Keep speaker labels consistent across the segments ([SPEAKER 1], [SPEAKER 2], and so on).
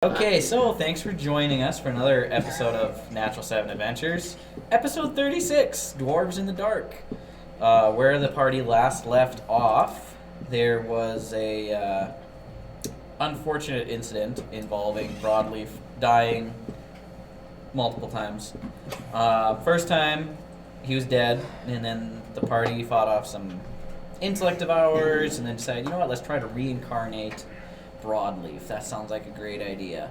[SPEAKER 1] Okay, so thanks for joining us for another episode of Natural 7 Adventures. Episode 36, Dwarves in the Dark. Where the party last left off, there was a unfortunate incident involving Broadleaf dying multiple times. First time, he was dead, and then the party fought off some intellect devours, and then decided, you know what, let's try to reincarnate Broadleaf. That sounds like a great idea.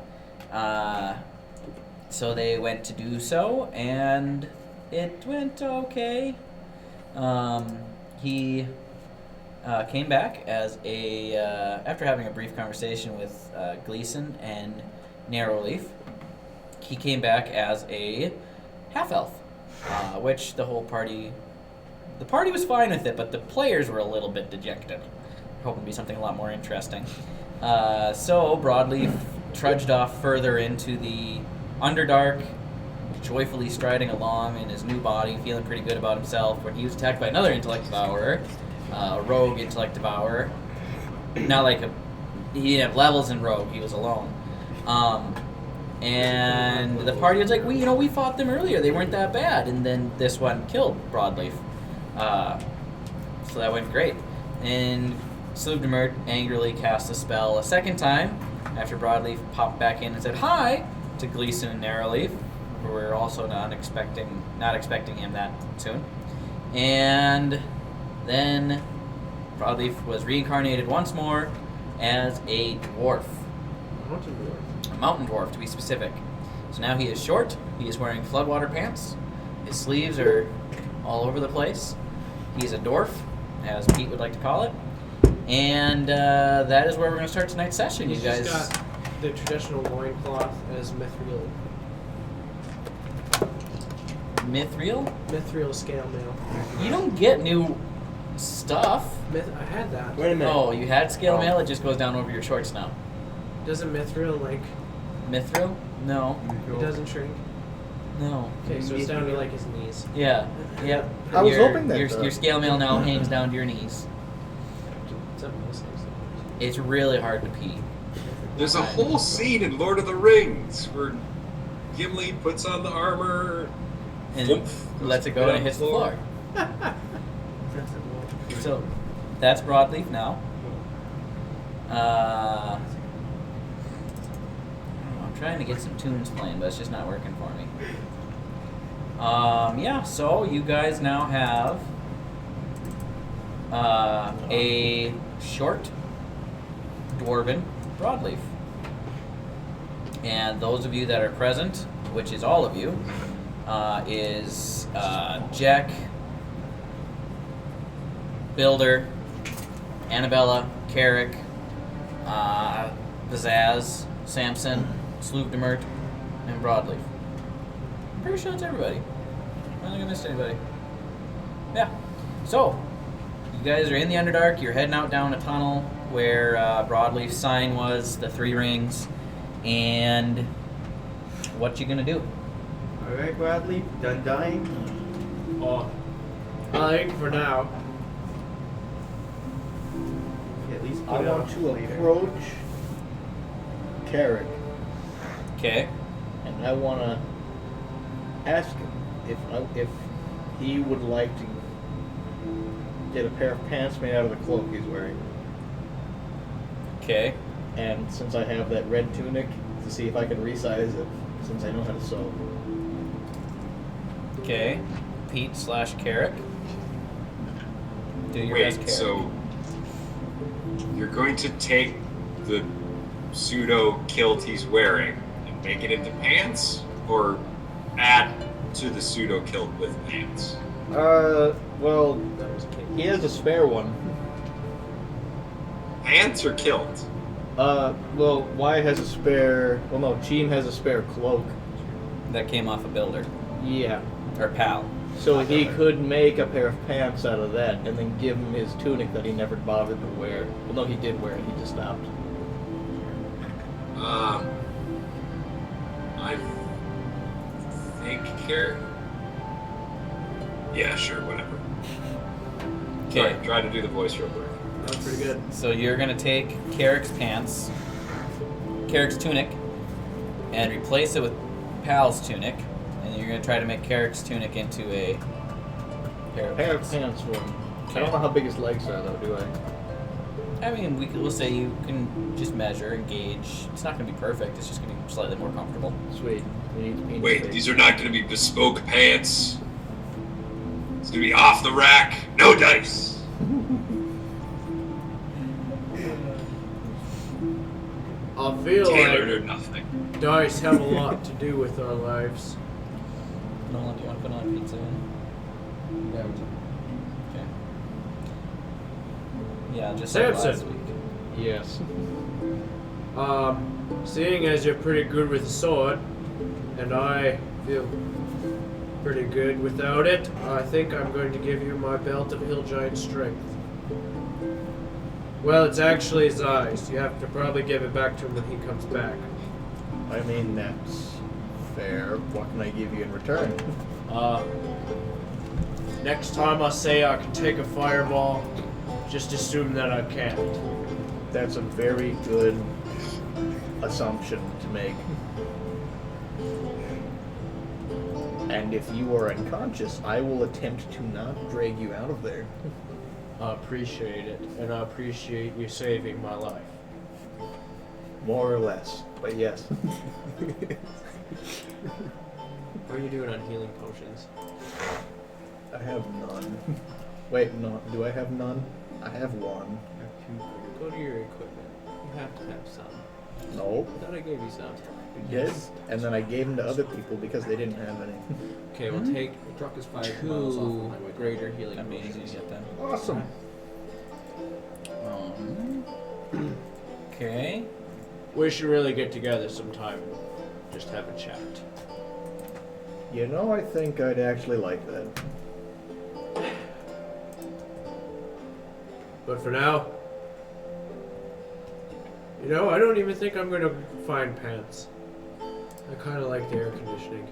[SPEAKER 1] So they went to do so, and it went okay. He came back as a after having a brief conversation with Gleason and Narrowleaf. He came back as a half-elf, which the party was fine with it, but the players were a little bit dejected, hoping to be something a lot more interesting. So Broadleaf trudged off further into the Underdark, joyfully striding along in his new body, feeling pretty good about himself, when he was attacked by another intellect devourer, a rogue intellect devourer. Not like he didn't have levels in rogue, he was alone. And the party was like, we fought them earlier, they weren't that bad, and then this one killed Broadleaf. So that went great. And Sluvdemert angrily cast a spell a second time after Broadleaf popped back in and said hi to Gleason and Narrowleaf, who were also not expecting him that soon. And then Broadleaf was reincarnated once more as a dwarf. A mountain dwarf, to be specific. So now he is short, he is wearing floodwater pants, his sleeves are all over the place. He's a dwarf, as Pete would like to call it. And that is where we're going to start tonight's session.
[SPEAKER 2] He's
[SPEAKER 1] you guys
[SPEAKER 2] just got the traditional loincloth as mithril. Mithril scale mail.
[SPEAKER 1] You don't get new stuff.
[SPEAKER 2] I had that.
[SPEAKER 3] Wait a minute.
[SPEAKER 1] Oh, you had scale mail? It just goes down over your shorts now.
[SPEAKER 2] Doesn't mithril, like...
[SPEAKER 1] Mithril? No.
[SPEAKER 2] It doesn't shrink?
[SPEAKER 1] No.
[SPEAKER 2] Okay, so it's down to, like, his knees.
[SPEAKER 1] Yeah. Yep.
[SPEAKER 3] I was hoping that...
[SPEAKER 1] Your scale mail now hangs down to your knees. It's really hard to pee.
[SPEAKER 4] There's a whole scene in Lord of the Rings where Gimli puts on the armor
[SPEAKER 1] And lets it go and it hits the floor. So, that's Broadleaf now. I'm trying to get some tunes playing, but it's just not working for me. Yeah, so you guys now have a short dwarven Broadleaf. And those of you that are present, which is all of you, is Jack, Builder, Annabella, Carrick, Bazaz, Samson, Sluvdemert, and Broadleaf. I'm pretty sure that's everybody. I don't think I missed anybody. Yeah. So, you guys are in the Underdark, you're heading out down a tunnel where Broadleaf's sign was, the 3 rings, and what you gonna do?
[SPEAKER 3] Alright, Broadleaf, done dying?
[SPEAKER 2] Oh. I think for now.
[SPEAKER 3] At least
[SPEAKER 5] I want to approach Carrick,
[SPEAKER 1] Okay.
[SPEAKER 5] and I want to ask him if he would like to get a pair of pants made out of the cloak he's wearing.
[SPEAKER 1] Okay.
[SPEAKER 5] And since I have that red tunic, to see if I can resize it, since I know how to sew.
[SPEAKER 1] Okay. Pete/Carrick. Do your best,
[SPEAKER 4] Wait,
[SPEAKER 1] Carrick.
[SPEAKER 4] so you're going to take the pseudo kilt he's wearing and make it into pants? Or add to the pseudo kilt with pants?
[SPEAKER 5] Well,
[SPEAKER 2] That was a kid.
[SPEAKER 5] he has a spare one.
[SPEAKER 4] Pants or kilt?
[SPEAKER 5] Well, Wyatt has a spare... Well, no, Cheem has a spare cloak.
[SPEAKER 1] That came off a builder.
[SPEAKER 5] Yeah.
[SPEAKER 1] Or pal.
[SPEAKER 5] So he could make a pair of pants out of that, and then give him his tunic that he never bothered to wear. Well, no, he did wear it. He just stopped.
[SPEAKER 4] I think here. Yeah, sure, whatever.
[SPEAKER 1] Okay.
[SPEAKER 4] Try to do the voice real quick.
[SPEAKER 2] That was pretty good.
[SPEAKER 1] So you're gonna take Carrick's pants, Carrick's tunic, and replace it with Pal's tunic, and you're going to try to make Carrick's tunic into a pair of pants.
[SPEAKER 5] Pants for him. I don't know how big his legs are, though, do I?
[SPEAKER 1] I mean, we'll say you can just measure and gauge. It's not going to be perfect. It's just going to be slightly more comfortable.
[SPEAKER 5] Sweet.
[SPEAKER 4] Wait, these are not going to be bespoke pants. It's going to be off the rack, no dice.
[SPEAKER 2] I feel
[SPEAKER 4] Tailored or
[SPEAKER 2] like
[SPEAKER 4] nothing.
[SPEAKER 2] dice have a lot to do with our lives.
[SPEAKER 1] Nolan, do you want to put on pizza in?
[SPEAKER 3] Yeah,
[SPEAKER 1] Okay. Yeah, just like
[SPEAKER 2] Samson.
[SPEAKER 1] last week.
[SPEAKER 5] Yes.
[SPEAKER 2] Seeing as you're pretty good with a sword, and I feel pretty good without it, I think I'm going to give you my belt of Hill Giant Strength. Well, it's actually his eyes. You have to probably give it back to him when he comes back.
[SPEAKER 5] I mean, that's fair. What can I give you in return?
[SPEAKER 2] Next time I say I can take a fireball, just assume that I can't.
[SPEAKER 5] That's a very good assumption to make. And if you are unconscious, I will attempt to not drag you out of there.
[SPEAKER 2] I appreciate it, and I appreciate you saving my life.
[SPEAKER 5] More or less, but yes.
[SPEAKER 2] How are you doing on healing potions?
[SPEAKER 5] I have none. Wait, no, do I have none? I have one.
[SPEAKER 2] Go to your equipment. You have to have some.
[SPEAKER 5] No.
[SPEAKER 2] I thought I gave you some.
[SPEAKER 5] Yes. And then I gave them to other people because they didn't have any.
[SPEAKER 2] Okay, we'll take
[SPEAKER 3] The truck is 5 miles off
[SPEAKER 2] two
[SPEAKER 3] the highway.
[SPEAKER 2] greater healing
[SPEAKER 1] That'd be easy
[SPEAKER 2] potions.
[SPEAKER 1] to get them.
[SPEAKER 5] Awesome.
[SPEAKER 1] Okay.
[SPEAKER 2] We should really get together sometime and just have a chat.
[SPEAKER 5] You know, I think I'd actually like that.
[SPEAKER 2] But for now, you know, I don't even think I'm going to find pants. I kind of like the air conditioning.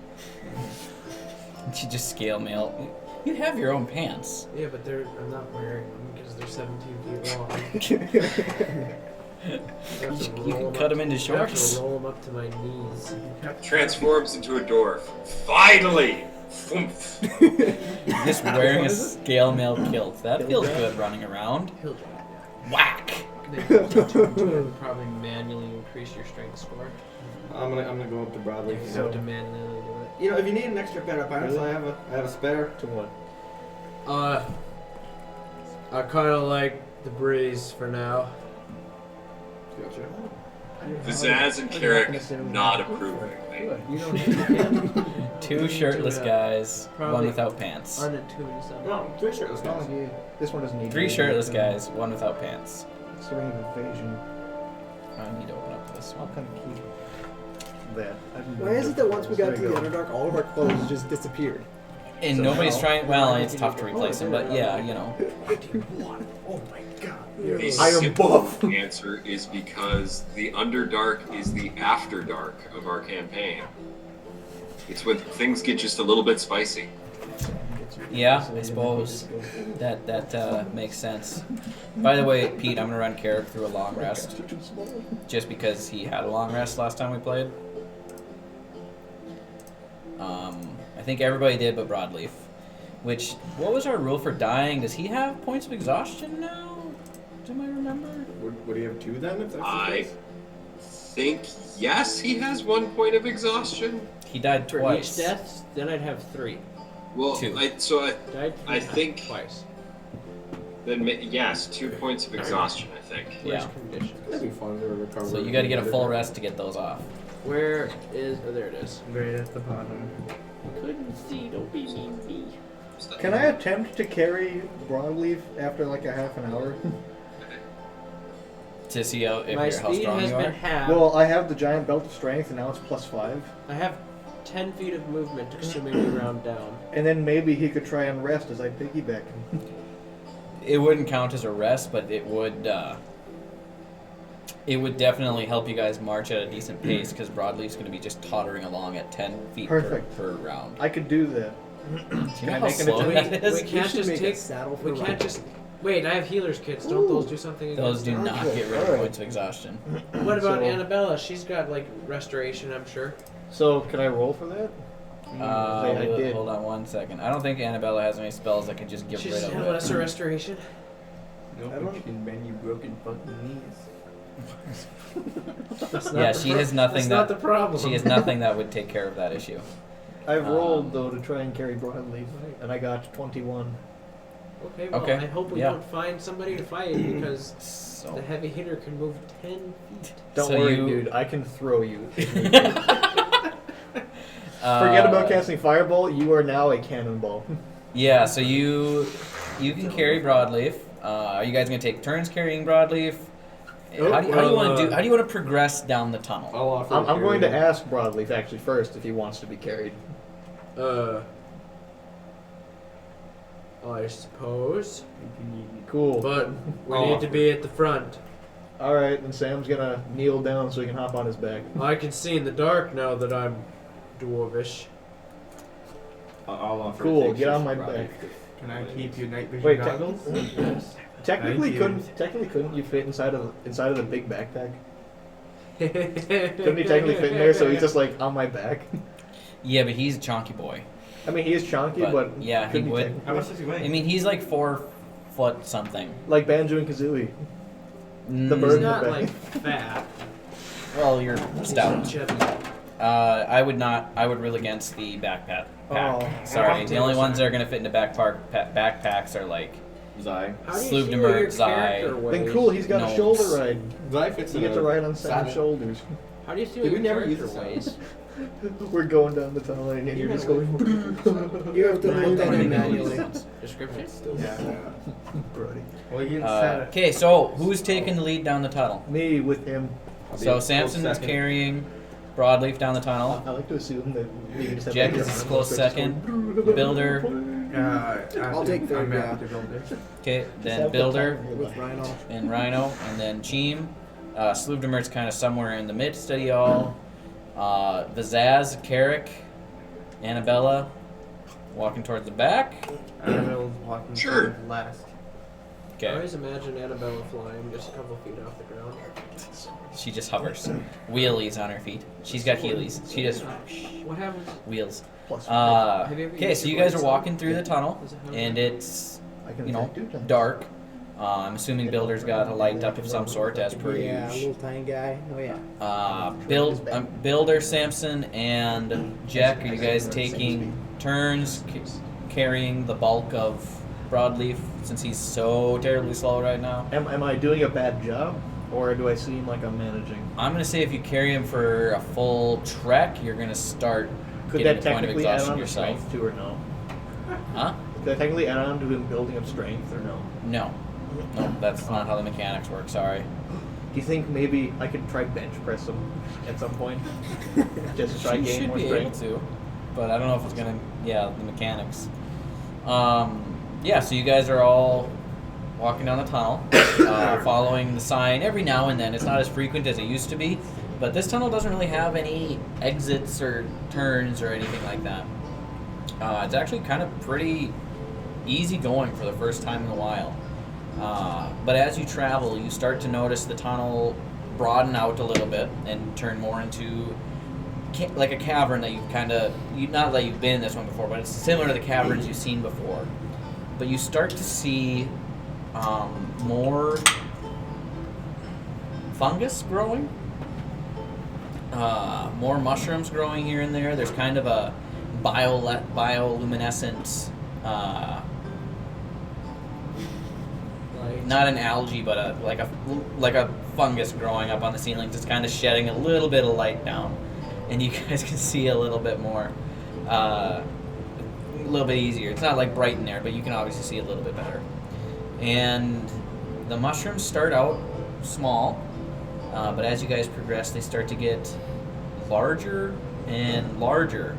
[SPEAKER 1] You just scale mail. You have your own pants.
[SPEAKER 2] Yeah, but I'm not wearing them because they're 17 feet long.
[SPEAKER 1] You can cut them into
[SPEAKER 2] I have
[SPEAKER 1] shorts.
[SPEAKER 2] to roll them up to my knees.
[SPEAKER 4] Transforms into a dwarf. Finally! Oomph.
[SPEAKER 1] Just wearing a scale mail kilt. That feels good running around.
[SPEAKER 2] Hill Giant,
[SPEAKER 1] Whack!
[SPEAKER 2] yeah. They probably manually increase your strength score.
[SPEAKER 3] I'm gonna go up to Broadway.
[SPEAKER 2] If you have to manually do it.
[SPEAKER 3] You know, if you need an extra pair of pants,
[SPEAKER 5] Really?
[SPEAKER 3] I have a spare.
[SPEAKER 5] To what?
[SPEAKER 2] I kind of like the breeze for now.
[SPEAKER 3] Gotcha.
[SPEAKER 4] Pizzazz and Carrick not approving.
[SPEAKER 5] You don't need
[SPEAKER 1] Two shirtless guys, one
[SPEAKER 2] Probably
[SPEAKER 1] without pants.
[SPEAKER 2] unattuned something.
[SPEAKER 3] No, 3 shirtless guys.
[SPEAKER 5] This one doesn't need
[SPEAKER 1] 3 shirtless guys, one without pants.
[SPEAKER 5] It's a ring of evasion.
[SPEAKER 1] I need to open up this
[SPEAKER 5] I'll
[SPEAKER 1] one.
[SPEAKER 5] kind of keep that.
[SPEAKER 6] Why is it that once we got to
[SPEAKER 5] There
[SPEAKER 6] the
[SPEAKER 5] you go.
[SPEAKER 6] Underdark, all of our clothes just disappeared?
[SPEAKER 1] And
[SPEAKER 5] So
[SPEAKER 1] nobody's
[SPEAKER 5] now-
[SPEAKER 1] trying. Well, it's tough to replace them, but yeah, you know.
[SPEAKER 5] Oh my god.
[SPEAKER 4] The
[SPEAKER 5] I am
[SPEAKER 4] simple
[SPEAKER 5] buff.
[SPEAKER 4] answer is because the Underdark is the after dark of our campaign. It's when things get just a little bit spicy.
[SPEAKER 1] Yeah, I suppose that makes sense. By the way, Pete, I'm gonna run Carrick through a long rest, just because he had a long rest last time we played. I think everybody did, but Broadleaf. Which, what was our rule for dying? Does he have points of exhaustion now? Do I remember?
[SPEAKER 3] Would he have 2 then, if that's the
[SPEAKER 4] I
[SPEAKER 3] case?
[SPEAKER 4] think, yes, he has 1 point of exhaustion.
[SPEAKER 1] He died
[SPEAKER 2] For
[SPEAKER 1] twice.
[SPEAKER 2] each death, then I'd have 3.
[SPEAKER 4] Well,
[SPEAKER 1] 2.
[SPEAKER 2] Died 3
[SPEAKER 4] I
[SPEAKER 2] times,
[SPEAKER 4] think-
[SPEAKER 2] twice.
[SPEAKER 4] Yes, 2 points of exhaustion, I think.
[SPEAKER 2] Where's
[SPEAKER 1] Yeah.
[SPEAKER 2] conditions?
[SPEAKER 3] That'd be fun to recover.
[SPEAKER 1] So you got to get a full rest to get those off.
[SPEAKER 2] Where is? Oh, there it is.
[SPEAKER 3] Right at the bottom.
[SPEAKER 2] Couldn't see. Don't be mean me.
[SPEAKER 5] Can I attempt to carry Broadleaf after like a half an hour?
[SPEAKER 1] To see how,
[SPEAKER 2] My
[SPEAKER 1] how
[SPEAKER 2] speed
[SPEAKER 1] strong
[SPEAKER 2] has
[SPEAKER 1] you
[SPEAKER 2] been
[SPEAKER 1] are.
[SPEAKER 2] halved.
[SPEAKER 5] Well, I have the giant belt of strength, and now it's +5.
[SPEAKER 2] I have 10 feet of movement, assuming we round down.
[SPEAKER 5] And then maybe he could try and rest as I piggyback him.
[SPEAKER 1] It wouldn't count as a rest, but it would definitely help you guys march at a decent pace because Broadleaf's going to be just tottering along at 10 feet
[SPEAKER 5] Perfect.
[SPEAKER 1] per round.
[SPEAKER 5] I could do that.
[SPEAKER 1] Do you know
[SPEAKER 5] I
[SPEAKER 1] how
[SPEAKER 5] make an
[SPEAKER 1] slow
[SPEAKER 5] attempt?
[SPEAKER 1] that is?
[SPEAKER 2] We can't
[SPEAKER 6] should
[SPEAKER 2] just
[SPEAKER 6] make a
[SPEAKER 2] take.
[SPEAKER 6] saddle for
[SPEAKER 2] We can't
[SPEAKER 6] riding.
[SPEAKER 2] just Wait, I have healer's kits. Don't those do something
[SPEAKER 1] Those
[SPEAKER 2] against
[SPEAKER 1] do
[SPEAKER 2] it?
[SPEAKER 1] not
[SPEAKER 6] Okay,
[SPEAKER 1] get rid of
[SPEAKER 6] alright.
[SPEAKER 1] points of exhaustion.
[SPEAKER 2] What about
[SPEAKER 5] So-
[SPEAKER 2] Annabella? She's got like restoration, I'm sure.
[SPEAKER 5] So can I roll for that? I did.
[SPEAKER 1] Hold on 1 second. I don't think Annabella has any spells that can just get
[SPEAKER 2] She's
[SPEAKER 1] rid of
[SPEAKER 2] got
[SPEAKER 1] it.
[SPEAKER 2] lesser restoration.
[SPEAKER 3] No,
[SPEAKER 6] I
[SPEAKER 3] but
[SPEAKER 6] don't-
[SPEAKER 3] you can bend your broken fucking knees.
[SPEAKER 2] That's not
[SPEAKER 1] Yeah,
[SPEAKER 2] the
[SPEAKER 1] she
[SPEAKER 2] pro-
[SPEAKER 1] has nothing
[SPEAKER 2] That's
[SPEAKER 1] that
[SPEAKER 2] not the problem.
[SPEAKER 1] she has nothing that would take care of that issue.
[SPEAKER 5] I've rolled
[SPEAKER 1] Um,
[SPEAKER 5] though to try and carry broadleaf, and I got 21.
[SPEAKER 2] Okay, well,
[SPEAKER 1] Okay,
[SPEAKER 2] I hope we
[SPEAKER 1] yeah.
[SPEAKER 2] don't find somebody to fight because the
[SPEAKER 1] So,
[SPEAKER 2] heavy hitter can move 10 feet.
[SPEAKER 5] Don't
[SPEAKER 1] So
[SPEAKER 5] worry,
[SPEAKER 1] you-
[SPEAKER 5] dude. I can throw you.
[SPEAKER 1] uh,
[SPEAKER 5] Forget about casting fireball. You are now a cannonball.
[SPEAKER 1] Yeah, so you can carry broadleaf. Are you guys gonna take turns carrying broadleaf? How do you want to do? How do you want to progress down the tunnel?
[SPEAKER 3] I'll offer.
[SPEAKER 5] I'm going to
[SPEAKER 3] carry
[SPEAKER 5] ask broadleaf actually first if he wants to be carried.
[SPEAKER 2] I suppose.
[SPEAKER 3] if you need.
[SPEAKER 5] Cool.
[SPEAKER 2] But we
[SPEAKER 3] I'll
[SPEAKER 2] need to
[SPEAKER 3] offer.
[SPEAKER 2] be at the front.
[SPEAKER 5] All right, then Sam's gonna kneel down so he can hop on his back.
[SPEAKER 2] I can see in the dark now that I'm dwarvish.
[SPEAKER 3] I'll offer.
[SPEAKER 5] Cool,
[SPEAKER 3] things
[SPEAKER 5] get on
[SPEAKER 3] for
[SPEAKER 5] my
[SPEAKER 3] Friday.
[SPEAKER 5] back.
[SPEAKER 3] Can I keep your night vision
[SPEAKER 5] Wait,
[SPEAKER 3] goggles?
[SPEAKER 2] Yes.
[SPEAKER 5] Technically,
[SPEAKER 3] Thank you.
[SPEAKER 5] couldn't you fit inside of the big backpack? Couldn't he technically fit in there? So he's just like on my back.
[SPEAKER 1] Yeah, but he's a chonky boy.
[SPEAKER 5] I mean, he is chunky,
[SPEAKER 1] But,
[SPEAKER 5] but
[SPEAKER 1] yeah, he
[SPEAKER 5] couldn't
[SPEAKER 1] would.
[SPEAKER 5] technically-
[SPEAKER 3] How much does he weigh?
[SPEAKER 1] I mean, he's like 4 foot something.
[SPEAKER 5] like Banjo and Kazooie. The
[SPEAKER 1] Mm,
[SPEAKER 5] bird
[SPEAKER 2] He's
[SPEAKER 5] in the
[SPEAKER 2] not
[SPEAKER 5] back.
[SPEAKER 2] like fat.
[SPEAKER 1] Well, you're
[SPEAKER 2] He's
[SPEAKER 1] stout.
[SPEAKER 2] chubby.
[SPEAKER 1] I would not. I would rule against the backpack.
[SPEAKER 5] Oh.
[SPEAKER 1] Sorry, the only ones that are gonna fit into backpacks are like.
[SPEAKER 3] Zai.
[SPEAKER 2] How do you see
[SPEAKER 1] Sluvdemer,
[SPEAKER 2] where your
[SPEAKER 1] Zai.
[SPEAKER 2] character
[SPEAKER 5] Then
[SPEAKER 2] weighs?
[SPEAKER 5] cool, he's got
[SPEAKER 1] No.
[SPEAKER 5] a shoulder ride.
[SPEAKER 3] Zai fits
[SPEAKER 5] You
[SPEAKER 3] in
[SPEAKER 5] get to
[SPEAKER 3] a
[SPEAKER 5] ride on Sam's
[SPEAKER 3] saddle.
[SPEAKER 5] shoulders.
[SPEAKER 2] How do you see
[SPEAKER 3] Did
[SPEAKER 2] where
[SPEAKER 3] we
[SPEAKER 2] your
[SPEAKER 3] never use
[SPEAKER 2] character
[SPEAKER 3] the
[SPEAKER 2] weighs?
[SPEAKER 5] We're going down the tunnel and you're just going.
[SPEAKER 6] You have to put that in
[SPEAKER 1] Manually.
[SPEAKER 6] manually.
[SPEAKER 2] Description?
[SPEAKER 3] Yeah.
[SPEAKER 5] Brody.
[SPEAKER 3] Well, you didn't set it.
[SPEAKER 1] Okay, so who's taking the lead down the tunnel?
[SPEAKER 5] Me with him.
[SPEAKER 3] I'll be
[SPEAKER 1] So
[SPEAKER 3] a
[SPEAKER 1] Samson
[SPEAKER 3] close
[SPEAKER 1] is
[SPEAKER 3] second.
[SPEAKER 1] carrying broadleaf down the
[SPEAKER 5] I
[SPEAKER 1] tunnel.
[SPEAKER 5] like to assume that maybe just have
[SPEAKER 1] Jack
[SPEAKER 5] like
[SPEAKER 1] is
[SPEAKER 5] your
[SPEAKER 1] a
[SPEAKER 5] arm
[SPEAKER 1] close
[SPEAKER 5] just going-
[SPEAKER 1] second. Builder.
[SPEAKER 6] I'll take third,
[SPEAKER 3] I'm
[SPEAKER 6] yeah.
[SPEAKER 3] happy to build it.
[SPEAKER 1] Okay,
[SPEAKER 5] Just
[SPEAKER 1] then
[SPEAKER 5] have the
[SPEAKER 1] Builder
[SPEAKER 5] time.
[SPEAKER 6] With Rhino.
[SPEAKER 1] and Rhino, and then Cheem. Sluvdemer's kind of somewhere in the midst of y'all. Vazaz, Carrick, Annabella, walking towards the back.
[SPEAKER 3] Annabelle's walking
[SPEAKER 4] Sure.
[SPEAKER 3] towards last.
[SPEAKER 2] I
[SPEAKER 1] Okay,
[SPEAKER 2] always imagine Annabella flying just a couple feet off the ground.
[SPEAKER 1] she just hovers. Wheelies on her feet. She's got heelys. She just
[SPEAKER 2] What happens?
[SPEAKER 1] wheels.
[SPEAKER 5] Plus,
[SPEAKER 2] Have you ever
[SPEAKER 1] Okay,
[SPEAKER 2] used
[SPEAKER 1] so you
[SPEAKER 2] your
[SPEAKER 1] guys are
[SPEAKER 2] blades?
[SPEAKER 1] walking through the tunnel,
[SPEAKER 2] Does it have
[SPEAKER 1] and
[SPEAKER 2] that?
[SPEAKER 1] it's
[SPEAKER 5] I can
[SPEAKER 1] you know
[SPEAKER 5] attack 2 times.
[SPEAKER 1] dark. I'm assuming Builder's got a light up of some sort, as per
[SPEAKER 6] Yeah,
[SPEAKER 1] usual.
[SPEAKER 6] little tiny guy. Oh yeah.
[SPEAKER 1] Builder, Samson, and Jack, are you guys taking turns carrying the bulk of Broadleaf since he's so terribly slow right now?
[SPEAKER 5] Am I doing a bad job, or do I seem like I'm managing?
[SPEAKER 1] I'm gonna say if you carry him for a full trek, you're gonna start
[SPEAKER 5] Could
[SPEAKER 1] getting
[SPEAKER 5] that
[SPEAKER 1] the point of
[SPEAKER 5] technically add
[SPEAKER 1] exhaustion
[SPEAKER 5] on to
[SPEAKER 1] yourself.
[SPEAKER 5] strength too, or no?
[SPEAKER 1] Huh?
[SPEAKER 5] Could that technically add on to him building up strength, or no?
[SPEAKER 1] No. No, that's not how the mechanics work, sorry.
[SPEAKER 5] Do you think maybe I could try bench press him at some point? Just to try
[SPEAKER 1] You
[SPEAKER 5] gain
[SPEAKER 1] should
[SPEAKER 5] more
[SPEAKER 1] be
[SPEAKER 5] strength?
[SPEAKER 1] able to, but I don't know if it's gonna. Yeah, the mechanics. Yeah, so you guys are all walking down the tunnel, following the sign every now and then. It's not as frequent as it used to be, but this tunnel doesn't really have any exits or turns or anything like that. It's actually kind of pretty easy going for the first time in a while. But as you travel, you start to notice the tunnel broaden out a little bit and turn more into like a cavern that you've not that you've been in this one before, but it's similar to the caverns you've seen before. But you start to see more fungus growing, more mushrooms growing here and there. There's kind of a bioluminescent, not an algae, but like a fungus growing up on the ceilings. It's kind of shedding a little bit of light down, and you guys can see a little bit more, a little bit easier. It's not like bright in there, but you can obviously see a little bit better. And the mushrooms start out small, but as you guys progress, they start to get larger and larger.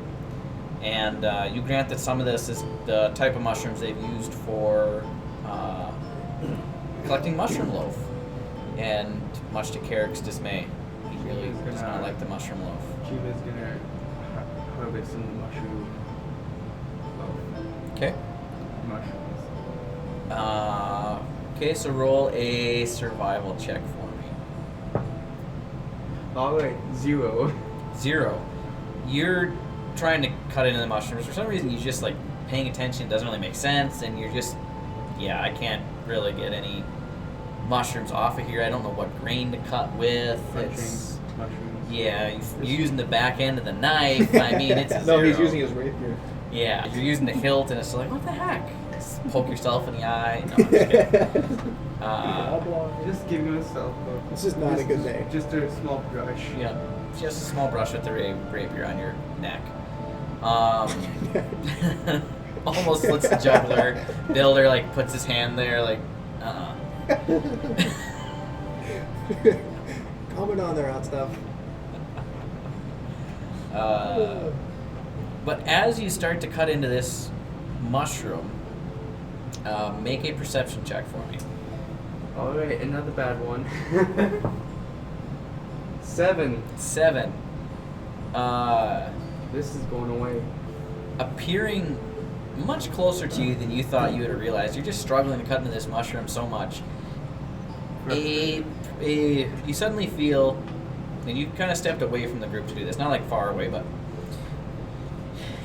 [SPEAKER 1] And you grant that some of this is the type of mushrooms they've used for collecting mushroom loaf. And much to Carrick's dismay, he really does not like the mushroom loaf.
[SPEAKER 3] Chiva's gonna harvest some mushroom. Well,
[SPEAKER 1] Okay.
[SPEAKER 3] mushrooms.
[SPEAKER 1] Okay, so roll a survival check for me.
[SPEAKER 3] Alright, 0.
[SPEAKER 1] 0. You're trying to cut into the mushrooms. For some reason, you're just like paying attention. It doesn't really make sense, and you're just, yeah, I can't really get any mushrooms off of here. I don't know what grain to cut with. It's,
[SPEAKER 3] Mushrooms.
[SPEAKER 1] yeah, you're using the back end of the knife. I mean, it's a
[SPEAKER 5] No, he's
[SPEAKER 1] zero.
[SPEAKER 5] using his rapier.
[SPEAKER 1] Yeah, you're using the hilt, and it's like, what the heck? Just poke yourself in the eye. No, I'm just kidding.
[SPEAKER 3] Just give myself
[SPEAKER 6] This is not a good day.
[SPEAKER 3] Just a small brush.
[SPEAKER 1] Yeah, just a small brush with the rapier on your neck. Almost looks the juggler. Builder like puts his hand there, like,
[SPEAKER 6] Comment on there, hot stuff.
[SPEAKER 1] But as you start to cut into this mushroom, make a perception check for me.
[SPEAKER 3] Alright, another bad one. 7.
[SPEAKER 1] 7.
[SPEAKER 3] This is going away.
[SPEAKER 1] Appearing much closer to you than you thought you would have realized. You're just struggling to cut into this mushroom so much. You suddenly feel, and you kind of stepped away from the group to do this, not like far away, but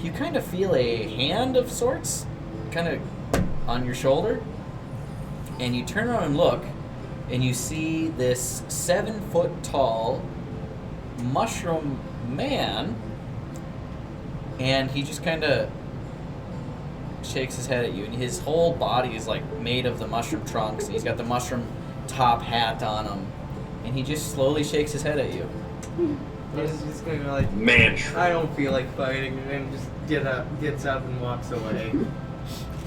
[SPEAKER 1] you kind of feel a hand of sorts kind of on your shoulder, and you turn around and look, and you see this 7-foot tall mushroom man, and he just kind of shakes his head at you, and his whole body is like made of the mushroom trunks, and he's got the mushroom top hat on him, and he just slowly shakes his head at you.
[SPEAKER 3] He's just gonna be like,
[SPEAKER 4] Man,
[SPEAKER 3] I don't feel like fighting, and then just gets up and walks away.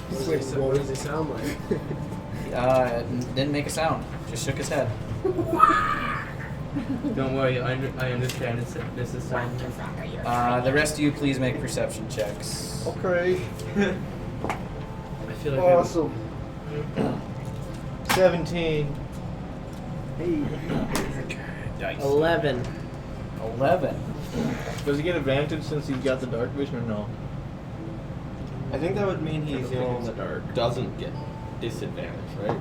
[SPEAKER 6] What does it sound like?
[SPEAKER 1] Didn't make a sound, just shook his head.
[SPEAKER 3] Don't worry, I understand this is time.
[SPEAKER 1] The rest of you, please make perception checks.
[SPEAKER 5] Okay.
[SPEAKER 2] I feel like
[SPEAKER 5] Awesome. 17.
[SPEAKER 6] Hey,
[SPEAKER 1] Dice.
[SPEAKER 6] 11.
[SPEAKER 1] 11.
[SPEAKER 5] Does he get advantage since he's got the dark vision or no?
[SPEAKER 7] I think that would mean he's the
[SPEAKER 5] Everything
[SPEAKER 7] only
[SPEAKER 5] in the
[SPEAKER 7] one
[SPEAKER 5] dark.
[SPEAKER 7] that doesn't get disadvantage, right?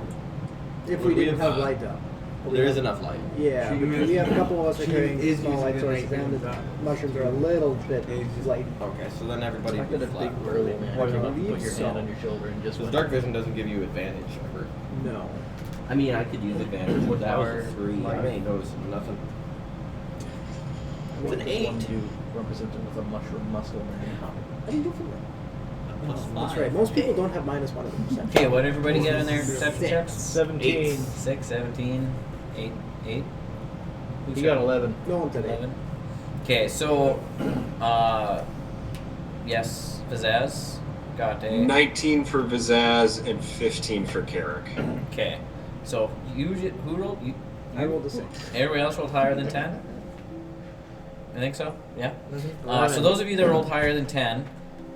[SPEAKER 6] If
[SPEAKER 7] Would
[SPEAKER 6] we
[SPEAKER 7] we
[SPEAKER 6] didn't
[SPEAKER 7] have,
[SPEAKER 6] have light up.
[SPEAKER 7] There is enough light.
[SPEAKER 6] Yeah,
[SPEAKER 3] She
[SPEAKER 6] because we have a couple of us are
[SPEAKER 3] she
[SPEAKER 6] carrying
[SPEAKER 3] is
[SPEAKER 6] small
[SPEAKER 3] using
[SPEAKER 6] light
[SPEAKER 3] the
[SPEAKER 6] sources,
[SPEAKER 3] night
[SPEAKER 6] and the
[SPEAKER 3] vision.
[SPEAKER 6] mushrooms are a little bit light.
[SPEAKER 7] Okay, so then everybody
[SPEAKER 5] I
[SPEAKER 7] would
[SPEAKER 5] got
[SPEAKER 7] be
[SPEAKER 5] a
[SPEAKER 7] flat.
[SPEAKER 5] big burly man.
[SPEAKER 6] I
[SPEAKER 5] came up and
[SPEAKER 6] believe
[SPEAKER 5] put your
[SPEAKER 6] so.
[SPEAKER 5] hand on your shoulder and just
[SPEAKER 7] Because
[SPEAKER 5] went,
[SPEAKER 7] dark vision doesn't give you advantage ever.
[SPEAKER 6] No.
[SPEAKER 7] I mean, I could use advantage, but that was a 3.
[SPEAKER 5] Light.
[SPEAKER 7] I ain't noticing nothing.
[SPEAKER 5] It's
[SPEAKER 7] an 8.
[SPEAKER 5] You represent him with a mushroom muscle man.
[SPEAKER 6] How do you do for that?
[SPEAKER 1] Plus
[SPEAKER 6] That's
[SPEAKER 1] 5.
[SPEAKER 6] right. Most people don't have -1 in perception.
[SPEAKER 1] Okay, what did everybody get on their perception checks?
[SPEAKER 5] 17.
[SPEAKER 1] 6, 17, 8, 8.
[SPEAKER 5] He got 11.
[SPEAKER 6] No one today.
[SPEAKER 1] 11. Okay, so, yes, Pizzazz got a.
[SPEAKER 4] 19 for Vizaz and 15 for Carrick.
[SPEAKER 1] Okay, so who rolled?
[SPEAKER 6] I rolled a 6.
[SPEAKER 1] Everybody else rolled higher than 10? I think so, yeah. So those of you that rolled higher than 10,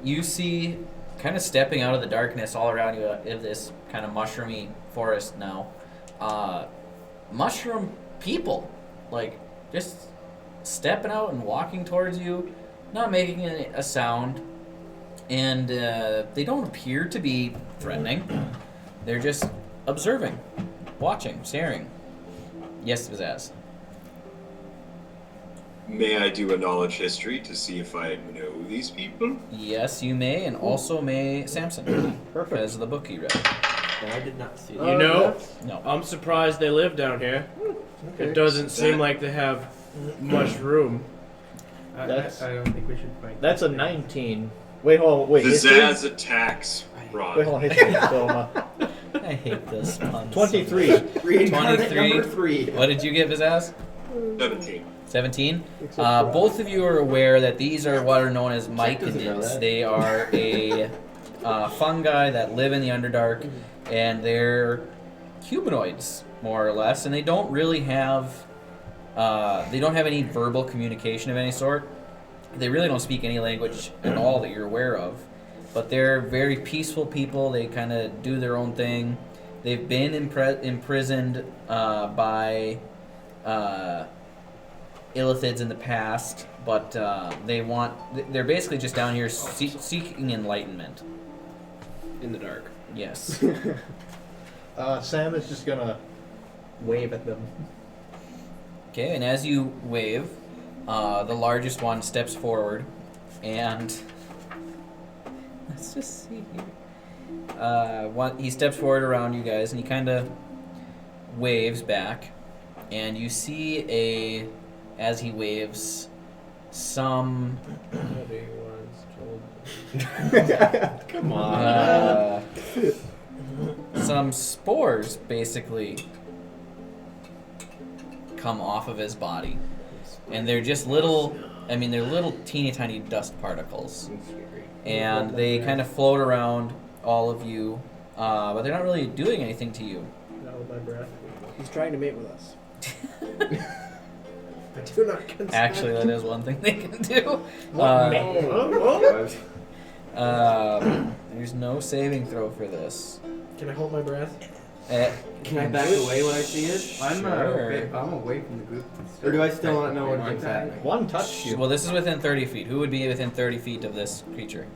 [SPEAKER 1] you see kind of stepping out of the darkness all around you in this kind of mushroomy forest now. Mushroom people, like just stepping out and walking towards you, not making a sound, and they don't appear to be threatening. They're just observing, watching, staring. Yes, Pizzazz.
[SPEAKER 4] May I do a knowledge history to see if I know these people?
[SPEAKER 1] Yes, you may, and also may Samson,
[SPEAKER 5] Perfect.
[SPEAKER 1] because of the book he read.
[SPEAKER 7] And I did not see
[SPEAKER 2] You know,
[SPEAKER 1] No.
[SPEAKER 2] I'm surprised they live down here.
[SPEAKER 5] Okay.
[SPEAKER 2] It doesn't seem like they have much room.
[SPEAKER 3] I don't think we should fight.
[SPEAKER 5] That's a 19. Wait, hold on. Wait, history?
[SPEAKER 4] Vizaz attacks
[SPEAKER 5] Wait, hold
[SPEAKER 4] Ron.
[SPEAKER 5] on. History. So,
[SPEAKER 1] I hate this puns.
[SPEAKER 5] 23.
[SPEAKER 7] Reincarnate
[SPEAKER 1] 23.
[SPEAKER 7] number 3.
[SPEAKER 1] What did you get, Pizzazz?
[SPEAKER 4] 17.
[SPEAKER 1] 17.
[SPEAKER 6] Except for
[SPEAKER 1] Both of you are aware that these are what are known as
[SPEAKER 7] doesn't know
[SPEAKER 1] myconids.
[SPEAKER 7] that.
[SPEAKER 1] They are a fungi that live in the Underdark, and they're humanoids, more or less, and they don't really have any verbal communication of any sort. They really don't speak any language at all that you're aware of, but they're very peaceful people. They kind of do their own thing. They've been imprisoned by illithids in the past, but they're basically just down here seeking enlightenment.
[SPEAKER 7] In the dark.
[SPEAKER 1] Yes.
[SPEAKER 5] Sam is just gonna wave at them.
[SPEAKER 1] Okay, and as you wave, the largest one steps forward, and let's just see here. He steps forward around you guys, and he kind of waves back, and you see as he waves, some
[SPEAKER 7] Come on.
[SPEAKER 1] some spores basically come off of his body, and they're just little. I mean, they're little teeny tiny dust particles, and they kind of float around all of you, but they're not really doing anything to you.
[SPEAKER 6] Not with my breath. He's trying to mate with us. I do not consent.
[SPEAKER 1] Actually, that is one thing they can do. There's no saving throw for this.
[SPEAKER 6] Can I hold my breath?
[SPEAKER 7] Can I back away when I see it?
[SPEAKER 3] I'm
[SPEAKER 1] Sure.
[SPEAKER 3] I'm away from the group.
[SPEAKER 7] Or do I still not know what's happening?
[SPEAKER 5] One touched you.
[SPEAKER 1] Well, this is within 30 feet. Who would be within 30 feet of this creature?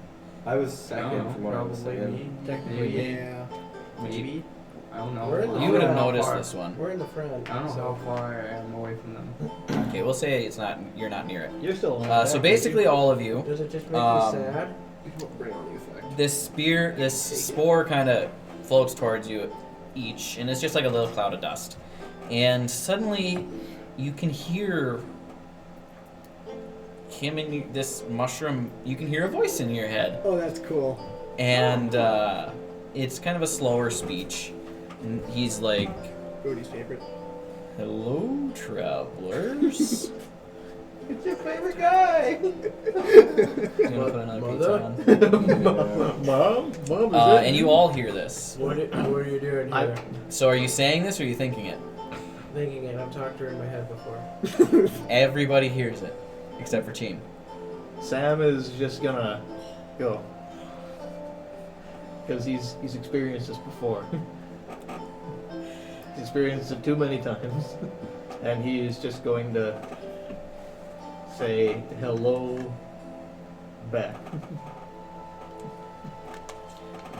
[SPEAKER 7] I was second
[SPEAKER 3] No,
[SPEAKER 7] from what I was
[SPEAKER 3] probably
[SPEAKER 7] saying.
[SPEAKER 3] me.
[SPEAKER 6] Technically, yeah.
[SPEAKER 3] Maybe. I don't know.
[SPEAKER 6] We're in the
[SPEAKER 1] You would have
[SPEAKER 6] How
[SPEAKER 1] noticed
[SPEAKER 3] far.
[SPEAKER 1] this one.
[SPEAKER 6] We're in the front.
[SPEAKER 3] I don't know
[SPEAKER 6] so.
[SPEAKER 3] how far I am away from them.
[SPEAKER 1] Okay, we'll say you're not near it.
[SPEAKER 5] You're still on.
[SPEAKER 1] So basically, all of you,
[SPEAKER 6] Does it just make
[SPEAKER 1] Um,
[SPEAKER 6] me sad?
[SPEAKER 7] Bring on the effect.
[SPEAKER 1] this spore kind of floats towards you each, and it's just like a little cloud of dust. And suddenly, you can hear him and this mushroom. You can hear a voice in your head,
[SPEAKER 6] Oh, that's cool.
[SPEAKER 1] and it's kind of a slower speech. And he's like,
[SPEAKER 6] Cody's favorite.
[SPEAKER 1] "Hello, travelers."
[SPEAKER 5] It's your favorite guy.
[SPEAKER 1] You wanna put another pizza on?
[SPEAKER 5] Mom,
[SPEAKER 1] And you all hear this.
[SPEAKER 6] What are you doing here?
[SPEAKER 1] So are you saying this or are you thinking it?
[SPEAKER 6] Thinking it. I've talked to her in my head before.
[SPEAKER 1] Everybody hears it, except for Cheem.
[SPEAKER 5] Sam is just gonna go because he's experienced this before. He's experienced it too many times, and he is just going to say hello back.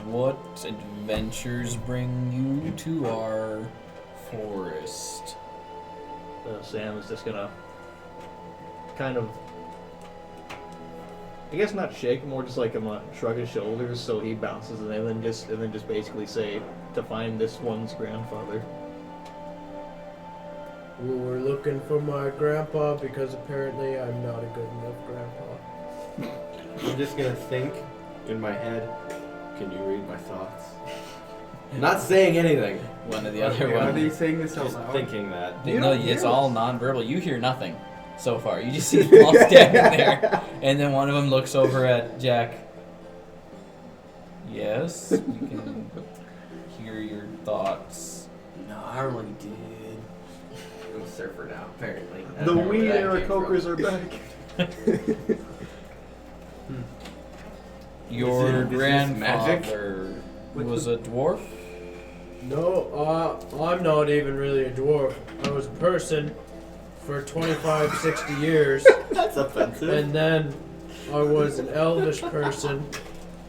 [SPEAKER 1] What adventures bring you to our forest?
[SPEAKER 5] So Sam is just gonna kind of, I guess not shake, more just like shrug his shoulders so he bounces and then just basically say to find this one's grandfather.
[SPEAKER 6] We were looking for my grandpa because apparently I'm not a good enough grandpa.
[SPEAKER 7] I'm just gonna think in my head. Can you read my thoughts? Not saying anything.
[SPEAKER 1] One or the other
[SPEAKER 3] Are
[SPEAKER 1] one.
[SPEAKER 3] they saying this out
[SPEAKER 7] Just
[SPEAKER 3] loud?
[SPEAKER 7] thinking that.
[SPEAKER 5] You
[SPEAKER 1] No,
[SPEAKER 5] don't
[SPEAKER 1] it's
[SPEAKER 5] hear
[SPEAKER 1] all non-verbal. You hear nothing so far. You just see them all standing there, and then one of them looks over at Jack. Yes, we can hear your thoughts.
[SPEAKER 7] No, I really did. I'm a surfer now, apparently. I
[SPEAKER 5] The
[SPEAKER 7] don't know where
[SPEAKER 5] weed
[SPEAKER 7] that came
[SPEAKER 5] Aarakocras
[SPEAKER 7] from.
[SPEAKER 5] are back.
[SPEAKER 1] Your
[SPEAKER 7] Is this magic?
[SPEAKER 1] grandfather was a dwarf?
[SPEAKER 6] No, I'm not even really a dwarf. I was a person for 25, 60 years,
[SPEAKER 7] That's offensive.
[SPEAKER 6] and then I was an elvish person,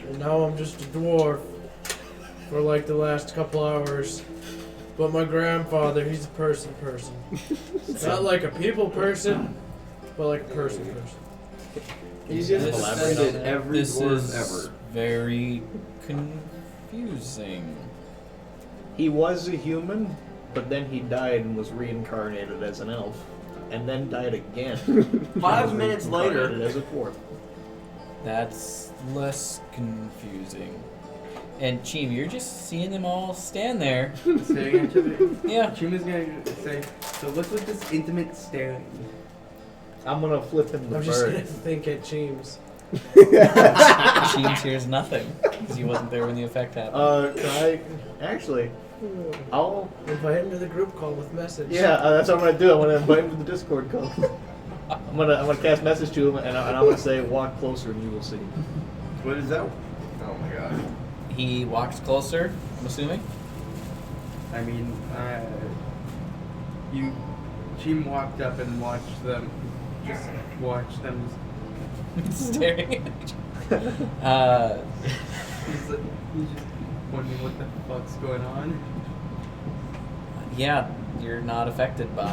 [SPEAKER 6] and now I'm just a dwarf for like the last couple hours. But my grandfather, he's a person. Not like a people person, but like a person.
[SPEAKER 5] He's
[SPEAKER 1] This-
[SPEAKER 5] just
[SPEAKER 7] Elaborate on every
[SPEAKER 1] this
[SPEAKER 7] word
[SPEAKER 1] is
[SPEAKER 7] ever.
[SPEAKER 1] very confusing.
[SPEAKER 5] He was a human, but then he died and was reincarnated as an elf, and then died again.
[SPEAKER 7] 5 minutes later.
[SPEAKER 5] Reincarnated as a dwarf.
[SPEAKER 1] That's less confusing. And Cheem, you're just seeing them all stand there.
[SPEAKER 3] Staring at each other.
[SPEAKER 1] Yeah.
[SPEAKER 3] Chima's gonna say, so what's with this intimate staring?
[SPEAKER 5] I'm gonna flip him the
[SPEAKER 6] I'm just gonna
[SPEAKER 5] bird.
[SPEAKER 6] think at Cheems.
[SPEAKER 1] Cheem hears nothing because he wasn't there when the effect happened.
[SPEAKER 5] Can I actually? I'll.
[SPEAKER 6] Invite him to the group call with message.
[SPEAKER 5] Yeah, that's what I'm gonna do. I'm gonna invite him to the Discord call. I'm gonna cast message to him, and I'm gonna say, "Walk closer, and you will see."
[SPEAKER 7] What is that? Oh my god.
[SPEAKER 1] He walks closer, I'm assuming.
[SPEAKER 3] I mean, Chim walked up and watched them. Just watch them.
[SPEAKER 1] Staring at each
[SPEAKER 3] He's just wondering what the fuck's going on.
[SPEAKER 1] Yeah, you're not affected by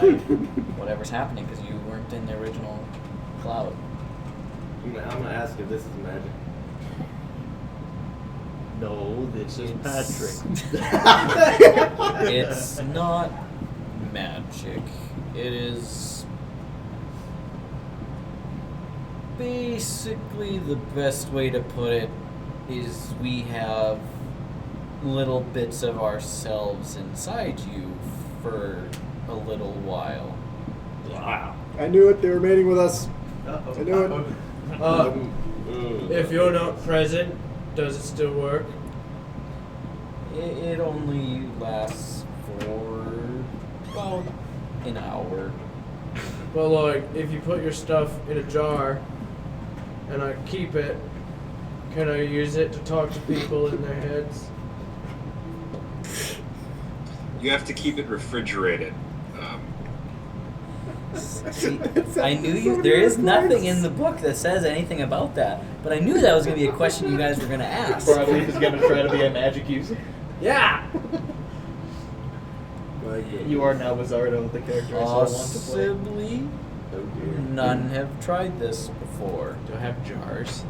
[SPEAKER 1] whatever's happening because you weren't in the original cloud.
[SPEAKER 7] I'm gonna ask if this is magic.
[SPEAKER 5] No, this is Patrick.
[SPEAKER 1] It's not magic. It is basically the best way to put it is we have little bits of ourselves inside you for a little while.
[SPEAKER 5] Wow.
[SPEAKER 8] I knew it. They were mating with us. I knew it.
[SPEAKER 6] If you're not present, does it still work?
[SPEAKER 1] It only lasts for about an hour.
[SPEAKER 6] Well, like, if you put your stuff in a jar and I keep it, can I use it to talk to people in their heads?
[SPEAKER 4] You have to keep it refrigerated.
[SPEAKER 1] See, I knew you. There is nothing in the book that says anything about that, but I knew that was going to be a question you guys were going to ask.
[SPEAKER 5] Broadleaf is going to try to be a magic user.
[SPEAKER 6] Yeah!
[SPEAKER 8] My goodness.
[SPEAKER 5] You are now Wizardo, the character I so want to play.
[SPEAKER 1] Possibly.
[SPEAKER 7] Oh dear.
[SPEAKER 1] None have tried this before.
[SPEAKER 2] Do I have jars?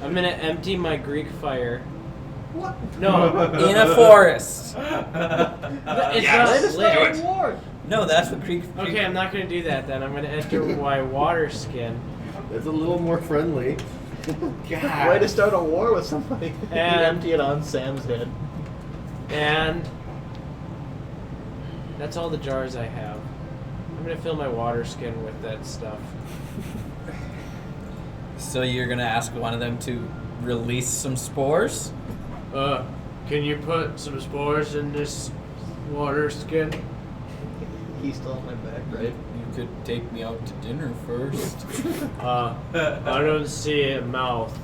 [SPEAKER 2] I'm gonna empty my Greek fire. What? No.
[SPEAKER 1] In a forest.
[SPEAKER 2] It's
[SPEAKER 4] Yes,
[SPEAKER 2] not
[SPEAKER 4] do
[SPEAKER 2] lit.
[SPEAKER 4] it.
[SPEAKER 1] No, that's what Greek.
[SPEAKER 2] Okay, I'm not gonna do that then. I'm gonna enter my water skin.
[SPEAKER 7] It's a little more friendly.
[SPEAKER 5] Way to start a war with somebody. You
[SPEAKER 2] And-
[SPEAKER 5] empty it on Sam's head.
[SPEAKER 2] And that's all the jars I have. I'm gonna fill my water skin with that stuff.
[SPEAKER 1] So you're gonna ask one of them to release some spores?
[SPEAKER 6] Can you put some spores in this water skin?
[SPEAKER 5] He's still on my back, right?
[SPEAKER 1] You could take me out to dinner first.
[SPEAKER 6] I don't see a mouth.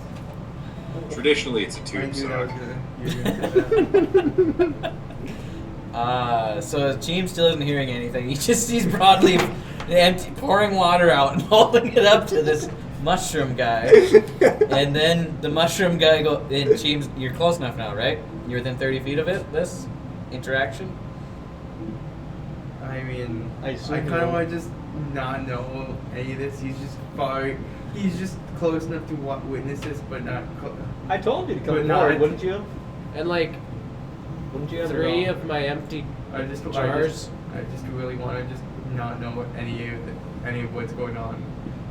[SPEAKER 4] Traditionally, it's a
[SPEAKER 3] I
[SPEAKER 4] tube
[SPEAKER 3] knew that was
[SPEAKER 4] sock.
[SPEAKER 3] you were gonna do that.
[SPEAKER 1] So Team still isn't hearing anything. He just sees Broadleaf empty, pouring water out and holding it up to this mushroom guy. And then the mushroom guy and Teams, you're close enough now, right? You're within 30 feet of it, this interaction?
[SPEAKER 3] I mean,
[SPEAKER 5] I
[SPEAKER 3] I
[SPEAKER 5] assume
[SPEAKER 3] kind
[SPEAKER 5] you
[SPEAKER 3] of
[SPEAKER 5] know.
[SPEAKER 3] want to just not know any of this. He's just close enough to witness this, but not.
[SPEAKER 5] I told you to come
[SPEAKER 3] But
[SPEAKER 5] forward,
[SPEAKER 3] not-
[SPEAKER 5] wouldn't you?
[SPEAKER 2] And like
[SPEAKER 5] Wouldn't you have
[SPEAKER 2] 3 of my empty
[SPEAKER 3] I just
[SPEAKER 2] jars.
[SPEAKER 3] I just really want to just not know what any of what's going on.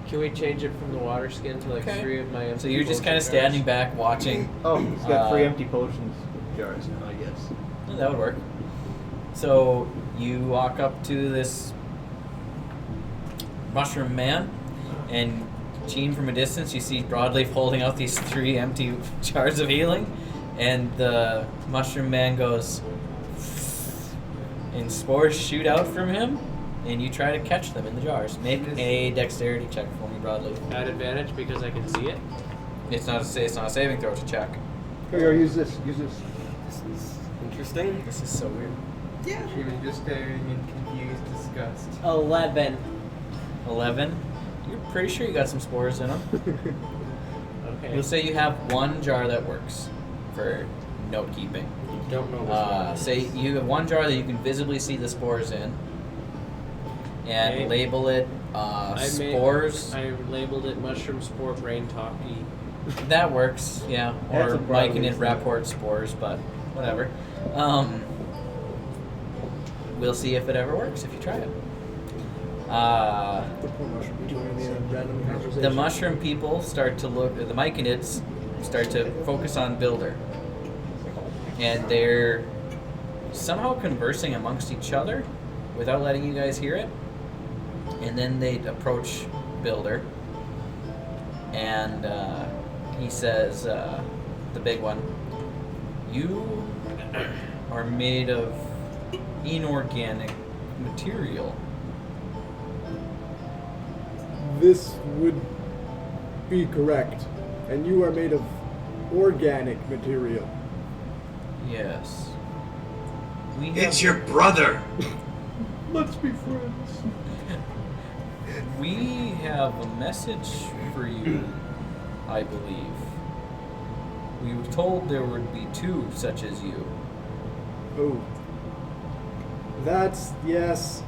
[SPEAKER 2] Can we change it from the water skin to like
[SPEAKER 1] Okay.
[SPEAKER 2] 3 of my empty
[SPEAKER 1] So you're just
[SPEAKER 2] potion
[SPEAKER 1] kind of
[SPEAKER 2] jars?
[SPEAKER 1] standing back watching.
[SPEAKER 5] Oh, he's got 3
[SPEAKER 1] Uh,
[SPEAKER 5] empty potions jars now, I guess.
[SPEAKER 1] Oh, that would work. So you walk up to this mushroom man, and Gene, from a distance, you see Broadleaf holding out these 3 empty jars of healing, and the mushroom man goes, and spores shoot out from him, and you try to catch them in the jars. Make a dexterity check for me, Broadleaf.
[SPEAKER 2] At advantage because I can see it.
[SPEAKER 1] It's not a saving throw, it's a check.
[SPEAKER 8] Here, use this. Use this.
[SPEAKER 7] This is interesting.
[SPEAKER 1] This is so weird.
[SPEAKER 3] She was just staring in confused disgust.
[SPEAKER 2] 11.
[SPEAKER 1] 11. You're pretty sure you got some spores in them.
[SPEAKER 2] Okay.
[SPEAKER 1] We'll say you have 1 jar that works for note keeping.
[SPEAKER 7] You don't know what's
[SPEAKER 1] Say you have 1 jar that you can visibly see the spores in, and
[SPEAKER 2] Okay.
[SPEAKER 1] label it spores.
[SPEAKER 2] I labeled it mushroom spore brain talkie.
[SPEAKER 1] That works, yeah.
[SPEAKER 5] That's
[SPEAKER 1] Or
[SPEAKER 5] a
[SPEAKER 1] Mike and
[SPEAKER 5] Broadleaf thing.
[SPEAKER 1] Rapport spores, but whatever. We'll see if it ever works if you try it.
[SPEAKER 8] The poor mushroom doing any random conversation.
[SPEAKER 1] The mushroom people start to look, the Myconids start to focus on Builder. And they're somehow conversing amongst each other without letting you guys hear it. And then they approach Builder. And he says, the big one, you are made of inorganic material.
[SPEAKER 8] This would be correct. And you are made of organic material.
[SPEAKER 1] Yes. We have,
[SPEAKER 4] It's your brother.
[SPEAKER 8] Let's be friends.
[SPEAKER 1] we have a message for you, I believe. We were told there would be 2 such as you.
[SPEAKER 8] Oh. That's yes.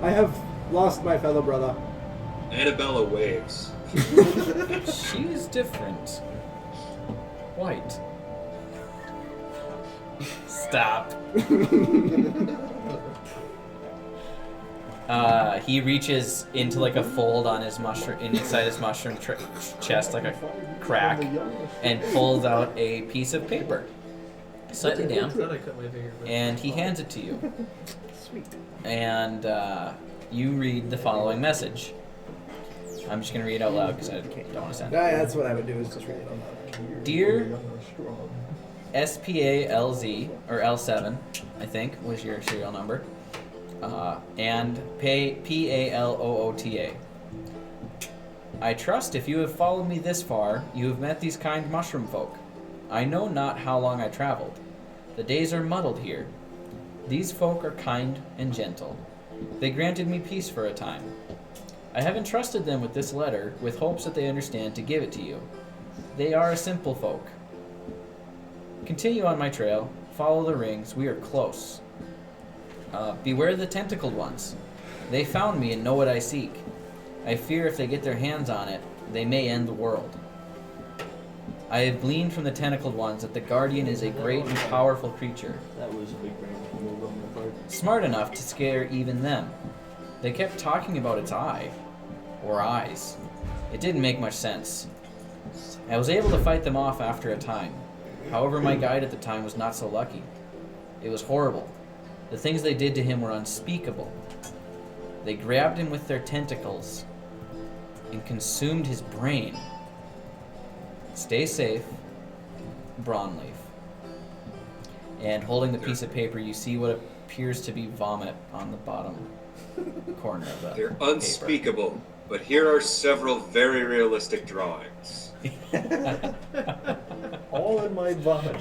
[SPEAKER 8] I have lost my fellow brother.
[SPEAKER 4] Annabella waves.
[SPEAKER 1] She's different. White. Stop. He reaches into like a fold on his mushroom, inside his mushroom chest, like a crack, and pulls out a piece of paper, slightly damp,
[SPEAKER 2] I cut my finger.
[SPEAKER 1] and he hands it to you.
[SPEAKER 8] Sweet.
[SPEAKER 1] And you read the following message. I'm just gonna read it out loud because I don't want to send it.
[SPEAKER 8] That's what I would do, is just read it out loud.
[SPEAKER 1] Dear SPALZ, or L7, I think, was your serial number. And PALOOTA. I trust if you have followed me this far, you have met these kind mushroom folk. I know not how long I traveled. The days are muddled here. These folk are kind and gentle. They granted me peace for a time. I have entrusted them with this letter with hopes that they understand to give it to you. They are a simple folk. Continue on my trail. Follow the rings. We are close. Beware the tentacled ones. They found me and know what I seek. I fear if they get their hands on it, they may end the world. I have gleaned from the tentacled ones that the Guardian is a great and powerful creature,
[SPEAKER 5] That was a big brain move on my part.
[SPEAKER 1] smart enough to scare even them. They kept talking about its eye, or eyes. It didn't make much sense. I was able to fight them off after a time. However, my guide at the time was not so lucky. It was horrible. The things they did to him were unspeakable. They grabbed him with their tentacles and consumed his brain. Stay safe, Brawnleaf. And holding the piece of paper, you see what appears to be vomit on the bottom corner of the
[SPEAKER 4] They're
[SPEAKER 1] paper.
[SPEAKER 4] unspeakable, but here are several very realistic drawings.
[SPEAKER 5] All in my vomit.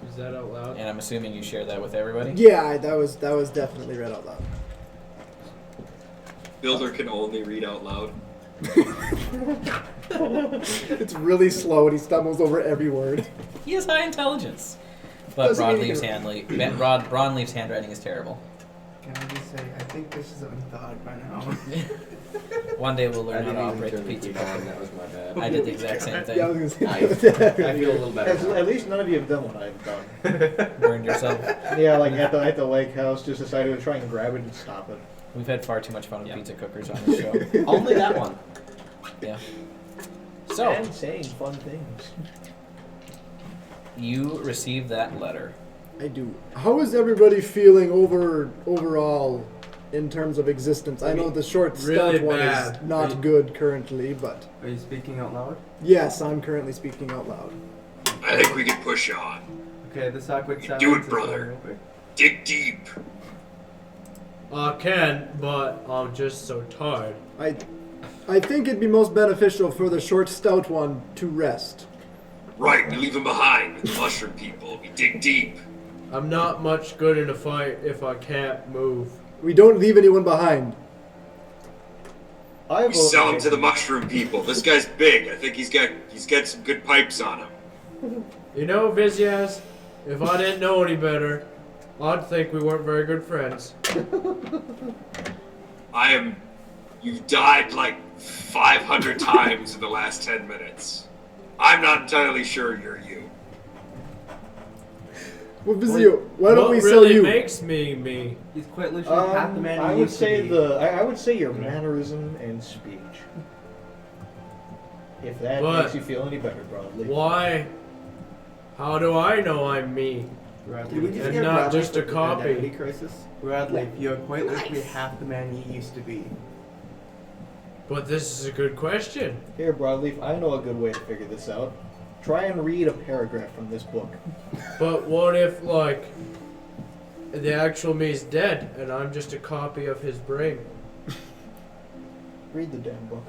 [SPEAKER 2] Is that out loud?
[SPEAKER 1] And I'm assuming you share that with everybody?
[SPEAKER 8] Yeah, that was definitely read out loud.
[SPEAKER 4] Builder can only read out loud.
[SPEAKER 8] It's really slow and he stumbles over every word.
[SPEAKER 1] He has high intelligence. But
[SPEAKER 8] Doesn't mean
[SPEAKER 1] Brawnleaf's handwriting is terrible.
[SPEAKER 3] Can I just say, I think this is unthought by now.
[SPEAKER 1] One day we'll learn how to
[SPEAKER 7] didn't
[SPEAKER 1] operate the
[SPEAKER 7] even turn
[SPEAKER 1] pizza
[SPEAKER 7] heat on,
[SPEAKER 1] cooker.
[SPEAKER 7] that was my bad.
[SPEAKER 1] I did the exact same thing.
[SPEAKER 8] Yeah, I was gonna
[SPEAKER 7] Nice.
[SPEAKER 8] say.
[SPEAKER 7] I feel a little better.
[SPEAKER 5] At least none of you have done what I've done.
[SPEAKER 1] Burned yourself.
[SPEAKER 5] Yeah, like at the lake house, just decided to try and grab it and stop it.
[SPEAKER 1] We've had far too much fun with
[SPEAKER 7] Yeah.
[SPEAKER 1] pizza cookers on this show.
[SPEAKER 7] Only that one.
[SPEAKER 1] Yeah. So,
[SPEAKER 5] And saying fun things.
[SPEAKER 1] you received that letter.
[SPEAKER 8] I do. How is everybody feeling overall in terms of existence? I know the short
[SPEAKER 2] Really
[SPEAKER 8] stout one is
[SPEAKER 2] bad.
[SPEAKER 8] not good currently, but
[SPEAKER 3] Are you speaking out loud?
[SPEAKER 8] yes, I'm currently speaking out loud.
[SPEAKER 4] I think we can push on.
[SPEAKER 3] Okay, this awkward
[SPEAKER 4] You
[SPEAKER 3] silence
[SPEAKER 4] do it,
[SPEAKER 3] is
[SPEAKER 4] brother.
[SPEAKER 3] over.
[SPEAKER 4] Dig deep.
[SPEAKER 2] I can, but I'm just so tired.
[SPEAKER 8] I think it'd be most beneficial for the short stout one to rest.
[SPEAKER 4] Right, we leave him behind with the mushroom people. We dig deep.
[SPEAKER 2] I'm not much good in a fight if I can't move.
[SPEAKER 8] We don't leave anyone behind.
[SPEAKER 5] I
[SPEAKER 4] We sell him to the mushroom people. This guy's big. I think he's got some good pipes on him.
[SPEAKER 2] You know, Vizyaz, if I didn't know any better, I'd think we weren't very good friends.
[SPEAKER 4] You've died like 500 times in the last 10 minutes. I'm not entirely sure you're you.
[SPEAKER 8] Well, Vizio, why don't we
[SPEAKER 2] what
[SPEAKER 8] sell
[SPEAKER 2] really
[SPEAKER 8] you?
[SPEAKER 2] makes me me?
[SPEAKER 3] He's quite literally half the man he
[SPEAKER 5] I would
[SPEAKER 3] used to
[SPEAKER 5] say
[SPEAKER 3] be.
[SPEAKER 5] I would say your mannerism and speech. If that
[SPEAKER 2] But-
[SPEAKER 5] makes you feel any better, broadly.
[SPEAKER 2] Why? How do I know I'm me?
[SPEAKER 3] Bradley,
[SPEAKER 8] Did we
[SPEAKER 2] And
[SPEAKER 8] get
[SPEAKER 2] not
[SPEAKER 8] Bradley
[SPEAKER 2] just a
[SPEAKER 8] for
[SPEAKER 2] copy.
[SPEAKER 8] identity crisis?
[SPEAKER 3] Bradley, you're quite literally half the man you used to be.
[SPEAKER 2] But this is a good question.
[SPEAKER 5] Here, Broadleaf, I know a good way to figure this out. Try and read a paragraph from this book.
[SPEAKER 2] But what if, like, the actual me's dead and I'm just a copy of his brain?
[SPEAKER 5] Read the damn book.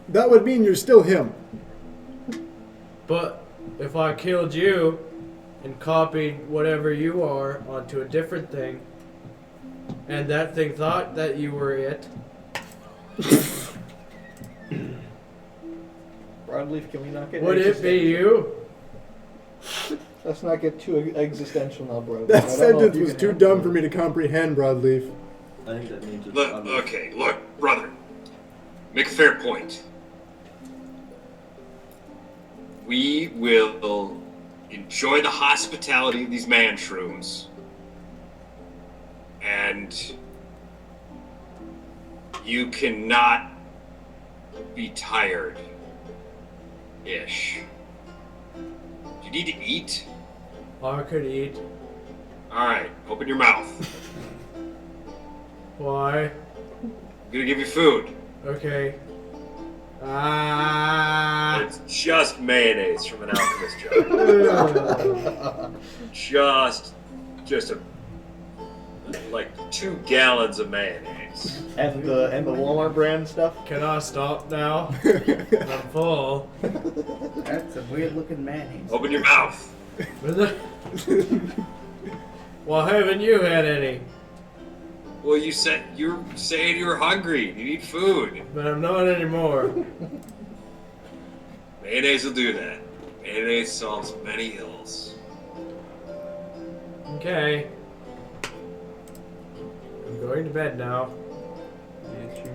[SPEAKER 8] That would mean you're still him.
[SPEAKER 2] But if I killed you and copied whatever you are onto a different thing, and that thing thought that you were it,
[SPEAKER 5] Broadleaf, can we not get
[SPEAKER 2] would it be
[SPEAKER 5] existential?
[SPEAKER 2] you?
[SPEAKER 5] Let's not get too existential now, bro.
[SPEAKER 8] That sentence was too dumb for me to comprehend, Broadleaf.
[SPEAKER 7] I think that means it's
[SPEAKER 4] Look, okay, look, brother. Make a fair point. We will enjoy the hospitality of these man shrooms. And you cannot be tired. Ish. Do you need to eat?
[SPEAKER 6] I could eat.
[SPEAKER 4] Alright, open your mouth.
[SPEAKER 6] Why?
[SPEAKER 4] I'm gonna give you food.
[SPEAKER 6] Okay.
[SPEAKER 4] It's just mayonnaise from an alchemist jar. just like 2 gallons of mayonnaise.
[SPEAKER 5] And the Walmart brand stuff.
[SPEAKER 6] Can I stop now? I'm full.
[SPEAKER 3] That's a weird looking mayonnaise.
[SPEAKER 4] Open your mouth.
[SPEAKER 6] Well, haven't you had any?
[SPEAKER 4] Well, you're saying you were hungry. You need food.
[SPEAKER 6] But I'm not anymore.
[SPEAKER 4] Mayonnaise will do that. Mayonnaise solves many ills.
[SPEAKER 6] Okay. I'm going to bed now.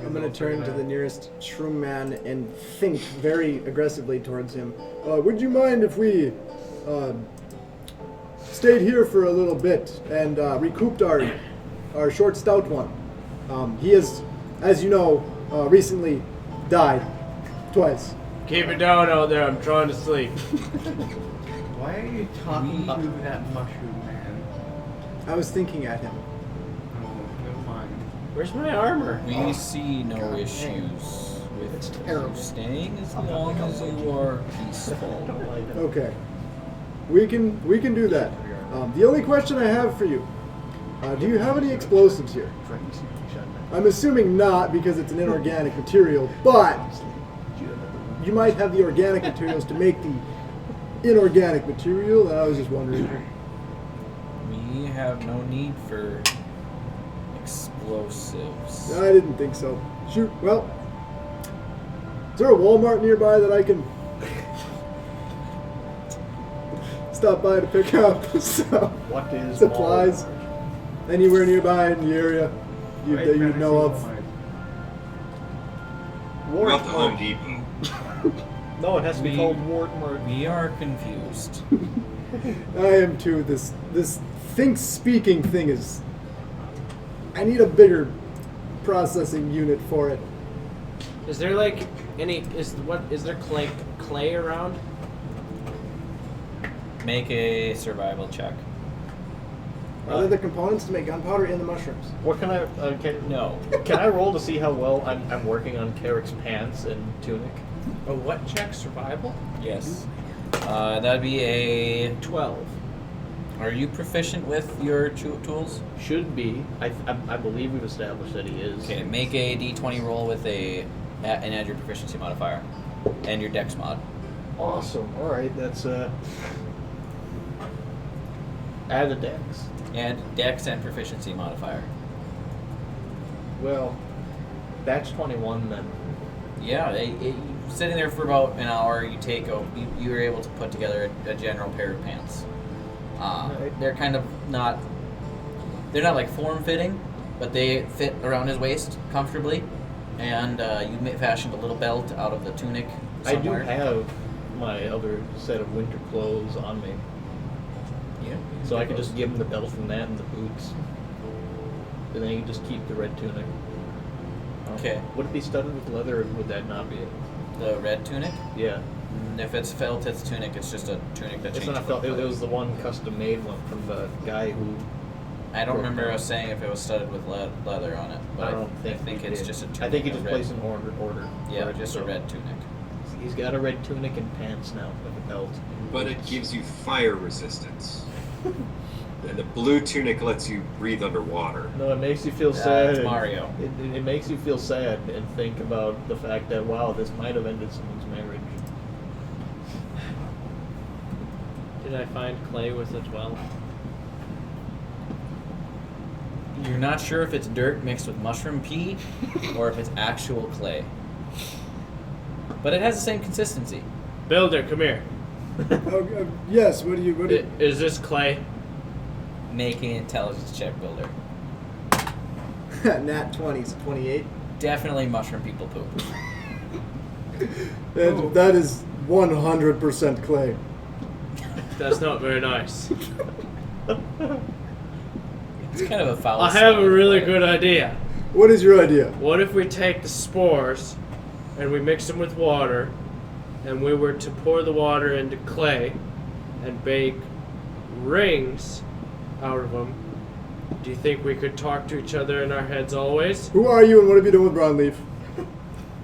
[SPEAKER 8] I'm gonna turn to the nearest shroom man and think very aggressively towards him. Would you mind if we stayed here for a little bit and recouped our short stout one? He has, as you know, recently died twice.
[SPEAKER 6] Keep it down out there. I'm trying to sleep.
[SPEAKER 3] Why are you talking to that mushroom man?
[SPEAKER 8] I was thinking at him.
[SPEAKER 3] Oh, never mind.
[SPEAKER 6] Where's my armor?
[SPEAKER 1] We see no issues with you staying as long as you are peaceful.
[SPEAKER 8] Okay, we can do that. The only question I have for you: do you have any explosives here? I'm assuming not, because it's an inorganic material, but you might have the organic materials to make the inorganic material, and I was just wondering.
[SPEAKER 1] We have no need for explosives.
[SPEAKER 8] I didn't think so. Shoot, well, is there a Walmart nearby that I can stop by to pick up some
[SPEAKER 5] What is
[SPEAKER 8] supplies?
[SPEAKER 5] Walmart?
[SPEAKER 8] Anywhere nearby in the area
[SPEAKER 3] Right,
[SPEAKER 8] that you
[SPEAKER 3] better
[SPEAKER 8] know
[SPEAKER 3] see
[SPEAKER 8] of?
[SPEAKER 3] Walmart.
[SPEAKER 4] We're at the Home Depot.
[SPEAKER 5] No, it has to be
[SPEAKER 1] We-
[SPEAKER 5] called Wartmart.
[SPEAKER 1] We are confused.
[SPEAKER 8] I am too. This think speaking thing is. I need a bigger processing unit for it.
[SPEAKER 6] Is there like any? Is there clay around?
[SPEAKER 1] Make a survival check.
[SPEAKER 8] Are there the components to make gunpowder in the mushrooms?
[SPEAKER 5] What can I?
[SPEAKER 1] No.
[SPEAKER 5] Can I roll to see how well I'm working on Carrick's pants and tunic?
[SPEAKER 6] A what check? Survival?
[SPEAKER 1] Yes. That'd be a
[SPEAKER 6] 12.
[SPEAKER 1] Are you proficient with your tools?
[SPEAKER 5] Should be. I believe we've established that he is.
[SPEAKER 1] Okay, make a d20 roll with and add your proficiency modifier and your dex mod.
[SPEAKER 5] Awesome. All right, that's add the dex.
[SPEAKER 1] Add dex and proficiency modifier.
[SPEAKER 5] Well, that's 21 then.
[SPEAKER 1] Yeah, sitting there for about an hour, you were able to put together a general pair of pants.
[SPEAKER 5] Right.
[SPEAKER 1] They're kind of not. They're not like form fitting, but they fit around his waist comfortably. And you fashioned a little belt out of the tunic somewhere.
[SPEAKER 5] I do have my other set of winter clothes on me,
[SPEAKER 1] Yeah.
[SPEAKER 5] so I could just give him the belt from that and the boots, and then he can just keep the red tunic.
[SPEAKER 1] Okay.
[SPEAKER 5] Would it be studded with leather, or would that not be it?
[SPEAKER 1] The red tunic.
[SPEAKER 5] Yeah.
[SPEAKER 1] If it's felt, it's tunic. It's just a tunic that
[SPEAKER 5] It's
[SPEAKER 1] changes.
[SPEAKER 5] not felt. It was the one custom made one from the guy who.
[SPEAKER 1] I don't remember us saying if it was studded with leather on it, but
[SPEAKER 5] I don't think.
[SPEAKER 1] I think
[SPEAKER 5] we
[SPEAKER 1] it's
[SPEAKER 5] did.
[SPEAKER 1] just a tunic.
[SPEAKER 5] I think he
[SPEAKER 1] a
[SPEAKER 5] just
[SPEAKER 1] red-
[SPEAKER 5] placed an order.
[SPEAKER 1] Yeah,
[SPEAKER 5] for it,
[SPEAKER 1] just a
[SPEAKER 5] so
[SPEAKER 1] red tunic.
[SPEAKER 5] He's got a red tunic and pants now with a belt.
[SPEAKER 4] But it gives you fire resistance. And the blue tunic lets you breathe underwater.
[SPEAKER 5] No, it makes you feel sad.
[SPEAKER 1] It's Mario.
[SPEAKER 5] It makes you feel sad and think about the fact that, wow, this might have ended someone's marriage.
[SPEAKER 6] Did I find clay with a 12?
[SPEAKER 1] You're not sure if it's dirt mixed with mushroom pea or if it's actual clay. But it has the same consistency.
[SPEAKER 6] Builder, come here.
[SPEAKER 8] Yes. What do you?
[SPEAKER 2] Is this clay?
[SPEAKER 1] Make an intelligence check, builder.
[SPEAKER 8] Nat 20s, 28.
[SPEAKER 1] Definitely mushroom people poop.
[SPEAKER 8] That is 100% clay.
[SPEAKER 2] That's not very nice.
[SPEAKER 1] It's kind of a foul.
[SPEAKER 2] I have
[SPEAKER 1] smell
[SPEAKER 2] a
[SPEAKER 1] of
[SPEAKER 2] really
[SPEAKER 1] clay.
[SPEAKER 2] good idea.
[SPEAKER 8] What is your idea?
[SPEAKER 2] What if we take the spores and we mix them with water and we were to pour the water into clay and bake rings out of them? Do you think we could talk to each other in our heads always?
[SPEAKER 8] Who are you and what have you done with Brownleaf?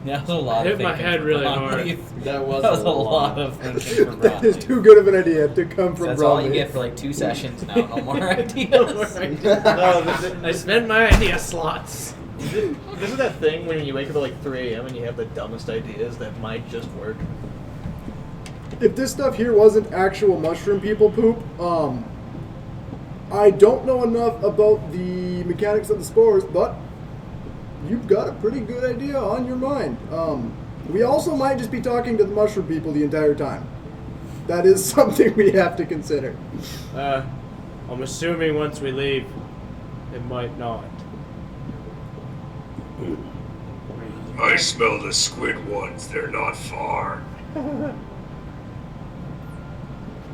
[SPEAKER 1] That was a lot
[SPEAKER 2] I
[SPEAKER 1] of
[SPEAKER 2] hit my
[SPEAKER 1] thinking
[SPEAKER 2] head
[SPEAKER 1] for
[SPEAKER 2] really
[SPEAKER 1] Brownleaf.
[SPEAKER 2] hard.
[SPEAKER 7] That was
[SPEAKER 1] a lot of thinking for
[SPEAKER 8] That is
[SPEAKER 1] Brownleaf.
[SPEAKER 8] too good of an idea to come from
[SPEAKER 1] That's
[SPEAKER 8] Brownleaf.
[SPEAKER 1] all you get for like 2 sessions now. No more ideas.
[SPEAKER 2] I spend my idea slots.
[SPEAKER 5] This is that thing when you wake up at like 3 a.m. and you have the dumbest ideas that might just work.
[SPEAKER 8] If this stuff here wasn't actual mushroom people poop, I don't know enough about the mechanics of the spores, but you've got a pretty good idea on your mind. We also might just be talking to the mushroom people the entire time. That is something we have to consider.
[SPEAKER 2] I'm assuming once we leave, it might not.
[SPEAKER 4] I smell the squid ones. They're not far.
[SPEAKER 5] Can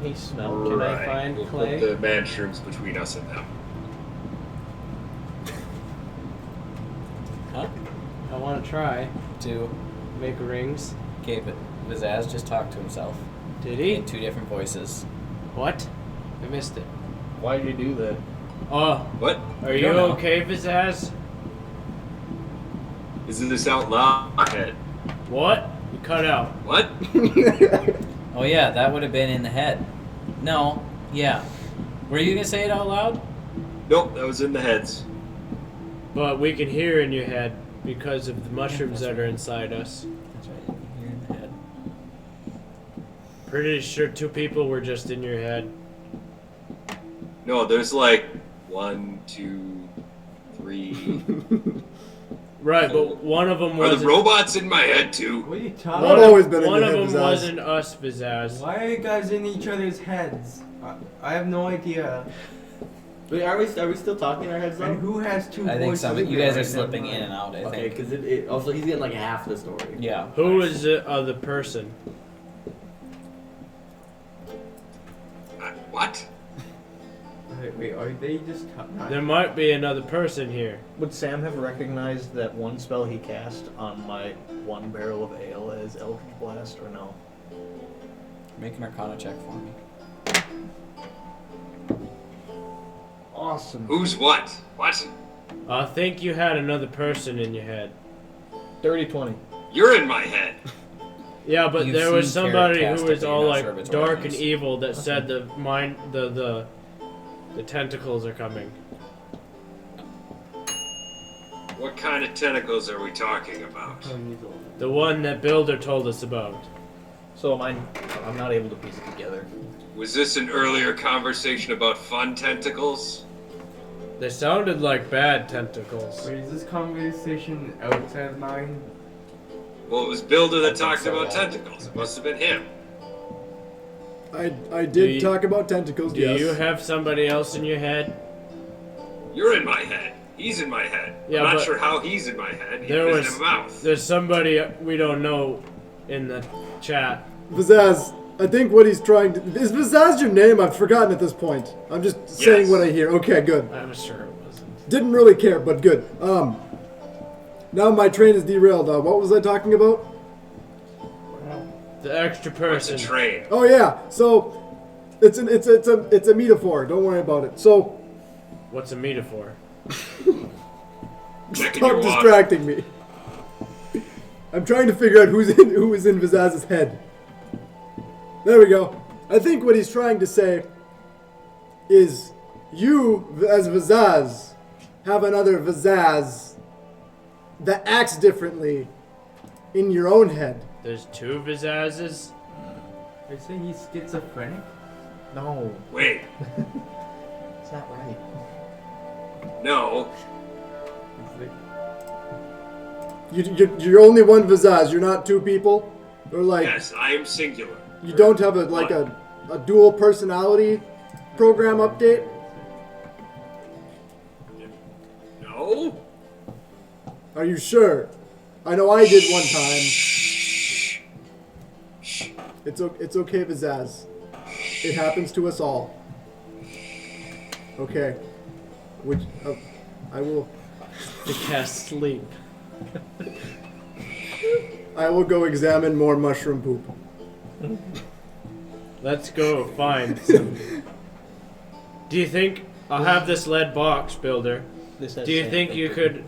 [SPEAKER 5] he smell? Can I find
[SPEAKER 4] we'll
[SPEAKER 5] clay?
[SPEAKER 4] put the manshrooms between us and them.
[SPEAKER 1] Huh?
[SPEAKER 2] I want to try
[SPEAKER 1] To
[SPEAKER 2] make rings.
[SPEAKER 1] okay, but Vizaz just talked to himself
[SPEAKER 2] Did he?
[SPEAKER 1] in 2 different voices.
[SPEAKER 2] What? I missed it.
[SPEAKER 5] Why did you do that?
[SPEAKER 2] Oh,
[SPEAKER 4] What?
[SPEAKER 2] are
[SPEAKER 1] I
[SPEAKER 2] you
[SPEAKER 1] don't know.
[SPEAKER 2] okay, Vizaz?
[SPEAKER 4] Isn't this out loud?
[SPEAKER 2] What? You cut out.
[SPEAKER 4] What?
[SPEAKER 1] Oh yeah, that would have been in the head. No, yeah. Were you gonna say it out loud?
[SPEAKER 4] Nope, that was in the heads.
[SPEAKER 2] But we can hear in your head because of the mushrooms that are inside us.
[SPEAKER 1] That's right. You can hear in the head.
[SPEAKER 2] Pretty sure 2 people were just in your head.
[SPEAKER 4] No, there's like 1, 2, 3.
[SPEAKER 2] Right, but one of them
[SPEAKER 4] Are the
[SPEAKER 2] wasn't.
[SPEAKER 4] robots in my head too?
[SPEAKER 3] What are you talking
[SPEAKER 8] I've
[SPEAKER 3] about?
[SPEAKER 8] always been in
[SPEAKER 2] One
[SPEAKER 8] your
[SPEAKER 2] of
[SPEAKER 8] head,
[SPEAKER 2] them
[SPEAKER 8] Vizaz.
[SPEAKER 2] wasn't us, Vizaz.
[SPEAKER 3] Why are you guys in each other's heads? I have no idea.
[SPEAKER 7] Wait, are we still talking in our heads
[SPEAKER 3] And
[SPEAKER 7] though?
[SPEAKER 3] who has 2
[SPEAKER 1] I think
[SPEAKER 3] voices?
[SPEAKER 1] some
[SPEAKER 3] in
[SPEAKER 1] you
[SPEAKER 3] there
[SPEAKER 1] guys are
[SPEAKER 3] right now?
[SPEAKER 1] slipping in and out. I
[SPEAKER 7] Okay,
[SPEAKER 1] think.
[SPEAKER 7] because it also he's getting like half the story.
[SPEAKER 1] Yeah.
[SPEAKER 2] Who is the other person?
[SPEAKER 4] What?
[SPEAKER 3] Wait, are they just...
[SPEAKER 2] There might be another person here.
[SPEAKER 5] Would Sam have recognized that one spell he cast on my 1 barrel of ale as Eldritch Blast, or no?
[SPEAKER 1] Make an Arcana check for me.
[SPEAKER 5] Awesome.
[SPEAKER 4] Who's what? What?
[SPEAKER 2] I think you had another person in your head.
[SPEAKER 5] 30-20.
[SPEAKER 4] You're in my head.
[SPEAKER 2] Yeah, but
[SPEAKER 1] You've
[SPEAKER 2] there was
[SPEAKER 1] seen
[SPEAKER 2] somebody
[SPEAKER 1] Carrot
[SPEAKER 2] who
[SPEAKER 1] cast it,
[SPEAKER 2] was
[SPEAKER 1] but you're
[SPEAKER 2] all
[SPEAKER 1] not
[SPEAKER 2] like
[SPEAKER 1] sure if it's
[SPEAKER 2] dark and
[SPEAKER 1] organized.
[SPEAKER 2] evil that said the tentacles are coming.
[SPEAKER 4] What kind of tentacles are we talking about?
[SPEAKER 2] The one that Builder told us about.
[SPEAKER 5] So I'm not able to piece it together.
[SPEAKER 4] Was this an earlier conversation about fun tentacles?
[SPEAKER 2] They sounded like bad tentacles.
[SPEAKER 3] Wait, is this conversation outside of mine?
[SPEAKER 4] Well, it was Builder that
[SPEAKER 1] I think
[SPEAKER 4] talked
[SPEAKER 1] so,
[SPEAKER 4] about
[SPEAKER 1] yeah.
[SPEAKER 4] tentacles. It must have been him.
[SPEAKER 8] I
[SPEAKER 2] Do
[SPEAKER 8] did
[SPEAKER 2] you-
[SPEAKER 8] talk about tentacles,
[SPEAKER 2] Do
[SPEAKER 8] yes.
[SPEAKER 2] you have somebody else in your head?
[SPEAKER 4] You're in my head. He's in my head.
[SPEAKER 2] Yeah,
[SPEAKER 4] I'm not
[SPEAKER 2] but
[SPEAKER 4] sure how he's in my head. He
[SPEAKER 2] there
[SPEAKER 4] doesn't
[SPEAKER 2] was-
[SPEAKER 4] have a mouth.
[SPEAKER 2] There's somebody we don't know in the chat.
[SPEAKER 8] Vizaz, I think what he's trying to... Is Vizaz your name? I've forgotten at this point. I'm just saying
[SPEAKER 4] Yes.
[SPEAKER 8] what I hear. Okay, good.
[SPEAKER 2] I was sure it wasn't.
[SPEAKER 8] Didn't really care, but good. Now my train is derailed. What was I talking about?
[SPEAKER 2] The extra
[SPEAKER 4] It's
[SPEAKER 2] person.
[SPEAKER 4] a train.
[SPEAKER 8] Oh yeah. So it's a metaphor. Don't worry about it. So
[SPEAKER 2] What's a metaphor?
[SPEAKER 4] Checking your
[SPEAKER 8] stop
[SPEAKER 4] water.
[SPEAKER 8] distracting me. I'm trying to figure out who is in Vizaz's head. There we go. I think what he's trying to say is you, as Vizaz, have another Vizaz that acts differently in your own head.
[SPEAKER 2] There's 2 Vizazes?
[SPEAKER 3] Are you saying he's schizophrenic?
[SPEAKER 5] No,
[SPEAKER 4] Wait,
[SPEAKER 5] it's not right.
[SPEAKER 4] no.
[SPEAKER 3] It's like,
[SPEAKER 8] You're only one Vizaz. You're not 2 people, or like.
[SPEAKER 4] Yes, I am singular.
[SPEAKER 8] You don't have a dual personality program update?
[SPEAKER 4] No.
[SPEAKER 8] Are you sure? I know I did one time. It's okay, Pizzazz. It happens to us all. Okay. I will
[SPEAKER 2] To cast sleep.
[SPEAKER 8] go examine more mushroom poop.
[SPEAKER 2] Let's go find some. Do you think I'll have this lead box, builder?
[SPEAKER 5] This has
[SPEAKER 2] Do you
[SPEAKER 5] sand
[SPEAKER 2] think you
[SPEAKER 5] thicker.
[SPEAKER 2] could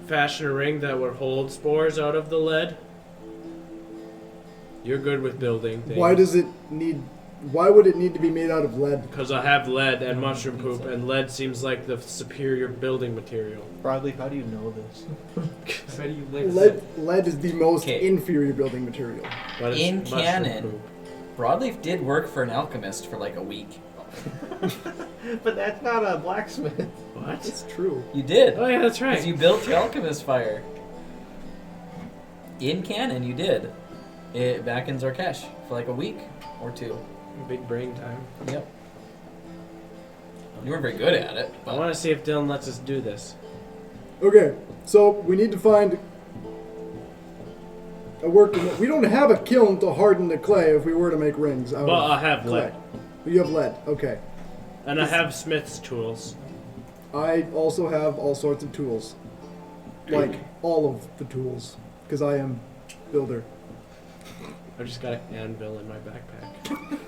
[SPEAKER 2] fashion a ring that would hold spores out of the lead? You're good with building things.
[SPEAKER 8] Why would it need to be made out of lead?
[SPEAKER 2] Because I have lead and mushroom poop, and lead seems like the superior building material.
[SPEAKER 5] Broadleaf, how do you know this?
[SPEAKER 3] I bet you lick
[SPEAKER 8] Lead is the most
[SPEAKER 1] Okay.
[SPEAKER 8] inferior building material.
[SPEAKER 2] But it's
[SPEAKER 1] In
[SPEAKER 2] mushroom
[SPEAKER 1] canon,
[SPEAKER 2] poop.
[SPEAKER 1] Broadleaf did work for an alchemist for like a week.
[SPEAKER 5] But that's not a blacksmith.
[SPEAKER 2] What?
[SPEAKER 8] It's true.
[SPEAKER 1] You did.
[SPEAKER 2] Oh yeah, that's
[SPEAKER 1] Because
[SPEAKER 2] right.
[SPEAKER 1] you built your alchemist fire. In canon, you did. Back in Zarkesh for like a week or two.
[SPEAKER 2] Big brain time.
[SPEAKER 1] Yep. You weren't very good at it.
[SPEAKER 2] I
[SPEAKER 1] But
[SPEAKER 2] want to see if Dylan lets us do this.
[SPEAKER 8] Okay, so we need to find a working. We don't have a kiln to harden the clay if we were to make rings out
[SPEAKER 2] But
[SPEAKER 8] of
[SPEAKER 2] I have
[SPEAKER 8] clay.
[SPEAKER 2] lead.
[SPEAKER 8] You have lead. Okay.
[SPEAKER 2] And I have smith's tools.
[SPEAKER 8] I also have all sorts of tools, like all of the tools, because I am builder.
[SPEAKER 2] I've just got an anvil in my backpack.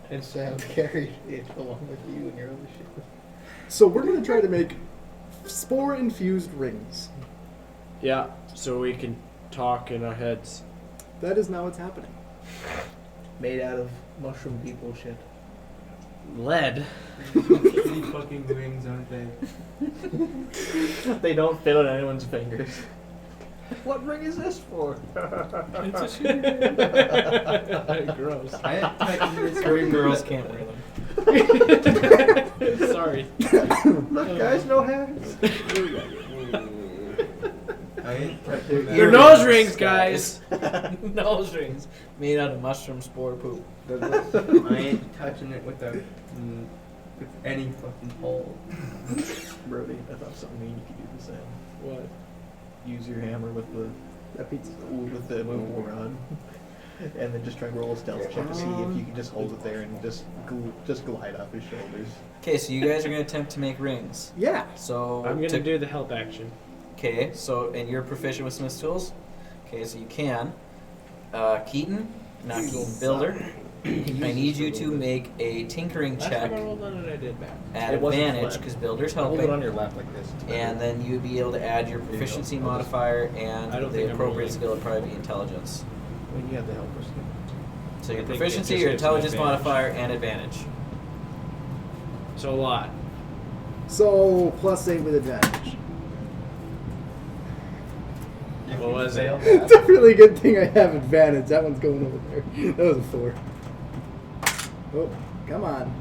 [SPEAKER 5] And Sam carried it along with you and your other shit.
[SPEAKER 8] So we're gonna try to make spore-infused rings.
[SPEAKER 2] Yeah, so we can talk in our heads.
[SPEAKER 8] That is now what's happening.
[SPEAKER 5] Made out of mushroom people shit.
[SPEAKER 2] Lead?
[SPEAKER 3] pretty fucking rings, aren't they?
[SPEAKER 5] They don't fit on anyone's fingers. What ring is this for?
[SPEAKER 2] It's a Gross.
[SPEAKER 3] I ain't touching this
[SPEAKER 1] certain
[SPEAKER 3] ring
[SPEAKER 1] girls
[SPEAKER 3] with
[SPEAKER 1] can't wear them.
[SPEAKER 2] Sorry.
[SPEAKER 5] Look, guys, no hands.
[SPEAKER 3] I ain't touching that.
[SPEAKER 2] They're nose rings, guys.
[SPEAKER 1] Nose rings made out of mushroom spore poop.
[SPEAKER 3] I ain't touching it with with any fucking pole.
[SPEAKER 5] Brody, I thought something mean you could do the same.
[SPEAKER 2] What?
[SPEAKER 5] Use your hammer with the
[SPEAKER 8] pizza.
[SPEAKER 5] with the movable rod, and then just try and roll a stealth check to see if you can just hold it there and just glide off his shoulders.
[SPEAKER 1] Okay, so you guys are gonna attempt to make rings.
[SPEAKER 8] Yeah.
[SPEAKER 1] So
[SPEAKER 2] I'm gonna do the help action.
[SPEAKER 1] Okay, so and you're proficient with Smith's tools. Okay, so you can. Keaton, not Keaton, builder. I need you to make a tinkering
[SPEAKER 2] Last
[SPEAKER 1] check
[SPEAKER 2] time I rolled on it, I did bad.
[SPEAKER 1] at
[SPEAKER 5] It wasn't
[SPEAKER 1] advantage
[SPEAKER 5] flat.
[SPEAKER 1] because builder's
[SPEAKER 5] Hold it on
[SPEAKER 1] helping,
[SPEAKER 5] your lap like this.
[SPEAKER 1] and then you'd be able to add your proficiency modifier and
[SPEAKER 2] I don't
[SPEAKER 1] the
[SPEAKER 2] think I'm
[SPEAKER 1] appropriate
[SPEAKER 2] rolling.
[SPEAKER 1] skill would probably be intelligence.
[SPEAKER 5] When you have the helpers.
[SPEAKER 1] So your
[SPEAKER 2] I think it
[SPEAKER 1] proficiency,
[SPEAKER 2] just
[SPEAKER 1] your
[SPEAKER 2] gives me
[SPEAKER 1] intelligence
[SPEAKER 2] advantage.
[SPEAKER 1] modifier, and advantage.
[SPEAKER 2] So a lot.
[SPEAKER 8] So +8 with advantage.
[SPEAKER 2] What was it?
[SPEAKER 8] It's a really good thing I have advantage. That one's going over there. That was a 4. Oh, come on.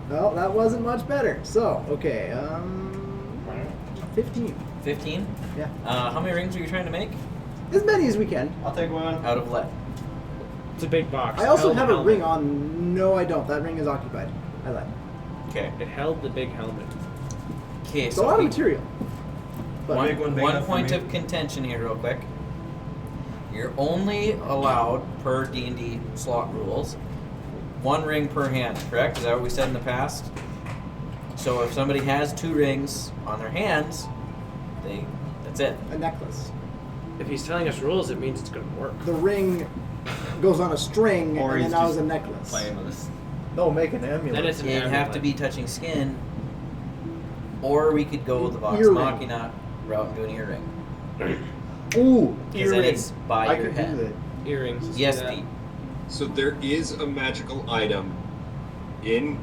[SPEAKER 8] Well, that wasn't much better. So, okay, 15.
[SPEAKER 1] 15.
[SPEAKER 8] Yeah.
[SPEAKER 1] How many rings are you trying to make?
[SPEAKER 8] As many as we can.
[SPEAKER 7] I'll take one.
[SPEAKER 1] Out of lead.
[SPEAKER 2] It's a big box.
[SPEAKER 8] I also
[SPEAKER 2] Held
[SPEAKER 8] have a
[SPEAKER 2] helmet.
[SPEAKER 8] ring on. No, I don't. That ring is occupied. I lied.
[SPEAKER 1] Okay.
[SPEAKER 2] It held the big helmet.
[SPEAKER 1] Okay,
[SPEAKER 8] It's a lot of material. But
[SPEAKER 1] One,
[SPEAKER 3] Big one, big
[SPEAKER 1] one
[SPEAKER 3] enough for
[SPEAKER 1] point
[SPEAKER 3] me.
[SPEAKER 1] of contention here, real quick. You're only allowed, per D&D slot rules, 1 ring per hand, correct? Is that what we said in the past? So if somebody has 2 rings on their hands, that's it.
[SPEAKER 8] a necklace.
[SPEAKER 2] If he's telling us rules, it means it's gonna work.
[SPEAKER 8] The ring goes on a string,
[SPEAKER 7] Or
[SPEAKER 8] and
[SPEAKER 7] he's
[SPEAKER 8] then now is
[SPEAKER 7] just
[SPEAKER 8] a necklace.
[SPEAKER 7] Playing with us.
[SPEAKER 5] No, make an amulet.
[SPEAKER 2] Then it's an
[SPEAKER 1] It'd have to
[SPEAKER 2] amulet.
[SPEAKER 1] be touching skin, or we could go with the Vox
[SPEAKER 8] Earring.
[SPEAKER 1] Machina route and do an earring.
[SPEAKER 8] Ooh,
[SPEAKER 1] Because then it's by
[SPEAKER 5] I
[SPEAKER 1] your
[SPEAKER 5] could
[SPEAKER 1] head.
[SPEAKER 5] do that.
[SPEAKER 2] Earrings. let's
[SPEAKER 1] Yes,
[SPEAKER 2] do that.
[SPEAKER 1] Pete.
[SPEAKER 4] So there is a magical item in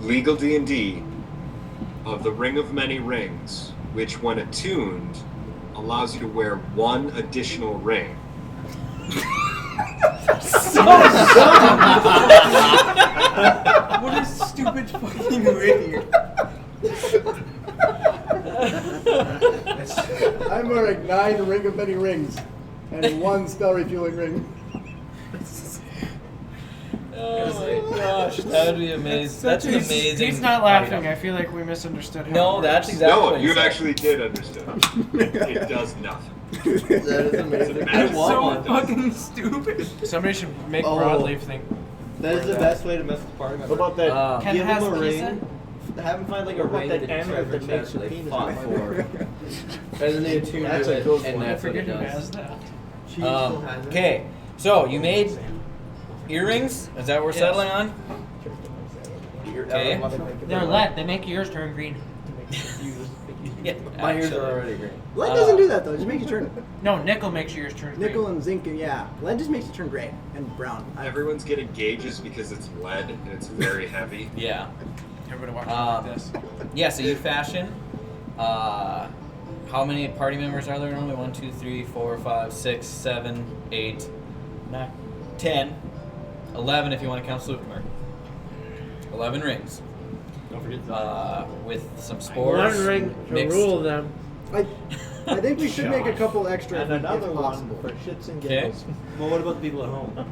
[SPEAKER 4] legal D&D of the Ring of Many Rings, which when attuned allows you to wear 1 additional ring.
[SPEAKER 3] What a stupid fucking ring.
[SPEAKER 8] I'm wearing 9 ring of many rings. and 1 spell refueling ring.
[SPEAKER 1] Oh my gosh, that would be amazing. That's an amazing.
[SPEAKER 2] He's not laughing.
[SPEAKER 1] item.
[SPEAKER 2] I feel like we misunderstood him.
[SPEAKER 1] No, that's exactly
[SPEAKER 4] No,
[SPEAKER 1] what he
[SPEAKER 4] you
[SPEAKER 1] said.
[SPEAKER 4] actually did understand. It does nothing.
[SPEAKER 7] That is amazing. I
[SPEAKER 4] It's
[SPEAKER 7] want
[SPEAKER 3] so
[SPEAKER 7] one.
[SPEAKER 3] fucking stupid.
[SPEAKER 2] Somebody should make
[SPEAKER 7] Oh.
[SPEAKER 2] Broadleaf think.
[SPEAKER 7] That is the best way to mess with the party member.
[SPEAKER 5] What about that?
[SPEAKER 2] Ken
[SPEAKER 5] Give
[SPEAKER 2] has
[SPEAKER 5] him a
[SPEAKER 2] pizza?
[SPEAKER 5] ring.
[SPEAKER 7] Have him find like a
[SPEAKER 5] What about
[SPEAKER 7] ring
[SPEAKER 5] that
[SPEAKER 7] that
[SPEAKER 5] amulet
[SPEAKER 7] Trevor
[SPEAKER 5] that makes
[SPEAKER 7] said
[SPEAKER 5] your
[SPEAKER 7] they
[SPEAKER 5] penis
[SPEAKER 7] fought
[SPEAKER 5] bigger?
[SPEAKER 7] for. And then they attune
[SPEAKER 5] That's
[SPEAKER 7] to
[SPEAKER 5] a
[SPEAKER 7] it,
[SPEAKER 5] good
[SPEAKER 7] and
[SPEAKER 5] one.
[SPEAKER 2] I
[SPEAKER 7] that's what
[SPEAKER 2] forget
[SPEAKER 7] it
[SPEAKER 2] who
[SPEAKER 7] does.
[SPEAKER 2] has that.
[SPEAKER 3] She still has it.
[SPEAKER 1] Okay, so you made earrings. Is that what we're
[SPEAKER 2] Yes.
[SPEAKER 1] settling on? Okay.
[SPEAKER 2] They're lead. They make yours turn green.
[SPEAKER 1] Yeah,
[SPEAKER 7] My ears
[SPEAKER 1] actually.
[SPEAKER 7] are already green.
[SPEAKER 8] Lead doesn't do that though. It just makes you turn
[SPEAKER 2] No, nickel makes yours turn green.
[SPEAKER 8] nickel and zinc. And yeah, lead just makes you turn gray and brown.
[SPEAKER 4] Everyone's getting gauges because it's lead and it's very heavy.
[SPEAKER 1] Yeah.
[SPEAKER 2] Everybody watch
[SPEAKER 1] Um,
[SPEAKER 2] like this.
[SPEAKER 1] Yeah, so you fashion. How many party members are there normally? 1, 2, 3, 4, 5, 6, 7, 8, 9, 10, 11 if you want to count Slukemer. 11 rings.
[SPEAKER 7] Don't forget that.
[SPEAKER 1] With some spores.
[SPEAKER 2] One ring to
[SPEAKER 1] mixed.
[SPEAKER 2] rule them.
[SPEAKER 8] I think we should make a couple extra
[SPEAKER 5] And another
[SPEAKER 8] if
[SPEAKER 5] one
[SPEAKER 8] possible.
[SPEAKER 5] for shits and
[SPEAKER 1] Okay.
[SPEAKER 5] giggles.
[SPEAKER 7] Well, what about the people at home?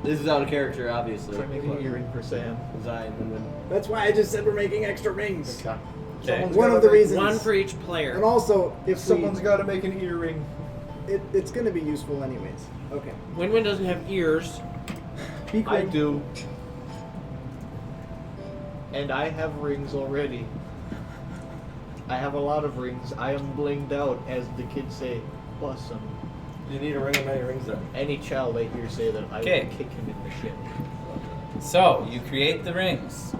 [SPEAKER 7] This is out of character, obviously.
[SPEAKER 5] Try making an earring for Sam.
[SPEAKER 7] Design and then.
[SPEAKER 8] That's why I just said we're making extra rings.
[SPEAKER 1] Okay.
[SPEAKER 8] Someone's one of the reasons.
[SPEAKER 2] One for each player.
[SPEAKER 8] And also, if
[SPEAKER 5] Someone's got to make an earring.
[SPEAKER 8] it's going to be useful anyways. Okay.
[SPEAKER 2] Win-Win doesn't have ears.
[SPEAKER 8] Be
[SPEAKER 5] I
[SPEAKER 8] quick.
[SPEAKER 5] do. And I have rings already. I have a lot of rings. I am blinged out, as the kids say. Awesome.
[SPEAKER 7] You need a ring of many rings then.
[SPEAKER 5] Any child I hear say that, I
[SPEAKER 1] Okay.
[SPEAKER 5] will kick him in the shin.
[SPEAKER 1] So you create the rings,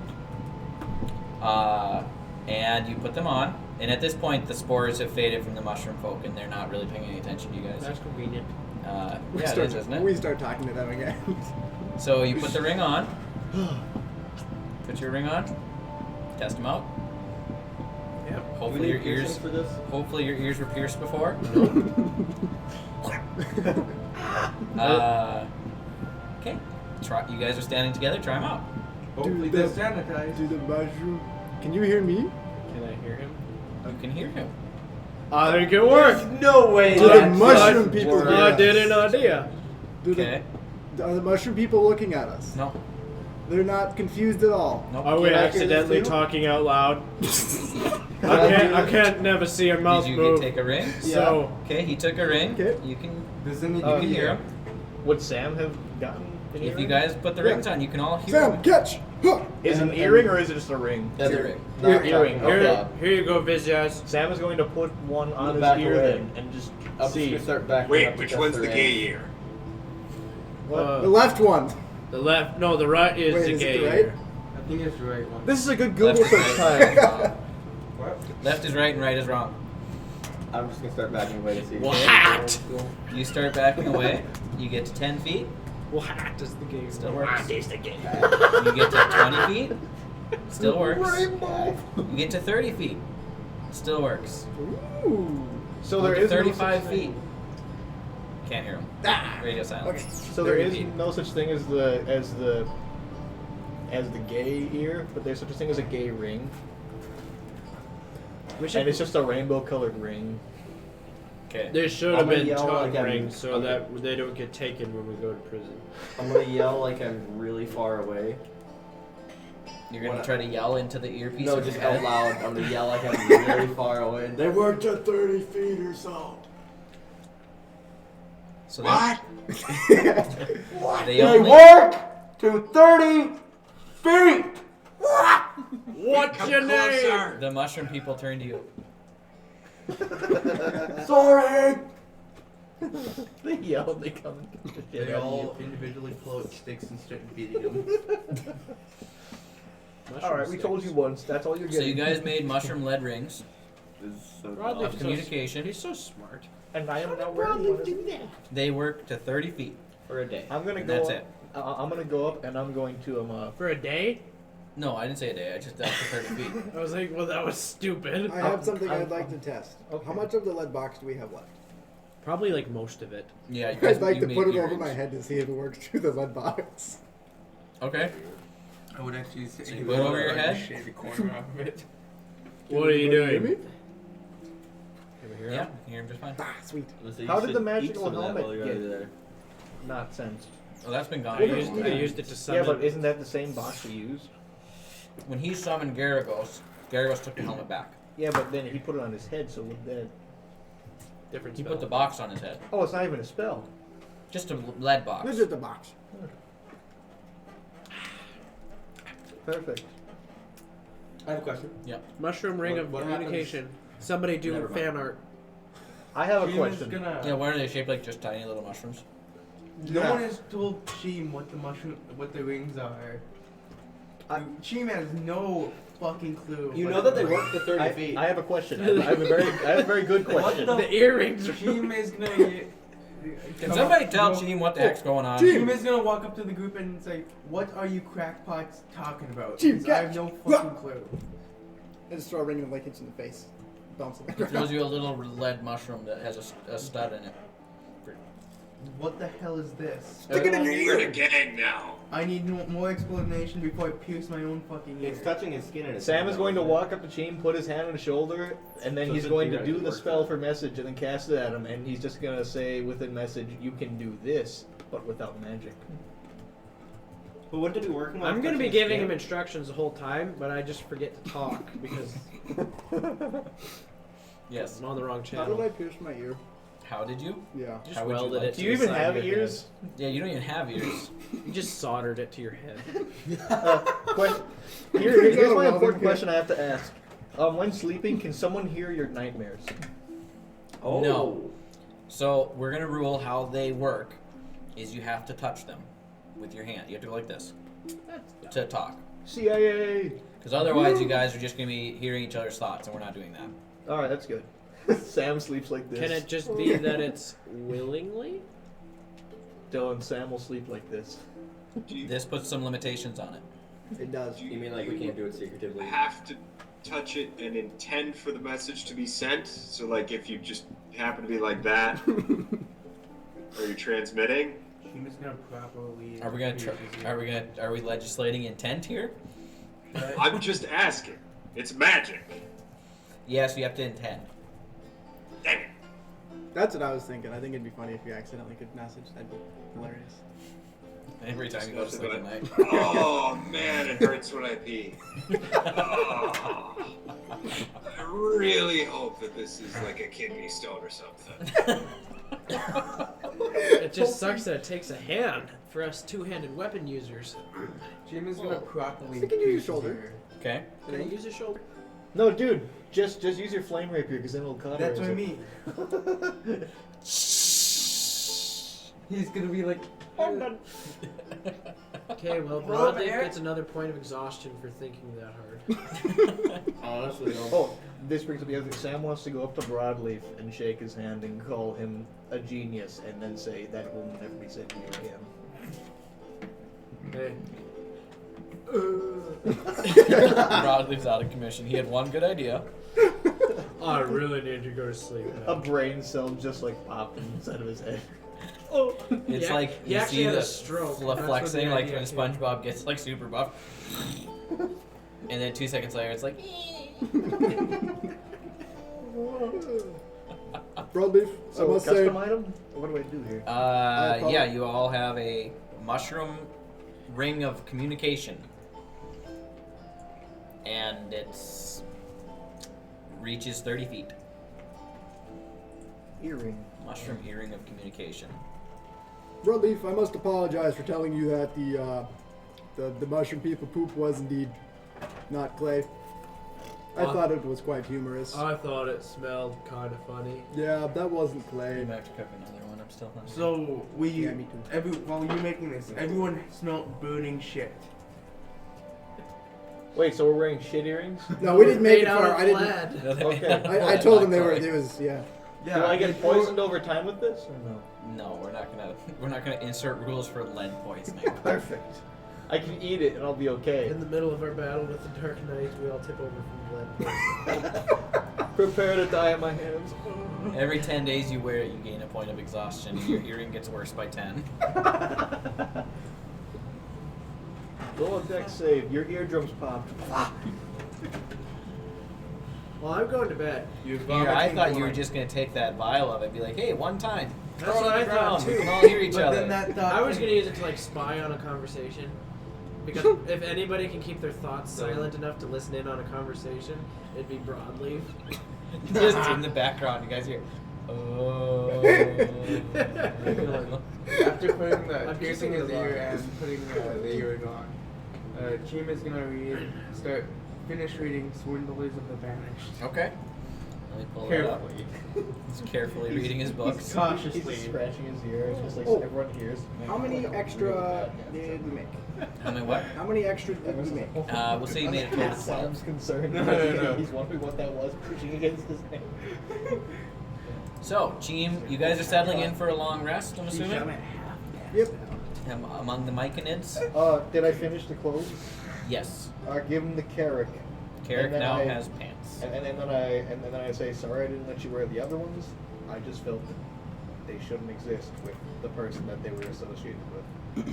[SPEAKER 1] and you put them on. And at this point, the spores have faded from the mushroom folk, and they're not really paying any attention to you guys.
[SPEAKER 2] That's convenient.
[SPEAKER 1] Yeah,
[SPEAKER 8] We
[SPEAKER 1] it
[SPEAKER 8] start,
[SPEAKER 1] is, isn't
[SPEAKER 8] We
[SPEAKER 1] it?
[SPEAKER 8] start talking to them again.
[SPEAKER 1] So you put the ring on. Put your ring on. Test them out.
[SPEAKER 2] Yep.
[SPEAKER 1] Hopefully your ears.
[SPEAKER 7] piercings for this.
[SPEAKER 1] Hopefully your ears were pierced before. Okay. Try. You guys are standing together. Try them out.
[SPEAKER 3] Hopefully
[SPEAKER 8] Do
[SPEAKER 3] they're
[SPEAKER 8] the-
[SPEAKER 3] sanitized.
[SPEAKER 8] Do the mushroom. Can you hear me?
[SPEAKER 2] Can I hear him?
[SPEAKER 1] You can hear him.
[SPEAKER 2] I think it worked.
[SPEAKER 7] No way.
[SPEAKER 8] Do the
[SPEAKER 7] that's
[SPEAKER 8] mushroom
[SPEAKER 7] not
[SPEAKER 8] people
[SPEAKER 7] work.
[SPEAKER 8] hear
[SPEAKER 2] I
[SPEAKER 8] us?
[SPEAKER 2] did an idea.
[SPEAKER 8] Do
[SPEAKER 1] Okay.
[SPEAKER 8] Are the mushroom people looking at us?
[SPEAKER 1] No.
[SPEAKER 8] They're not confused at all.
[SPEAKER 1] Nope.
[SPEAKER 2] Are we
[SPEAKER 7] Can I hear
[SPEAKER 2] accidentally
[SPEAKER 7] this too?
[SPEAKER 2] talking out loud?
[SPEAKER 7] I
[SPEAKER 2] I can't never see your mouth
[SPEAKER 1] Did you
[SPEAKER 2] move.
[SPEAKER 1] take a ring?
[SPEAKER 2] So
[SPEAKER 1] Okay. He took a ring.
[SPEAKER 8] Okay.
[SPEAKER 1] You can.
[SPEAKER 3] Does any
[SPEAKER 1] You can hear him.
[SPEAKER 5] Would Sam have gotten an
[SPEAKER 1] If
[SPEAKER 5] earring?
[SPEAKER 1] you guys put the
[SPEAKER 8] Yeah.
[SPEAKER 1] rings on, you can all hear
[SPEAKER 8] Sam,
[SPEAKER 1] him.
[SPEAKER 8] catch! Huh.
[SPEAKER 5] Is it an
[SPEAKER 8] And-
[SPEAKER 5] earring or is it just a ring?
[SPEAKER 7] That's
[SPEAKER 1] Ear
[SPEAKER 7] a
[SPEAKER 1] ring.
[SPEAKER 7] not
[SPEAKER 5] Earring,
[SPEAKER 7] talking
[SPEAKER 5] okay.
[SPEAKER 7] about
[SPEAKER 2] here you go, Vizjaz.
[SPEAKER 5] Sam is going to put one on
[SPEAKER 7] Look
[SPEAKER 5] his
[SPEAKER 7] back
[SPEAKER 5] ear
[SPEAKER 7] away.
[SPEAKER 5] then and just
[SPEAKER 7] I'm just
[SPEAKER 5] see.
[SPEAKER 7] gonna start backing
[SPEAKER 4] Wait,
[SPEAKER 7] up to
[SPEAKER 4] which
[SPEAKER 7] test
[SPEAKER 4] one's the
[SPEAKER 7] ring.
[SPEAKER 4] gay ear?
[SPEAKER 8] The left one.
[SPEAKER 2] The left, no, the right is
[SPEAKER 8] Wait,
[SPEAKER 2] the
[SPEAKER 8] is it
[SPEAKER 2] gay
[SPEAKER 8] the right?
[SPEAKER 2] ear.
[SPEAKER 3] I think it's the right one.
[SPEAKER 5] This is a good Google
[SPEAKER 1] Left
[SPEAKER 5] search
[SPEAKER 1] is
[SPEAKER 5] time.
[SPEAKER 1] right.
[SPEAKER 3] What?
[SPEAKER 1] Left is right and right is wrong.
[SPEAKER 7] I'm just gonna start backing away to see.
[SPEAKER 2] What?
[SPEAKER 1] You start backing away. You get to 10 feet.
[SPEAKER 2] What is the gay ear?
[SPEAKER 1] Still works.
[SPEAKER 2] What is the gay ear?
[SPEAKER 1] You get to 20 feet. Still works.
[SPEAKER 8] Rainbow.
[SPEAKER 1] You get to 30 feet. Still works.
[SPEAKER 8] Ooh.
[SPEAKER 5] So
[SPEAKER 1] You
[SPEAKER 5] there
[SPEAKER 1] get
[SPEAKER 5] is
[SPEAKER 1] 35
[SPEAKER 5] no such
[SPEAKER 1] feet. Can't hear him.
[SPEAKER 8] Ah.
[SPEAKER 1] Radio silence.
[SPEAKER 8] Okay.
[SPEAKER 5] So there
[SPEAKER 1] 30
[SPEAKER 5] is
[SPEAKER 1] feet.
[SPEAKER 5] no such thing as the gay ear, but there's such a thing as a gay ring, and it's just a rainbow-colored ring.
[SPEAKER 1] Okay.
[SPEAKER 2] There should
[SPEAKER 7] I'm
[SPEAKER 2] have
[SPEAKER 7] gonna
[SPEAKER 2] been
[SPEAKER 7] yell
[SPEAKER 2] tongue
[SPEAKER 7] like I'm-
[SPEAKER 2] rings so
[SPEAKER 7] okay.
[SPEAKER 2] that they don't get taken when we go to prison.
[SPEAKER 7] I'm gonna yell like I'm really far away.
[SPEAKER 1] You're gonna
[SPEAKER 7] What-
[SPEAKER 1] try to yell into the earpiece.
[SPEAKER 7] No,
[SPEAKER 1] of
[SPEAKER 7] just
[SPEAKER 1] your head?
[SPEAKER 7] out loud. I'm gonna yell like I'm really far away. They worked at 30 feet or so.
[SPEAKER 1] So
[SPEAKER 4] What?
[SPEAKER 1] They
[SPEAKER 7] They
[SPEAKER 1] only,
[SPEAKER 7] work to 30 feet.
[SPEAKER 2] What's
[SPEAKER 4] Come
[SPEAKER 2] your name?
[SPEAKER 4] closer.
[SPEAKER 1] the mushroom people turn to you.
[SPEAKER 7] Sorry.
[SPEAKER 5] They yell, they come and get the shit
[SPEAKER 3] They
[SPEAKER 5] out of
[SPEAKER 3] all individually pull out sticks and start beating them.
[SPEAKER 5] you. All right, we told you once. That's all you're
[SPEAKER 1] So
[SPEAKER 5] getting.
[SPEAKER 1] you guys made mushroom lead rings
[SPEAKER 2] Broadleaf
[SPEAKER 1] of
[SPEAKER 2] is
[SPEAKER 1] communication.
[SPEAKER 2] He's so smart.
[SPEAKER 5] And I am now wearing one of these.
[SPEAKER 1] They work to 30 feet.
[SPEAKER 2] For a day.
[SPEAKER 5] I'm gonna
[SPEAKER 1] And
[SPEAKER 5] go.
[SPEAKER 1] that's
[SPEAKER 5] up,
[SPEAKER 1] it.
[SPEAKER 5] I'm gonna go up and I'm going to
[SPEAKER 2] For a day?
[SPEAKER 1] No, I didn't say a day. I just up to 30 feet.
[SPEAKER 2] I was like, well, that was stupid.
[SPEAKER 8] I have something
[SPEAKER 5] I'm-
[SPEAKER 8] I'd like to test.
[SPEAKER 5] okay.
[SPEAKER 8] How much of the lead box do we have left?
[SPEAKER 2] Probably like most of it.
[SPEAKER 1] Yeah, you guys,
[SPEAKER 8] I'd like
[SPEAKER 1] you
[SPEAKER 8] to
[SPEAKER 1] made
[SPEAKER 8] put it over
[SPEAKER 1] earrings.
[SPEAKER 8] my head to see if it works through the lead box.
[SPEAKER 1] Okay.
[SPEAKER 3] I would actually say
[SPEAKER 1] So you put it over your head?
[SPEAKER 3] Shave the corner off of it.
[SPEAKER 2] What are you
[SPEAKER 8] Anybody hear
[SPEAKER 2] doing?
[SPEAKER 8] me?
[SPEAKER 2] Can we hear
[SPEAKER 1] Yeah,
[SPEAKER 2] him?
[SPEAKER 1] you can hear him just fine.
[SPEAKER 8] Ah, sweet.
[SPEAKER 7] So you
[SPEAKER 5] How did
[SPEAKER 7] should
[SPEAKER 5] the
[SPEAKER 7] eat
[SPEAKER 5] magical
[SPEAKER 7] some of that
[SPEAKER 5] helmet
[SPEAKER 7] while you're
[SPEAKER 5] get-
[SPEAKER 7] there.
[SPEAKER 5] Not sensed.
[SPEAKER 1] Oh, that's been gone.
[SPEAKER 2] I used it to summon.
[SPEAKER 5] Yeah, but isn't that the same box he used?
[SPEAKER 1] When he summoned Garagos, Garagos took the helmet back.
[SPEAKER 5] Yeah, but then he put it on his head, so would that...
[SPEAKER 2] different
[SPEAKER 1] He
[SPEAKER 2] spell.
[SPEAKER 1] put the box on his head.
[SPEAKER 5] Oh, it's not even a spell.
[SPEAKER 1] Just a lead box.
[SPEAKER 8] This is the box.
[SPEAKER 5] Perfect.
[SPEAKER 7] I have a question.
[SPEAKER 2] Mushroom ring
[SPEAKER 7] What-
[SPEAKER 2] of
[SPEAKER 7] what
[SPEAKER 2] communication. Somebody do
[SPEAKER 7] Never mind.
[SPEAKER 2] fan art.
[SPEAKER 5] I have a
[SPEAKER 3] Sheem is
[SPEAKER 5] question.
[SPEAKER 3] gonna.
[SPEAKER 1] Yeah, why are they shaped like just tiny little mushrooms?
[SPEAKER 3] No
[SPEAKER 8] Yeah.
[SPEAKER 3] one has told Sheem what the rings are. Sheem has no fucking clue.
[SPEAKER 7] You
[SPEAKER 3] what
[SPEAKER 7] know that
[SPEAKER 3] the
[SPEAKER 7] they work to 30 feet.
[SPEAKER 5] I have a question. I have a very good question.
[SPEAKER 3] What
[SPEAKER 2] The earrings.
[SPEAKER 3] Sheem is gonna.
[SPEAKER 1] Can somebody tell Cheem what the heck's going on?
[SPEAKER 8] Cheem!
[SPEAKER 3] Sheem is gonna walk up to the group and say, "What are you crackpots talking about?"
[SPEAKER 8] Cheem,
[SPEAKER 3] Because I have no fucking clue.
[SPEAKER 8] I just throw a ring of like hits in the face. Bounce on the
[SPEAKER 1] He throws
[SPEAKER 8] ground.
[SPEAKER 1] you a little lead mushroom that has a stud in it.
[SPEAKER 3] What the hell is this?
[SPEAKER 8] Stick it in your
[SPEAKER 4] We're in a
[SPEAKER 8] ear.
[SPEAKER 4] gang now.
[SPEAKER 3] I need more explanation before I pierce my own fucking ear.
[SPEAKER 7] It's touching his skin and it's
[SPEAKER 5] Sam is going to walk up to Chain, put his hand on his shoulder, and then
[SPEAKER 7] So
[SPEAKER 5] he's
[SPEAKER 7] it's
[SPEAKER 5] going to do
[SPEAKER 7] theoretically
[SPEAKER 5] the
[SPEAKER 7] works
[SPEAKER 5] spell
[SPEAKER 7] then.
[SPEAKER 5] for message and then cast it at him, and he's just going to say within message, you can do this, but without magic.
[SPEAKER 7] But wouldn't it be working? while
[SPEAKER 2] I'm
[SPEAKER 7] it's
[SPEAKER 2] gonna be
[SPEAKER 7] touching his
[SPEAKER 2] giving him
[SPEAKER 7] skin?
[SPEAKER 2] instructions the whole time, but I just forget to talk because
[SPEAKER 1] Yes.
[SPEAKER 2] I'm on the wrong
[SPEAKER 8] How did I
[SPEAKER 2] channel.
[SPEAKER 8] pierce my ear?
[SPEAKER 1] How did you?
[SPEAKER 8] Yeah.
[SPEAKER 2] Just
[SPEAKER 1] How would you
[SPEAKER 2] welded
[SPEAKER 1] like
[SPEAKER 2] it.
[SPEAKER 5] Do
[SPEAKER 2] to
[SPEAKER 5] you
[SPEAKER 2] the
[SPEAKER 5] even
[SPEAKER 2] side
[SPEAKER 5] have
[SPEAKER 2] of your
[SPEAKER 5] ears?
[SPEAKER 1] Yeah, you don't even have ears.
[SPEAKER 2] head. You just soldered it to your head.
[SPEAKER 5] Here's
[SPEAKER 8] Not a
[SPEAKER 5] my
[SPEAKER 8] welding
[SPEAKER 5] important
[SPEAKER 8] kit.
[SPEAKER 5] question I have to ask. When sleeping, can someone hear your nightmares?
[SPEAKER 7] Oh.
[SPEAKER 1] No. So we're gonna rule how they work. Is you have to touch them with your hand. You have to go like this to talk.
[SPEAKER 5] CIA!
[SPEAKER 1] Because otherwise, you guys are just gonna be hearing each other's thoughts, and we're not doing that.
[SPEAKER 5] Alright, that's good. Sam sleeps like this.
[SPEAKER 2] Can it just be that it's willingly?
[SPEAKER 5] Dylan, Sam will sleep like this.
[SPEAKER 1] This puts some limitations on it.
[SPEAKER 8] It does.
[SPEAKER 7] You mean like we can't do it secretively?
[SPEAKER 4] Have to touch it and intend for the message to be sent. So like if you just happen to be like that, or you're transmitting.
[SPEAKER 3] Sheem is gonna properly.
[SPEAKER 1] Are we gonna?
[SPEAKER 3] pierce his ear.
[SPEAKER 1] Are we legislating intent here?
[SPEAKER 4] I'm just asking. It's magic.
[SPEAKER 1] Yes, you have to intend.
[SPEAKER 4] Dang it.
[SPEAKER 8] That's what I was thinking. I think it'd be funny if you accidentally could message. That'd be hilarious.
[SPEAKER 1] Every time you go to sleep at night.
[SPEAKER 4] Oh man, it hurts when I pee. Oh. I really hope that this is like a kidney stone or something.
[SPEAKER 2] It just sucks that it takes a hand for us two-handed weapon users.
[SPEAKER 3] Sheem is gonna properly.
[SPEAKER 8] Stick in your
[SPEAKER 3] pierce his
[SPEAKER 8] shoulder.
[SPEAKER 3] ear.
[SPEAKER 1] Okay.
[SPEAKER 2] Can I use a shoulder?
[SPEAKER 5] No, dude, just use your flame rapier because then it'll cut.
[SPEAKER 3] That's what I mean. He's gonna be like,
[SPEAKER 5] I'm done.
[SPEAKER 2] Okay, well,
[SPEAKER 3] Roll
[SPEAKER 2] Broadleaf
[SPEAKER 3] air.
[SPEAKER 2] gets another point of exhaustion for thinking that hard.
[SPEAKER 7] Honestly,
[SPEAKER 5] Oh, this brings up the other thing. Sam wants to go up to Broadleaf and shake his hand and call him a genius and then say that will never be said to you again.
[SPEAKER 2] Hey,
[SPEAKER 1] Broadleaf's out of commission. He had one good idea.
[SPEAKER 2] I really need to go to sleep
[SPEAKER 5] A
[SPEAKER 2] now.
[SPEAKER 5] brain cell just like popped inside of his head.
[SPEAKER 1] It's
[SPEAKER 2] Yeah,
[SPEAKER 1] like
[SPEAKER 2] he
[SPEAKER 1] you
[SPEAKER 2] actually
[SPEAKER 1] see
[SPEAKER 2] had a
[SPEAKER 1] the
[SPEAKER 2] stroke. That's what
[SPEAKER 1] flexing,
[SPEAKER 2] the
[SPEAKER 1] like
[SPEAKER 2] idea
[SPEAKER 1] when
[SPEAKER 2] came.
[SPEAKER 1] SpongeBob gets like super buff, and then 2 seconds later, it's like.
[SPEAKER 8] Broadleaf, I
[SPEAKER 5] So
[SPEAKER 8] must say,
[SPEAKER 5] custom item? What do I do here?
[SPEAKER 1] Yeah, you all have a mushroom ring of communication, and it's reaches 30 feet.
[SPEAKER 5] Earring.
[SPEAKER 1] Mushroom earring of communication.
[SPEAKER 8] Broadleaf, I must apologize for telling you that the mushroom people poop was indeed not clay. I thought it was quite humorous.
[SPEAKER 2] I thought it smelled kind of funny.
[SPEAKER 8] Yeah, that wasn't clay.
[SPEAKER 1] I'm have to cook another one. I'm still hungry.
[SPEAKER 3] so
[SPEAKER 8] Yeah, me too.
[SPEAKER 3] while you're making this, everyone smelled burning shit.
[SPEAKER 5] Wait, so we're wearing shit earrings?
[SPEAKER 8] No, we didn't make
[SPEAKER 2] Made
[SPEAKER 8] it
[SPEAKER 2] out
[SPEAKER 8] far.
[SPEAKER 2] of
[SPEAKER 8] I didn't.
[SPEAKER 2] lead.
[SPEAKER 5] Okay.
[SPEAKER 8] I told them they were. It was yeah.
[SPEAKER 3] Yeah.
[SPEAKER 5] Do I get
[SPEAKER 3] if
[SPEAKER 5] poisoned over time with this or no?
[SPEAKER 1] No, we're not gonna insert rules for lead poisoning.
[SPEAKER 5] Perfect. I can eat it and I'll be okay.
[SPEAKER 2] In the middle of our battle with the Dark Knight, we all tip over from lead.
[SPEAKER 5] Prepare to die at my hands.
[SPEAKER 1] Every 10 days you wear it, you gain a point of exhaustion, and your hearing gets worse by 10.
[SPEAKER 5] Roll a dex save. Your eardrums popped.
[SPEAKER 6] Well, I'm going to bed.
[SPEAKER 3] You're
[SPEAKER 1] Here, I
[SPEAKER 3] vomiting
[SPEAKER 1] thought you were
[SPEAKER 3] blood.
[SPEAKER 1] just gonna take that vial of it and be like, hey, one time.
[SPEAKER 6] That's
[SPEAKER 1] Throw it
[SPEAKER 6] what
[SPEAKER 1] on
[SPEAKER 6] I
[SPEAKER 1] the
[SPEAKER 6] thought,
[SPEAKER 1] ground. We
[SPEAKER 6] too.
[SPEAKER 1] can all hear each
[SPEAKER 3] But
[SPEAKER 1] other.
[SPEAKER 3] then that thought
[SPEAKER 6] I was
[SPEAKER 3] came-
[SPEAKER 6] gonna use it to like spy on a conversation. Because if anybody can keep their thoughts silent enough to listen in on a conversation, it'd be Broadleaf.
[SPEAKER 1] Just in the background, you guys hear. Oh.
[SPEAKER 3] After putting the
[SPEAKER 6] I'm
[SPEAKER 3] piercing
[SPEAKER 6] keeping
[SPEAKER 3] his
[SPEAKER 6] it
[SPEAKER 3] ear
[SPEAKER 6] alive.
[SPEAKER 3] and putting the ear on, Chim is gonna finish reading Swindlers of the Banished.
[SPEAKER 1] Okay. Let me pull it up.
[SPEAKER 3] Carefully.
[SPEAKER 1] He's carefully reading his books.
[SPEAKER 5] He's
[SPEAKER 3] Cautiously.
[SPEAKER 5] just scratching his ear, just like
[SPEAKER 8] Oh.
[SPEAKER 5] everyone hears.
[SPEAKER 9] How many extra did we make?
[SPEAKER 1] How many what?
[SPEAKER 9] How many extra did we make?
[SPEAKER 1] We'll say you made a total of 12.
[SPEAKER 5] Sam's concerned.
[SPEAKER 3] No,
[SPEAKER 5] because
[SPEAKER 3] no, no.
[SPEAKER 5] He's wondering what that was pushing against his name.
[SPEAKER 1] So, Cheem, you guys are settling in for a long rest, I'm assuming?
[SPEAKER 9] Yep.
[SPEAKER 1] Among the Myconids?
[SPEAKER 5] Did I finish the clothes?
[SPEAKER 1] Yes.
[SPEAKER 5] Give him the carrick.
[SPEAKER 1] Carrick
[SPEAKER 5] And then
[SPEAKER 1] now
[SPEAKER 5] I-
[SPEAKER 1] has pants.
[SPEAKER 5] And then I say, sorry I didn't let you wear the other ones. I just felt that they shouldn't exist with the person that they were associated with.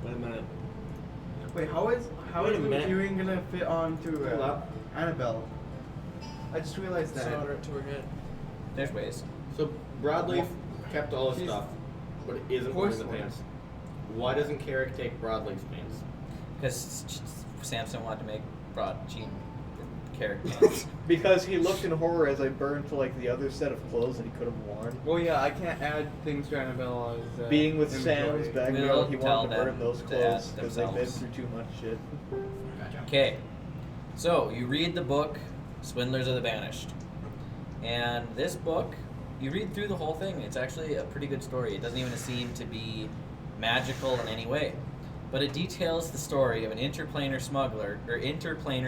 [SPEAKER 7] Wait a minute.
[SPEAKER 3] Wait, how is
[SPEAKER 7] Wait a
[SPEAKER 3] the
[SPEAKER 7] minute.
[SPEAKER 3] viewing gonna fit onto
[SPEAKER 7] Hold up.
[SPEAKER 3] Annabelle? I just realized that.
[SPEAKER 6] Solder it to her head.
[SPEAKER 1] There's ways.
[SPEAKER 7] So Broadleaf kept all his
[SPEAKER 3] She's
[SPEAKER 7] stuff, but isn't wearing the
[SPEAKER 3] porcelain.
[SPEAKER 7] pants. Why doesn't Carrick take Broadleaf's pants?
[SPEAKER 1] Because Samson wanted to make Cheem Carrick pants.
[SPEAKER 5] Because he looked in horror as I burned to like the other set of clothes that he could have worn.
[SPEAKER 3] Well, yeah, I can't add things to Annabelle as
[SPEAKER 5] Being with
[SPEAKER 3] inventory.
[SPEAKER 5] Sam's background,
[SPEAKER 1] We'll
[SPEAKER 5] he
[SPEAKER 1] tell
[SPEAKER 5] wanted to burn
[SPEAKER 1] them
[SPEAKER 5] those
[SPEAKER 1] to
[SPEAKER 5] clothes
[SPEAKER 1] add
[SPEAKER 5] because they've been
[SPEAKER 1] themselves.
[SPEAKER 5] through too much shit.
[SPEAKER 1] Okay. So, you read the book, Swindlers of the Banished. And this book, you read through the whole thing. It's actually a pretty good story. It doesn't even seem to be magical in any way. But it details the story of an interplanar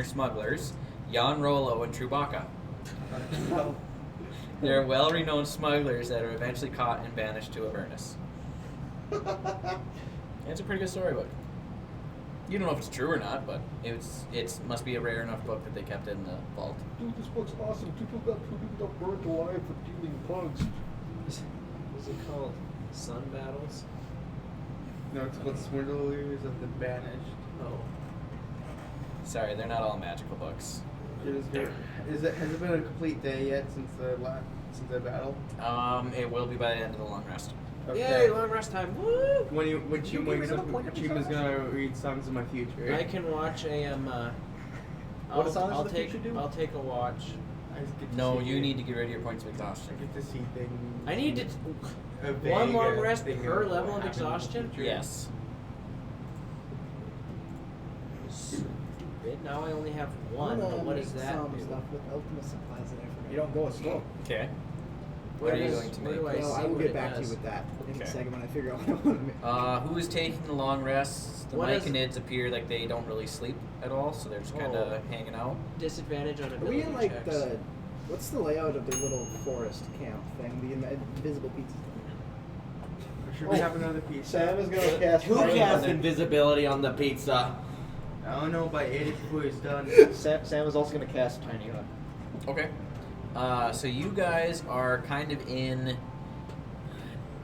[SPEAKER 1] smugglers, Jan Rollo and Trubaka. They're well-renowned smugglers that are eventually caught and banished to Avernus. It's a pretty good storybook. You don't know if it's true or not, but it must be a rare enough book that they kept it in the vault.
[SPEAKER 5] Dude, this book's awesome. Two people got burned alive for dealing bugs.
[SPEAKER 6] What's it called? Sun battles?
[SPEAKER 3] No, it's called Swindlers of the Banished.
[SPEAKER 6] Oh.
[SPEAKER 1] Sorry, they're not all magical books.
[SPEAKER 3] Has it been a complete day yet since the battle?
[SPEAKER 1] It will be by the end of the long rest.
[SPEAKER 6] Yay, long rest time. Woo!
[SPEAKER 3] When
[SPEAKER 9] You
[SPEAKER 3] Chim
[SPEAKER 9] get
[SPEAKER 3] wakes
[SPEAKER 9] rid
[SPEAKER 3] up,
[SPEAKER 9] of a point of
[SPEAKER 3] Chim is
[SPEAKER 9] exhaustion?
[SPEAKER 3] gonna read Songs of My Future.
[SPEAKER 6] I can watch a
[SPEAKER 9] What songs
[SPEAKER 6] I'll
[SPEAKER 9] does the
[SPEAKER 6] take
[SPEAKER 9] future do?
[SPEAKER 6] I'll take a watch.
[SPEAKER 3] I just get to
[SPEAKER 1] No,
[SPEAKER 3] see
[SPEAKER 1] you
[SPEAKER 3] it.
[SPEAKER 1] need to get rid of your points of
[SPEAKER 3] I
[SPEAKER 1] exhaustion.
[SPEAKER 3] get to see things.
[SPEAKER 6] I need to
[SPEAKER 3] a
[SPEAKER 6] one
[SPEAKER 3] vague,
[SPEAKER 6] long rest
[SPEAKER 3] thing
[SPEAKER 6] per
[SPEAKER 3] of
[SPEAKER 6] level
[SPEAKER 3] what
[SPEAKER 6] of
[SPEAKER 3] happened in the
[SPEAKER 6] exhaustion?
[SPEAKER 3] future.
[SPEAKER 1] Yes.
[SPEAKER 6] Stupid. Now I only have one. But what does that
[SPEAKER 9] Some
[SPEAKER 6] do?
[SPEAKER 9] stuff with ultimate supplies and information. You don't go as slow.
[SPEAKER 1] Okay.
[SPEAKER 6] What
[SPEAKER 1] What are you
[SPEAKER 6] is-
[SPEAKER 1] going to
[SPEAKER 6] where
[SPEAKER 1] make?
[SPEAKER 6] do I
[SPEAKER 9] Well,
[SPEAKER 6] see
[SPEAKER 9] I will
[SPEAKER 6] what
[SPEAKER 9] get
[SPEAKER 6] it
[SPEAKER 9] back to
[SPEAKER 6] does?
[SPEAKER 9] you with that in
[SPEAKER 1] Okay.
[SPEAKER 9] a second when I figure out what I want to make.
[SPEAKER 1] Who is taking the long rests? The
[SPEAKER 6] What is-
[SPEAKER 1] Myconids appear like they don't really sleep at all, so they're just kind of
[SPEAKER 6] Oh.
[SPEAKER 1] hanging out.
[SPEAKER 6] Disadvantage on
[SPEAKER 9] Are
[SPEAKER 6] ability
[SPEAKER 9] we in like
[SPEAKER 6] checks.
[SPEAKER 9] the what's the layout of the little forest camp thing? The invisible pizza.
[SPEAKER 3] Should we have another piece?
[SPEAKER 5] Sam is gonna cast.
[SPEAKER 7] Who
[SPEAKER 5] fire
[SPEAKER 7] cast
[SPEAKER 5] on it.
[SPEAKER 7] invisibility on the pizza?
[SPEAKER 3] I don't know by 80 before it's done.
[SPEAKER 5] Sam is also gonna cast tiny hut.
[SPEAKER 1] Okay. So you guys are kind of in,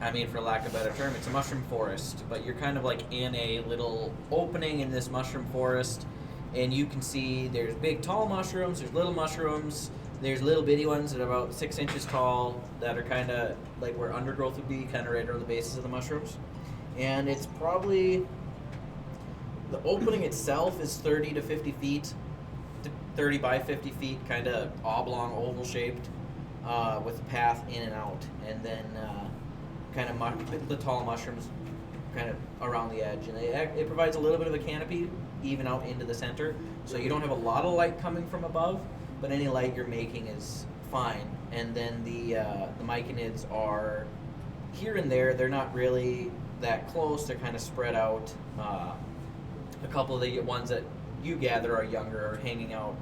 [SPEAKER 1] I mean, for lack of a better term, it's a mushroom forest, but you're kind of like in a little opening in this mushroom forest, and you can see there's big tall mushrooms, there's little mushrooms, there's little bitty ones that are about 6 inches tall that are kind of like where undergrowth would be, kind of right around the bases of the mushrooms. And it's probably, the opening itself is 30 to 50 feet, 30 by 50 feet, kind of oblong, oval shaped, with a path in and out, and then kind of the tall mushrooms kind of around the edge, and it provides a little bit of a canopy even out into the center, so you don't have a lot of light coming from above, but any light you're making is fine. And then the Myconids are here and there. They're not really that close. They're kind of spread out. A couple of the ones that you gather are younger, are hanging out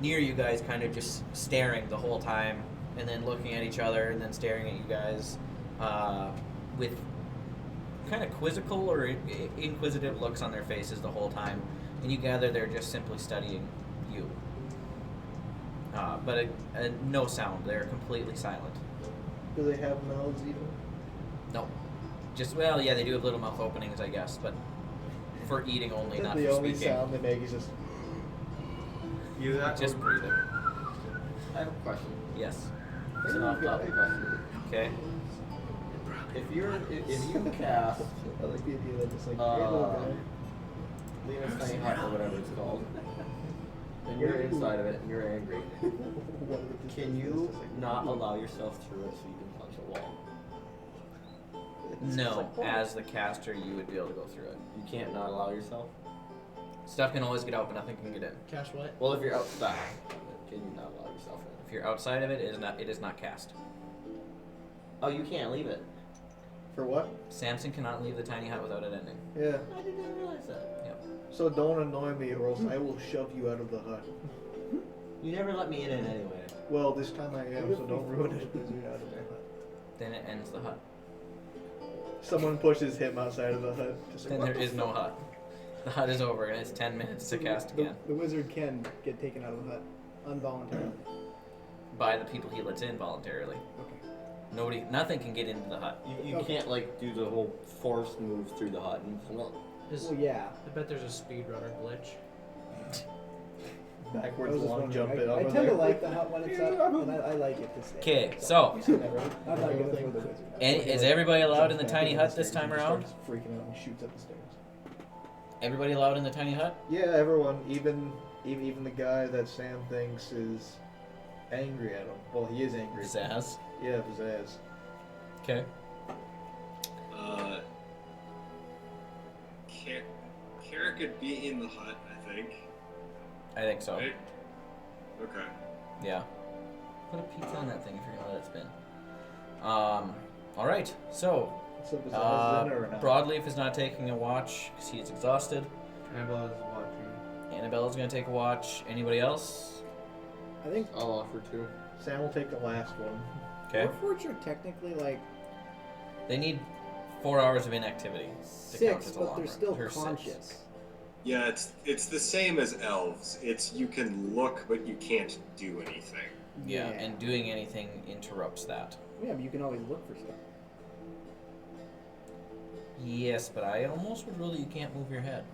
[SPEAKER 1] near you guys, kind of just staring the whole time, and then looking at each other, and then staring at you guys with kind of quizzical or inquisitive looks on their faces the whole time. And you gather they're just simply studying you. But no sound. They're completely silent.
[SPEAKER 5] Do they have mouths even?
[SPEAKER 1] No. Just, well, yeah, they do have little mouth openings, I guess, but for eating only, not
[SPEAKER 5] The
[SPEAKER 1] for
[SPEAKER 5] only
[SPEAKER 1] speaking.
[SPEAKER 5] sound they make is just.
[SPEAKER 3] Either that
[SPEAKER 1] Just
[SPEAKER 3] or
[SPEAKER 1] breathing.
[SPEAKER 7] I have a question.
[SPEAKER 1] Yes.
[SPEAKER 7] It's an off-topic question.
[SPEAKER 1] Okay.
[SPEAKER 7] If you cast
[SPEAKER 9] I like the idea that just like
[SPEAKER 7] Lena's Tiny Hut or whatever it's called, and you're inside of it and you're angry, can you not allow yourself through it so you can punch a wall?
[SPEAKER 1] No, as the caster, you would be able to go through it.
[SPEAKER 7] You can't not allow yourself?
[SPEAKER 1] Stuff can always get out, but nothing can get in.
[SPEAKER 6] Cash what?
[SPEAKER 7] Well, if you're outside, can you not allow yourself in?
[SPEAKER 1] If you're outside of it, it is not cast.
[SPEAKER 7] Oh, you can't leave it.
[SPEAKER 5] For what?
[SPEAKER 1] Samson cannot leave the tiny hut without it ending.
[SPEAKER 5] Yeah.
[SPEAKER 7] I did not realize that.
[SPEAKER 1] Yep.
[SPEAKER 5] So don't annoy me, or else I will shove you out of the hut.
[SPEAKER 7] You never let me in it anyway.
[SPEAKER 5] Well, this time I am, so don't ruin it.
[SPEAKER 1] Then it ends the hut.
[SPEAKER 5] Someone pushes him outside of the hut. Just
[SPEAKER 1] Then there is no hut. The hut is over, and it's 10 minutes to cast again.
[SPEAKER 9] The wizard can get taken out of the hut involuntarily.
[SPEAKER 1] By the people he lets in voluntarily.
[SPEAKER 9] Okay.
[SPEAKER 1] Nothing can get into the hut.
[SPEAKER 7] You can't like do the whole force move through the hut and
[SPEAKER 9] Well, yeah.
[SPEAKER 6] I bet there's a speedrunner glitch.
[SPEAKER 5] backwards
[SPEAKER 9] I was just
[SPEAKER 5] long
[SPEAKER 9] wondering.
[SPEAKER 5] jump it
[SPEAKER 9] I
[SPEAKER 5] over
[SPEAKER 9] tend
[SPEAKER 5] there.
[SPEAKER 9] to like the hut when it's up, and I like it to stay.
[SPEAKER 1] Okay, so
[SPEAKER 9] You seen that, right? I'm not gonna throw the wizard.
[SPEAKER 1] is everybody allowed in the
[SPEAKER 9] Jumps
[SPEAKER 1] tiny
[SPEAKER 9] back
[SPEAKER 1] hut
[SPEAKER 9] into
[SPEAKER 1] this
[SPEAKER 9] the stairs
[SPEAKER 1] time
[SPEAKER 9] and
[SPEAKER 1] around?
[SPEAKER 9] starts freaking out and shoots up the stairs.
[SPEAKER 1] Everybody allowed in the tiny hut?
[SPEAKER 5] Yeah, everyone, even the guy that Sam thinks is angry at him. Well, he is angry.
[SPEAKER 1] Zaz.
[SPEAKER 5] Yeah, Pizzazz.
[SPEAKER 1] Okay.
[SPEAKER 4] Kara could be in the hut, I think.
[SPEAKER 1] I think so.
[SPEAKER 4] Right? Okay.
[SPEAKER 1] Yeah. Put a pizza on that thing if you're gonna let it spin. All right. So,
[SPEAKER 5] So Pizzazz in or not?
[SPEAKER 1] Broadleaf is not taking a watch because he is exhausted.
[SPEAKER 3] Annabelle is watching.
[SPEAKER 1] Annabella's gonna take a watch. Anybody else?
[SPEAKER 9] I think
[SPEAKER 7] I'll offer to.
[SPEAKER 5] Sam will take the last one.
[SPEAKER 1] Okay.
[SPEAKER 9] Warforged are technically like
[SPEAKER 1] They need 4 hours of inactivity to count
[SPEAKER 9] 6,
[SPEAKER 1] as a
[SPEAKER 9] but
[SPEAKER 1] long
[SPEAKER 9] they're
[SPEAKER 1] rest.
[SPEAKER 9] still
[SPEAKER 1] Or 6.
[SPEAKER 9] conscious.
[SPEAKER 4] Yeah, it's the same as elves. It's you can look, but you can't do anything.
[SPEAKER 1] Yeah, and doing anything interrupts that.
[SPEAKER 9] Yeah, but you can always look for stuff.
[SPEAKER 1] Yes, but I almost would rule that you can't move your head.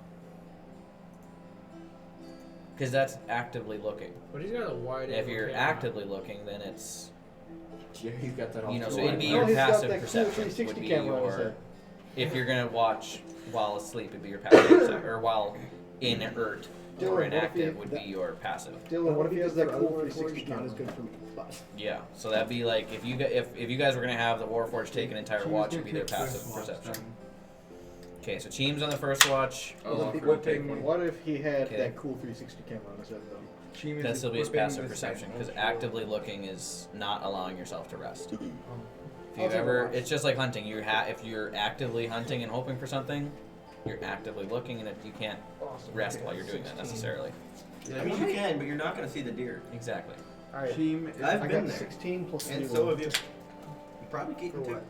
[SPEAKER 1] Because that's actively looking.
[SPEAKER 6] But he's got a wide
[SPEAKER 1] If
[SPEAKER 6] angle
[SPEAKER 1] you're
[SPEAKER 6] camera.
[SPEAKER 1] actively looking, then it's,
[SPEAKER 7] Jerry's got that all
[SPEAKER 1] you know, so
[SPEAKER 7] through
[SPEAKER 1] it'd be
[SPEAKER 7] line.
[SPEAKER 1] your
[SPEAKER 5] he's got
[SPEAKER 1] passive
[SPEAKER 5] that cool
[SPEAKER 1] perception
[SPEAKER 5] 360
[SPEAKER 1] would be
[SPEAKER 5] camera on his
[SPEAKER 1] your,
[SPEAKER 5] head.
[SPEAKER 1] if you're going to watch while asleep, it'd be your passive perception, or while inert
[SPEAKER 5] Dylan,
[SPEAKER 1] or
[SPEAKER 5] what if
[SPEAKER 1] inactive
[SPEAKER 5] you-
[SPEAKER 1] would be your passive.
[SPEAKER 5] Dylan, what if he has that cool
[SPEAKER 9] Warforged
[SPEAKER 5] 360
[SPEAKER 9] not as
[SPEAKER 5] camera?
[SPEAKER 9] good for me, but
[SPEAKER 1] Yeah, so that'd be like, if you guys were going to have the Warforged take an entire
[SPEAKER 3] She's
[SPEAKER 1] watch,
[SPEAKER 3] gonna
[SPEAKER 1] it'd be their
[SPEAKER 3] take
[SPEAKER 1] passive
[SPEAKER 3] first watch
[SPEAKER 1] perception.
[SPEAKER 3] then.
[SPEAKER 1] Okay, so Cheem's on the first watch.
[SPEAKER 7] I'll offer to
[SPEAKER 5] What,
[SPEAKER 7] take one.
[SPEAKER 5] what if he had
[SPEAKER 1] Okay.
[SPEAKER 5] that cool 360 camera on his head though?
[SPEAKER 3] She was
[SPEAKER 1] That'd still be his
[SPEAKER 3] equipping
[SPEAKER 1] passive
[SPEAKER 3] the
[SPEAKER 1] perception,
[SPEAKER 3] sentinel
[SPEAKER 1] because
[SPEAKER 3] shield.
[SPEAKER 1] actively looking is not allowing yourself to rest. If
[SPEAKER 9] I'll
[SPEAKER 1] you
[SPEAKER 9] take a
[SPEAKER 1] ever,
[SPEAKER 9] watch.
[SPEAKER 1] it's just like hunting. If you're actively hunting and hoping for something, you're actively looking, and you can't rest while you're doing that necessarily.
[SPEAKER 3] Yeah,
[SPEAKER 7] I mean, you can, but you're not going to see the deer.
[SPEAKER 1] Exactly.
[SPEAKER 5] Alright,
[SPEAKER 3] Cheem is,
[SPEAKER 7] I've
[SPEAKER 5] I
[SPEAKER 7] been
[SPEAKER 5] got
[SPEAKER 7] there.
[SPEAKER 5] 16 plus
[SPEAKER 7] And
[SPEAKER 5] 2.
[SPEAKER 7] so have you. You probably keep
[SPEAKER 3] For
[SPEAKER 7] them too.
[SPEAKER 3] what?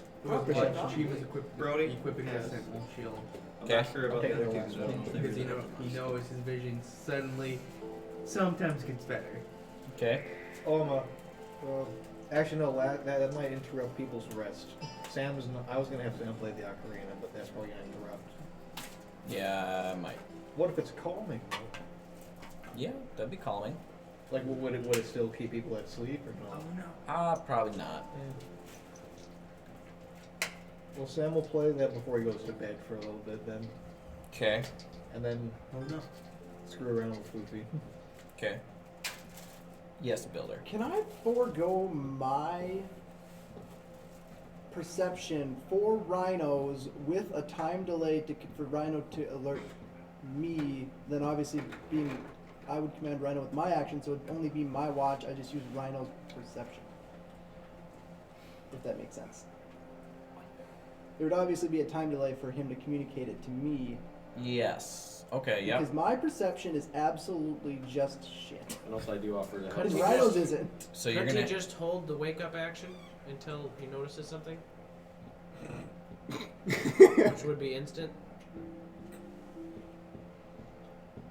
[SPEAKER 5] Perception.
[SPEAKER 3] Cheem is equipped,
[SPEAKER 7] Brody?
[SPEAKER 3] equipping
[SPEAKER 7] Yes.
[SPEAKER 3] the sentinel shield.
[SPEAKER 7] I'm
[SPEAKER 1] Okay.
[SPEAKER 7] not sure about
[SPEAKER 5] Okay,
[SPEAKER 7] the other
[SPEAKER 5] the
[SPEAKER 7] two
[SPEAKER 5] last
[SPEAKER 7] because I don't
[SPEAKER 5] one.
[SPEAKER 7] know if they
[SPEAKER 3] Because
[SPEAKER 7] really
[SPEAKER 3] he
[SPEAKER 7] know.
[SPEAKER 3] knows his vision suddenly sometimes gets better.
[SPEAKER 1] Okay.
[SPEAKER 5] Actually, no, that might interrupt people's rest. Sam's not, I was going to have Sam play the ocarina, but that's probably going to interrupt.
[SPEAKER 1] Yeah, might.
[SPEAKER 5] What if it's calming?
[SPEAKER 1] Yeah, that'd be calming.
[SPEAKER 5] Like, would it still keep people at sleep or no?
[SPEAKER 1] Probably not.
[SPEAKER 5] Well, Sam will play that before he goes to bed for a little bit then.
[SPEAKER 1] Okay.
[SPEAKER 5] And then, screw around with Floofy.
[SPEAKER 1] Okay. Yes, builder.
[SPEAKER 9] Can I forego my perception for rhinos with a time delay for Rhino to alert me? Then obviously I would command Rhino with my action, so it'd only be my watch. I just use Rhino's perception. If that makes sense. There would obviously be a time delay for him to communicate it to me.
[SPEAKER 1] Yes. Okay. Yep.
[SPEAKER 9] Because my perception is absolutely just shit.
[SPEAKER 7] And also, I do offer to help.
[SPEAKER 6] Couldn't
[SPEAKER 9] Because
[SPEAKER 6] he
[SPEAKER 9] Rhino's
[SPEAKER 6] just-
[SPEAKER 9] isn't.
[SPEAKER 1] So you're
[SPEAKER 6] Couldn't
[SPEAKER 1] gonna.
[SPEAKER 6] he just hold the wake up action until he notices something? Which would be instant.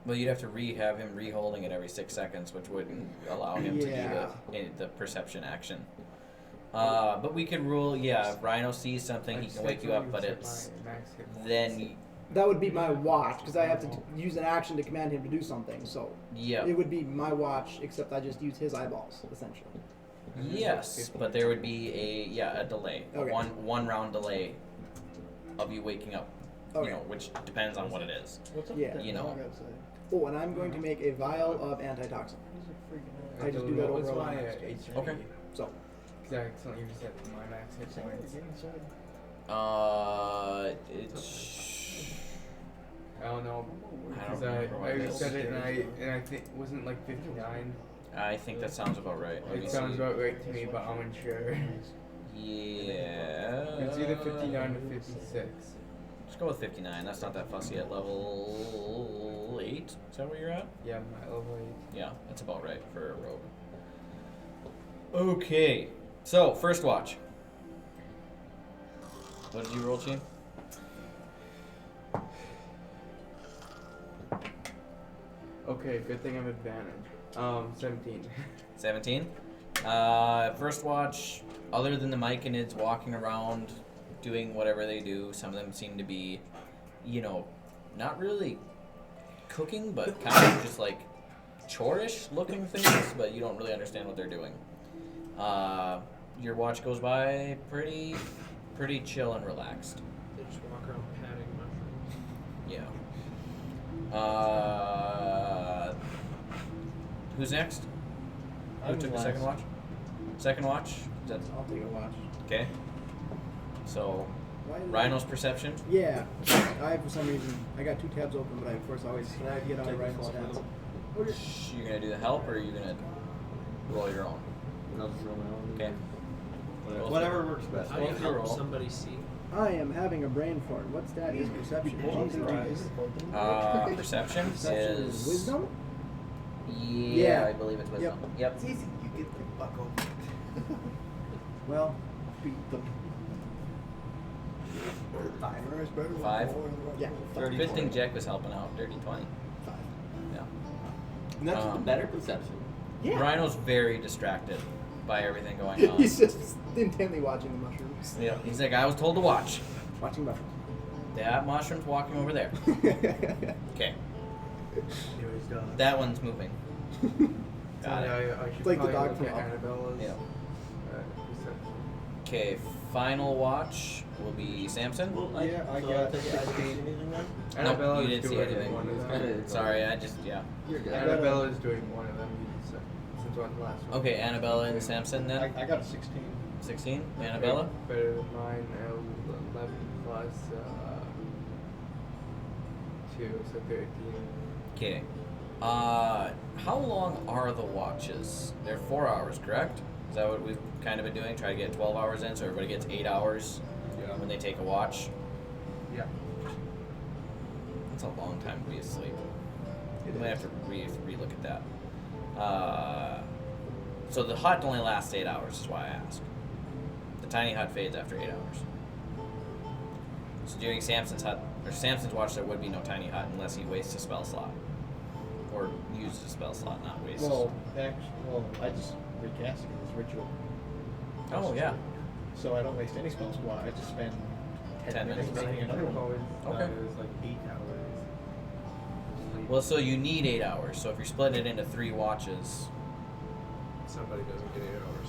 [SPEAKER 1] Well, you'd have to have him re-holding it every 6 seconds, which wouldn't allow him to
[SPEAKER 9] Yeah.
[SPEAKER 1] do the perception action. But we could rule, yeah, if Rhino sees something, he can wake you up, but it's then
[SPEAKER 9] That would be my watch because I have to use an action to command him to do something. So
[SPEAKER 1] Yeah.
[SPEAKER 9] it would be my watch, except I just use his eyeballs essentially.
[SPEAKER 1] Yes, but there would be a delay,
[SPEAKER 9] Okay.
[SPEAKER 1] a one round delay of you waking up.
[SPEAKER 9] Okay.
[SPEAKER 1] You know, which depends on what it is.
[SPEAKER 5] What's up
[SPEAKER 9] Yeah.
[SPEAKER 5] with that
[SPEAKER 1] You know.
[SPEAKER 5] dog outside?
[SPEAKER 9] Oh, and I'm going to make a vial of antitoxin. I just do that
[SPEAKER 3] What's
[SPEAKER 9] over
[SPEAKER 3] my
[SPEAKER 9] a
[SPEAKER 3] HP?
[SPEAKER 1] Okay.
[SPEAKER 9] So
[SPEAKER 3] Because I accidentally reset my max hit points.
[SPEAKER 1] It's.
[SPEAKER 3] I don't know.
[SPEAKER 1] I
[SPEAKER 3] Because
[SPEAKER 1] don't remember what
[SPEAKER 3] I
[SPEAKER 1] it is.
[SPEAKER 3] reset it and I think wasn't like 59.
[SPEAKER 1] I think that sounds about right. Let me
[SPEAKER 3] It sounds
[SPEAKER 1] see.
[SPEAKER 3] about right to me, but I'm unsure.
[SPEAKER 1] Yeah.
[SPEAKER 3] It's either 59 or 56.
[SPEAKER 1] Let's go with 59. That's not that fussy at level 8. Is that where you're at?
[SPEAKER 3] Yeah, I'm at level
[SPEAKER 1] Yeah, that's about right for a rogue. Okay. So, first watch. What did you roll, Chief?
[SPEAKER 3] 8. Okay, good thing I'm advantage. 17.
[SPEAKER 1] 17. First watch, other than the Myconids walking around doing whatever they do, some of them seem to be, you know, not really cooking, but kind of just like chore-ish looking things, but you don't really understand what they're doing. Your watch goes by pretty chill and relaxed.
[SPEAKER 2] They just walk around patting mushrooms.
[SPEAKER 1] Yeah. Who's next? Who
[SPEAKER 5] I'm
[SPEAKER 1] took the
[SPEAKER 5] last.
[SPEAKER 1] second watch? Second watch?
[SPEAKER 9] I'll take a watch.
[SPEAKER 1] Okay. So,
[SPEAKER 9] Why is
[SPEAKER 1] Rhino's perception.
[SPEAKER 9] Yeah, I for some reason I got two tabs open, but I of course always get out of Rhino's tabs.
[SPEAKER 1] You gonna do the help, or are you gonna roll your own?
[SPEAKER 7] I'll just roll my own.
[SPEAKER 1] Okay.
[SPEAKER 7] Whatever works best.
[SPEAKER 2] How do you
[SPEAKER 1] Both
[SPEAKER 2] help
[SPEAKER 1] roll.
[SPEAKER 2] somebody see?
[SPEAKER 9] I am having a brain fart. What stat is perception? Jesus Christ.
[SPEAKER 1] Perception
[SPEAKER 9] Perception
[SPEAKER 1] is
[SPEAKER 9] is wisdom.
[SPEAKER 1] Yeah,
[SPEAKER 9] Yeah.
[SPEAKER 1] I believe it's wisdom. Yep.
[SPEAKER 3] It's easy, you get the fuck over.
[SPEAKER 9] Well, beat them.
[SPEAKER 1] 5.
[SPEAKER 9] Yeah.
[SPEAKER 1] Good thing Jack was helping out. Dirty 20.
[SPEAKER 9] 5.
[SPEAKER 1] Yeah.
[SPEAKER 7] And that's
[SPEAKER 1] Um,
[SPEAKER 7] better perception.
[SPEAKER 9] Yeah.
[SPEAKER 1] Rhino's very distracted by everything going on.
[SPEAKER 9] He's just intently watching the mushrooms.
[SPEAKER 1] Yeah. He's like, I was told to watch.
[SPEAKER 9] Watching mushrooms.
[SPEAKER 1] That mushroom's walking over there. Okay. That one's moving. Got it.
[SPEAKER 3] I should
[SPEAKER 9] It's like the
[SPEAKER 3] probably
[SPEAKER 9] dog
[SPEAKER 3] look
[SPEAKER 9] from
[SPEAKER 3] at
[SPEAKER 9] Up.
[SPEAKER 3] Annabella's
[SPEAKER 1] Yeah.
[SPEAKER 3] perception.
[SPEAKER 1] Okay. Final watch will be Samson.
[SPEAKER 5] Yeah, I
[SPEAKER 7] so
[SPEAKER 5] got
[SPEAKER 7] I think I see anything then?
[SPEAKER 1] Nope,
[SPEAKER 3] Annabella
[SPEAKER 1] you
[SPEAKER 3] is
[SPEAKER 1] didn't see
[SPEAKER 3] doing
[SPEAKER 1] anything.
[SPEAKER 3] one of them.
[SPEAKER 1] Sorry, I just
[SPEAKER 5] You're good.
[SPEAKER 3] Annabella is doing one of them. You said, since on the last one.
[SPEAKER 1] Okay, Annabella and Samson then.
[SPEAKER 5] I got a 16.
[SPEAKER 1] 16. Annabella.
[SPEAKER 3] Better than mine. 11 plus 2, so 13.
[SPEAKER 1] Okay. How long are the watches? They're 4 hours, correct? Is that what we've kind of been doing? Try to get 12 hours in, so everybody gets 8 hours when they take a watch.
[SPEAKER 3] Yeah.
[SPEAKER 1] That's a long time to be asleep. We might have to re-look at that. So the hut only lasts 8 hours, is why I asked. The tiny hut fades after 8 hours. So during Samson's watch, there would be no tiny hut unless he wastes a spell slot. Or uses a spell slot, not wastes.
[SPEAKER 5] I just recast it as ritual.
[SPEAKER 1] Oh, yeah.
[SPEAKER 5] So I don't waste any spell slot. I just spend 10 minutes
[SPEAKER 1] minutes.
[SPEAKER 5] making another one.
[SPEAKER 1] Okay.
[SPEAKER 3] It was like 8 hours.
[SPEAKER 1] Well, so you need 8 hours. So if you're splitting it into 3 watches,
[SPEAKER 2] Somebody doesn't get 8 hours.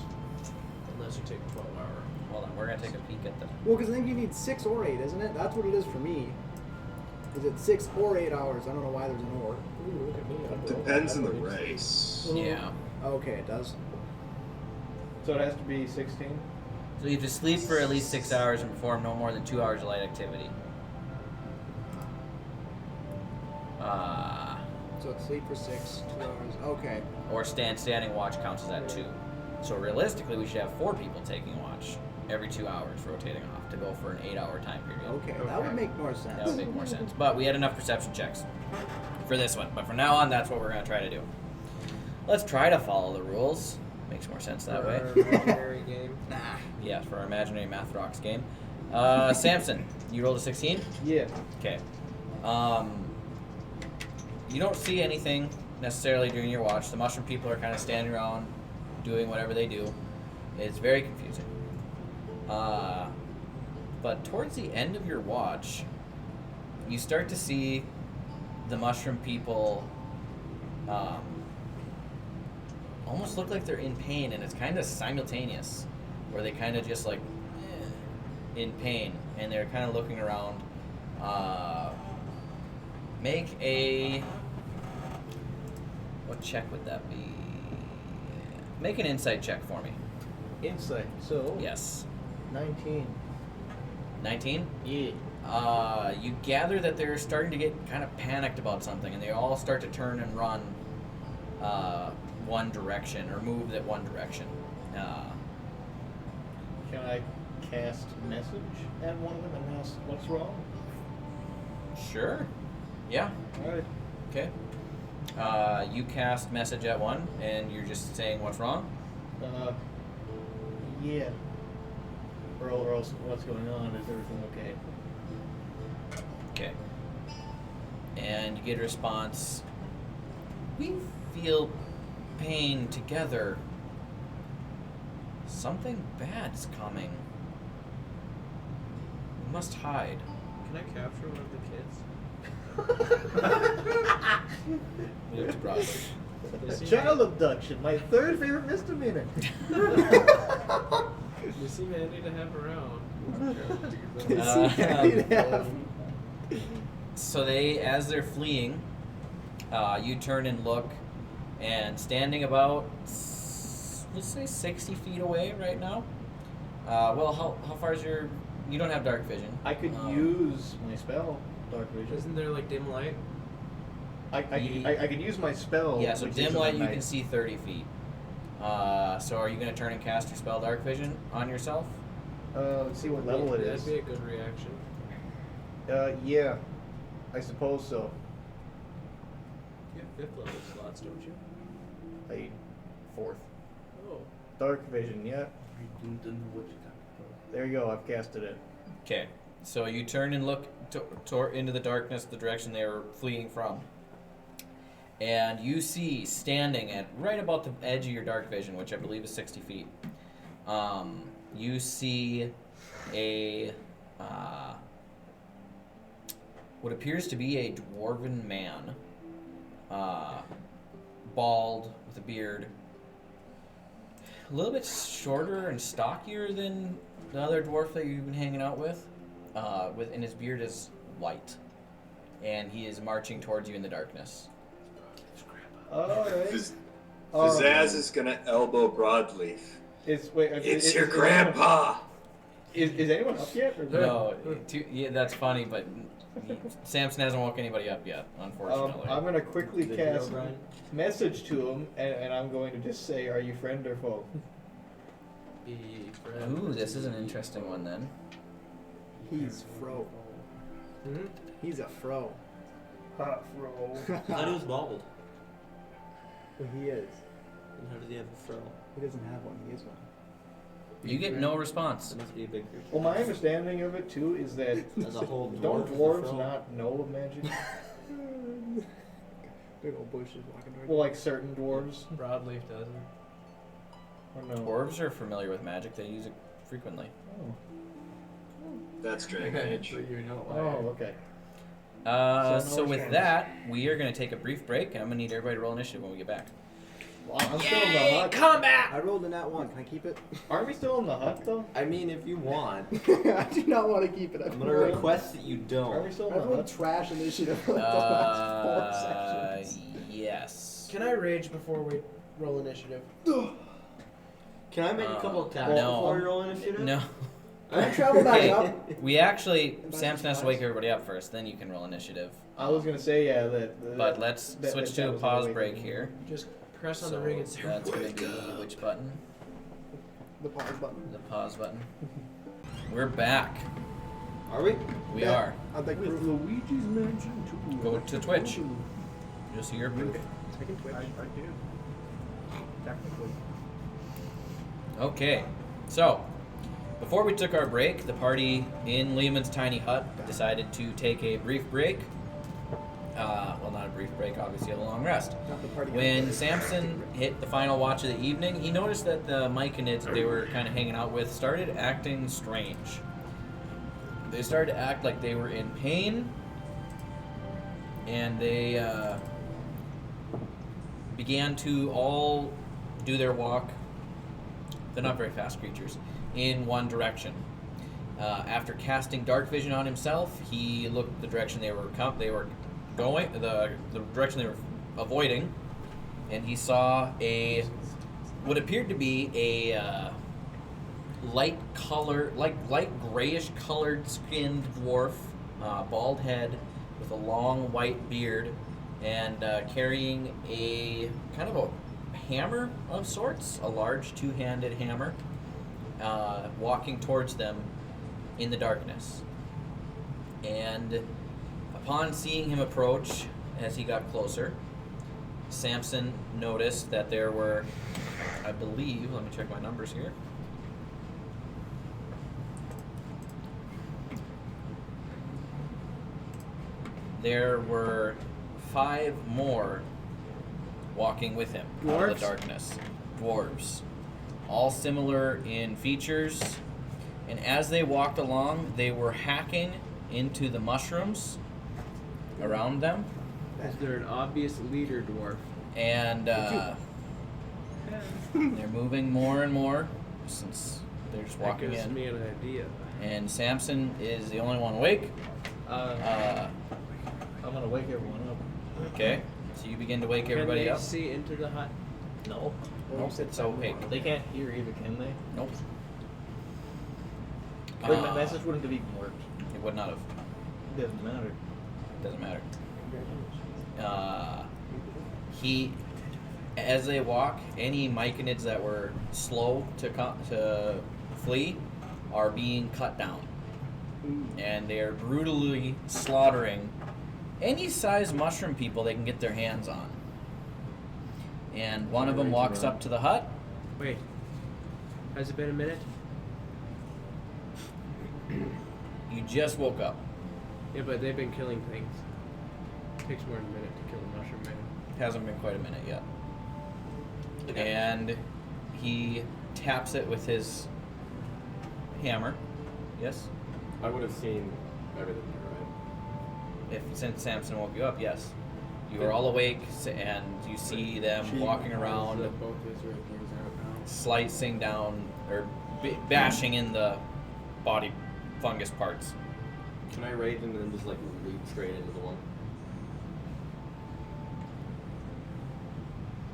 [SPEAKER 2] Unless you take a 12-hour.
[SPEAKER 1] hold on, we're going to take a peek at the...
[SPEAKER 9] Well, because I think you need 6 or 8, isn't it? That's what it is for me. Is it 6 or 8 hours? I don't know why there's an or.
[SPEAKER 2] Ooh, look at me.
[SPEAKER 4] Depends on the race.
[SPEAKER 1] Yeah.
[SPEAKER 9] Okay, it does.
[SPEAKER 5] So it has to be 16?
[SPEAKER 1] So you have to sleep for at least 6 hours and perform no more than 2 hours of light activity.
[SPEAKER 9] So it's sleep for 6, 2 hours. Okay.
[SPEAKER 1] Or standing watch counts as that 2. So realistically, we should have 4 people taking watch every 2 hours, rotating off to go for an 8-hour time period.
[SPEAKER 9] Okay, that would make more sense.
[SPEAKER 1] That would make more sense. But we had enough perception checks for this one. But from now on, that's what we're going to try to do. Let's try to follow the rules. Makes more sense that way.
[SPEAKER 2] Imaginary game.
[SPEAKER 1] Yeah, for our imaginary Math Rocks game. Samson, you rolled a 16?
[SPEAKER 5] Yeah.
[SPEAKER 1] Okay. You don't see anything necessarily during your watch. The mushroom people are kind of standing around doing whatever they do. It's very confusing. But towards the end of your watch, you start to see the mushroom people almost look like they're in pain, and it's kind of simultaneous, where they kind of just like in pain, and they're kind of looking around. Make a... What check would that be? Make an insight check for me.
[SPEAKER 5] Insight. So.
[SPEAKER 1] Yes.
[SPEAKER 5] 19.
[SPEAKER 1] 19?
[SPEAKER 5] Yeah.
[SPEAKER 1] You gather that they're starting to get kind of panicked about something, and they all start to turn and run one direction, or move that one direction.
[SPEAKER 5] Can I cast message at one of them and ask what's wrong?
[SPEAKER 1] Sure. Yeah.
[SPEAKER 5] Alright.
[SPEAKER 1] Okay. You cast message at one, and you're just saying what's wrong?
[SPEAKER 5] Yeah. Or else, what's going on? Is everything okay?
[SPEAKER 1] Okay. And you get a response. We feel pain together. Something bad's coming. We must hide.
[SPEAKER 2] Can I capture one of the kids?
[SPEAKER 1] We have to process.
[SPEAKER 5] Child abduction, my third favorite misdemeanor.
[SPEAKER 2] They seem handy to have around.
[SPEAKER 1] So they, as they're fleeing, you turn and look, and standing about, let's say 60 feet away right now. Well, how far is your... You don't have dark vision.
[SPEAKER 5] I could use my spell, dark vision.
[SPEAKER 2] Isn't there like dim light?
[SPEAKER 5] I could use my spell.
[SPEAKER 1] Yeah, so
[SPEAKER 5] which
[SPEAKER 1] dim
[SPEAKER 5] is
[SPEAKER 1] light
[SPEAKER 5] at
[SPEAKER 1] you
[SPEAKER 5] night.
[SPEAKER 1] can see 30 feet. So are you going to turn and cast your spell dark vision on yourself?
[SPEAKER 5] Let's see what level it is.
[SPEAKER 2] That'd be a good reaction.
[SPEAKER 5] Yeah, I suppose so.
[SPEAKER 2] You have 5th level slots, don't you?
[SPEAKER 5] I 4th.
[SPEAKER 2] Oh.
[SPEAKER 5] Dark vision, yeah. There you go, I've casted it.
[SPEAKER 1] Okay, so you turn and look into the darkness, the direction they were fleeing from. And you see, standing at right about the edge of your dark vision, which I believe is 60 feet, you see a what appears to be a dwarven man, bald, with a beard, a little bit shorter and stockier than the other dwarf that you've been hanging out with, and his beard is white, and he is marching towards you in the darkness.
[SPEAKER 5] Alright.
[SPEAKER 4] Pizzazz is gonna elbow Broadleaf.
[SPEAKER 5] It's
[SPEAKER 4] your grandpa!
[SPEAKER 5] Is anyone up yet? Or
[SPEAKER 1] No, yeah, that's funny, but Samson hasn't woke anybody up yet, unfortunately.
[SPEAKER 5] I'm going to quickly
[SPEAKER 7] Did you know,
[SPEAKER 5] cast
[SPEAKER 7] Brian?
[SPEAKER 5] message to him, and I'm going to just say, are you friend or foe?
[SPEAKER 2] Be friend.
[SPEAKER 1] Ooh, this is an interesting one then.
[SPEAKER 9] He's fro.
[SPEAKER 2] Hmm?
[SPEAKER 9] He's a fro.
[SPEAKER 5] Hot fro.
[SPEAKER 7] I thought he was bald.
[SPEAKER 9] Well, he is.
[SPEAKER 7] And how does he have a fro?
[SPEAKER 9] He doesn't have one. He is one.
[SPEAKER 1] You get no response.
[SPEAKER 7] That must be a big creature.
[SPEAKER 5] Well, my understanding of it, too, is that
[SPEAKER 7] As a whole
[SPEAKER 5] don't
[SPEAKER 7] dwarf with a
[SPEAKER 5] dwarves
[SPEAKER 7] fro?
[SPEAKER 5] not know of magic?
[SPEAKER 9] Big old bushes walking towards
[SPEAKER 5] Well, like certain dwarves?
[SPEAKER 2] Broadleaf doesn't.
[SPEAKER 5] Or no?
[SPEAKER 1] Dwarves are familiar with magic, they use it frequently.
[SPEAKER 5] Oh,
[SPEAKER 4] That's Dragon Age.
[SPEAKER 3] You know why.
[SPEAKER 5] oh okay.
[SPEAKER 1] So with
[SPEAKER 5] response.
[SPEAKER 1] that, we are going to take a brief break, and I'm going to need everybody to roll initiative when we get back.
[SPEAKER 5] Well, I'm still in the hut.
[SPEAKER 1] Combat!
[SPEAKER 9] I rolled a nat 1. Can I keep it?
[SPEAKER 5] Aren't we still in the hut, though?
[SPEAKER 7] I mean, if you want,
[SPEAKER 9] I do not want to keep it.
[SPEAKER 7] I'm gonna request that you
[SPEAKER 5] Aren't we
[SPEAKER 7] don't.
[SPEAKER 5] still in
[SPEAKER 9] I've
[SPEAKER 5] the
[SPEAKER 9] rolled
[SPEAKER 5] hut?
[SPEAKER 9] trash initiative for like the last 4 sections.
[SPEAKER 1] Yes.
[SPEAKER 6] Can I rage before we roll initiative?
[SPEAKER 7] Can I make a couple of taps
[SPEAKER 1] no.
[SPEAKER 7] before you roll initiative?
[SPEAKER 1] No.
[SPEAKER 9] I travel back
[SPEAKER 1] Okay,
[SPEAKER 9] up.
[SPEAKER 1] we actually, Samson has to wake everybody up first, then you can roll initiative.
[SPEAKER 5] I was gonna say, yeah, that.
[SPEAKER 1] But let's switch to a
[SPEAKER 5] was
[SPEAKER 1] pause
[SPEAKER 5] the way
[SPEAKER 1] break
[SPEAKER 5] to-
[SPEAKER 1] here.
[SPEAKER 6] Just press on
[SPEAKER 1] So
[SPEAKER 6] the ring and say
[SPEAKER 1] that's going to be which button?
[SPEAKER 9] The pause button.
[SPEAKER 1] The pause button. We're back.
[SPEAKER 7] Are we?
[SPEAKER 1] We
[SPEAKER 9] Yeah.
[SPEAKER 1] are.
[SPEAKER 9] I'd like
[SPEAKER 8] With
[SPEAKER 9] proof.
[SPEAKER 8] Luigi's Mansion 2.
[SPEAKER 1] Go to Twitch. You'll see your proof.
[SPEAKER 9] I can twitch.
[SPEAKER 3] I do.
[SPEAKER 9] Technically.
[SPEAKER 1] Okay, so before we took our break, the party in Lehman's tiny hut decided to take a brief break. Well, not a brief break, obviously a long rest.
[SPEAKER 9] Not the party.
[SPEAKER 1] When Samson hit the final watch of the evening, he noticed that the Myconids they were kind of hanging out with started acting strange. They started to act like they were in pain, and they began to all do their walk. They're not very fast creatures. In one direction. After casting dark vision on himself, he looked the direction they were going, the direction they were avoiding, and he saw what appeared to be a light grayish colored skinned dwarf, bald head with a long white beard, and carrying a kind of a hammer of sorts, a large two-handed hammer, walking towards them in the darkness. And upon seeing him approach, as he got closer, Samson noticed that there were, I believe, let me check my numbers here. There were 5 more walking with him out of
[SPEAKER 2] Dwarves?
[SPEAKER 1] the darkness. Dwarves. All similar in features. And as they walked along, they were hacking into the mushrooms around them.
[SPEAKER 2] Is there an obvious leader dwarf?
[SPEAKER 1] And they're moving more and more since they're just
[SPEAKER 2] That
[SPEAKER 1] walking
[SPEAKER 2] gives
[SPEAKER 1] in.
[SPEAKER 2] me an idea.
[SPEAKER 1] And Samson is the only one awake.
[SPEAKER 5] I'm gonna wake everyone up.
[SPEAKER 1] Okay, so you begin to wake
[SPEAKER 2] Can
[SPEAKER 1] everybody
[SPEAKER 2] they
[SPEAKER 1] up.
[SPEAKER 2] see into the hut?
[SPEAKER 5] No.
[SPEAKER 1] Nope, it's opaque.
[SPEAKER 5] They can't hear either, can they?
[SPEAKER 1] Nope.
[SPEAKER 5] Wait, my message wouldn't have even worked.
[SPEAKER 1] It would not have.
[SPEAKER 5] Doesn't matter.
[SPEAKER 1] Doesn't matter. As they walk, any myconids that were slow to flee are being cut down, and they are brutally slaughtering any size mushroom people they can get their hands on. And one of them walks up to the hut.
[SPEAKER 2] Wait. Has it been a minute?
[SPEAKER 1] You just woke up.
[SPEAKER 2] Yeah, but they've been killing things. It takes more than a minute to kill a mushroom man.
[SPEAKER 1] Hasn't been quite a minute yet. And he taps it with his hammer. Yes?
[SPEAKER 7] I would have seen everything, right?
[SPEAKER 1] Since Samson woke you up, yes. You are all awake, and you see them walking around, slicing down or bashing in the body fungus parts.
[SPEAKER 7] Can I rage and then just like leap straight into the one?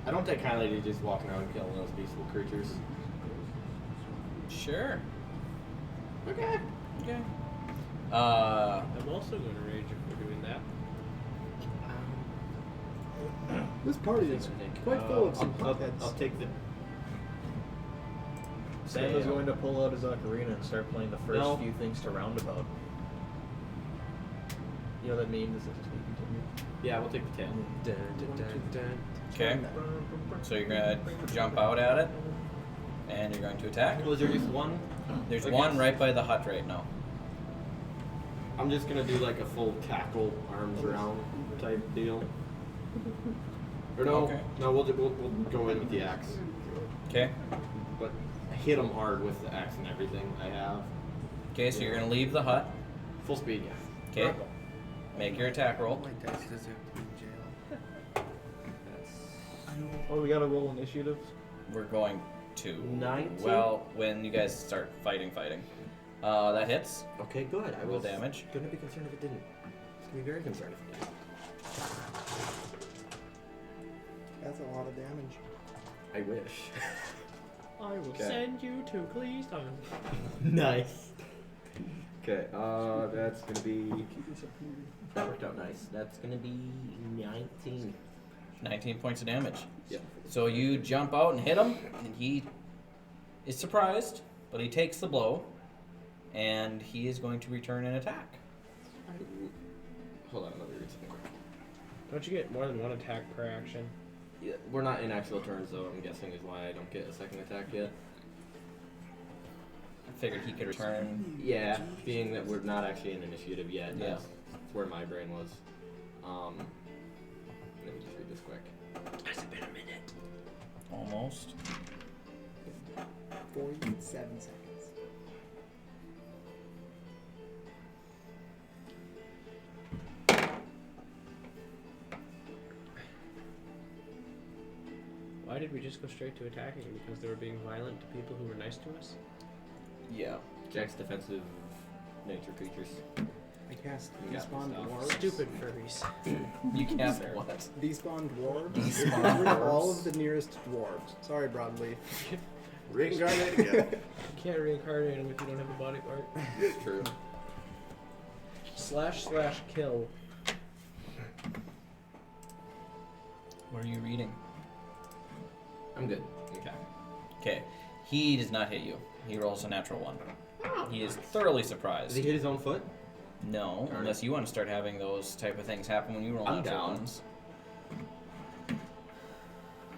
[SPEAKER 7] I don't take kindly to just walking around killing those peaceful creatures.
[SPEAKER 1] Sure.
[SPEAKER 7] Okay.
[SPEAKER 1] Okay.
[SPEAKER 2] I'm also going to rage if we're doing that.
[SPEAKER 8] This party is quite full of some
[SPEAKER 5] I'll
[SPEAKER 8] hotheads.
[SPEAKER 5] take the. Santa's going to pull out his ocarina and start playing the first few things to roundabout. You know what that means? Is it just continue?
[SPEAKER 7] Yeah, we'll take the tail.
[SPEAKER 2] Dun, dun, dun, dun.
[SPEAKER 1] Okay. So you're gonna jump out at it, and you're going to attack.
[SPEAKER 7] Was there just one?
[SPEAKER 1] There's
[SPEAKER 7] Okay.
[SPEAKER 1] one right by the hut right now.
[SPEAKER 7] I'm just gonna do like a full tackle, arms around type deal. Or no,
[SPEAKER 1] Okay.
[SPEAKER 7] no, we'll go in with the axe.
[SPEAKER 1] Okay.
[SPEAKER 7] But hit them hard with the axe and everything I have.
[SPEAKER 1] Okay, so you're gonna leave the hut.
[SPEAKER 7] Full speed, yeah.
[SPEAKER 1] Okay. Make your attack roll.
[SPEAKER 3] My dice deserve to be in jail.
[SPEAKER 5] Oh, we gotta roll initiative.
[SPEAKER 1] We're going to.
[SPEAKER 7] 19?
[SPEAKER 1] Well, when you guys start fighting. That hits.
[SPEAKER 7] Okay, good. I
[SPEAKER 1] Roll
[SPEAKER 7] was
[SPEAKER 1] damage.
[SPEAKER 7] gonna be concerned if it didn't. It's gonna be very concerned if it didn't.
[SPEAKER 9] That's a lot of damage.
[SPEAKER 7] I wish.
[SPEAKER 2] I will
[SPEAKER 7] Okay.
[SPEAKER 2] send you to Cleaston.
[SPEAKER 7] Nice. Okay, that's gonna be. That worked out nice. That's gonna be 19.
[SPEAKER 1] 19 points of damage.
[SPEAKER 7] Yep.
[SPEAKER 1] So you jump out and hit him, and he is surprised, but he takes the blow, and he is going to return an attack.
[SPEAKER 7] Hold on, let me read something quick.
[SPEAKER 2] Don't you get more than one attack per action?
[SPEAKER 7] Yeah, we're not in actual turns though, I'm guessing is why I don't get a second attack yet.
[SPEAKER 1] I figured he could return.
[SPEAKER 7] Yeah, being that we're not actually in initiative yet.
[SPEAKER 1] Yeah.
[SPEAKER 7] That's where my brain was. Let me just read this quick.
[SPEAKER 2] Has it been a minute?
[SPEAKER 1] Almost.
[SPEAKER 9] 47 seconds.
[SPEAKER 2] did we just go straight to attacking because they were being violent to people who were nice to us?
[SPEAKER 1] Yeah.
[SPEAKER 7] Jack's defensive nature creatures.
[SPEAKER 9] I cast
[SPEAKER 7] You got
[SPEAKER 9] despawn
[SPEAKER 7] this now.
[SPEAKER 9] dwarves.
[SPEAKER 2] Stupid furries.
[SPEAKER 1] You cast what?
[SPEAKER 9] Despawn dwarves.
[SPEAKER 1] Despawn
[SPEAKER 9] Get rid of
[SPEAKER 1] dwarves.
[SPEAKER 9] all of the nearest dwarves. Sorry, Broadleaf.
[SPEAKER 5] Reincarnate again.
[SPEAKER 2] You can't reincarnate them if you don't have a body part.
[SPEAKER 7] It's true.
[SPEAKER 2] / kill.
[SPEAKER 1] What are you reading?
[SPEAKER 7] I'm good. Okay.
[SPEAKER 1] Okay. He does not hit you. He rolls a natural 1. He is thoroughly surprised.
[SPEAKER 7] Does he hit his own foot?
[SPEAKER 1] No,
[SPEAKER 7] Darn
[SPEAKER 1] unless you want to start having those type of things happen when you roll
[SPEAKER 7] I'm
[SPEAKER 1] natural
[SPEAKER 7] down.
[SPEAKER 1] ones.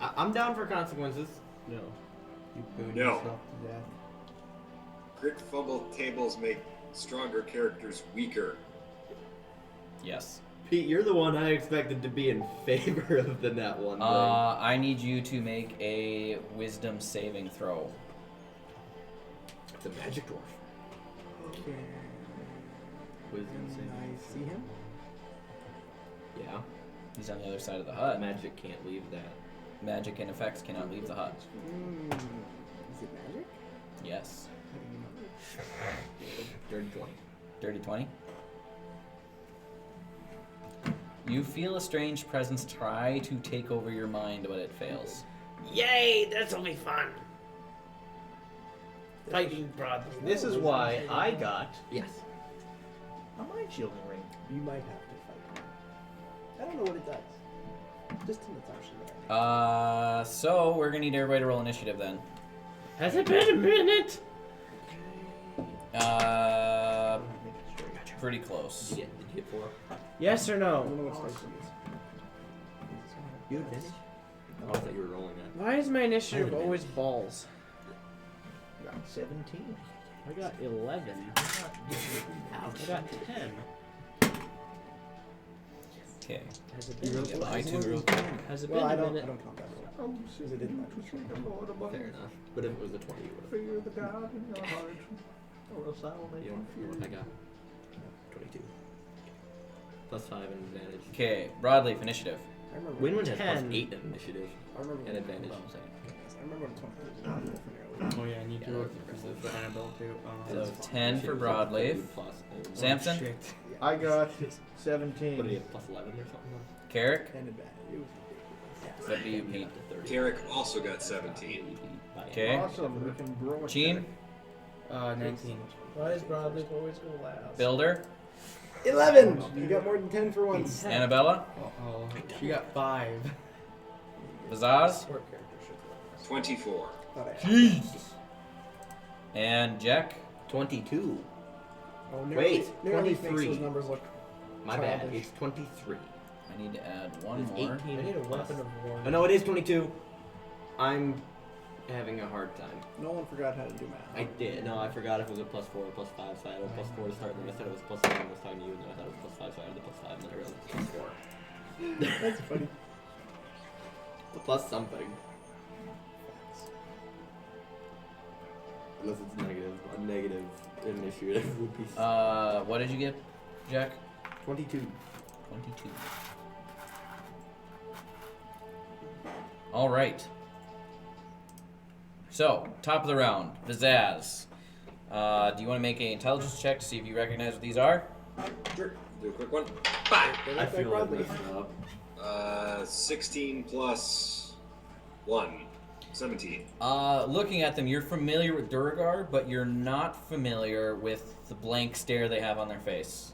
[SPEAKER 7] I'm down for consequences.
[SPEAKER 2] No.
[SPEAKER 9] You booed
[SPEAKER 4] No.
[SPEAKER 9] yourself to death.
[SPEAKER 4] Crit fumble tables make stronger characters weaker.
[SPEAKER 1] Yes.
[SPEAKER 7] Pete, you're the one I expected to be in favor of the net one. thing.
[SPEAKER 1] I need you to make a wisdom saving throw.
[SPEAKER 7] It's a magic dwarf.
[SPEAKER 9] Okay.
[SPEAKER 7] Wisdom
[SPEAKER 9] Can
[SPEAKER 7] saving.
[SPEAKER 9] I see him?
[SPEAKER 7] Yeah.
[SPEAKER 1] He's on the other side of the hut.
[SPEAKER 7] Magic can't leave that.
[SPEAKER 1] Magic and effects cannot leave the hut.
[SPEAKER 9] Is it magic?
[SPEAKER 1] Yes.
[SPEAKER 9] How do you know?
[SPEAKER 7] Dirty 20.
[SPEAKER 1] Dirty 20. You feel a strange presence try to take over your mind, but it fails.
[SPEAKER 2] Yay! This'll be fun. Fighting broadly.
[SPEAKER 5] This is why I got
[SPEAKER 7] Yes.
[SPEAKER 5] a mind shielding ring.
[SPEAKER 9] You might have to fight him. I don't know what it does. Just in its option there.
[SPEAKER 1] So we're gonna need everybody to roll initiative then.
[SPEAKER 2] Has it been a minute?
[SPEAKER 1] Pretty close.
[SPEAKER 7] Did you get 4?
[SPEAKER 2] Yes or
[SPEAKER 9] I
[SPEAKER 2] no?
[SPEAKER 9] don't know what dice it is.
[SPEAKER 5] You advantage?
[SPEAKER 7] Oh, I thought you were rolling that.
[SPEAKER 2] Why is my initiative always balls?
[SPEAKER 5] You got 17.
[SPEAKER 2] I got 11. I got 10.
[SPEAKER 1] Okay.
[SPEAKER 2] Has it
[SPEAKER 7] You
[SPEAKER 2] been,
[SPEAKER 7] rolled
[SPEAKER 1] Yeah,
[SPEAKER 7] what?
[SPEAKER 1] I too real quick.
[SPEAKER 2] has it
[SPEAKER 9] Well,
[SPEAKER 2] been
[SPEAKER 9] I
[SPEAKER 2] a
[SPEAKER 9] don't
[SPEAKER 2] minute?
[SPEAKER 9] count that roll. Because it didn't matter.
[SPEAKER 7] Fair enough. But if it was a 20, you would
[SPEAKER 5] Figure the God in your heart, or else I will
[SPEAKER 7] have.
[SPEAKER 5] make
[SPEAKER 7] You
[SPEAKER 5] one
[SPEAKER 7] know what I
[SPEAKER 5] furious.
[SPEAKER 7] got? 22. Plus 5 and advantage.
[SPEAKER 1] Okay, Broadleaf initiative.
[SPEAKER 9] I remember.
[SPEAKER 7] Winwin has plus
[SPEAKER 2] 10.
[SPEAKER 7] 8 in initiative
[SPEAKER 9] I remember.
[SPEAKER 7] and advantage.
[SPEAKER 9] I remember when 20 was not roll for nearly.
[SPEAKER 2] Oh yeah, I need
[SPEAKER 7] Yeah,
[SPEAKER 2] to roll
[SPEAKER 7] that's impressive.
[SPEAKER 2] for Annabelle too.
[SPEAKER 1] So 10 for Broadleaf.
[SPEAKER 7] Plus,
[SPEAKER 1] Samson?
[SPEAKER 2] Shit.
[SPEAKER 5] I got
[SPEAKER 7] What did he
[SPEAKER 5] 17.
[SPEAKER 7] have? Plus 11 or something?
[SPEAKER 1] Carrick?
[SPEAKER 9] 10 advantage. It was ridiculous.
[SPEAKER 1] That'd be you, Pete.
[SPEAKER 7] Up to 30.
[SPEAKER 4] Carrick also got 17.
[SPEAKER 1] Okay.
[SPEAKER 5] Awesome. We can grow a
[SPEAKER 1] Gene?
[SPEAKER 2] 19. Why is Broadleaf always go last?
[SPEAKER 1] Builder?
[SPEAKER 9] 11! You got more than 10 for once.
[SPEAKER 1] Annabella?
[SPEAKER 2] Oh, she got 5.
[SPEAKER 1] Vazaz?
[SPEAKER 2] Sport character should go last.
[SPEAKER 4] 24.
[SPEAKER 9] Thought I had.
[SPEAKER 1] Jeez. And Jack?
[SPEAKER 7] 22.
[SPEAKER 9] Oh,
[SPEAKER 7] Wait,
[SPEAKER 9] nearly makes
[SPEAKER 7] 23.
[SPEAKER 9] those numbers look.
[SPEAKER 7] My bad.
[SPEAKER 9] Childish.
[SPEAKER 7] It's 23.
[SPEAKER 1] I need to add one
[SPEAKER 7] It's
[SPEAKER 1] more.
[SPEAKER 7] 18
[SPEAKER 2] I need a
[SPEAKER 7] plus-
[SPEAKER 2] weapon of war.
[SPEAKER 7] Oh no, it is 22. I'm having a hard time.
[SPEAKER 9] No one forgot how to do math.
[SPEAKER 7] I did. No, I forgot if it was a plus 4 or plus 5, so I had a plus 4 to start, and then I said it was plus 7 when I was talking to you, and then I thought it was plus 5, so I had the plus 5, and then I realized it was plus 4.
[SPEAKER 9] That's funny.
[SPEAKER 7] Plus something. Unless it's negative. A negative initiative would be
[SPEAKER 1] What did you get, Jack?
[SPEAKER 7] 22.
[SPEAKER 1] 22. All right. So, top of the round, Vazaz. Do you want to make an intelligence check to see if you recognize what these are?
[SPEAKER 4] Sure. Do a quick one. 5.
[SPEAKER 9] They
[SPEAKER 7] I
[SPEAKER 9] look like
[SPEAKER 7] feel like
[SPEAKER 9] Broadleaf.
[SPEAKER 7] messing up.
[SPEAKER 4] 16 plus 1. 17.
[SPEAKER 1] Looking at them, you're familiar with Durgar, but you're not familiar with the blank stare they have on their face.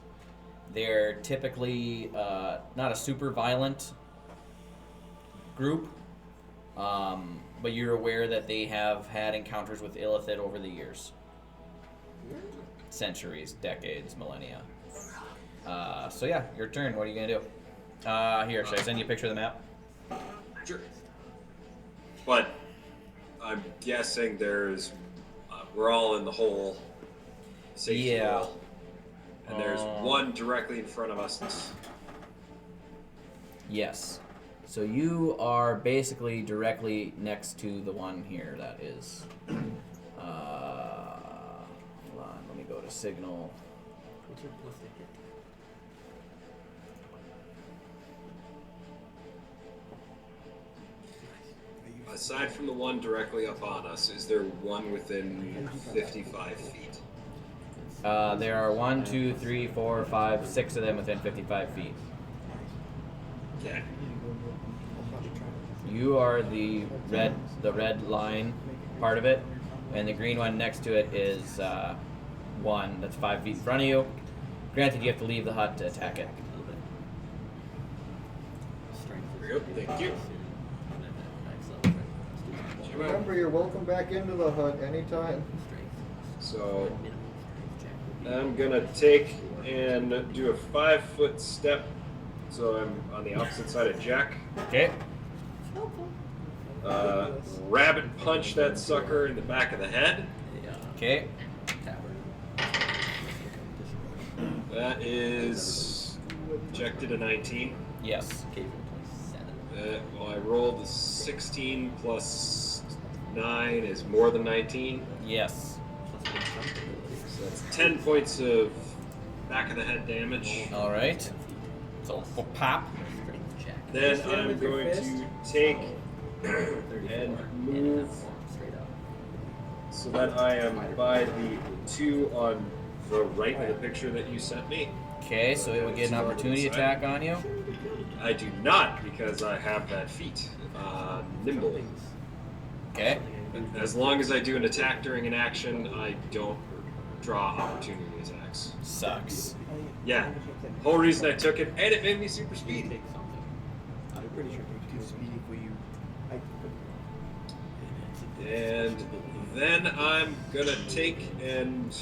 [SPEAKER 1] They're typically not a super violent group, but you're aware that they have had encounters with Illithid over the years. Centuries, decades, millennia. So yeah, your turn. What are you gonna do? Here, should I send you a picture of the map?
[SPEAKER 4] Sure. But I'm guessing there's. We're all in the hole. Safety
[SPEAKER 1] Yeah.
[SPEAKER 4] hole. And there's one directly in front of us.
[SPEAKER 1] Yes. So you are basically directly next to the one here that is. Hold on, let me go to signal.
[SPEAKER 7] What's your plus to hit?
[SPEAKER 4] aside from the one directly up on us, is there one within 55 feet?
[SPEAKER 1] There are 1, 2, 3, 4, 5, 6 of them within 55 feet.
[SPEAKER 4] Okay.
[SPEAKER 1] You are the red line part of it, and the green one next to it is one that's 5 feet in front of you. Granted, you have to leave the hut to attack it.
[SPEAKER 4] Very good, thank you.
[SPEAKER 5] Remember, you're welcome back into the hut anytime.
[SPEAKER 4] So I'm gonna take and do a 5-foot step. So I'm on the opposite side of Jack.
[SPEAKER 1] Okay.
[SPEAKER 4] Rabbit punch that sucker in the back of the head.
[SPEAKER 1] Okay.
[SPEAKER 4] That is projected a 19.
[SPEAKER 1] Yes.
[SPEAKER 4] Well, I rolled a 16 plus 9 is more than 19.
[SPEAKER 1] Yes.
[SPEAKER 4] So that's 10 points of back of the head damage.
[SPEAKER 1] All right. So pop.
[SPEAKER 4] Then
[SPEAKER 2] Just hit him
[SPEAKER 4] I'm
[SPEAKER 2] with your
[SPEAKER 4] going
[SPEAKER 2] fist.
[SPEAKER 4] to take and move so that I am by the 2 on the right of the picture that you sent me.
[SPEAKER 1] Okay, so it would get an opportunity attack on you.
[SPEAKER 4] I do not because I have that feat, nimble.
[SPEAKER 1] Okay.
[SPEAKER 4] As long as I do an attack during an action, I don't draw opportunity attacks.
[SPEAKER 1] Sucks.
[SPEAKER 4] Yeah, whole reason I took it, and it made me super speedy.
[SPEAKER 3] I'm pretty sure you're too speedy for you.
[SPEAKER 4] And then I'm gonna take and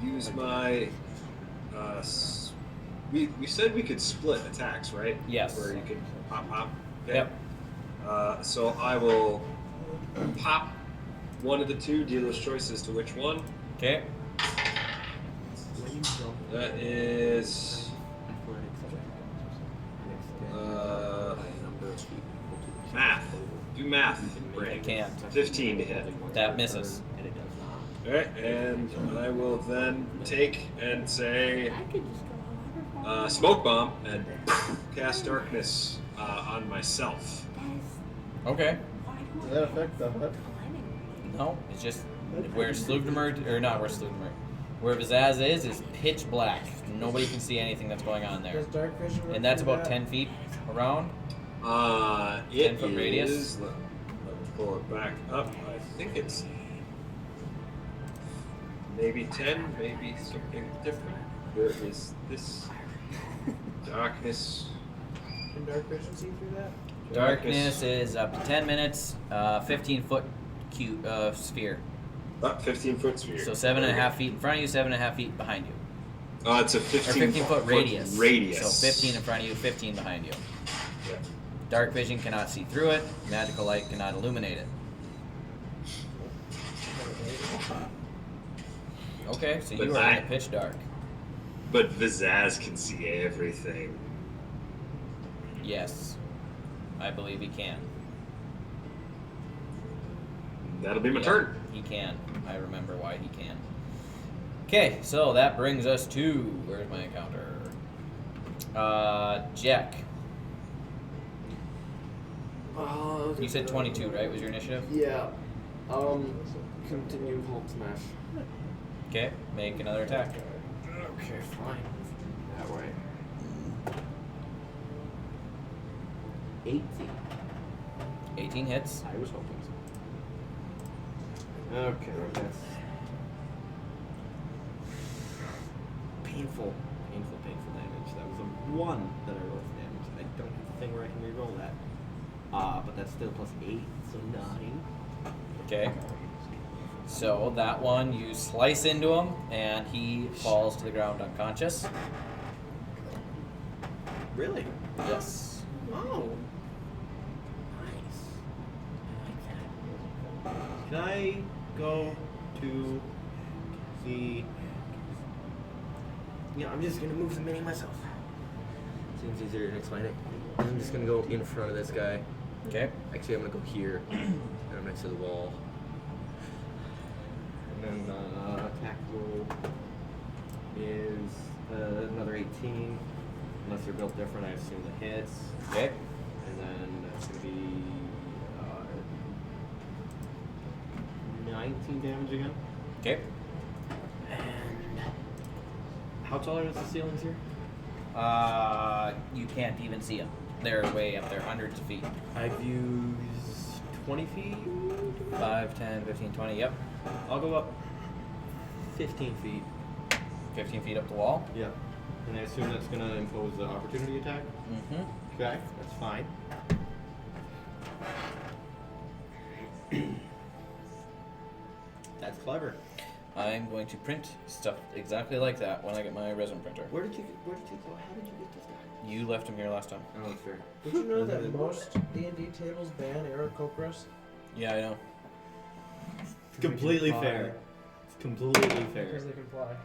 [SPEAKER 4] use my. We said we could split attacks, right?
[SPEAKER 1] Yes.
[SPEAKER 4] Where you could pop. Okay.
[SPEAKER 1] Yep.
[SPEAKER 4] So I will pop one of the two. Dealer's choice as to which one.
[SPEAKER 1] Okay.
[SPEAKER 4] That is. Math. Do math.
[SPEAKER 1] I can't.
[SPEAKER 4] 15 to hit.
[SPEAKER 1] That misses.
[SPEAKER 4] Alright, and I will then take and say smoke bomb and cast darkness on myself.
[SPEAKER 1] Okay.
[SPEAKER 5] Does that affect the hut?
[SPEAKER 1] No, it's just where Slugdemer, or not where Slugdemer, where Vizaz is pitch black. Nobody can see anything that's going on there.
[SPEAKER 6] Does dark vision work
[SPEAKER 1] And that's
[SPEAKER 6] for
[SPEAKER 1] about
[SPEAKER 6] that?
[SPEAKER 1] 10 feet around.
[SPEAKER 4] It
[SPEAKER 1] 10-foot radius?
[SPEAKER 4] is. Let me pull it back up. I think it's maybe 10, maybe something different. Where is this darkness?
[SPEAKER 6] Can dark vision see through that?
[SPEAKER 1] Darkness is up to 10 minutes, 15-foot sphere.
[SPEAKER 4] 15-foot sphere.
[SPEAKER 1] So 7.5 feet in front of you, 7.5 feet behind you.
[SPEAKER 4] It's a
[SPEAKER 1] Or
[SPEAKER 4] 15
[SPEAKER 1] 15-foot radius.
[SPEAKER 4] Radius.
[SPEAKER 1] So 15 in front of you, 15 behind you.
[SPEAKER 4] Yeah.
[SPEAKER 1] Dark vision cannot see through it. Magical light cannot illuminate it. Okay, so you
[SPEAKER 4] But
[SPEAKER 1] are in
[SPEAKER 4] I-
[SPEAKER 1] the pitch dark.
[SPEAKER 4] But Vizaz can see everything.
[SPEAKER 1] Yes. I believe he can.
[SPEAKER 4] That'll be my
[SPEAKER 1] Yeah,
[SPEAKER 4] turn.
[SPEAKER 1] He can. I remember why he can. Okay, so that brings us to, where's my encounter? Jack. You said 22, right? Was your initiative?
[SPEAKER 7] Yeah. Continue Hulk smash.
[SPEAKER 1] Okay, make another attack.
[SPEAKER 7] Okay, fine. That way. 18.
[SPEAKER 1] 18 hits.
[SPEAKER 7] I was hoping so. Okay, that's painful damage. That was a 1 that I rolled for damage. I don't have a thing where I can reroll that. But that's still plus 8, so 9.
[SPEAKER 1] Okay. So that one, you slice into him, and he falls to the ground unconscious.
[SPEAKER 7] Really?
[SPEAKER 1] Yes.
[SPEAKER 7] Oh. Nice. I like that. Can I go to the... Yeah, I'm just gonna move the mini myself. Seems easier to explain it. I'm just gonna go in front of this guy.
[SPEAKER 1] Okay.
[SPEAKER 7] Actually, I'm gonna go here. And I'm next to the wall. And then attack roll is another 18. Unless they're built different, I assume the hits.
[SPEAKER 1] Okay.
[SPEAKER 7] And then that's gonna be 19 damage again.
[SPEAKER 1] Okay.
[SPEAKER 7] And how tall are the ceilings here?
[SPEAKER 1] You can't even see them. They're way up there, hundreds of feet.
[SPEAKER 7] I've used 20 feet.
[SPEAKER 1] 5, 10, 15, 20, yep.
[SPEAKER 7] I'll go up 15 feet.
[SPEAKER 1] 15 feet up the wall.
[SPEAKER 7] Yeah. And I assume that's going to impose the opportunity attack?
[SPEAKER 1] Mm-hmm.
[SPEAKER 7] Okay, that's fine. That's clever.
[SPEAKER 1] I'm going to print stuff exactly like that when I get my resin printer.
[SPEAKER 7] Where did you go? How did you get this guy?
[SPEAKER 1] You left him here last time.
[SPEAKER 7] Oh, that's fair.
[SPEAKER 6] Did you know that most D&D tables ban Aarakocras?
[SPEAKER 1] Yeah, I know.
[SPEAKER 7] Completely fair. It's completely fair.
[SPEAKER 6] Because they can fly.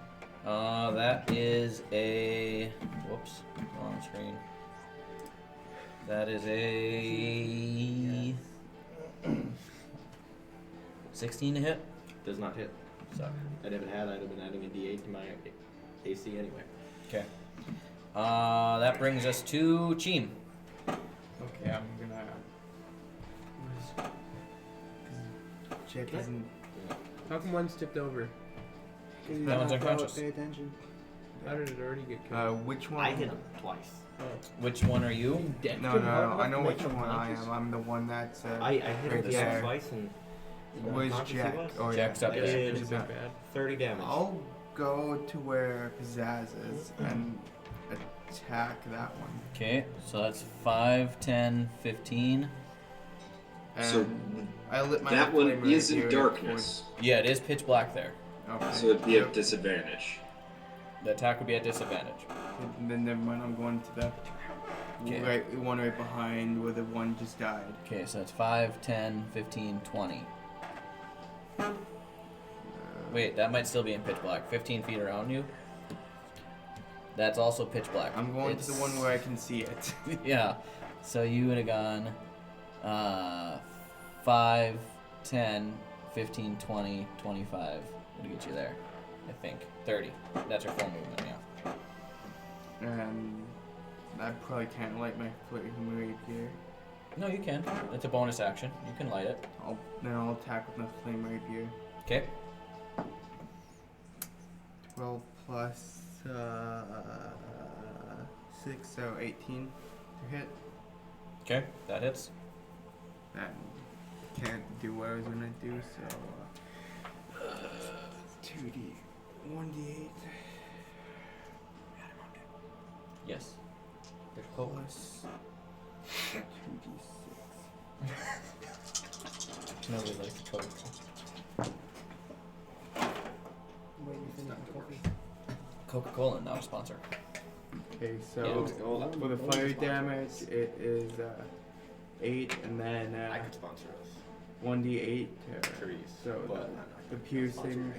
[SPEAKER 1] That is a... Whoops. Wrong screen. That is a... 16 to hit.
[SPEAKER 7] Does not hit.
[SPEAKER 1] So.
[SPEAKER 7] I'd have had, I'd have been adding a d8 to my AC anyway.
[SPEAKER 1] Okay. That brings us to Cheem.
[SPEAKER 3] Okay, I'm gonna. Check isn't.
[SPEAKER 2] How come one's tipped over?
[SPEAKER 1] That one's unconscious.
[SPEAKER 9] Pay attention.
[SPEAKER 2] How did it already get killed?
[SPEAKER 3] Which one?
[SPEAKER 7] I hit him twice.
[SPEAKER 1] Which one are you?
[SPEAKER 3] No, I know which one I am. I'm the one that's.
[SPEAKER 7] I hit
[SPEAKER 3] right
[SPEAKER 7] him
[SPEAKER 3] there.
[SPEAKER 7] twice and...
[SPEAKER 3] Was
[SPEAKER 7] unconscious he
[SPEAKER 3] Jack?
[SPEAKER 7] was.
[SPEAKER 3] Oh,
[SPEAKER 1] Jack's up
[SPEAKER 7] I
[SPEAKER 1] there.
[SPEAKER 7] did
[SPEAKER 2] Is that bad?
[SPEAKER 7] 30 damage.
[SPEAKER 3] I'll go to where Pizzazz is and attack that one.
[SPEAKER 1] Okay, so that's 5, 10, 15.
[SPEAKER 3] And
[SPEAKER 4] So
[SPEAKER 3] I lit my
[SPEAKER 4] that one
[SPEAKER 3] flame
[SPEAKER 4] is
[SPEAKER 3] rapier
[SPEAKER 4] in darkness,
[SPEAKER 1] Yeah, it is pitch black there.
[SPEAKER 3] Okay.
[SPEAKER 4] so it'd be at disadvantage.
[SPEAKER 1] The attack would be at disadvantage.
[SPEAKER 3] And then never mind. I'm going to the
[SPEAKER 1] Okay.
[SPEAKER 3] one right behind where the one just died.
[SPEAKER 1] Okay, so that's 5, 10, 15, 20. Wait, that might still be in pitch black. 15 feet around you. That's also pitch black.
[SPEAKER 3] I'm going to the one where I can see it.
[SPEAKER 1] Yeah. So you would have gone 5, 10, 15, 20, 25. Would get you there, I think. 30. That's your full movement, yeah.
[SPEAKER 3] And I probably can't light my flame rapier.
[SPEAKER 1] No, you can. It's a bonus action. You can light it.
[SPEAKER 3] Then I'll attack with my flame rapier.
[SPEAKER 1] Okay.
[SPEAKER 3] 12 plus 6, so 18 to hit.
[SPEAKER 1] Okay, that hits.
[SPEAKER 3] That can't do what I was gonna do, so 2d, 1d8
[SPEAKER 1] Yes. There's cold.
[SPEAKER 3] plus 2d6.
[SPEAKER 1] Nobody likes the cold.
[SPEAKER 9] Wait, you finish my coffee.
[SPEAKER 1] Coca-Cola, not a sponsor.
[SPEAKER 3] Okay, so
[SPEAKER 1] Yeah.
[SPEAKER 3] for the fire damage, it is 8, and then
[SPEAKER 7] I could sponsor us.
[SPEAKER 3] 1d8.
[SPEAKER 7] Trees.
[SPEAKER 3] So
[SPEAKER 7] But
[SPEAKER 3] the piercing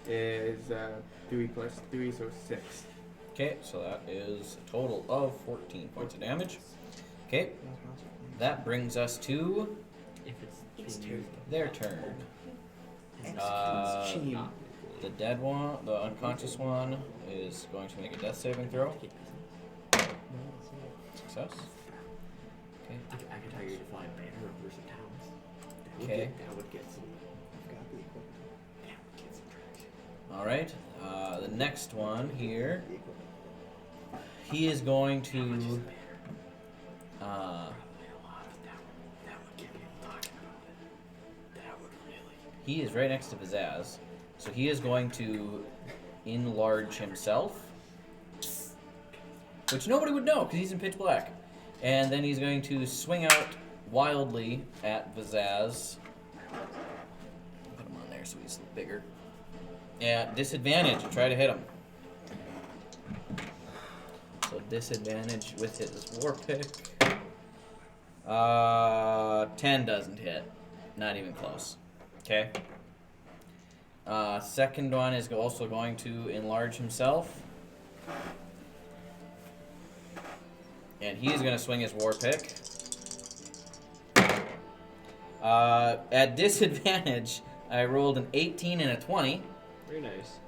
[SPEAKER 3] is 3 plus 3, so 6.
[SPEAKER 1] Okay, so that is a total of 14 points of damage. Okay, that brings us to
[SPEAKER 7] If it's
[SPEAKER 1] their turn. The dead one, the unconscious one, is going to make a death saving throw. Success. Okay.
[SPEAKER 7] I could tell you to find banner versus towns.
[SPEAKER 1] Okay.
[SPEAKER 7] That would get some. That would get some traction.
[SPEAKER 1] All right. The next one here. He is going to. He is right next to Pizzazz, so he is going to enlarge himself, which nobody would know because he's in pitch black. And then he's going to swing out wildly at Pizzazz. Put him on there so he's bigger. At disadvantage, try to hit him. So disadvantage with his war pick. 10 doesn't hit. Not even close. Okay. Second one is also going to enlarge himself. And he's going to swing his war pick. At disadvantage, I rolled an 18 and a 20.
[SPEAKER 2] Very nice.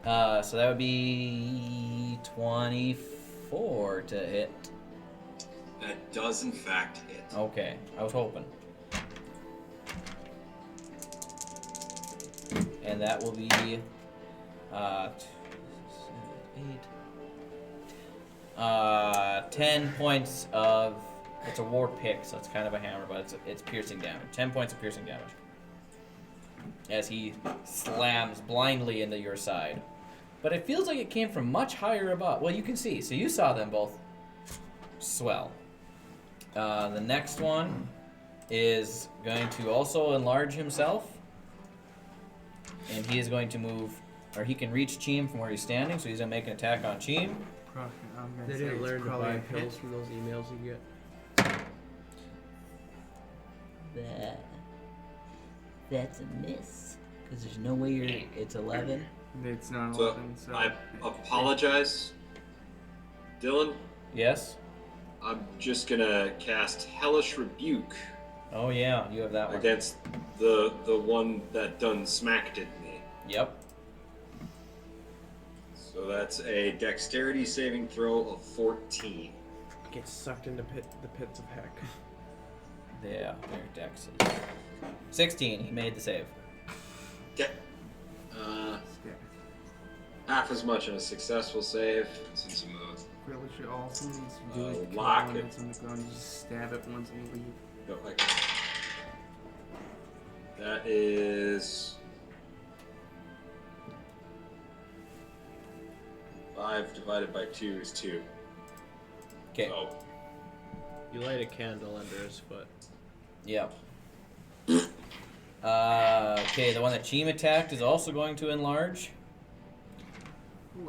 [SPEAKER 1] So that would be 24 to hit.
[SPEAKER 4] That does in fact hit.
[SPEAKER 1] Okay, I was hoping. and that will be 10 points of. It's a war pick, so it's kind of a hammer, but it's piercing damage. 10 points of piercing damage as he slams blindly into your side. But it feels like it came from much higher above. Well, you can see. So you saw them both swell. The next one is going to also enlarge himself. And he is going to move, or he can reach Cheem from where he's standing, so he's going to make an attack on Cheem.
[SPEAKER 2] They didn't learn to buy pills from those emails you get.
[SPEAKER 1] That's a miss. Because there's no way it's 11.
[SPEAKER 3] It's not
[SPEAKER 4] So
[SPEAKER 3] 11, so
[SPEAKER 4] I apologize, Dylan.
[SPEAKER 1] Yes?
[SPEAKER 4] I'm just gonna cast Hellish Rebuke
[SPEAKER 1] Oh, yeah, you have that one.
[SPEAKER 4] against the one that done smacked at me.
[SPEAKER 1] Yep.
[SPEAKER 4] So that's a Dexterity saving throw of 14.
[SPEAKER 2] Get sucked into the pits of heck.
[SPEAKER 1] Yeah, their dex is 16. He made the save.
[SPEAKER 4] Okay. Half as much in a successful save. Since I'm
[SPEAKER 3] really should also needs to do is kill
[SPEAKER 4] lock
[SPEAKER 3] one
[SPEAKER 4] it.
[SPEAKER 3] that's on the ground. You just stab it once and leave.
[SPEAKER 4] no, that is 5 divided by 2 is 2.
[SPEAKER 1] Okay.
[SPEAKER 4] So
[SPEAKER 2] You light a candle under his foot.
[SPEAKER 1] Yep. Okay, the one that Cheem attacked is also going to enlarge.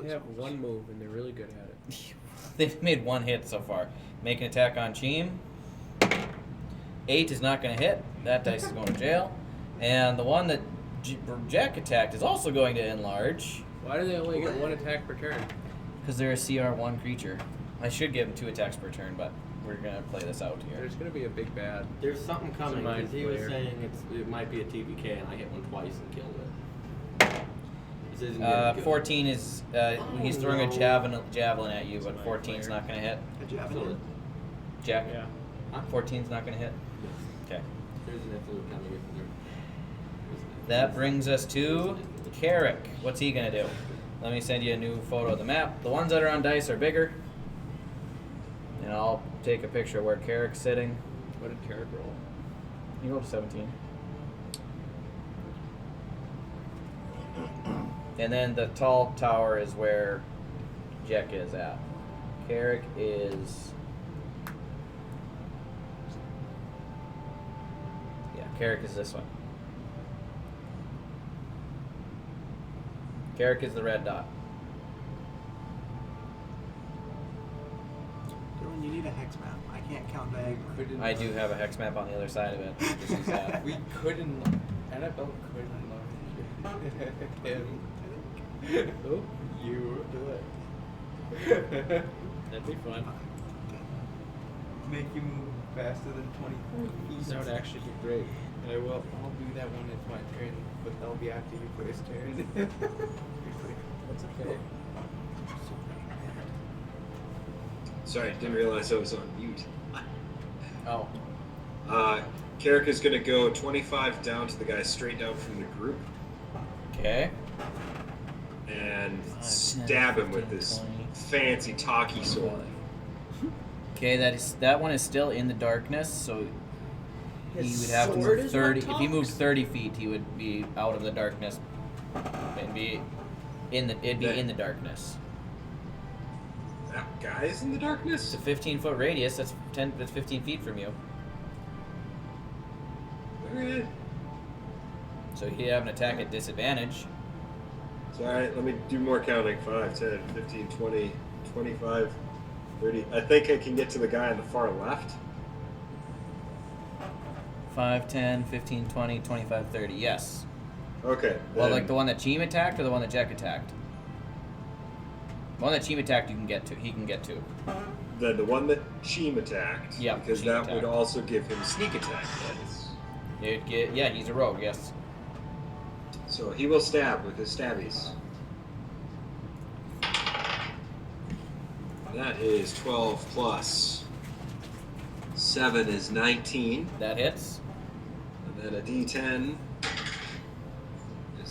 [SPEAKER 2] They have one move and they're really good at it.
[SPEAKER 1] They've made one hit so far. Make an attack on Cheem. 8 is not going to hit. That dice is going to jail. And the one that Jack attacked is also going to enlarge.
[SPEAKER 2] Why do they only get one attack per turn?
[SPEAKER 1] Because they're a CR1 creature. I should give him 2 attacks per turn, but we're going to play this out here.
[SPEAKER 2] There's gonna be a big bad.
[SPEAKER 7] There's something coming
[SPEAKER 2] Mind
[SPEAKER 7] because he was
[SPEAKER 2] flayer.
[SPEAKER 7] saying it might be a TPK, and I hit one twice and killed it. This isn't getting good.
[SPEAKER 1] 14 is... he's throwing a javelin at you, but 14's not going to hit.
[SPEAKER 9] A javelin.
[SPEAKER 1] Jack?
[SPEAKER 2] Yeah.
[SPEAKER 1] 14's not going to hit? Okay.
[SPEAKER 7] There's an influence coming in there.
[SPEAKER 1] That brings us to Carrick. What's he gonna do? Let me send you a new photo of the map. The ones that are on dice are bigger. And I'll take a picture of where Carrick's sitting.
[SPEAKER 2] What did Carrick roll?
[SPEAKER 1] You go to 17. And then the tall tower is where Jack is at. Carrick is... Yeah, Carrick is this one. Carrick is the red dot.
[SPEAKER 9] Dylan, you need a hex map. I can't count diagonally.
[SPEAKER 1] I do have a hex map on the other side of it. Just use that.
[SPEAKER 7] We couldn't. Annabelle couldn't him.
[SPEAKER 2] Who?
[SPEAKER 7] You do it.
[SPEAKER 2] That'd be fun.
[SPEAKER 3] Make you move faster than 20 feet.
[SPEAKER 2] That would actually be great.
[SPEAKER 3] I will. I'll do that when it's my turn, but that'll be after you put his turn.
[SPEAKER 2] That's okay.
[SPEAKER 4] sorry, didn't realize I was on mute.
[SPEAKER 1] Oh.
[SPEAKER 4] Carrick is gonna go 25 down to the guy straight down from the group
[SPEAKER 1] Okay.
[SPEAKER 4] and
[SPEAKER 1] 5, 10,
[SPEAKER 4] stab him with
[SPEAKER 1] 15,
[SPEAKER 4] this
[SPEAKER 1] 20.
[SPEAKER 4] fancy talkie sword.
[SPEAKER 1] Okay, that one is still in the darkness, so he
[SPEAKER 2] His
[SPEAKER 1] would have to
[SPEAKER 2] sword
[SPEAKER 1] move
[SPEAKER 2] is
[SPEAKER 1] 30.
[SPEAKER 2] what
[SPEAKER 1] If he moved
[SPEAKER 2] talks?
[SPEAKER 1] 30 feet, he would be out of the darkness and be in the. It'd be in the darkness.
[SPEAKER 4] That guy's in the darkness?
[SPEAKER 1] It's a 15-foot radius. That's 10. That's 15 feet from you.
[SPEAKER 4] Alright.
[SPEAKER 1] So he'd have an attack at disadvantage.
[SPEAKER 4] It's alright, let me do more counting. 5, 10, 15, 20, 25, 30. I think I can get to the guy on the far left.
[SPEAKER 1] 5, 10, 15, 20, 25, 30. Yes.
[SPEAKER 4] Okay.
[SPEAKER 1] Well,
[SPEAKER 4] then-
[SPEAKER 1] like the one that Cheem attacked or the one that Jack attacked? The one that Cheem attacked, you can get to. He can get to.
[SPEAKER 4] Then the one that Cheem attacked.
[SPEAKER 1] Yeah,
[SPEAKER 4] Because
[SPEAKER 1] Cheem
[SPEAKER 4] that
[SPEAKER 1] attacked.
[SPEAKER 4] would also give him sneak attack. Yes.
[SPEAKER 1] You'd get. Yeah, he's a rogue. Yes.
[SPEAKER 4] So he will stab with his stabbies. That is 12 plus 7 is 19.
[SPEAKER 1] That hits.
[SPEAKER 4] And then a D10 is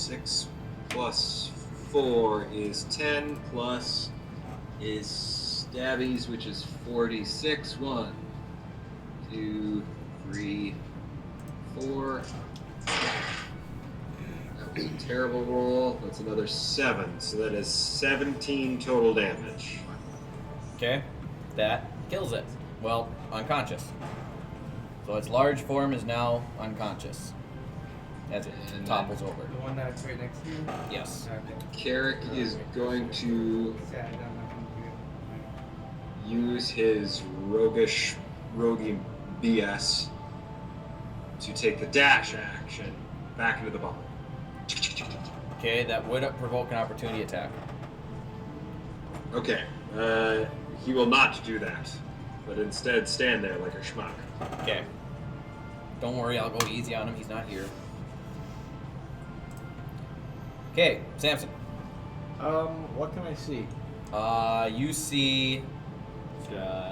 [SPEAKER 4] 6 plus 4 is 10, plus is stabbies, which is 46. 1, 2, 3, 4. That was a terrible roll. That's another 7. So that is 17 total damage.
[SPEAKER 1] Okay, that kills it. Well, unconscious. So its large form is now unconscious as it
[SPEAKER 4] And
[SPEAKER 1] topples over.
[SPEAKER 3] The one that's right next to you?
[SPEAKER 1] Yes.
[SPEAKER 3] Okay.
[SPEAKER 4] Carrick is going to
[SPEAKER 3] Sad, I'm not gonna do it.
[SPEAKER 4] use his roguey BS to take the dash action back into the bomb.
[SPEAKER 1] Okay, that would provoke an opportunity attack.
[SPEAKER 4] Okay, he will not do that, but instead stand there like a schmuck.
[SPEAKER 1] Okay. Don't worry, I'll go easy on him. He's not here. Okay, Samson.
[SPEAKER 5] What can I see?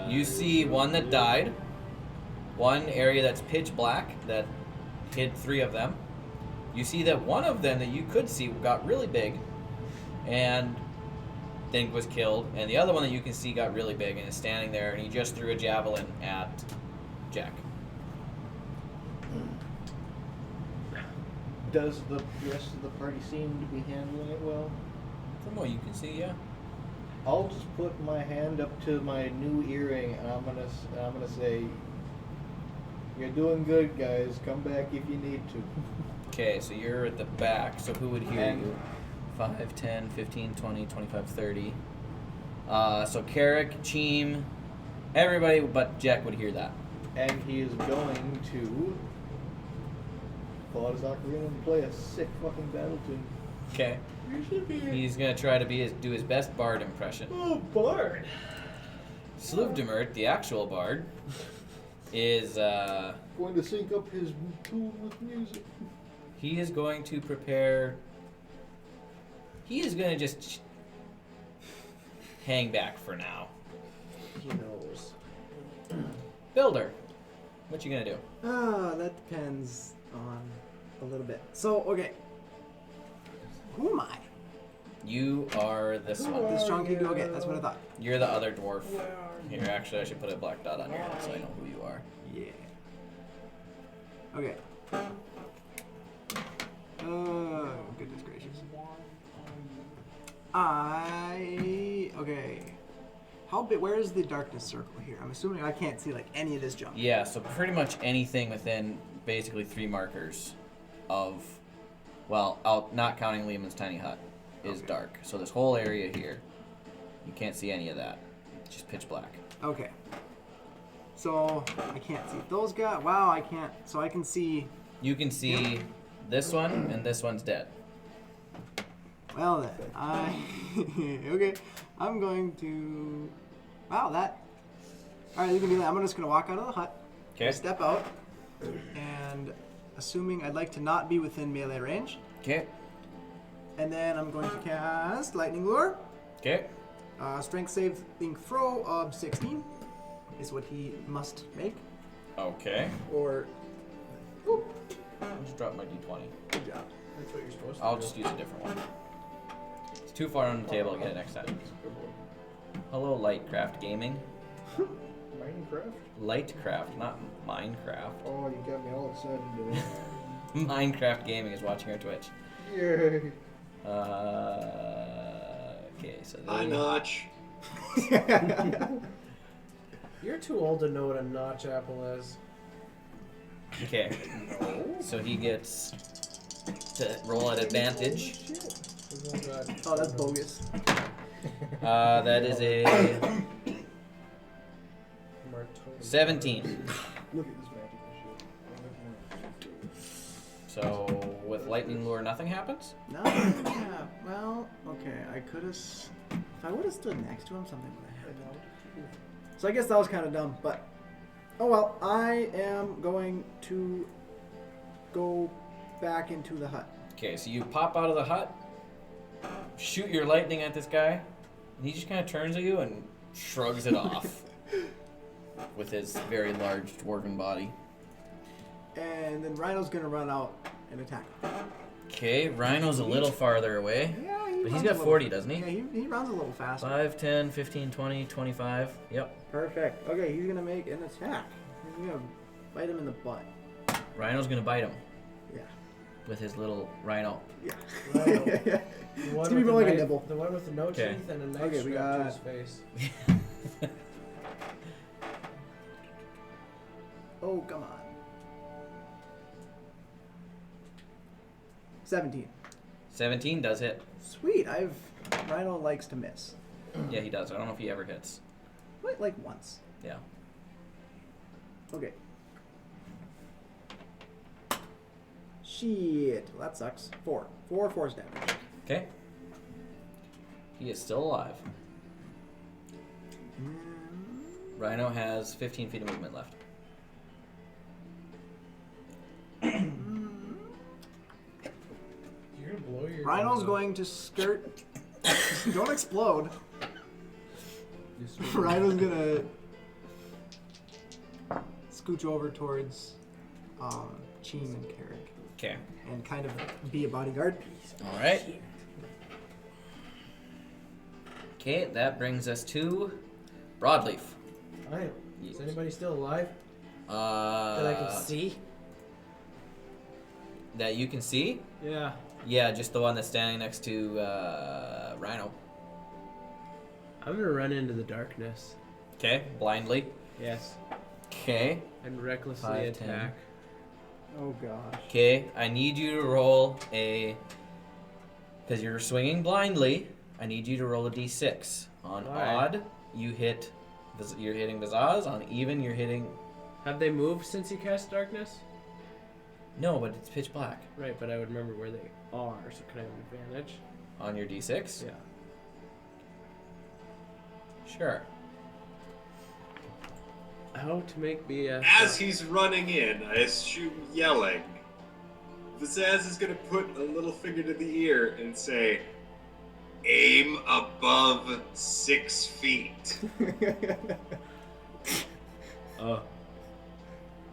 [SPEAKER 1] You see one that died, one area that's pitch black that hid 3 of them. You see that one of them that you could see got really big and then was killed, and the other one that you can see got really big and is standing there, and he just threw a javelin at Jack.
[SPEAKER 5] Does the rest of the party seem to be handling it well?
[SPEAKER 1] From what you can see, yeah.
[SPEAKER 5] I'll just put my hand up to my new earring, and I'm gonna say, "You're doing good, guys. Come back if you need to."
[SPEAKER 1] Okay, so you're at the back, so who would hear
[SPEAKER 5] And-
[SPEAKER 1] you? 5, 10, 15, 20, 25, 30. So Carrick, Cheem, everybody but Jack would hear that.
[SPEAKER 5] And he is going to pull out his ocarina and play a sick fucking battle tune.
[SPEAKER 1] Okay. He's gonna try to do his best bard impression.
[SPEAKER 5] Oh, Bard!
[SPEAKER 1] Sluvdemert, the actual bard, is
[SPEAKER 5] Going to sync up his tune with music.
[SPEAKER 1] he is going to prepare. He is gonna just hang back for now.
[SPEAKER 9] He knows.
[SPEAKER 1] Builder, what you gonna do?
[SPEAKER 9] That depends on a little bit. So, okay. Who am I?
[SPEAKER 1] You are this one.
[SPEAKER 9] This strong king? Okay, that's what I thought.
[SPEAKER 1] You're the other dwarf. Here, actually, I should put a black dot on your head so I know who you are.
[SPEAKER 9] Yeah. Okay. Goodness gracious. Okay. How big? Where is the darkness circle here? I'm assuming I can't see like any of this junk.
[SPEAKER 1] Yeah, so pretty much anything within basically 3 markers of, well, out not counting Lehman's tiny hut, is
[SPEAKER 9] Okay.
[SPEAKER 1] dark. So this whole area here, you can't see any of that. It's just pitch black.
[SPEAKER 9] Okay. So I can't see those guys. Wow, I can't. So I can see.
[SPEAKER 1] You can see this one, and this one's dead.
[SPEAKER 9] Well then, okay. I'm going to. Wow, that. All right, you can do that. I'm just gonna walk out of the hut.
[SPEAKER 1] Okay.
[SPEAKER 9] Step out, and assuming I'd like to not be within melee range,
[SPEAKER 1] Okay.
[SPEAKER 9] and then I'm going to cast Lightning Lure.
[SPEAKER 1] Okay.
[SPEAKER 9] Strength saving throw of 16 is what he must make.
[SPEAKER 1] Okay.
[SPEAKER 9] Or.
[SPEAKER 1] I'll just drop my d20.
[SPEAKER 9] Good job.
[SPEAKER 6] That's what you're supposed to
[SPEAKER 1] I'll
[SPEAKER 6] do.
[SPEAKER 1] just use a different one. It's too far on the table. I'll get it next time. Hello, Lightcraft Gaming.
[SPEAKER 5] Minecraft?
[SPEAKER 1] Lightcraft, not Minecraft.
[SPEAKER 5] Oh, you got me all excited.
[SPEAKER 1] Minecraft Gaming is watching our Twitch.
[SPEAKER 5] Yay!
[SPEAKER 1] Okay, so
[SPEAKER 4] Hi,
[SPEAKER 1] then-
[SPEAKER 4] Notch.
[SPEAKER 6] You're too old to know what a notch apple is.
[SPEAKER 1] Okay. So he gets to roll at advantage.
[SPEAKER 9] Oh, that's bogus.
[SPEAKER 1] That is a
[SPEAKER 6] Martoni.
[SPEAKER 1] 17.
[SPEAKER 5] Look at this magical shit.
[SPEAKER 1] So with lightning lure, nothing happens.
[SPEAKER 9] No, yeah, well, okay, I could have. If I would have stood next to him, something would have happened. So I guess that was kind of dumb, but oh well. I am going to go back into the hut.
[SPEAKER 1] Okay, so you pop out of the hut, shoot your lightning at this guy, and he just kind of turns at you and shrugs it off with his very large dwarven body.
[SPEAKER 9] And then Rhino's gonna run out and attack him.
[SPEAKER 1] Okay, Rhino's a little farther away.
[SPEAKER 9] Yeah,
[SPEAKER 1] But he's
[SPEAKER 9] runs
[SPEAKER 1] got
[SPEAKER 9] a little-
[SPEAKER 1] 40, doesn't he?
[SPEAKER 9] Yeah, he runs a little faster.
[SPEAKER 1] 5, 10, 15, 20, 25. Yep.
[SPEAKER 9] Perfect. Okay, he's gonna make an attack. He's gonna bite him in the butt.
[SPEAKER 1] Rhino's gonna bite him
[SPEAKER 9] Yeah.
[SPEAKER 1] with his little rhino.
[SPEAKER 9] Yeah.
[SPEAKER 6] Rhino.
[SPEAKER 9] It's
[SPEAKER 6] The one
[SPEAKER 9] gonna be
[SPEAKER 6] with
[SPEAKER 9] more
[SPEAKER 6] the
[SPEAKER 9] like a
[SPEAKER 6] knife-
[SPEAKER 9] nibble.
[SPEAKER 6] The one with the no
[SPEAKER 1] Okay.
[SPEAKER 6] teeth and a knife
[SPEAKER 9] Okay, we
[SPEAKER 6] strapped to
[SPEAKER 9] got-
[SPEAKER 6] his face.
[SPEAKER 9] Oh, come on. 17.
[SPEAKER 1] 17 does hit.
[SPEAKER 9] Sweet. Rhino likes to miss.
[SPEAKER 1] Yeah, he does. I don't know if he ever hits.
[SPEAKER 9] Wait, like once.
[SPEAKER 1] Yeah.
[SPEAKER 9] Okay. Shit. Well, that sucks. 4. 4 force damage.
[SPEAKER 1] Okay. He is still alive. Rhino has 15 feet of movement left.
[SPEAKER 6] You're gonna blow your.
[SPEAKER 9] Rhino's going to skirt. Don't explode. Rhino's gonna scooch over towards Cheem and Carrick
[SPEAKER 1] Okay.
[SPEAKER 9] and kind of be a bodyguard.
[SPEAKER 1] All right. Okay, that brings us to Broadleaf.
[SPEAKER 6] Hi. Is anybody still alive that I can see?
[SPEAKER 1] That you can see?
[SPEAKER 6] Yeah.
[SPEAKER 1] Yeah, just the one that's standing next to Rhino.
[SPEAKER 6] I'm gonna run into the darkness.
[SPEAKER 1] Okay, blindly.
[SPEAKER 6] Yes.
[SPEAKER 1] Okay.
[SPEAKER 6] And recklessly
[SPEAKER 1] 5, 10.
[SPEAKER 6] attack.
[SPEAKER 9] Oh gosh.
[SPEAKER 1] Okay, I need you to roll because you're swinging blindly. I need you to roll a d6. On
[SPEAKER 6] Why?
[SPEAKER 1] odd, you're hitting Vizaz. On even, you're hitting.
[SPEAKER 6] Have they moved since you cast darkness?
[SPEAKER 1] No, but it's pitch black.
[SPEAKER 6] Right, but I would remember where they are, so can I have an advantage?
[SPEAKER 1] On your d6?
[SPEAKER 6] Yeah.
[SPEAKER 1] Sure.
[SPEAKER 6] How to make me a.
[SPEAKER 4] As he's running in, I assume yelling, Vizaz is going to put a little finger to the ear and say, "Aim above 6 feet."
[SPEAKER 6] Oh.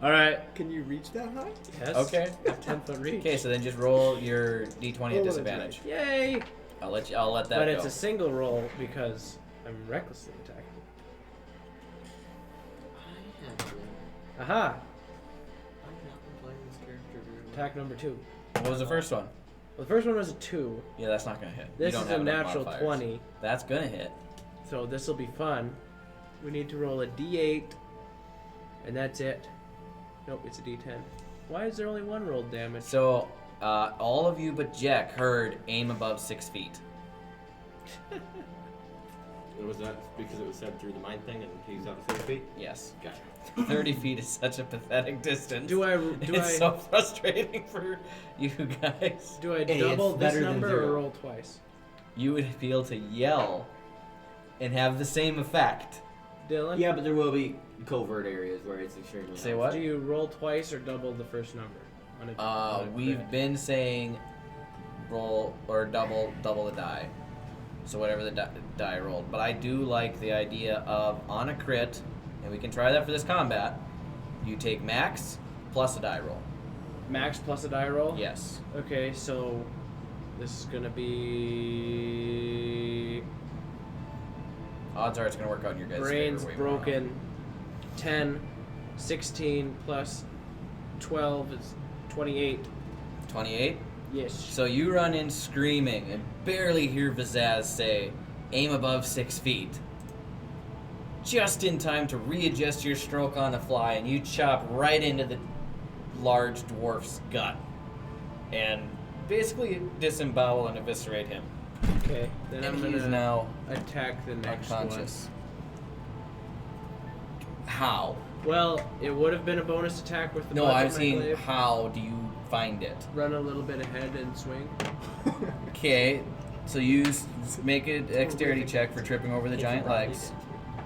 [SPEAKER 6] Alright.
[SPEAKER 9] Can you reach that high?
[SPEAKER 6] Yes.
[SPEAKER 1] Okay.
[SPEAKER 6] A 10-foot reach.
[SPEAKER 1] Okay, so then just roll your d20
[SPEAKER 9] Oh,
[SPEAKER 1] at
[SPEAKER 9] that's
[SPEAKER 1] disadvantage.
[SPEAKER 6] Yay!
[SPEAKER 1] I'll let that
[SPEAKER 6] But
[SPEAKER 1] go.
[SPEAKER 6] it's a single roll because I'm recklessly attacking.
[SPEAKER 7] I have been.
[SPEAKER 6] Aha!
[SPEAKER 7] I've not been playing this character very well.
[SPEAKER 6] Attack number 2.
[SPEAKER 1] What was the first one?
[SPEAKER 6] Well, the first one was a 2.
[SPEAKER 1] Yeah, that's not gonna hit. You
[SPEAKER 6] This
[SPEAKER 1] don't
[SPEAKER 6] is
[SPEAKER 1] have
[SPEAKER 6] a
[SPEAKER 1] enough
[SPEAKER 6] natural
[SPEAKER 1] modifiers.
[SPEAKER 6] 20.
[SPEAKER 1] That's gonna hit.
[SPEAKER 6] So this will be fun. We need to roll a d8. And that's it. Nope, it's a d10. Why is there only one rolled damage?
[SPEAKER 1] So, all of you but Jack heard aim above 6 feet.
[SPEAKER 7] Was that because it was said through the mind thing and he's out of 6 feet?
[SPEAKER 1] Yes.
[SPEAKER 7] Gotcha.
[SPEAKER 1] 30 feet is such a pathetic distance. It's
[SPEAKER 6] I
[SPEAKER 1] so frustrating for you guys.
[SPEAKER 6] do I
[SPEAKER 7] Hey,
[SPEAKER 6] double
[SPEAKER 7] it's
[SPEAKER 6] this
[SPEAKER 7] better than
[SPEAKER 6] number
[SPEAKER 7] zero.
[SPEAKER 6] or roll twice?
[SPEAKER 1] You would be able to yell and have the same effect.
[SPEAKER 6] Dylan?
[SPEAKER 7] Yeah, but there will be covert areas where it's extremely
[SPEAKER 1] Say
[SPEAKER 7] helpful.
[SPEAKER 1] what?
[SPEAKER 6] Do you roll twice or double the first number? On a
[SPEAKER 1] We've
[SPEAKER 6] crit?
[SPEAKER 1] been saying roll or double the die. So whatever the die rolled. But I do like the idea of on a crit, and we can try that for this combat, you take max plus a die roll.
[SPEAKER 6] Max plus a die roll?
[SPEAKER 1] Yes.
[SPEAKER 6] Okay, so this is gonna be
[SPEAKER 1] Odds are it's going to work out in your guys'
[SPEAKER 6] brains
[SPEAKER 1] favor way more often.
[SPEAKER 6] broken. 10, 16 plus 12 is 28.
[SPEAKER 1] 28.
[SPEAKER 6] Yes.
[SPEAKER 1] So you run in screaming and barely hear Vizaz say, aim above 6 feet. Just in time to readjust your stroke on the fly, and you chop right into the large dwarf's gut. And basically disembowel and eviscerate him.
[SPEAKER 6] Okay, then
[SPEAKER 1] And
[SPEAKER 6] I'm
[SPEAKER 1] he is
[SPEAKER 6] gonna
[SPEAKER 1] now
[SPEAKER 6] attack the next
[SPEAKER 1] unconscious. How?
[SPEAKER 6] one. Well, it would have been a bonus attack with the
[SPEAKER 1] No,
[SPEAKER 6] butt
[SPEAKER 1] I'm
[SPEAKER 6] of my
[SPEAKER 1] saying
[SPEAKER 6] glaive.
[SPEAKER 1] how do you find it?
[SPEAKER 6] Run a little bit ahead and swing.
[SPEAKER 1] Okay, so make a dexterity check for tripping over the giant legs.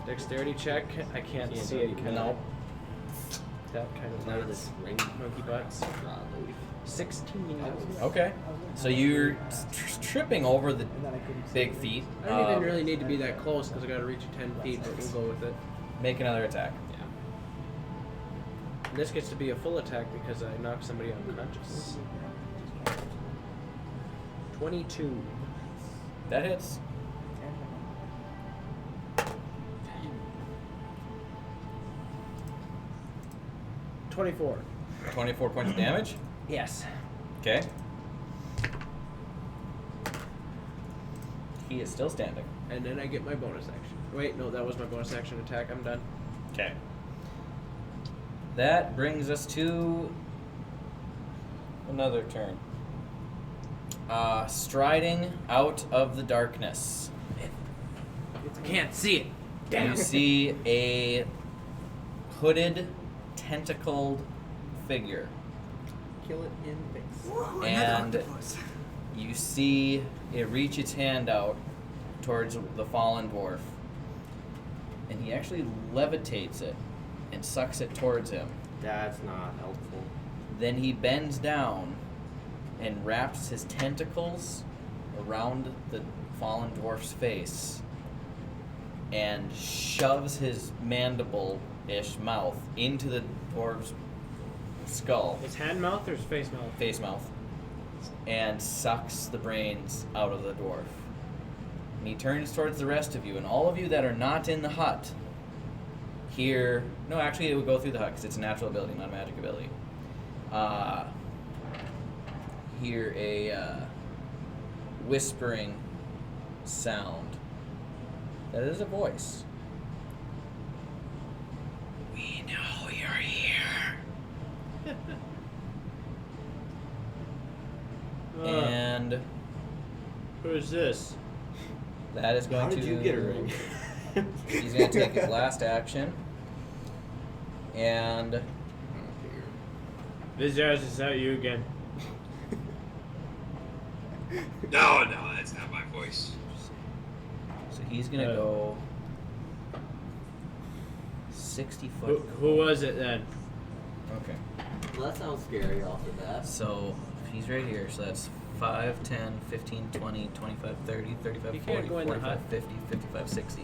[SPEAKER 6] Dexterity check. I can't
[SPEAKER 7] Yeah,
[SPEAKER 6] see
[SPEAKER 7] no,
[SPEAKER 6] it.
[SPEAKER 7] you
[SPEAKER 6] Can
[SPEAKER 1] No.
[SPEAKER 6] That kind of
[SPEAKER 7] Now
[SPEAKER 6] nuts.
[SPEAKER 7] this ring.
[SPEAKER 6] Monkey butts. 16.
[SPEAKER 1] Okay, so you're tripping over the
[SPEAKER 9] And then I couldn't see
[SPEAKER 1] big
[SPEAKER 9] it.
[SPEAKER 1] feet.
[SPEAKER 6] I don't even really need to be that close because I got to reach 10 feet, but we'll go with it.
[SPEAKER 1] Make another attack.
[SPEAKER 6] And this gets to be a full attack because I knocked somebody unconscious.
[SPEAKER 2] 22.
[SPEAKER 1] That hits.
[SPEAKER 2] 24.
[SPEAKER 1] 24 points of damage.
[SPEAKER 2] Yes.
[SPEAKER 1] Okay. He is still standing.
[SPEAKER 2] And then I get my bonus action. Wait, no, that was my bonus action attack. I'm done.
[SPEAKER 1] Okay. That brings us to another turn. Striding out of the darkness.
[SPEAKER 2] I can't see it.
[SPEAKER 1] You see a hooded, tentacled figure.
[SPEAKER 7] Kill it in face.
[SPEAKER 9] Whoa,
[SPEAKER 1] And
[SPEAKER 9] another octopus.
[SPEAKER 1] you see it reach its hand out towards the fallen dwarf. And he actually levitates it and sucks it towards him.
[SPEAKER 7] That's not helpful.
[SPEAKER 1] Then he bends down and wraps his tentacles around the fallen dwarf's face and shoves his mandible-ish mouth into the dwarf's skull,
[SPEAKER 2] His hand mouth or his face mouth?
[SPEAKER 1] face mouth, and sucks the brains out of the dwarf. And he turns towards the rest of you, and all of you that are not in the hut hear... No, actually, it would go through the hut because it's a natural ability, not a magic ability. Hear a whispering sound. That is a voice. We know you're here. And
[SPEAKER 2] Who is this?
[SPEAKER 1] that is going
[SPEAKER 7] How
[SPEAKER 1] to...
[SPEAKER 7] did you get a ring?
[SPEAKER 1] He's going to take his last action. And
[SPEAKER 2] Vizaz, is that you again?
[SPEAKER 4] No, that's not my voice.
[SPEAKER 1] so he's going to go 60 foot.
[SPEAKER 2] Who was it then?
[SPEAKER 1] Okay.
[SPEAKER 7] Well, that sounds scary off the bat.
[SPEAKER 1] So he's right here. So that's 5, 10, 15, 20, 25, 30, 35,
[SPEAKER 2] You can't
[SPEAKER 1] 40,
[SPEAKER 2] go in the
[SPEAKER 1] 45,
[SPEAKER 2] hut.
[SPEAKER 1] 50, 55, 60.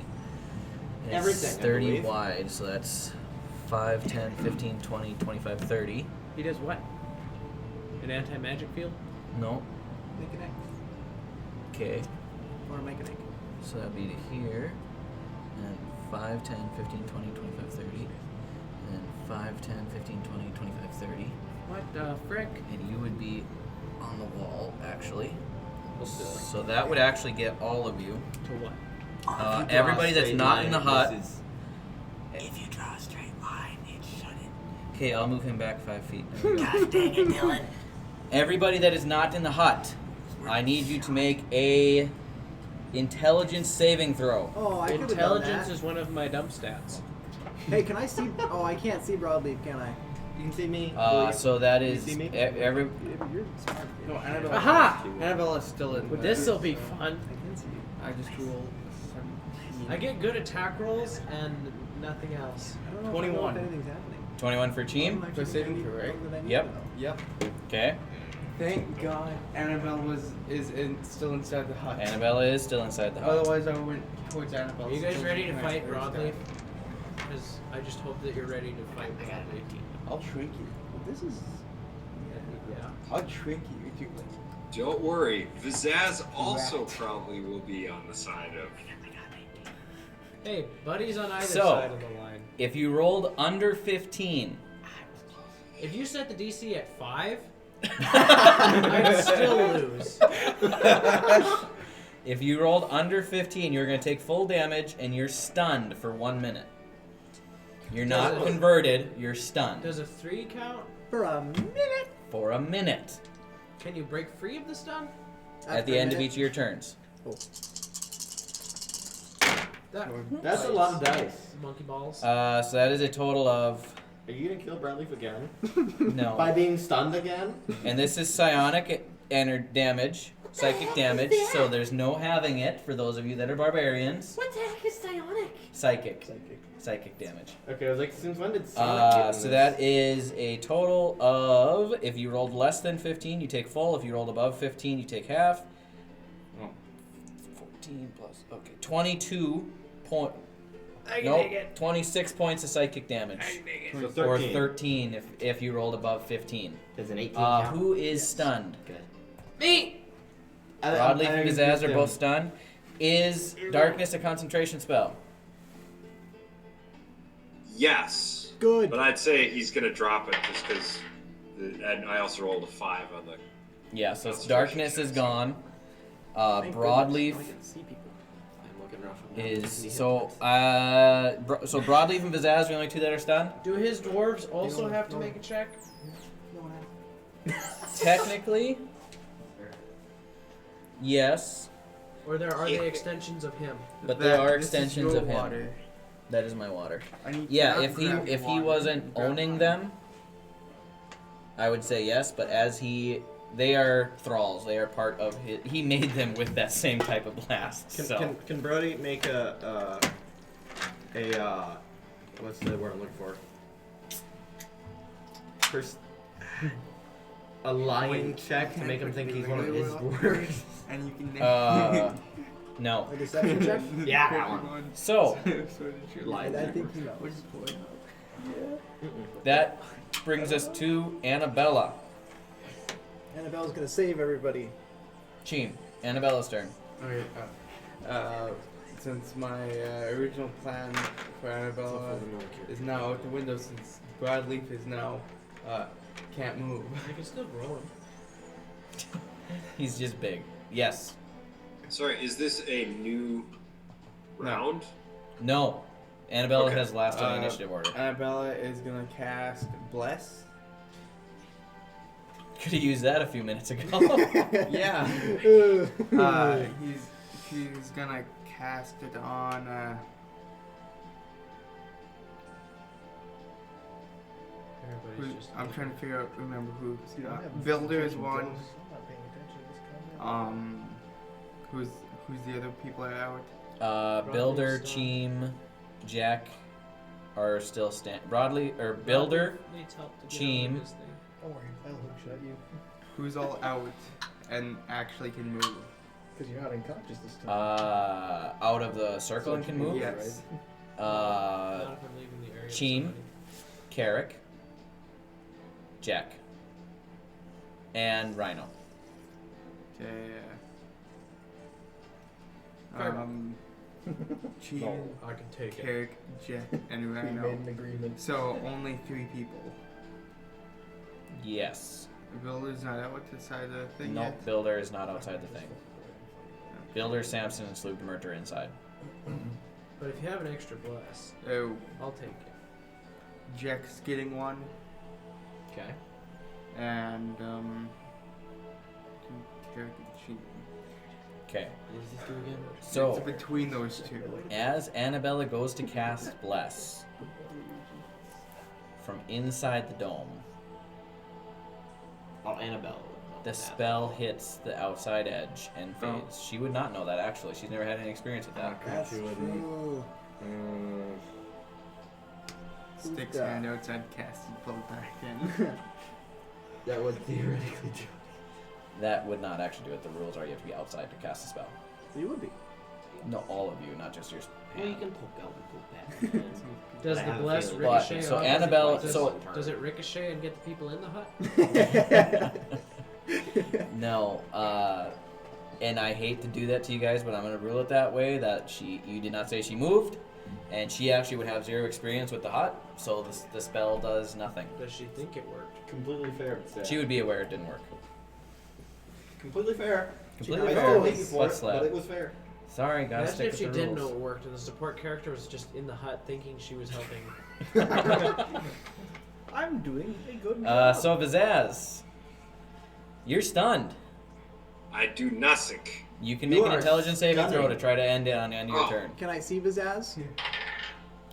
[SPEAKER 1] And
[SPEAKER 7] Everything,
[SPEAKER 1] it's
[SPEAKER 7] I
[SPEAKER 1] 30
[SPEAKER 7] believe.
[SPEAKER 1] wide. So that's 5, 10, 15, 20, 25, 30.
[SPEAKER 2] He does what? An anti-magic field?
[SPEAKER 1] No.
[SPEAKER 9] Make an X.
[SPEAKER 1] Okay.
[SPEAKER 9] Or make an X.
[SPEAKER 1] So that'd be to here. And 5, 10, 15, 20, 25, 30. And 5, 10, 15, 20, 25, 30.
[SPEAKER 2] What the frick?
[SPEAKER 1] And you would be on the wall, actually.
[SPEAKER 7] Let's do it.
[SPEAKER 1] So that would actually get all of you.
[SPEAKER 2] To what?
[SPEAKER 1] Everybody that's not in the hut.
[SPEAKER 9] If you draw a straight line, it shouldn't.
[SPEAKER 1] Okay, I'll move him back 5 feet. There we go.
[SPEAKER 9] Gosh dang it, Dylan.
[SPEAKER 1] Everybody that is not in the hut, I need you to make a intelligence saving throw.
[SPEAKER 9] Oh, I could have done
[SPEAKER 2] Intelligence
[SPEAKER 9] that.
[SPEAKER 2] is one of my dump stats.
[SPEAKER 9] Hey, can I see? Oh, I can't see broadleaf, can I?
[SPEAKER 7] You can see me.
[SPEAKER 1] So that
[SPEAKER 7] You
[SPEAKER 1] is
[SPEAKER 7] see me?
[SPEAKER 1] every.
[SPEAKER 9] Yeah, but you're smart. Kid.
[SPEAKER 7] No, Annabelle.
[SPEAKER 2] Aha!
[SPEAKER 7] Annabelle is still in.
[SPEAKER 2] But this'll be fun.
[SPEAKER 9] I can see you.
[SPEAKER 7] I just rolled.
[SPEAKER 2] I get good attack rolls and nothing else.
[SPEAKER 9] I don't know
[SPEAKER 7] 21.
[SPEAKER 9] if anything's happening.
[SPEAKER 1] 21 for Cheem.
[SPEAKER 9] I'm actually
[SPEAKER 7] saving
[SPEAKER 9] doing
[SPEAKER 7] throw, right?
[SPEAKER 9] anything that I need
[SPEAKER 1] Yep.
[SPEAKER 9] to know.
[SPEAKER 7] Yep.
[SPEAKER 1] Okay.
[SPEAKER 3] Thank God Annabelle still inside the hut.
[SPEAKER 1] Annabella is still inside the hut.
[SPEAKER 3] Otherwise, I went towards Annabelle.
[SPEAKER 2] Are you guys
[SPEAKER 3] Still
[SPEAKER 2] ready to
[SPEAKER 3] when I
[SPEAKER 2] fight
[SPEAKER 3] first
[SPEAKER 2] broadleaf?
[SPEAKER 3] died.
[SPEAKER 2] Because I just hope that you're ready to fight broadleaf.
[SPEAKER 3] I'll trick you.
[SPEAKER 9] This is.
[SPEAKER 2] Yeah.
[SPEAKER 3] I'll trick you.
[SPEAKER 4] Don't worry, Vizaz also probably will be on the side of.
[SPEAKER 2] Hey, buddies on either
[SPEAKER 1] So-
[SPEAKER 2] side of the line.
[SPEAKER 1] If you rolled under 15,
[SPEAKER 2] If you set the DC at 5, I'd still lose.
[SPEAKER 1] if you rolled under 15, you're going to take full damage and you're stunned for 1 minute. You're not
[SPEAKER 2] Does it-
[SPEAKER 1] converted, you're stunned
[SPEAKER 2] Does a 3 count?
[SPEAKER 9] For a minute.
[SPEAKER 1] for a minute
[SPEAKER 2] Can you break free of the stun?
[SPEAKER 1] at the end of each of your turns.
[SPEAKER 2] That
[SPEAKER 7] That's a lot of dice.
[SPEAKER 2] monkey balls.
[SPEAKER 1] So that is a total of
[SPEAKER 7] Are you gonna kill Bradley again?
[SPEAKER 1] no.
[SPEAKER 7] By being stunned again?
[SPEAKER 1] And this is psionic damage, psychic damage. So there's no having it for those of you that are barbarians.
[SPEAKER 10] What the heck is psionic?
[SPEAKER 1] Psychic damage.
[SPEAKER 7] Okay, I was like, since when did Sonic get in
[SPEAKER 1] So
[SPEAKER 7] this?
[SPEAKER 1] that is a total of, if you rolled less than 15, you take full. If you rolled above 15, you take half.
[SPEAKER 4] Oh.
[SPEAKER 1] 14 plus, okay, 22 point.
[SPEAKER 2] I can
[SPEAKER 1] Nope,
[SPEAKER 2] take it.
[SPEAKER 1] 26 points of psychic damage.
[SPEAKER 7] So
[SPEAKER 1] Or
[SPEAKER 7] 13.
[SPEAKER 1] 13 if you rolled above 15.
[SPEAKER 7] Does an 18 count?
[SPEAKER 1] Who is stunned?
[SPEAKER 7] Good.
[SPEAKER 2] Me!
[SPEAKER 1] Broadleaf and Pizzazz are both stunned. Is Darkness a concentration spell?
[SPEAKER 4] Yes.
[SPEAKER 8] Good.
[SPEAKER 4] But I'd say he's gonna drop it just because. And I also rolled a 5 on the.
[SPEAKER 1] Yeah, so
[SPEAKER 4] Concentration
[SPEAKER 1] Darkness is
[SPEAKER 4] checks.
[SPEAKER 1] gone.
[SPEAKER 7] Thank
[SPEAKER 1] Broadleaf
[SPEAKER 7] goodness. Now I get to see people. I'm looking around from
[SPEAKER 1] is so Broadleaf and Pizzazz are the only two that are stunned.
[SPEAKER 6] Do his dwarves also have to make a check?
[SPEAKER 1] Technically, yes,
[SPEAKER 6] Or are they extensions of him?
[SPEAKER 1] but there are
[SPEAKER 3] This is
[SPEAKER 1] extensions
[SPEAKER 3] your
[SPEAKER 1] of him.
[SPEAKER 3] water.
[SPEAKER 1] That is my water.
[SPEAKER 3] I need
[SPEAKER 1] Yeah,
[SPEAKER 3] to
[SPEAKER 1] if he
[SPEAKER 3] grab water.
[SPEAKER 1] wasn't
[SPEAKER 3] Grab
[SPEAKER 1] owning
[SPEAKER 3] mine.
[SPEAKER 1] them, I would say yes. But they are thralls. They are part of his. He made them with that same type of blast. So
[SPEAKER 7] Can Brody make a what's the word I'm looking for? A lying check to make him think he's one of his dwarves.
[SPEAKER 3] And you can
[SPEAKER 1] no.
[SPEAKER 8] A deception check?
[SPEAKER 7] Yeah, that one.
[SPEAKER 1] So
[SPEAKER 7] Lie.
[SPEAKER 8] I think he knows.
[SPEAKER 1] that brings us to Annabella.
[SPEAKER 8] Annabella's gonna save everybody.
[SPEAKER 1] Cheem. Annabella's turn.
[SPEAKER 3] Okay, since my original plan for Annabella is now out the window, since Broadleaf is now can't move.
[SPEAKER 6] I can still grow him.
[SPEAKER 1] He's just big. Yes.
[SPEAKER 4] Sorry, is this a new round?
[SPEAKER 1] No. Annabella
[SPEAKER 4] Okay.
[SPEAKER 1] has last on the initiative order.
[SPEAKER 3] Annabella is gonna cast Bless.
[SPEAKER 1] Could have used that a few minutes ago.
[SPEAKER 3] Yeah. She's gonna cast it on.
[SPEAKER 6] Everybody's just.
[SPEAKER 3] I'm trying to figure out. Remember who? Builder is one. Who's the other people out?
[SPEAKER 1] Builder,
[SPEAKER 6] Broadleaf's
[SPEAKER 1] Cheem, Jack are still Broadly or Builder,
[SPEAKER 6] Needs help to get
[SPEAKER 1] Cheem.
[SPEAKER 6] over this thing.
[SPEAKER 9] Don't worry, I'll hook shot you.
[SPEAKER 3] Who's all out and actually can move?
[SPEAKER 8] Because you're not unconscious this time.
[SPEAKER 1] out of the circle and can move.
[SPEAKER 3] Yes.
[SPEAKER 1] Uh,
[SPEAKER 6] Not if I'm leaving the area.
[SPEAKER 1] Cheem. Carrick, Jack, and Rhino.
[SPEAKER 3] Okay.
[SPEAKER 6] Fair.
[SPEAKER 3] Cheese,
[SPEAKER 6] I can take it.
[SPEAKER 3] Carrick, Jack, and
[SPEAKER 8] We made
[SPEAKER 3] Rhino.
[SPEAKER 8] an agreement.
[SPEAKER 3] So only 3 people.
[SPEAKER 1] Yes.
[SPEAKER 3] The builder's not out with the side of the thing
[SPEAKER 1] No,
[SPEAKER 3] yet.
[SPEAKER 1] Builder is not outside the thing. Builder, Samson, and Sloop Murder inside.
[SPEAKER 6] But if you have an extra bless,
[SPEAKER 3] Oh,
[SPEAKER 6] I'll take it.
[SPEAKER 3] Jack's getting one,
[SPEAKER 1] Okay.
[SPEAKER 3] and Carrick and Cheese.
[SPEAKER 1] Okay.
[SPEAKER 7] What does this do again?
[SPEAKER 1] So
[SPEAKER 3] It's between those two.
[SPEAKER 1] as Annabella goes to cast Bless from inside the dome,
[SPEAKER 7] Oh, Annabelle.
[SPEAKER 1] the spell hits the outside edge and
[SPEAKER 3] Oh.
[SPEAKER 1] fades. She would not know that actually. She's never had any experience with that.
[SPEAKER 8] That's true.
[SPEAKER 3] Sticks
[SPEAKER 8] that?
[SPEAKER 3] hand outside, cast and pull it back in.
[SPEAKER 7] That would theoretically do.
[SPEAKER 1] That would not actually do it. The rules are you have to be outside to cast a spell.
[SPEAKER 8] You would be.
[SPEAKER 1] No, all of you, not just your
[SPEAKER 7] Well, you
[SPEAKER 1] hand.
[SPEAKER 7] can poke out and poke back.
[SPEAKER 6] Does
[SPEAKER 7] I
[SPEAKER 6] the
[SPEAKER 7] have a
[SPEAKER 6] bless
[SPEAKER 7] feeling-
[SPEAKER 6] ricochet?
[SPEAKER 1] But- so
[SPEAKER 6] off-
[SPEAKER 1] Annabelle-
[SPEAKER 6] Does,
[SPEAKER 1] so-
[SPEAKER 6] does it ricochet and get the people in the hut?
[SPEAKER 1] No, and I hate to do that to you guys, but I'm gonna rule it that way. That you did not say she moved, and she actually would have 0 experience with the hut, so the spell does nothing.
[SPEAKER 6] Does she think it worked?
[SPEAKER 7] Completely fair. But sad.
[SPEAKER 1] She would be aware it didn't work.
[SPEAKER 7] Completely fair.
[SPEAKER 1] Completely
[SPEAKER 7] I
[SPEAKER 1] fair.
[SPEAKER 7] still hate you for
[SPEAKER 1] What's
[SPEAKER 7] it, but
[SPEAKER 1] that?
[SPEAKER 7] it was fair.
[SPEAKER 1] Sorry, gotta
[SPEAKER 6] Imagine
[SPEAKER 1] stick
[SPEAKER 6] if
[SPEAKER 1] with
[SPEAKER 6] she
[SPEAKER 1] the
[SPEAKER 6] didn't know
[SPEAKER 1] rules.
[SPEAKER 6] it worked and the support character was just in the hut thinking she was helping.
[SPEAKER 8] I'm doing a good job.
[SPEAKER 1] So Vizaz, you're stunned.
[SPEAKER 4] I do nothing.
[SPEAKER 1] You can
[SPEAKER 7] You
[SPEAKER 1] make an
[SPEAKER 7] are
[SPEAKER 1] intelligence saving throw to
[SPEAKER 7] stunning.
[SPEAKER 1] try to end it on your
[SPEAKER 4] Oh.
[SPEAKER 1] turn.
[SPEAKER 9] Can I see Vizaz?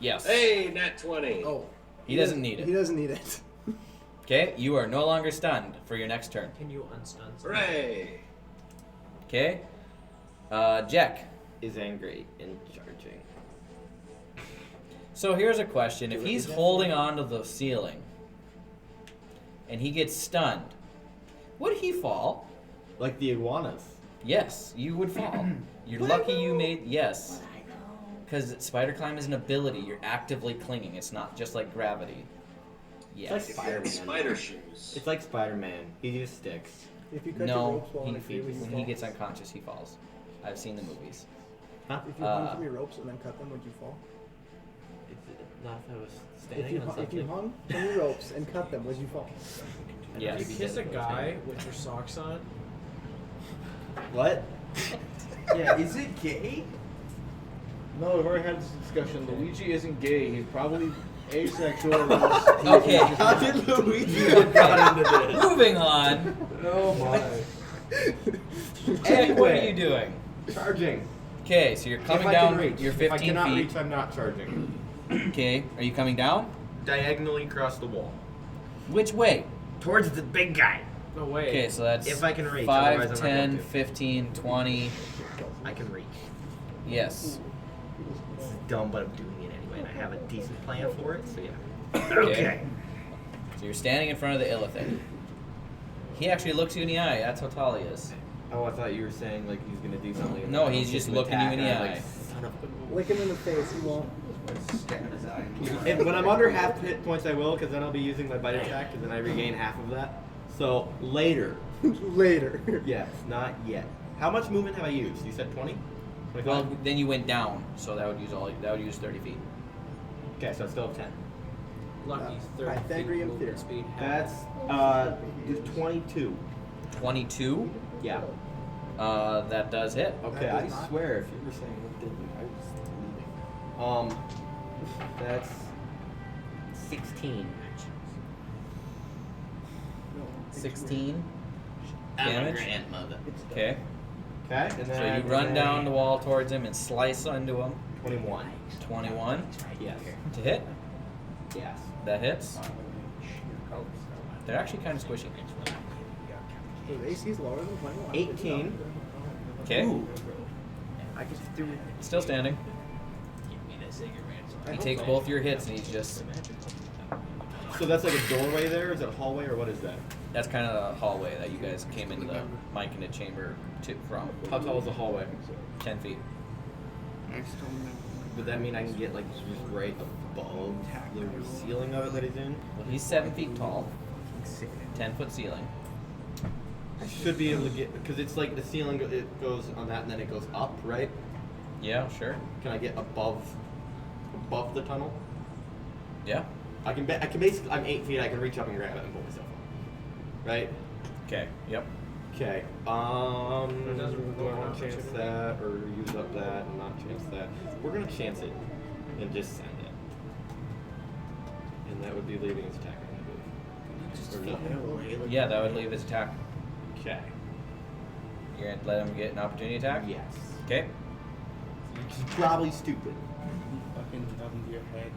[SPEAKER 1] Yes.
[SPEAKER 4] Hey, nat 20.
[SPEAKER 9] Oh.
[SPEAKER 1] He doesn't need
[SPEAKER 9] He
[SPEAKER 1] it.
[SPEAKER 9] doesn't need it.
[SPEAKER 1] Okay, you are no longer stunned for your next turn.
[SPEAKER 6] Can you unstun? someone?
[SPEAKER 4] Hooray!
[SPEAKER 1] Okay. Jack.
[SPEAKER 7] Is angry and charging.
[SPEAKER 1] So here's a question: if
[SPEAKER 8] Do it
[SPEAKER 1] he's
[SPEAKER 8] again.
[SPEAKER 1] holding on to the ceiling and he gets stunned, would he fall?
[SPEAKER 7] Like the iguanas.
[SPEAKER 1] Yes, you would fall. You're lucky you made yes. Because spider climb is an ability. You're actively clinging. It's not just like gravity.
[SPEAKER 7] It's
[SPEAKER 1] Yes.
[SPEAKER 7] like Spider-Man.
[SPEAKER 4] Spider shoes.
[SPEAKER 7] It's like Spider-Man. He just sticks.
[SPEAKER 9] If you cut your
[SPEAKER 1] No,
[SPEAKER 9] ropes while in a tree, will you
[SPEAKER 1] when
[SPEAKER 9] fall?
[SPEAKER 1] he gets unconscious, he falls. I've seen the movies.
[SPEAKER 5] Huh?
[SPEAKER 9] If you hung from your ropes and then cut them, would you fall?
[SPEAKER 7] Not if I was
[SPEAKER 9] If
[SPEAKER 7] standing
[SPEAKER 9] you,
[SPEAKER 7] on
[SPEAKER 9] if
[SPEAKER 7] something.
[SPEAKER 9] you hung from your ropes and cut them, would you fall?
[SPEAKER 1] Yes.
[SPEAKER 2] If you kiss a guy with your socks on,
[SPEAKER 5] What?
[SPEAKER 3] Yeah, is it gay?
[SPEAKER 5] No, we've already had this discussion. Luigi isn't gay. He's probably asexual.
[SPEAKER 1] Okay.
[SPEAKER 3] How did Luigi get got into this?
[SPEAKER 1] Moving on.
[SPEAKER 3] Oh my.
[SPEAKER 1] Jack, what are you doing?
[SPEAKER 5] Charging.
[SPEAKER 1] Okay, so you're coming
[SPEAKER 5] if I
[SPEAKER 1] down.
[SPEAKER 5] can reach.
[SPEAKER 1] You're
[SPEAKER 5] If
[SPEAKER 1] 15
[SPEAKER 5] I cannot
[SPEAKER 1] feet.
[SPEAKER 5] reach, I'm not charging.
[SPEAKER 1] Okay, are you coming down?
[SPEAKER 7] Diagonally across the wall.
[SPEAKER 1] Which way?
[SPEAKER 7] Towards the big guy.
[SPEAKER 2] no way.
[SPEAKER 1] Okay, so that's
[SPEAKER 7] If I can reach,
[SPEAKER 1] 5,
[SPEAKER 7] otherwise I'm not
[SPEAKER 1] 10,
[SPEAKER 7] going to.
[SPEAKER 1] 15, 20.
[SPEAKER 7] I can reach.
[SPEAKER 1] Yes.
[SPEAKER 7] This is dumb, but I'm doing it anyway, and I have a decent plan for it, so yeah.
[SPEAKER 1] Okay. So you're standing in front of the Illithid. He actually looks you in the eye. That's how tall he is.
[SPEAKER 7] Oh, I thought you were saying like he's gonna do something.
[SPEAKER 1] No, he's just looking you in the eye.
[SPEAKER 7] Like, son of a...
[SPEAKER 9] Lick him in the face, he won't.
[SPEAKER 7] And when I'm under half hit points, I will, because then I'll be using my bite attack, and then I regain half of that. So later.
[SPEAKER 9] Later.
[SPEAKER 7] Yes, not yet. How much movement have I used? You said 20?
[SPEAKER 1] Well, then you went down, so that would use 30 feet.
[SPEAKER 7] Okay, so I still have 10.
[SPEAKER 2] Lucky 30 feet
[SPEAKER 9] Pythagorean
[SPEAKER 2] movement
[SPEAKER 9] theorem.
[SPEAKER 2] speed.
[SPEAKER 7] That's 22.
[SPEAKER 1] 22.
[SPEAKER 7] Yeah.
[SPEAKER 1] That does hit.
[SPEAKER 7] Okay,
[SPEAKER 9] That
[SPEAKER 7] I
[SPEAKER 9] does not.
[SPEAKER 7] swear if you were saying what did you, I was leaving. That's 16.
[SPEAKER 1] 16
[SPEAKER 7] I'm a
[SPEAKER 1] damage.
[SPEAKER 7] grandmother.
[SPEAKER 1] Okay.
[SPEAKER 7] Okay, and
[SPEAKER 1] So
[SPEAKER 7] then
[SPEAKER 1] you run down the wall towards him and slice into him.
[SPEAKER 7] 21.
[SPEAKER 1] 21
[SPEAKER 7] Yes.
[SPEAKER 1] to hit.
[SPEAKER 7] Yes.
[SPEAKER 1] That hits. They're actually kind of squishy.
[SPEAKER 9] His AC's lower than 21.
[SPEAKER 7] 18.
[SPEAKER 1] Okay.
[SPEAKER 7] Ooh. I just do it.
[SPEAKER 1] Still standing.
[SPEAKER 9] I
[SPEAKER 1] He
[SPEAKER 9] hope
[SPEAKER 1] takes
[SPEAKER 9] so.
[SPEAKER 1] both your hits and he's just.
[SPEAKER 7] So that's like a doorway there? Is it a hallway or what is that?
[SPEAKER 1] That's kind of the hallway that you guys came into the Myconid chamber from.
[SPEAKER 7] How tall is the hallway?
[SPEAKER 1] 10 feet.
[SPEAKER 7] Would that mean I can get like just right above the ceiling of it that he's in?
[SPEAKER 1] Well, he's 7 feet tall. 10-foot ceiling.
[SPEAKER 7] I should be able to get, because it's like the ceiling, it goes on that and then it goes up, right?
[SPEAKER 1] Yeah, sure.
[SPEAKER 7] Can I get above the tunnel?
[SPEAKER 1] Yeah.
[SPEAKER 7] I can basically, I'm 8 feet, I can reach up and grab it and pull myself up. Right?
[SPEAKER 1] Okay. Yep.
[SPEAKER 7] Okay. Do I want to chance that or use up that and not chance that? We're gonna chance it and just send it. And that would be leaving his attack, I believe. Or no?
[SPEAKER 1] Yeah, that would leave his attack.
[SPEAKER 7] Okay.
[SPEAKER 1] You're gonna let him get an opportunity attack?
[SPEAKER 7] Yes.
[SPEAKER 1] Okay.
[SPEAKER 7] Which is probably stupid.
[SPEAKER 3] Fucking up into your head.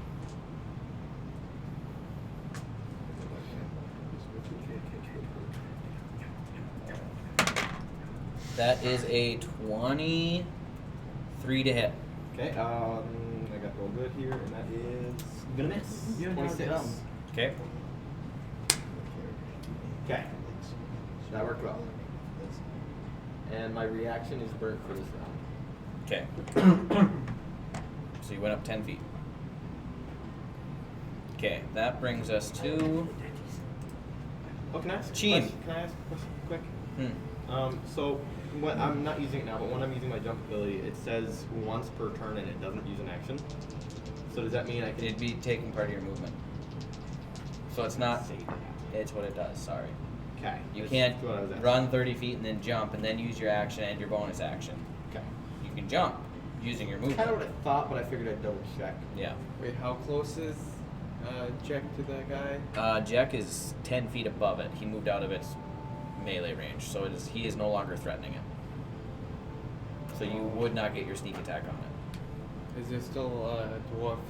[SPEAKER 1] That is a 23 to hit.
[SPEAKER 7] Okay, I got real good here, and that is gonna miss.
[SPEAKER 3] You're not
[SPEAKER 7] 26.
[SPEAKER 3] dumb.
[SPEAKER 1] Okay.
[SPEAKER 7] Okay. That worked well. And my reaction is burnt for this round.
[SPEAKER 1] Okay. So you went up 10 feet. Okay, that brings us to.
[SPEAKER 7] Oh, can I ask?
[SPEAKER 1] Cheen.
[SPEAKER 7] Can I ask a question quick?
[SPEAKER 1] So
[SPEAKER 7] When I'm not using it now, but when I'm using my jump ability, it says once per turn and it doesn't use an action. So does that mean I can
[SPEAKER 1] it'd be taking part of your movement. So it's not.
[SPEAKER 7] save that?
[SPEAKER 1] It's what it does. Sorry.
[SPEAKER 7] Okay.
[SPEAKER 1] You
[SPEAKER 7] this
[SPEAKER 1] can't
[SPEAKER 7] is what I was asking.
[SPEAKER 1] run 30 feet and then jump and then use your action and your bonus action.
[SPEAKER 7] Okay.
[SPEAKER 1] You can jump using your
[SPEAKER 7] Kind of
[SPEAKER 1] movement.
[SPEAKER 7] what I thought, but I figured I'd double check.
[SPEAKER 1] Yeah.
[SPEAKER 3] Wait, how close is Jack to that guy?
[SPEAKER 1] Jack is 10 feet above it. He moved out of its melee range, so he is no longer threatening it. So you would not get your sneak attack on it.
[SPEAKER 3] Is there still dwarfs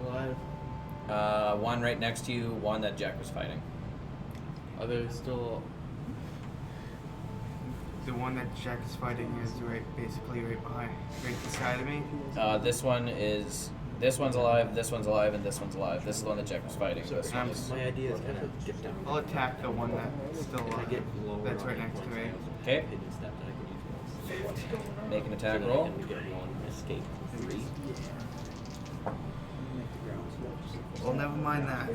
[SPEAKER 3] alive?
[SPEAKER 1] One right next to you, one that Jack was fighting.
[SPEAKER 3] Are there still... The one that Jack is fighting is basically right behind, right beside of me?
[SPEAKER 1] This one's alive, this one's alive, and this one's alive. This is the one that Jack was fighting. This one is,
[SPEAKER 7] My idea is kind of dip down.
[SPEAKER 3] I'll attack the one that's still
[SPEAKER 7] If I
[SPEAKER 3] alive.
[SPEAKER 7] get lower
[SPEAKER 3] That's
[SPEAKER 7] on
[SPEAKER 3] right
[SPEAKER 7] hit
[SPEAKER 3] next to
[SPEAKER 7] points,
[SPEAKER 3] me.
[SPEAKER 7] I also have
[SPEAKER 1] Okay.
[SPEAKER 7] a hidden step that I can use once.
[SPEAKER 1] make an
[SPEAKER 7] So
[SPEAKER 1] attack
[SPEAKER 7] then
[SPEAKER 1] roll.
[SPEAKER 7] I can get one escape for 3.
[SPEAKER 3] Well, never mind that.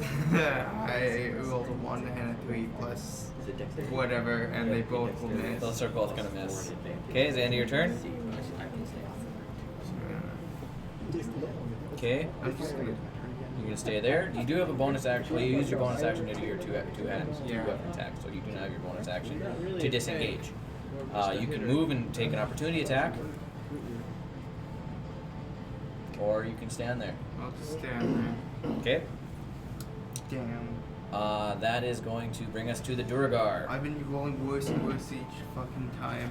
[SPEAKER 3] I rolled a 1 and a 3 plus
[SPEAKER 7] The dexterity.
[SPEAKER 3] whatever, and they
[SPEAKER 7] Yeah,
[SPEAKER 3] both will
[SPEAKER 7] dexterity.
[SPEAKER 3] miss.
[SPEAKER 1] Those are both gonna miss. Okay, is the end of your turn?
[SPEAKER 7] I can stay off.
[SPEAKER 1] Okay,
[SPEAKER 3] I'm just gonna-
[SPEAKER 1] you're gonna stay there. You do have a bonus action. Well, you use your bonus action to do your two hands, two
[SPEAKER 3] Yeah.
[SPEAKER 1] weapon attacks, so you do not have your bonus action
[SPEAKER 2] Not really
[SPEAKER 1] to
[SPEAKER 2] a
[SPEAKER 1] disengage.
[SPEAKER 2] tank. More just a
[SPEAKER 1] You can
[SPEAKER 2] hitter.
[SPEAKER 1] move and take an opportunity attack, or you can stand there.
[SPEAKER 3] I'll just stand
[SPEAKER 1] Okay.
[SPEAKER 3] there. Damn.
[SPEAKER 1] That is going to bring us to the Duragar.
[SPEAKER 3] I've been rolling worse and worse each fucking time.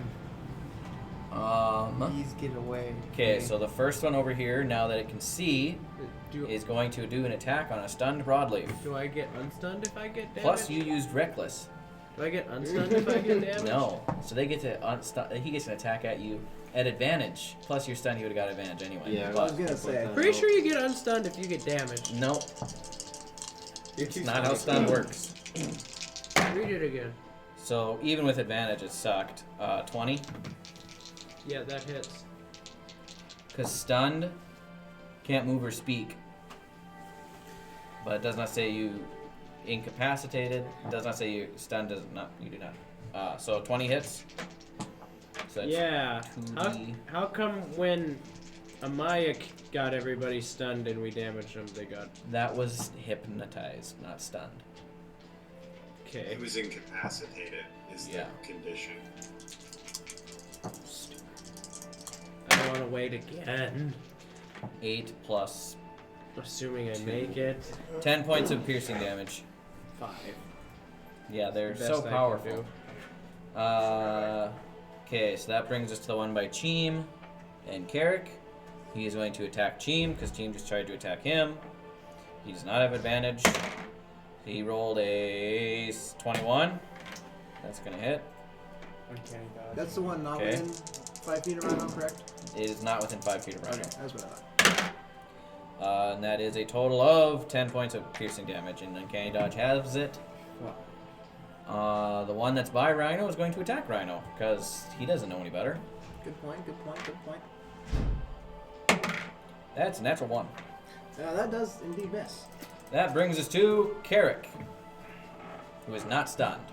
[SPEAKER 3] Please get away.
[SPEAKER 1] Okay, so the first one over here, now that it can see,
[SPEAKER 2] Do,
[SPEAKER 1] is going to do an attack on a stunned broadleaf.
[SPEAKER 2] do I get unstunned if I get damaged?
[SPEAKER 1] Plus, you used reckless.
[SPEAKER 2] Do I get unstunned if I get damaged?
[SPEAKER 1] No, so they get to he gets an attack at you at advantage. Plus, you're stunned. You would have got advantage anyway.
[SPEAKER 5] Yeah,
[SPEAKER 8] I was
[SPEAKER 1] But
[SPEAKER 8] gonna say.
[SPEAKER 2] Pretty sure you get unstunned if you get damaged.
[SPEAKER 1] no, it's not how stun works.
[SPEAKER 2] Read it again.
[SPEAKER 1] So even with advantage, it sucked. 20,
[SPEAKER 2] Yeah, that hits.
[SPEAKER 1] because stunned can't move or speak. But it does not say you incapacitated. It does not say you stunned. Does not. You do not. So 20 hits. So that's
[SPEAKER 2] Yeah. How,
[SPEAKER 1] 2d.
[SPEAKER 2] how come when Amaya got everybody stunned and we damaged them, they got...
[SPEAKER 1] That was hypnotized, not stunned.
[SPEAKER 2] Okay.
[SPEAKER 4] It was incapacitated, is
[SPEAKER 1] Yeah.
[SPEAKER 4] the condition.
[SPEAKER 2] I don't want to wait again.
[SPEAKER 1] 8 plus
[SPEAKER 2] Assuming I make it.
[SPEAKER 1] 10 points of piercing damage.
[SPEAKER 2] 5.
[SPEAKER 1] Yeah, they're
[SPEAKER 2] Best
[SPEAKER 1] so
[SPEAKER 2] I can
[SPEAKER 1] powerful.
[SPEAKER 2] do.
[SPEAKER 1] Okay, so that brings us to the one by Cheem and Carrick. He is going to attack Cheem because Cheem just tried to attack him. He does not have advantage. He rolled a 21. That's going to hit.
[SPEAKER 3] Uncanny dodge.
[SPEAKER 9] That's the one not
[SPEAKER 1] Okay.
[SPEAKER 9] within 5 feet around, I'm correct?
[SPEAKER 1] It is not within 5 feet of Rhino.
[SPEAKER 9] Okay, that's what I thought.
[SPEAKER 1] And that is a total of 10 points of piercing damage, and Uncanny Dodge has it. The one that's by Rhino is going to attack Rhino, because he doesn't know any better.
[SPEAKER 9] Good point, good point, good point.
[SPEAKER 1] That's a natural 1.
[SPEAKER 9] That does indeed miss.
[SPEAKER 1] That brings us to Carrick, who is not stunned.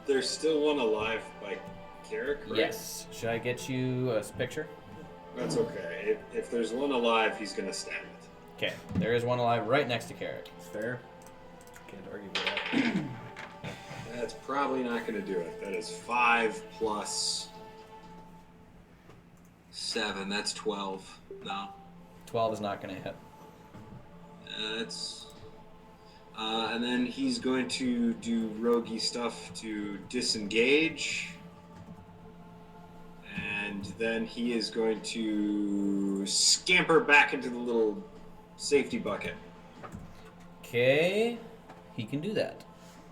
[SPEAKER 4] There's still one alive by Carrick, right?
[SPEAKER 1] Yes. Should I get you a picture?
[SPEAKER 4] That's okay. If there's one alive, he's gonna stand it.
[SPEAKER 1] Okay. There is one alive right next to Carrick.
[SPEAKER 5] Fair. Can't argue with that.
[SPEAKER 4] That's probably not gonna do it. That is 5 plus 7. That's 12. No.
[SPEAKER 1] 12 is not going to hit.
[SPEAKER 4] That's. And then he's going to do roguey stuff to disengage. And then he is going to scamper back into the little safety bucket.
[SPEAKER 1] Okay. He can do that.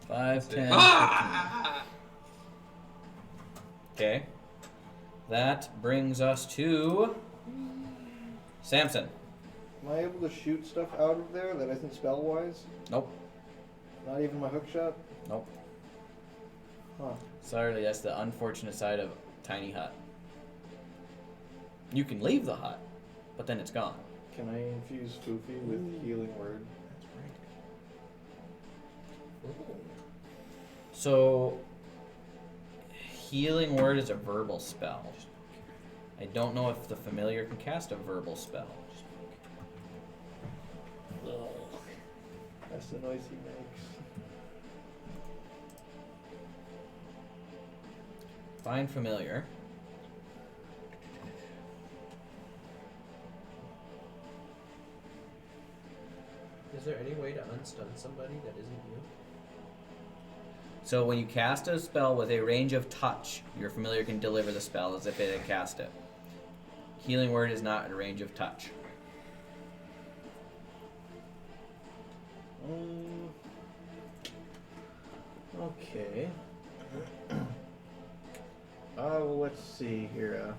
[SPEAKER 1] 5, 10, 15.
[SPEAKER 4] Ah!
[SPEAKER 1] Okay. That brings us to Samson.
[SPEAKER 5] Am I able to shoot stuff out of there that isn't spell wise?
[SPEAKER 1] Nope.
[SPEAKER 5] Not even my hook shot?
[SPEAKER 1] Nope.
[SPEAKER 5] Huh.
[SPEAKER 1] Sorry, that's the unfortunate side of tiny hut. You can leave the hut, but then it's gone.
[SPEAKER 5] Can I infuse Foofy with healing word?
[SPEAKER 1] So, healing word is a verbal spell. I don't know if the familiar can cast a verbal spell.
[SPEAKER 5] That's the noise he makes.
[SPEAKER 1] Find familiar.
[SPEAKER 2] Is there any way to unstun somebody that isn't you?
[SPEAKER 1] So when you cast a spell with a range of touch, your familiar can deliver the spell as if it had cast it. Healing word is not a range of touch.
[SPEAKER 5] Okay. Well, let's see here.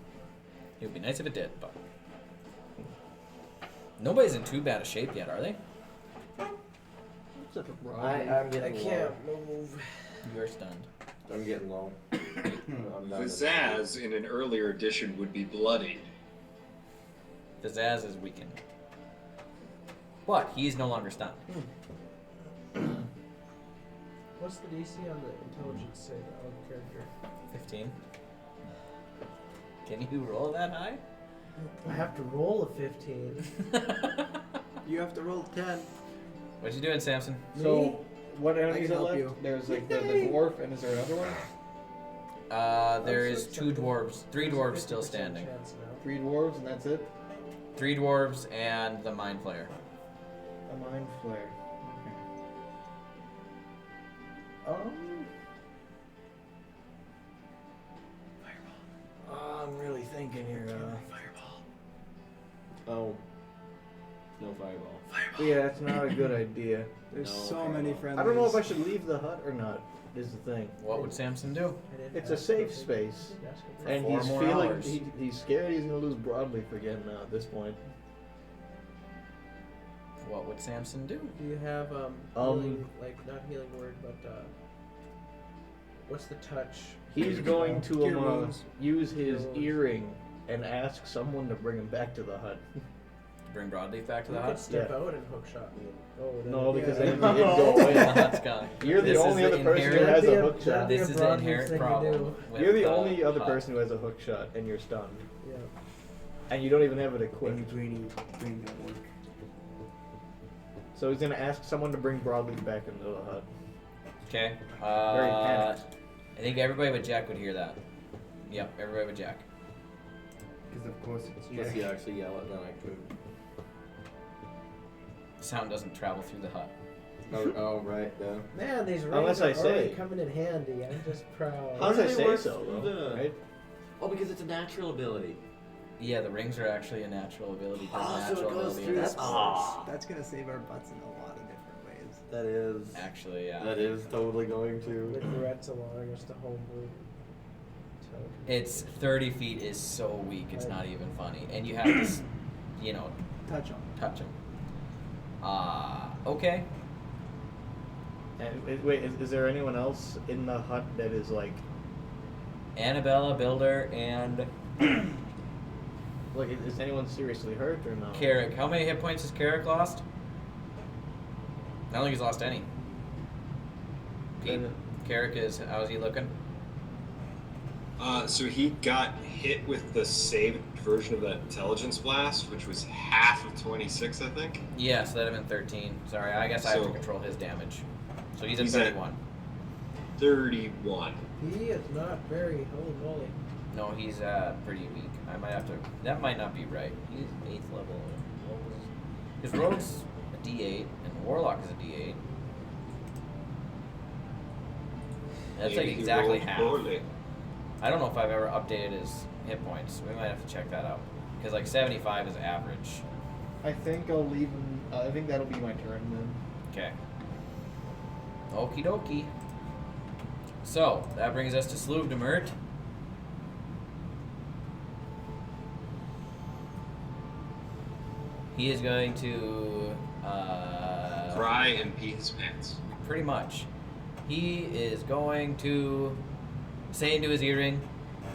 [SPEAKER 1] It would be nice if it did, but nobody's in too bad a shape yet, are they?
[SPEAKER 5] I'm getting
[SPEAKER 2] I can't move.
[SPEAKER 1] You are stunned.
[SPEAKER 5] I'm getting low. I'm not
[SPEAKER 4] Pizzazz in an earlier edition would be bloodied.
[SPEAKER 1] Pizzazz is weakened. But he is no longer stunned.
[SPEAKER 6] What's the DC on the intelligence say of the character?
[SPEAKER 1] 15. Can you roll that high?
[SPEAKER 6] I have to roll a 15.
[SPEAKER 9] You have to roll 10.
[SPEAKER 1] What you doing, Samson?
[SPEAKER 5] So, what
[SPEAKER 9] I
[SPEAKER 5] enemies
[SPEAKER 9] can
[SPEAKER 5] are
[SPEAKER 9] help
[SPEAKER 5] left?
[SPEAKER 9] you.
[SPEAKER 5] There's like the dwarf, and is there another one?
[SPEAKER 1] There is 2 dwarves, 3
[SPEAKER 6] There's a
[SPEAKER 1] dwarves still
[SPEAKER 6] 50%
[SPEAKER 1] standing.
[SPEAKER 6] chance now.
[SPEAKER 5] 3 dwarves, and that's it?
[SPEAKER 1] 3 dwarves and the mind flayer.
[SPEAKER 5] A mind flare. Okay. I'm really thinking here.
[SPEAKER 7] Oh. No fireball.
[SPEAKER 5] Yeah, that's not a good idea.
[SPEAKER 9] There's
[SPEAKER 7] No,
[SPEAKER 9] so many friendlies.
[SPEAKER 5] I don't know if I should leave the hut or not, is the thing.
[SPEAKER 1] What would Samson do?
[SPEAKER 6] I didn't
[SPEAKER 5] It's a
[SPEAKER 6] ask
[SPEAKER 5] safe
[SPEAKER 6] for
[SPEAKER 5] space.
[SPEAKER 6] Ask for
[SPEAKER 5] And
[SPEAKER 1] 4
[SPEAKER 5] he's
[SPEAKER 1] more
[SPEAKER 5] feeling,
[SPEAKER 1] hours.
[SPEAKER 5] he's scared he's going to lose broadleaf again now at this point.
[SPEAKER 1] What would Samson do?
[SPEAKER 6] Do you have healing, like not healing word, but what's the touch?
[SPEAKER 5] He's going to
[SPEAKER 9] Cure wounds.
[SPEAKER 5] use his
[SPEAKER 6] Cure wounds.
[SPEAKER 5] earring and ask someone to bring him back to the hut.
[SPEAKER 1] Bring broadleaf back to
[SPEAKER 6] You
[SPEAKER 1] the
[SPEAKER 6] could
[SPEAKER 1] hut?
[SPEAKER 6] step
[SPEAKER 5] Yeah.
[SPEAKER 6] out and hook shot me. Oh, then
[SPEAKER 5] No, because
[SPEAKER 9] Yeah.
[SPEAKER 5] then he'd go away.
[SPEAKER 1] The hut's gone.
[SPEAKER 5] You're the
[SPEAKER 1] This is
[SPEAKER 5] only other person who
[SPEAKER 1] inherent-
[SPEAKER 5] has a
[SPEAKER 6] That'd
[SPEAKER 5] hook
[SPEAKER 6] be
[SPEAKER 5] shot.
[SPEAKER 1] This
[SPEAKER 6] a
[SPEAKER 1] is the
[SPEAKER 6] broadleaf
[SPEAKER 1] inherent
[SPEAKER 6] thing to
[SPEAKER 1] problem.
[SPEAKER 6] do.
[SPEAKER 1] with
[SPEAKER 5] You're the only other
[SPEAKER 1] hut.
[SPEAKER 5] person who has a hook shot, and you're stunned.
[SPEAKER 6] Yeah.
[SPEAKER 5] And you don't even have it
[SPEAKER 3] When
[SPEAKER 5] equipped.
[SPEAKER 3] you brain don't work.
[SPEAKER 5] So he's going to ask someone to bring broadleaf back into the hut.
[SPEAKER 1] Okay.
[SPEAKER 5] Very panicked.
[SPEAKER 1] I think everybody but Jack would hear that. Yep, everybody but Jack.
[SPEAKER 3] Because of course it's
[SPEAKER 7] Unless
[SPEAKER 3] Jack.
[SPEAKER 7] you actually yell it, then I could.
[SPEAKER 1] Sound doesn't travel through the hut.
[SPEAKER 7] Oh, right, yeah.
[SPEAKER 6] Man, these
[SPEAKER 5] Unless
[SPEAKER 6] rings
[SPEAKER 5] I
[SPEAKER 6] are already
[SPEAKER 5] say-
[SPEAKER 6] coming in handy. I'm just proud.
[SPEAKER 5] Unless I
[SPEAKER 7] do they
[SPEAKER 5] say
[SPEAKER 7] work
[SPEAKER 5] so,
[SPEAKER 7] through
[SPEAKER 5] though,
[SPEAKER 7] the-
[SPEAKER 5] right?
[SPEAKER 7] Oh, because it's a natural ability.
[SPEAKER 1] Yeah, the rings are actually a natural ability.
[SPEAKER 7] Oh, so it
[SPEAKER 1] natural
[SPEAKER 7] goes
[SPEAKER 1] ability
[SPEAKER 7] through
[SPEAKER 1] is-
[SPEAKER 7] the Ah.
[SPEAKER 9] That's gonna save our butts in a lot of different ways.
[SPEAKER 7] That is.
[SPEAKER 1] Actually, yeah.
[SPEAKER 7] That is totally going
[SPEAKER 6] With
[SPEAKER 7] to.
[SPEAKER 6] threats allowing us to homebrew.
[SPEAKER 1] It's 30 feet is so weak, it's not even funny. And you have to,
[SPEAKER 9] Touch them.
[SPEAKER 1] touch him. Okay.
[SPEAKER 5] And wait, is there anyone else in the hut that is like
[SPEAKER 1] Annabella, Builder, and
[SPEAKER 5] is anyone seriously hurt or no?
[SPEAKER 1] Carrick. How many hit points has Carrick lost? I don't think he's lost any. Pete,
[SPEAKER 5] Then-
[SPEAKER 1] Carrick is, how is he looking?
[SPEAKER 4] So he got hit with the saved version of that intelligence blast, which was half of 26, I think.
[SPEAKER 1] Yeah, so that'd have been 13. Sorry, I guess I have to
[SPEAKER 4] So-
[SPEAKER 1] control his damage. So he's at
[SPEAKER 4] He's at-
[SPEAKER 1] 31.
[SPEAKER 4] 31.
[SPEAKER 6] He is not very holy moly.
[SPEAKER 1] No, he's pretty weak. I might have to. That might not be right. He's 8th level. His rogue's a D8 and warlock is a D8. That's like
[SPEAKER 4] Maybe he
[SPEAKER 1] exactly
[SPEAKER 4] rolled
[SPEAKER 1] half.
[SPEAKER 4] poorly.
[SPEAKER 1] I don't know if I've ever updated his hit points. We might have to check that out because like 75 is average.
[SPEAKER 5] I think I'll leave him. I think that'll be my turn then.
[SPEAKER 1] Okay. Okie dokie. So that brings us to Sluvdemert. He is going to
[SPEAKER 4] Cry and pee his pants.
[SPEAKER 1] pretty much. He is going to say into his earring,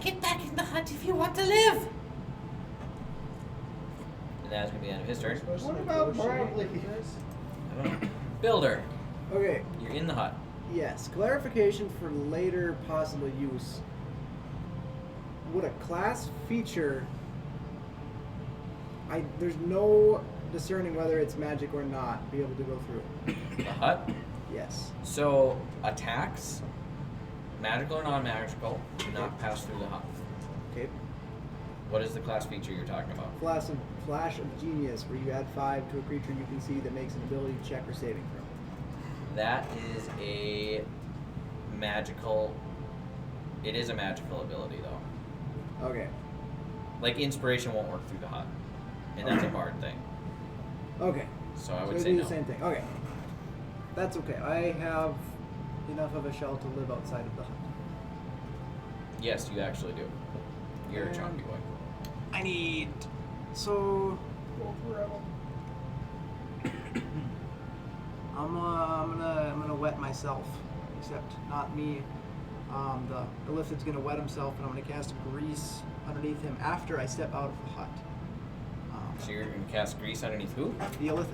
[SPEAKER 1] "Get back in the hut if you want to live." And that's gonna be the end of his turn.
[SPEAKER 5] What about Bradley?
[SPEAKER 1] I don't know. Builder,
[SPEAKER 9] Okay.
[SPEAKER 1] you're in the hut.
[SPEAKER 9] Yes. Clarification for later possible use. Would a class feature? There's no discerning whether it's magic or not. Be able to go through.
[SPEAKER 1] The hut.
[SPEAKER 9] Yes.
[SPEAKER 1] So attacks, magical or non-magical, do not pass through the hut.
[SPEAKER 9] Okay.
[SPEAKER 1] What is the class feature you're talking about?
[SPEAKER 9] Flash of Genius, where you add 5 to a creature you can see that makes an ability check or saving throw.
[SPEAKER 1] That is a magical. It is a magical ability though.
[SPEAKER 9] Okay.
[SPEAKER 1] Like inspiration won't work through the hut, and that's a bard thing.
[SPEAKER 9] Okay.
[SPEAKER 1] So I
[SPEAKER 9] So
[SPEAKER 1] would
[SPEAKER 9] we
[SPEAKER 1] say
[SPEAKER 9] do
[SPEAKER 1] no.
[SPEAKER 9] the same thing. Okay. That's okay. I have enough of a shell to live outside of the hut.
[SPEAKER 1] Yes, you actually do. You're a
[SPEAKER 9] And-
[SPEAKER 1] chunky boy.
[SPEAKER 9] I need. So. I'm gonna wet myself, except not me. The Illithid's gonna wet himself, and I'm gonna cast grease underneath him after I step out of the hut.
[SPEAKER 1] So you're gonna cast grease underneath who?
[SPEAKER 9] The Illithid.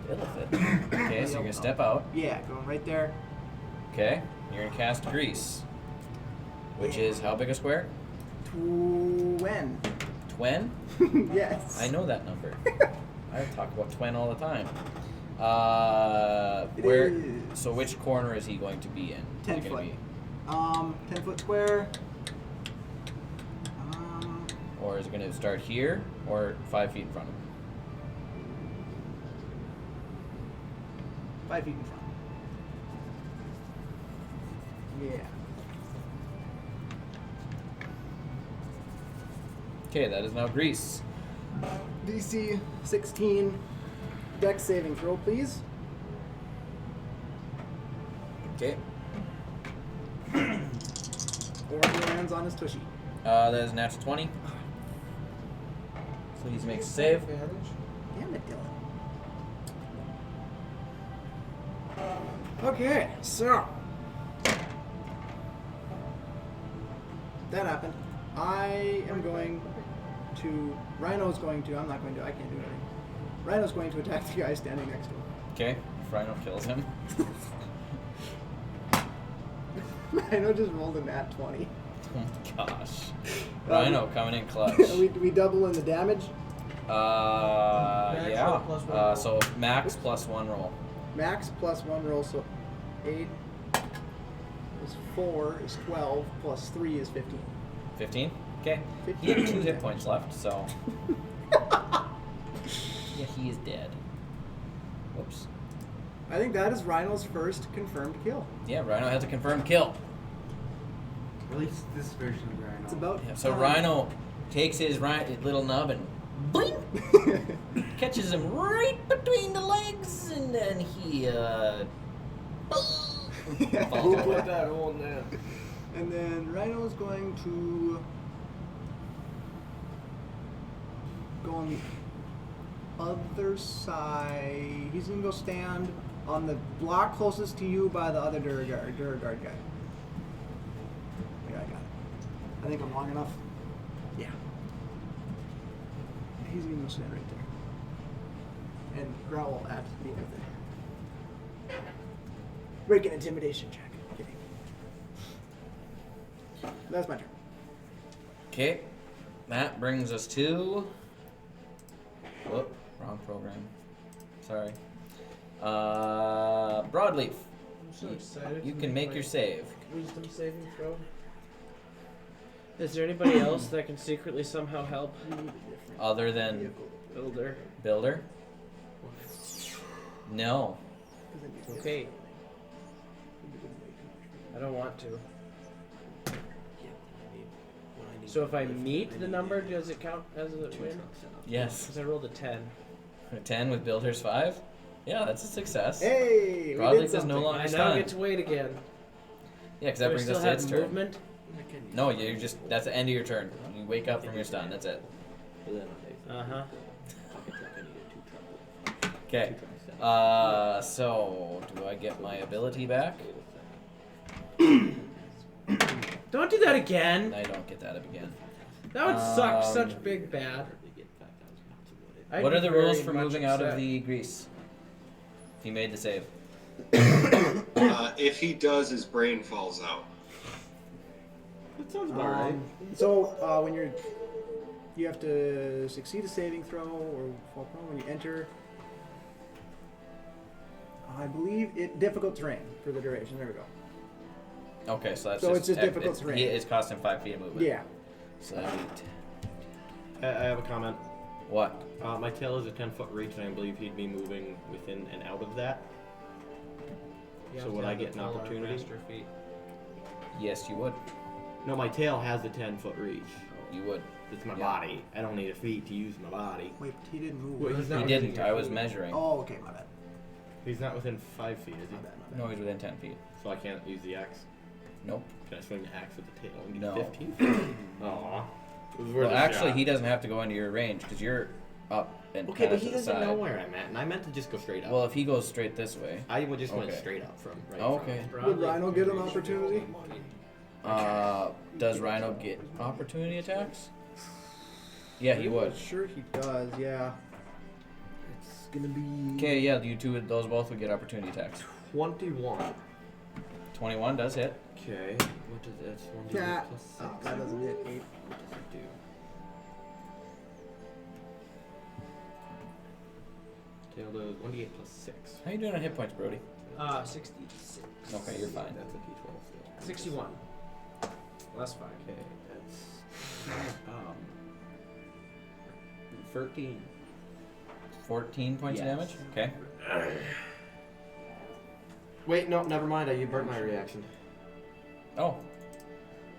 [SPEAKER 1] Illithid. Okay, so you're gonna step out.
[SPEAKER 9] Yeah, going right there.
[SPEAKER 1] Okay, you're gonna cast Grease, which is how big a square?
[SPEAKER 9] Twen.
[SPEAKER 1] Twen?
[SPEAKER 9] Yes.
[SPEAKER 1] I know that number. I talk about Twen all the time.
[SPEAKER 9] It
[SPEAKER 1] Where?
[SPEAKER 9] is.
[SPEAKER 1] So which corner is he going to be in?
[SPEAKER 9] 10
[SPEAKER 1] Is it gonna
[SPEAKER 9] foot. 10 foot square.
[SPEAKER 1] Or is it gonna start here or 5 feet in front of him?
[SPEAKER 9] 5 feet in front. Yeah.
[SPEAKER 1] Okay, that is now Grease.
[SPEAKER 9] DC 16. Dex saving throw, please.
[SPEAKER 1] Okay.
[SPEAKER 9] Or he lands on his tushy.
[SPEAKER 1] That is a natural 20. So he makes a save.
[SPEAKER 9] Damn it, Dylan. Okay, so that happened. I am going to. Rhino's going to. I'm not going to. I can't do anything. Rhino's going to attack the guy standing next to him.
[SPEAKER 1] Okay, if Rhino kills him.
[SPEAKER 9] Rhino just rolled a nat 20.
[SPEAKER 1] Oh my gosh. Rhino coming in clutch.
[SPEAKER 9] we double in the damage.
[SPEAKER 1] Yeah.
[SPEAKER 6] plus one roll.
[SPEAKER 1] So max plus 1 roll.
[SPEAKER 9] Max plus 1 roll, so 8 plus 4 is 12, plus 3 is 15.
[SPEAKER 1] 15? Okay.
[SPEAKER 9] 15.
[SPEAKER 1] He had 2 hit points left, so. Yeah, he is dead. Whoops.
[SPEAKER 9] I think that is Rhino's first confirmed kill.
[SPEAKER 1] Yeah, Rhino has a confirmed kill.
[SPEAKER 3] At least this version of Rhino.
[SPEAKER 9] It's about
[SPEAKER 1] Yeah, so
[SPEAKER 9] time.
[SPEAKER 1] Rhino takes his little nub and bling, catches him right between the legs, and then he falls
[SPEAKER 7] Who
[SPEAKER 1] away.
[SPEAKER 7] put that on there?
[SPEAKER 9] And then Rhino is going to go on the other side. He's going to go stand on the block closest to you by the other Duragard guy. Yeah, I got it. I think I'm long enough. Yeah. He's going to stand right there. And growl at the other thing. Break an intimidation check. Kidding. That's my turn.
[SPEAKER 1] Okay, that brings us to. Whoop, wrong program. Sorry. Broadleaf.
[SPEAKER 6] I'm so excited.
[SPEAKER 1] You
[SPEAKER 6] to
[SPEAKER 1] can make
[SPEAKER 6] my
[SPEAKER 1] your save.
[SPEAKER 6] Wisdom saving throw. Is there anybody else that can secretly somehow help?
[SPEAKER 1] Other than
[SPEAKER 6] Builder.
[SPEAKER 1] Builder? No.
[SPEAKER 6] Okay. I don't want to. So if I meet the number, does it count as a win?
[SPEAKER 1] Yes.
[SPEAKER 6] Because I rolled a 10.
[SPEAKER 1] A 10 with Builder's 5? Yeah, that's a success.
[SPEAKER 9] Hey, we
[SPEAKER 1] Broadleaf
[SPEAKER 9] did
[SPEAKER 1] is no
[SPEAKER 9] something.
[SPEAKER 1] longer
[SPEAKER 6] I now
[SPEAKER 1] stunned.
[SPEAKER 6] get to wait again.
[SPEAKER 1] Yeah, because
[SPEAKER 6] Do
[SPEAKER 1] that
[SPEAKER 6] I
[SPEAKER 1] brings
[SPEAKER 6] still
[SPEAKER 1] us to
[SPEAKER 6] have
[SPEAKER 1] its turn.
[SPEAKER 6] movement?
[SPEAKER 1] No, you just that's the end of your turn. You wake up from your stun. That's it.
[SPEAKER 6] Uh-huh.
[SPEAKER 1] Okay. So do I get my ability back?
[SPEAKER 6] Don't do that again.
[SPEAKER 1] I don't get that up again.
[SPEAKER 6] That would suck
[SPEAKER 1] Um,
[SPEAKER 6] such big bad. I'd
[SPEAKER 1] What
[SPEAKER 6] be
[SPEAKER 1] are the rules
[SPEAKER 6] very
[SPEAKER 1] for
[SPEAKER 6] much
[SPEAKER 1] moving out of
[SPEAKER 6] upset.
[SPEAKER 1] the grease? If he made the save.
[SPEAKER 4] If he does, his brain falls out.
[SPEAKER 7] That sounds about right.
[SPEAKER 9] So when you have to succeed a saving throw or fall prone when you enter. I believe it difficult terrain for the duration. There we go.
[SPEAKER 1] Okay, so that's
[SPEAKER 9] So it's just difficult terrain.
[SPEAKER 1] It's costing 5 feet of movement.
[SPEAKER 9] Yeah.
[SPEAKER 1] So that'd be
[SPEAKER 7] I have a comment.
[SPEAKER 1] what?
[SPEAKER 7] My tail is a 10-foot reach, and I believe he'd be moving within and out of that.
[SPEAKER 6] You
[SPEAKER 7] So
[SPEAKER 6] have
[SPEAKER 7] would
[SPEAKER 6] to
[SPEAKER 7] I
[SPEAKER 6] have the
[SPEAKER 7] get an
[SPEAKER 6] taller,
[SPEAKER 7] opportunity?
[SPEAKER 6] faster feet.
[SPEAKER 1] Yes, you would.
[SPEAKER 7] No, my tail has a 10-foot reach.
[SPEAKER 1] You would.
[SPEAKER 7] It's my
[SPEAKER 1] Yeah.
[SPEAKER 7] body. I don't need a feet to use my body.
[SPEAKER 9] Wait, he didn't move.
[SPEAKER 7] Wait, he's
[SPEAKER 1] He
[SPEAKER 7] not within
[SPEAKER 1] didn't.
[SPEAKER 7] your
[SPEAKER 1] I was
[SPEAKER 7] feet.
[SPEAKER 1] measuring.
[SPEAKER 9] Oh, okay, my bad.
[SPEAKER 7] He's not within 5 feet, is he?
[SPEAKER 9] My bad, my bad.
[SPEAKER 1] No, he's within 10 feet.
[SPEAKER 7] So I can't use the axe.
[SPEAKER 1] Nope.
[SPEAKER 7] Can I swing the axe with the tail and get
[SPEAKER 1] No.
[SPEAKER 7] 15 feet? Aw. It was worth
[SPEAKER 1] Well,
[SPEAKER 7] a
[SPEAKER 1] actually,
[SPEAKER 7] shot.
[SPEAKER 1] he doesn't have to go into your range because you're up and
[SPEAKER 7] Okay,
[SPEAKER 1] kind
[SPEAKER 7] but
[SPEAKER 1] of
[SPEAKER 7] he
[SPEAKER 1] to the
[SPEAKER 7] doesn't
[SPEAKER 1] side.
[SPEAKER 7] know where I'm at, and I meant to just go straight up.
[SPEAKER 1] Well, if he goes straight this way,
[SPEAKER 7] I would just went
[SPEAKER 1] okay.
[SPEAKER 7] straight up from right
[SPEAKER 1] Okay.
[SPEAKER 7] from.
[SPEAKER 9] Would Rhino get an opportunity?
[SPEAKER 1] does Rhino get opportunity attacks? Yeah, he would.
[SPEAKER 9] Sure, he does. Yeah. It's gonna be.
[SPEAKER 1] Okay, yeah, you two, those both would get opportunity attacks.
[SPEAKER 7] 21.
[SPEAKER 1] 21 does hit.
[SPEAKER 7] Okay. What does that's 1d8
[SPEAKER 9] Yeah.
[SPEAKER 7] plus 6?
[SPEAKER 9] Oh, that doesn't hit 8.
[SPEAKER 7] What does it do? Tail does 1d8 plus 6.
[SPEAKER 1] How you doing on hit points, Brody?
[SPEAKER 6] 66.
[SPEAKER 1] Okay, you're fine.
[SPEAKER 7] That's a d12 still.
[SPEAKER 6] 61. Less 5.
[SPEAKER 7] Okay, that's 13.
[SPEAKER 1] 14 points of
[SPEAKER 7] Yes.
[SPEAKER 1] damage? Okay.
[SPEAKER 7] Wait, no, never mind. You burnt my reaction.
[SPEAKER 1] Oh,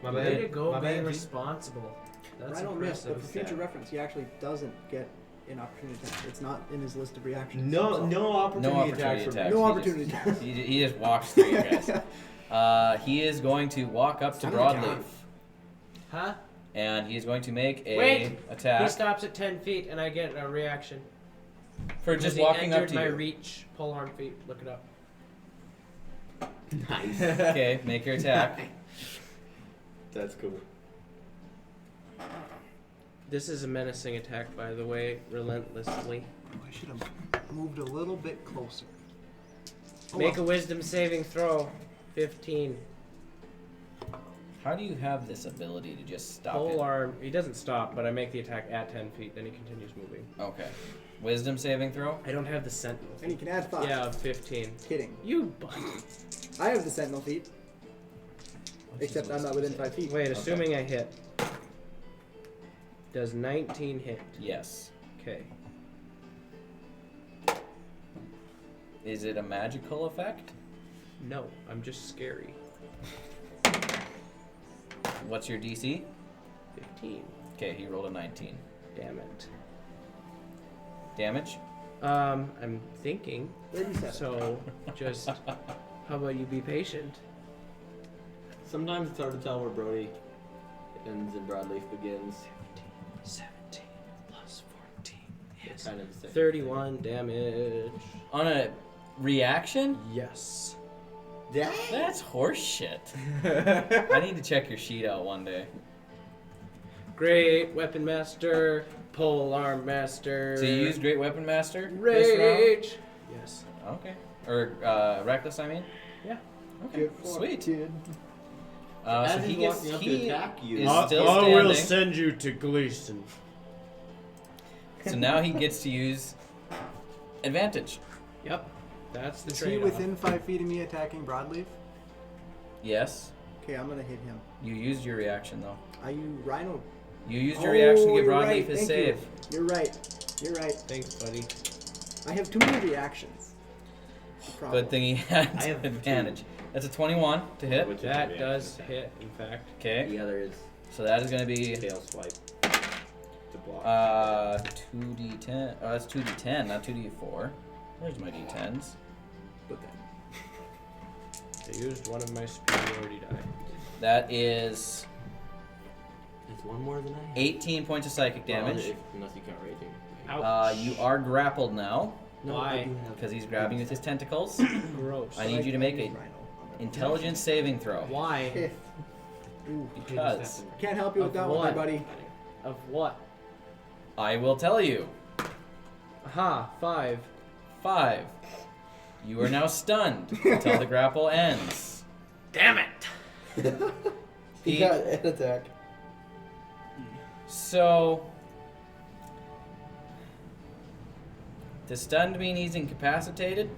[SPEAKER 7] My
[SPEAKER 6] Way
[SPEAKER 7] bad.
[SPEAKER 6] to go,
[SPEAKER 7] My
[SPEAKER 6] being
[SPEAKER 7] bad.
[SPEAKER 6] responsible. That's
[SPEAKER 9] Rhino missed, but
[SPEAKER 6] impressive.
[SPEAKER 9] for future reference, he actually doesn't get an opportunity attack. It's not in his list of reactions.
[SPEAKER 7] No,
[SPEAKER 9] So-
[SPEAKER 7] no opportunity,
[SPEAKER 1] no opportunity
[SPEAKER 7] attacks for me.
[SPEAKER 1] attacks.
[SPEAKER 9] No
[SPEAKER 1] He
[SPEAKER 9] opportunity
[SPEAKER 1] just-
[SPEAKER 9] attacks.
[SPEAKER 1] he just walks through you guys. He is going to walk up to
[SPEAKER 7] Son of a gun.
[SPEAKER 1] Broadleaf,
[SPEAKER 6] Huh?
[SPEAKER 1] and he's going to make a
[SPEAKER 6] Wait! He
[SPEAKER 1] attack
[SPEAKER 6] stops at 10 feet, and I get a reaction.
[SPEAKER 1] for
[SPEAKER 6] Because
[SPEAKER 1] just
[SPEAKER 6] he
[SPEAKER 1] walking up
[SPEAKER 6] entered
[SPEAKER 1] to
[SPEAKER 6] my
[SPEAKER 1] you.
[SPEAKER 6] reach. Polearm feet. Look it up.
[SPEAKER 7] Nice.
[SPEAKER 1] Okay, make your attack.
[SPEAKER 7] That's cool.
[SPEAKER 6] This is a menacing attack, by the way. Relentlessly.
[SPEAKER 9] I should have moved a little bit closer. Oh,
[SPEAKER 6] Make a
[SPEAKER 9] well.
[SPEAKER 6] wisdom saving throw. 15.
[SPEAKER 1] How do you have this ability to just stop
[SPEAKER 6] Pole
[SPEAKER 1] it?
[SPEAKER 6] arm. He doesn't stop, but I make the attack at 10 feet, then he continues moving.
[SPEAKER 1] Okay. Wisdom saving throw?
[SPEAKER 6] I don't have the sentinel.
[SPEAKER 9] And you can add 5.
[SPEAKER 6] Yeah, 15.
[SPEAKER 9] Kidding.
[SPEAKER 6] You butt.
[SPEAKER 9] I have the sentinel feet, except I'm not within 5 feet.
[SPEAKER 6] Wait, assuming I hit. Does 19 hit?
[SPEAKER 1] Yes.
[SPEAKER 6] Okay.
[SPEAKER 1] Is it a magical effect?
[SPEAKER 6] No, I'm just scary.
[SPEAKER 1] What's your DC?
[SPEAKER 6] 15.
[SPEAKER 1] Okay, he rolled a 19.
[SPEAKER 6] Damn it.
[SPEAKER 1] Damage?
[SPEAKER 6] I'm thinking.
[SPEAKER 9] 37.
[SPEAKER 6] So, just how about you be patient?
[SPEAKER 7] Sometimes it's hard to tell where Brody ends and Broadleaf begins.
[SPEAKER 6] 17 plus 14
[SPEAKER 7] They're
[SPEAKER 6] is
[SPEAKER 7] kind of the same.
[SPEAKER 6] 31 damage.
[SPEAKER 1] On a reaction?
[SPEAKER 6] Yes.
[SPEAKER 1] That's horse shit. I need to check your sheet out one day.
[SPEAKER 6] Great weapon master, pole arm master.
[SPEAKER 1] So you use Great Weapon Master this round?
[SPEAKER 6] rage. Yes.
[SPEAKER 1] Okay. Or Reckless, I mean?
[SPEAKER 6] Yeah.
[SPEAKER 1] Okay,
[SPEAKER 9] Good for
[SPEAKER 1] sweet.
[SPEAKER 9] Kid.
[SPEAKER 1] So
[SPEAKER 7] As
[SPEAKER 1] he
[SPEAKER 7] he's
[SPEAKER 1] gets,
[SPEAKER 7] walking up to
[SPEAKER 1] he
[SPEAKER 7] attack you.
[SPEAKER 1] is
[SPEAKER 2] I
[SPEAKER 1] still
[SPEAKER 2] will
[SPEAKER 1] standing.
[SPEAKER 2] send you to Gleason.
[SPEAKER 1] So now he gets to use advantage.
[SPEAKER 6] Yep. That's the
[SPEAKER 9] Is he
[SPEAKER 6] trade.
[SPEAKER 9] within 5 feet of me attacking Broadleaf?
[SPEAKER 1] Yes.
[SPEAKER 9] Okay, I'm gonna hit him.
[SPEAKER 1] You used your reaction though.
[SPEAKER 9] Are you Rhino?
[SPEAKER 1] You used your reaction to give
[SPEAKER 9] you're
[SPEAKER 1] Broadleaf
[SPEAKER 9] right.
[SPEAKER 1] his
[SPEAKER 9] Thank
[SPEAKER 1] save.
[SPEAKER 9] You. You're right. You're right.
[SPEAKER 6] Thanks, buddy.
[SPEAKER 9] I have too many reactions. That's the problem.
[SPEAKER 1] Good thing he had
[SPEAKER 7] I have
[SPEAKER 1] advantage. That's a 21 to hit.
[SPEAKER 7] Which is
[SPEAKER 6] That
[SPEAKER 7] a
[SPEAKER 6] does
[SPEAKER 7] reaction
[SPEAKER 6] hit, in fact.
[SPEAKER 1] Okay.
[SPEAKER 7] The other is
[SPEAKER 1] So that is going to be
[SPEAKER 7] tail swipe to block.
[SPEAKER 1] 2d10. Oh, that's 2d10, not 2d4. Where's my d10s?
[SPEAKER 9] But then,
[SPEAKER 6] I used one of my superiority die.
[SPEAKER 1] That is
[SPEAKER 7] It's one more than I have.
[SPEAKER 1] 18 points of psychic damage.
[SPEAKER 7] Well, unless you count raging.
[SPEAKER 6] Ouch.
[SPEAKER 1] You are grappled now
[SPEAKER 7] No,
[SPEAKER 6] Why?
[SPEAKER 7] I do have.
[SPEAKER 1] because he's grabbing with his tentacles.
[SPEAKER 6] Gross.
[SPEAKER 1] I need you to make a
[SPEAKER 9] Rhino.
[SPEAKER 1] intelligence saving throw.
[SPEAKER 6] Why?
[SPEAKER 9] Fifth. Ooh.
[SPEAKER 1] Because
[SPEAKER 9] Can't help you with
[SPEAKER 6] Of
[SPEAKER 9] that one,
[SPEAKER 6] what?
[SPEAKER 9] there, buddy.
[SPEAKER 6] Of what?
[SPEAKER 1] I will tell you.
[SPEAKER 6] Aha, 5.
[SPEAKER 1] 5. You are now stunned until the grapple ends.
[SPEAKER 6] Damn it!
[SPEAKER 3] He got an attack.
[SPEAKER 1] So, does stunned mean he's incapacitated?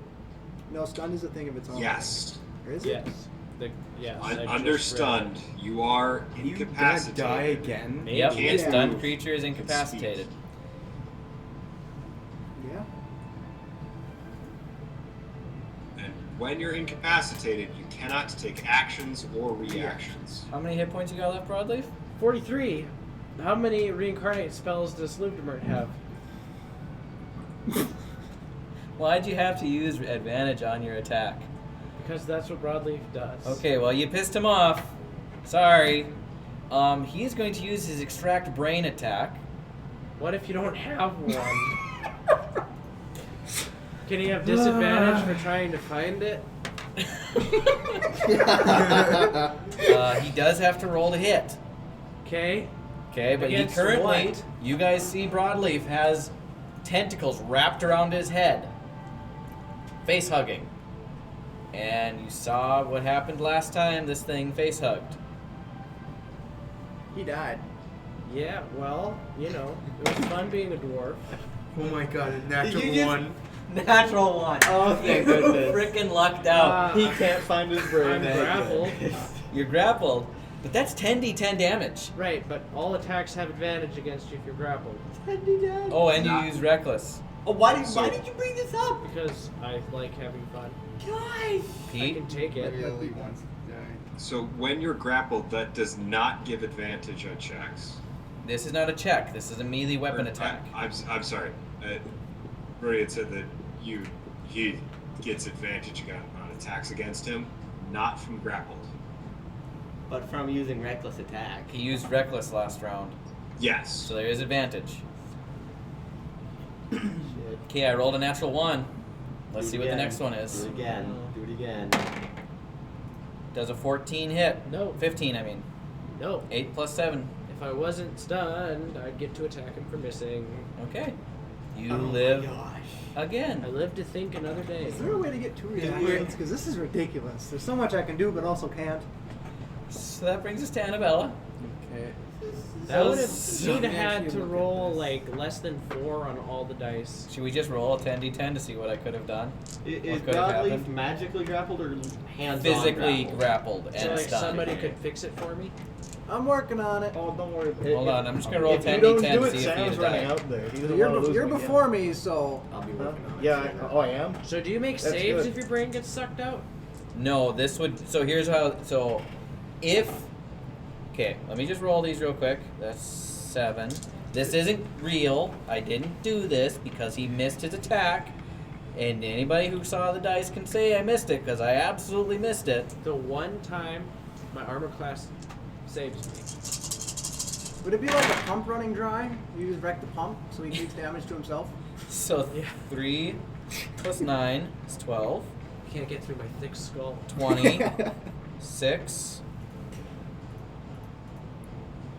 [SPEAKER 9] No, stun is a thing of its own.
[SPEAKER 4] Yes.
[SPEAKER 9] Or is it?
[SPEAKER 6] Yes. Yes. I just
[SPEAKER 4] Under
[SPEAKER 6] read
[SPEAKER 4] stunned, you are
[SPEAKER 3] You gonna
[SPEAKER 4] incapacitated.
[SPEAKER 3] die again?
[SPEAKER 6] Maybe.
[SPEAKER 1] Yep,
[SPEAKER 4] Can't
[SPEAKER 1] a stunned
[SPEAKER 4] move.
[SPEAKER 1] creature is
[SPEAKER 4] Can speak.
[SPEAKER 1] incapacitated.
[SPEAKER 9] Yeah.
[SPEAKER 4] And when you're incapacitated, you cannot take actions or reactions.
[SPEAKER 1] How many hit points you got left, Broadleaf?
[SPEAKER 6] 43. How many reincarnate spells does Luvdemert have?
[SPEAKER 1] Why'd you have to use advantage on your attack?
[SPEAKER 6] Because that's what Broadleaf does.
[SPEAKER 1] Okay, well, you pissed him off. Sorry. He's going to use his extract brain attack.
[SPEAKER 6] What if you don't have one? Can he have disadvantage for trying to find it?
[SPEAKER 1] He does have to roll to hit.
[SPEAKER 6] Okay.
[SPEAKER 1] Okay, but
[SPEAKER 6] Against
[SPEAKER 1] he currently,
[SPEAKER 6] what?
[SPEAKER 1] you guys see Broadleaf has tentacles wrapped around his head. Face hugging. And you saw what happened last time. This thing face hugged.
[SPEAKER 9] He died.
[SPEAKER 6] Yeah, well, you know, it was fun being a dwarf.
[SPEAKER 3] Oh my god, a natural
[SPEAKER 7] you just-
[SPEAKER 3] one.
[SPEAKER 7] Natural one. Oh, thank goodness.
[SPEAKER 1] Freaking lucked out.
[SPEAKER 5] He can't find his brain.
[SPEAKER 6] I'm grappled.
[SPEAKER 1] You're grappled, but that's 10d10 damage.
[SPEAKER 6] Right, but all attacks have advantage against you if you're grappled.
[SPEAKER 1] Oh, and you
[SPEAKER 4] Not-
[SPEAKER 1] use reckless.
[SPEAKER 7] Oh, why did you bring this up?
[SPEAKER 6] Because I like having fun.
[SPEAKER 7] Guys!
[SPEAKER 6] I
[SPEAKER 1] Pete,
[SPEAKER 6] can take it.
[SPEAKER 3] Really wants to die.
[SPEAKER 4] So when you're grappled, that does not give advantage on checks.
[SPEAKER 1] this is not a check. This is a melee weapon
[SPEAKER 4] Or,
[SPEAKER 1] attack.
[SPEAKER 4] I'm sorry. Brody had said that he gets advantage on attacks against him, not from grappled.
[SPEAKER 7] But from using reckless attack.
[SPEAKER 1] He used reckless last round,
[SPEAKER 4] Yes.
[SPEAKER 1] so there is advantage.
[SPEAKER 5] Shit.
[SPEAKER 1] Okay, I rolled a natural 1. Let's
[SPEAKER 7] Do
[SPEAKER 1] see
[SPEAKER 7] it
[SPEAKER 1] what the
[SPEAKER 7] again.
[SPEAKER 1] next one
[SPEAKER 7] Do
[SPEAKER 1] is.
[SPEAKER 7] it again. Do it again.
[SPEAKER 1] Does a 14 hit?
[SPEAKER 6] No.
[SPEAKER 1] 15, I mean.
[SPEAKER 6] No.
[SPEAKER 1] 8 plus 7.
[SPEAKER 6] If I wasn't stunned, I'd get to attack him for missing.
[SPEAKER 1] Okay. You
[SPEAKER 7] Oh my
[SPEAKER 1] live
[SPEAKER 7] gosh.
[SPEAKER 1] again.
[SPEAKER 6] I live to think another day.
[SPEAKER 9] Is there a way to get 2 reactions? Because this is ridiculous. There's so much I can do, but also can't.
[SPEAKER 1] So that brings us to Annabella.
[SPEAKER 3] Okay.
[SPEAKER 6] I would have
[SPEAKER 1] so
[SPEAKER 6] you'd have had
[SPEAKER 3] actually
[SPEAKER 6] to
[SPEAKER 3] look at
[SPEAKER 6] roll
[SPEAKER 3] this.
[SPEAKER 6] like less than 4 on all the dice.
[SPEAKER 1] Should we just roll a 10d10 to see what I could have done?
[SPEAKER 7] Is
[SPEAKER 1] could have
[SPEAKER 7] Broadleaf
[SPEAKER 1] happened?
[SPEAKER 7] magically grappled or hands-on
[SPEAKER 1] Physically
[SPEAKER 7] grappled?
[SPEAKER 1] grappled and
[SPEAKER 6] So like
[SPEAKER 1] stunned.
[SPEAKER 6] somebody could fix it for me.
[SPEAKER 9] I'm working on it.
[SPEAKER 5] Oh, don't worry.
[SPEAKER 1] Hold on, I'm just gonna roll
[SPEAKER 5] If you
[SPEAKER 1] 10d10
[SPEAKER 5] don't do
[SPEAKER 1] to
[SPEAKER 5] it,
[SPEAKER 1] see if
[SPEAKER 5] Sam's
[SPEAKER 1] you
[SPEAKER 5] running
[SPEAKER 1] die.
[SPEAKER 5] out there. He doesn't
[SPEAKER 9] You're,
[SPEAKER 5] wanna lose
[SPEAKER 9] you're
[SPEAKER 5] him again.
[SPEAKER 9] before me, so
[SPEAKER 7] I'll be
[SPEAKER 5] Huh?
[SPEAKER 7] working on it.
[SPEAKER 5] Yeah, oh, I am?
[SPEAKER 6] So do you make
[SPEAKER 5] That's
[SPEAKER 6] saves
[SPEAKER 5] good.
[SPEAKER 6] if your brain gets sucked out?
[SPEAKER 1] No, this would. So here's how. So if. Okay, let me just roll these real quick. That's 7. This isn't real. I didn't do this because he missed his attack. And anybody who saw the dice can say I missed it because I absolutely missed it.
[SPEAKER 6] The one time my armor class saves me.
[SPEAKER 9] would it be like a pump running dry? You just wreck the pump so he takes damage to himself?
[SPEAKER 1] So
[SPEAKER 6] Yeah.
[SPEAKER 1] 3 plus 9 is 12.
[SPEAKER 6] I can't get through my thick skull.
[SPEAKER 1] 20, 6,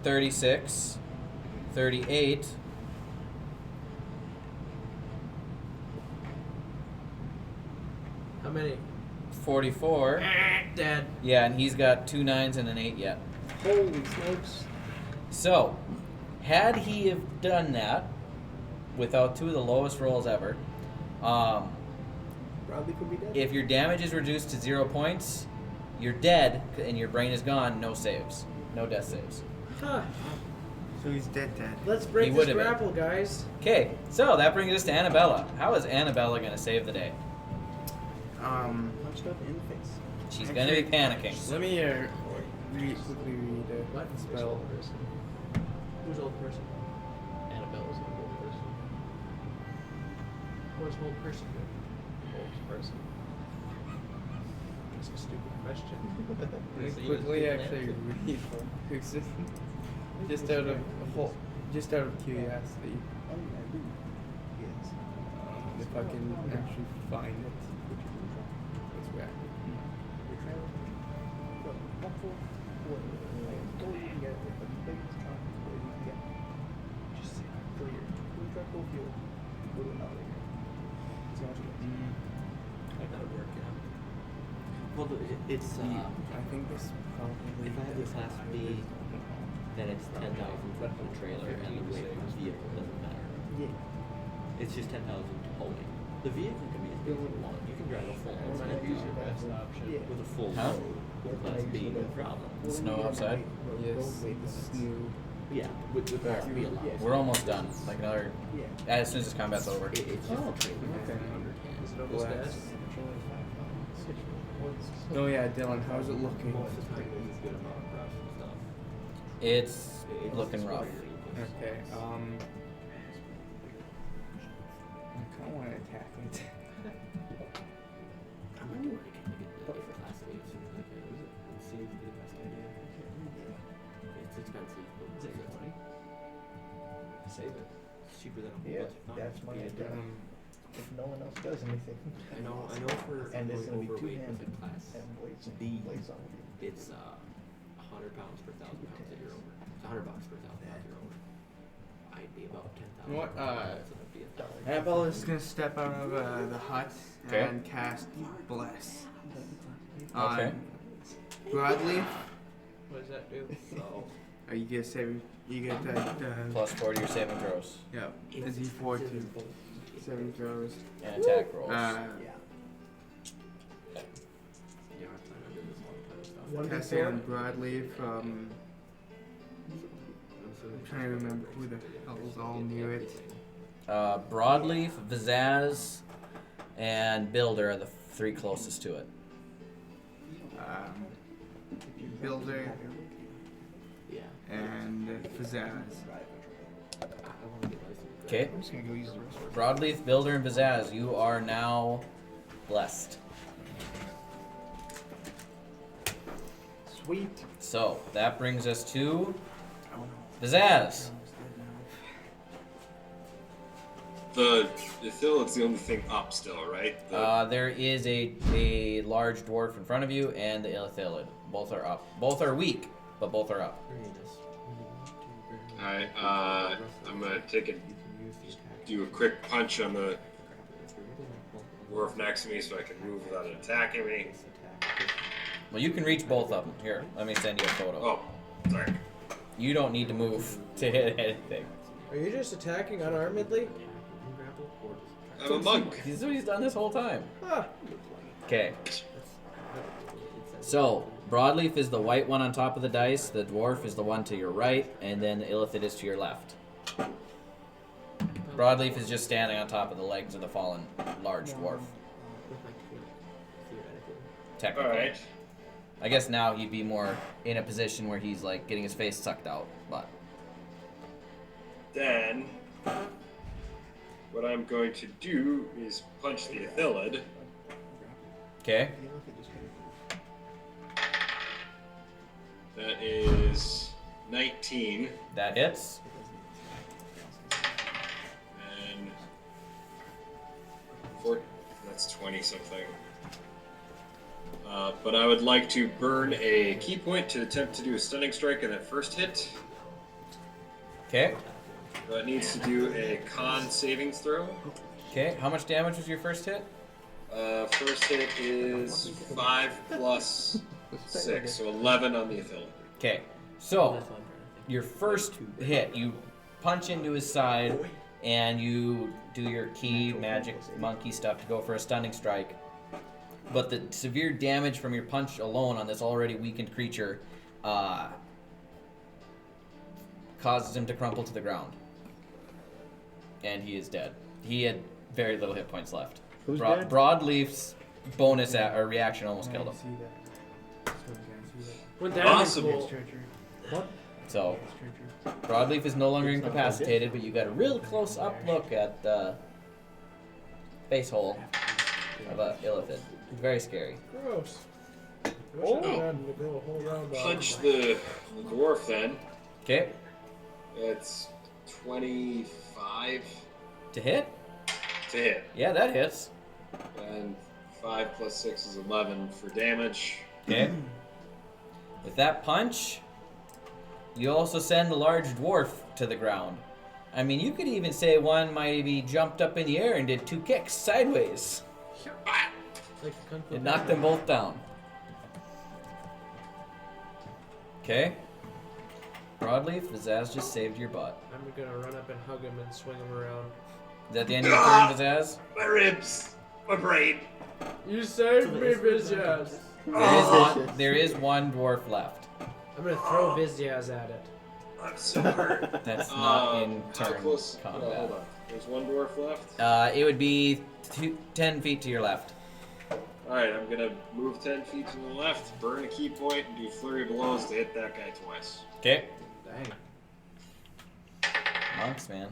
[SPEAKER 1] 36, 38,
[SPEAKER 6] How many?
[SPEAKER 1] 44.
[SPEAKER 6] Dead.
[SPEAKER 1] Yeah, and he's got 2 9s and an 8 yet.
[SPEAKER 5] Holy smokes.
[SPEAKER 1] So, had he have done that without 2 of the lowest rolls ever,
[SPEAKER 9] Probably could be dead.
[SPEAKER 1] if your damage is reduced to 0 points, you're dead and your brain is gone. No saves, no death saves.
[SPEAKER 6] Huh.
[SPEAKER 3] So he's dead.
[SPEAKER 6] Let's break
[SPEAKER 1] He
[SPEAKER 6] this
[SPEAKER 1] would've been.
[SPEAKER 6] grapple, guys.
[SPEAKER 1] Okay, so that brings us to Annabella. How is Annabella gonna save the day?
[SPEAKER 9] Punched up in the face.
[SPEAKER 1] She's gonna be panicking.
[SPEAKER 3] Let me quickly read
[SPEAKER 6] What?
[SPEAKER 3] the spell.
[SPEAKER 6] Who's old person? Annabella's an old person. What's old person do? Old person. That's a stupid question.
[SPEAKER 3] Let me quickly actually read who's just out of curiosity.
[SPEAKER 9] Yes.
[SPEAKER 3] If I can actually find it. It's where.
[SPEAKER 7] That would work, yeah. Well, it's
[SPEAKER 3] I think this probably.
[SPEAKER 7] if I have the class B, then it's 10,000 foot from the trailer, and the weight of the vehicle doesn't matter.
[SPEAKER 9] Yeah.
[SPEAKER 7] It's just 10,000 towing. The vehicle can be as big as you want. You can drive a full load
[SPEAKER 9] Yeah.
[SPEAKER 7] with a full
[SPEAKER 1] Huh?
[SPEAKER 7] load with class B, no problem.
[SPEAKER 1] Snow outside.
[SPEAKER 3] Yes. It's new.
[SPEAKER 7] Yeah, with class B allowed.
[SPEAKER 1] We're almost done. Like another.
[SPEAKER 9] Yeah.
[SPEAKER 1] As soon as this combat's over.
[SPEAKER 7] It's just a trailer.
[SPEAKER 6] Is it almost dead?
[SPEAKER 3] Oh yeah, Dylan, how's it looking?
[SPEAKER 1] It's looking rough.
[SPEAKER 3] Okay. I kind of want to attack it.
[SPEAKER 7] I'm not doing anything to get the class A as soon as I can. It seems to be the best idea. It's expensive, but
[SPEAKER 6] Is it good money? Save it.
[SPEAKER 7] it's cheaper than a whole
[SPEAKER 5] Yeah,
[SPEAKER 7] bunch of farms.
[SPEAKER 5] that's my
[SPEAKER 7] Yeah,
[SPEAKER 5] idea. If no one else does anything.
[SPEAKER 7] I know for
[SPEAKER 5] And it's
[SPEAKER 7] going
[SPEAKER 5] gonna be
[SPEAKER 7] overweight with
[SPEAKER 5] two-handed.
[SPEAKER 7] the class
[SPEAKER 5] And blades
[SPEAKER 7] B,
[SPEAKER 5] blades on it.
[SPEAKER 7] it's 100 pounds per 1,000 pounds that you're over. It's 100 bucks per 1,000 pounds you're over. I'd be about 10,000.
[SPEAKER 3] You know what,
[SPEAKER 7] per 1,000 pounds, and I'd be $1,000.
[SPEAKER 3] Annabelle is gonna step out of the hut
[SPEAKER 1] Okay.
[SPEAKER 3] and cast Bless.
[SPEAKER 1] Okay.
[SPEAKER 3] Broadleaf.
[SPEAKER 2] What does that do?
[SPEAKER 3] Are you get saving? You get that.
[SPEAKER 1] Plus 4 to your saving throws
[SPEAKER 3] Yeah. Is he 14? 7 throws.
[SPEAKER 1] and attack rolls.
[SPEAKER 3] Casting on Broadleaf. I'm trying to remember who the hell's all near it.
[SPEAKER 1] Broadleaf, Vizaz, and Builder are the 3 closest to it.
[SPEAKER 3] Builder and Pizzazz.
[SPEAKER 1] Okay.
[SPEAKER 8] I'm just gonna go use the resource.
[SPEAKER 1] Broadleaf, Builder, and Vizaz, you are now blessed.
[SPEAKER 9] Sweet.
[SPEAKER 1] So that brings us to Vizaz.
[SPEAKER 4] The Ithilid's the only thing up still, right?
[SPEAKER 1] There is a large dwarf in front of you and the Illithilid. Both are up. Both are weak, but both are up.
[SPEAKER 4] Alright, I'm gonna do a quick punch on the dwarf next to me so I can move without it attacking me.
[SPEAKER 1] Well, you can reach both of them. Here, let me send you a photo.
[SPEAKER 4] Oh, sorry.
[SPEAKER 1] You don't need to move to hit anything.
[SPEAKER 2] Are you just attacking unarmedly?
[SPEAKER 4] I'm a monk.
[SPEAKER 1] This is what he's done this whole time.
[SPEAKER 2] Huh.
[SPEAKER 1] Okay. So, Broadleaf is the white one on top of the dice, the dwarf is the one to your right, and then the Illithid is to your left. Broadleaf is just standing on top of the legs of the fallen large dwarf. Technically.
[SPEAKER 4] Alright.
[SPEAKER 1] I guess now he'd be more in a position where he's like getting his face sucked out, but
[SPEAKER 4] Then, what I'm going to do is punch the Ithilid.
[SPEAKER 1] okay.
[SPEAKER 4] That is 19.
[SPEAKER 1] That hits.
[SPEAKER 4] And that's 20 something. But I would like to burn a key point to attempt to do a stunning strike in that first hit.
[SPEAKER 1] Okay.
[SPEAKER 4] So it needs to do a con savings throw.
[SPEAKER 1] Okay. How much damage was your first hit?
[SPEAKER 4] First hit is 5 plus 6, so 11 on the Ithilid.
[SPEAKER 1] Okay. So, your first hit, you punch into his side, and you do your key magic monkey stuff to go for a stunning strike. But the severe damage from your punch alone on this already weakened creature causes him to crumple to the ground. And he is dead. He had very little hit points left.
[SPEAKER 5] Who's dead?
[SPEAKER 1] Broadleaf's bonus or reaction almost killed him.
[SPEAKER 2] Wouldn't that
[SPEAKER 4] Awesome.
[SPEAKER 2] be cool?
[SPEAKER 1] So, Broadleaf is no longer incapacitated, but you got a real close up look at the face hole of a Illithid. Very scary.
[SPEAKER 2] Gross. I wish
[SPEAKER 4] Oh.
[SPEAKER 2] I had to go a whole round on
[SPEAKER 4] Punch
[SPEAKER 2] my-
[SPEAKER 4] the dwarf then.
[SPEAKER 1] Okay.
[SPEAKER 4] That's 25
[SPEAKER 1] To hit?
[SPEAKER 4] to hit.
[SPEAKER 1] Yeah, that hits.
[SPEAKER 4] And 5 plus 6 is 11 for damage.
[SPEAKER 1] Okay. With that punch, you also send the large dwarf to the ground. I mean, you could even say one maybe jumped up in the air and did 2 kicks sideways.
[SPEAKER 2] Like the Kung Fu
[SPEAKER 1] It knocked them both down. Okay. Broadleaf, Vizaz just saved your butt.
[SPEAKER 2] I'm gonna run up and hug him and swing him around.
[SPEAKER 1] Is that the end of your turn, Vizaz?
[SPEAKER 4] My ribs! My brain!
[SPEAKER 2] You saved me, Vizyaz!
[SPEAKER 1] There is one dwarf left.
[SPEAKER 2] I'm gonna throw Vizyaz at it.
[SPEAKER 4] I'm so hurt.
[SPEAKER 1] That's not in
[SPEAKER 4] How
[SPEAKER 1] turn
[SPEAKER 4] close?
[SPEAKER 1] combat.
[SPEAKER 4] Hold on. There's one dwarf left.
[SPEAKER 1] It would be 10 feet to your left.
[SPEAKER 4] Alright, I'm gonna move 10 feet to the left, burn a key point, and do flurry of blows to hit that guy twice.
[SPEAKER 1] Okay.
[SPEAKER 2] Dang.
[SPEAKER 1] Monks, man.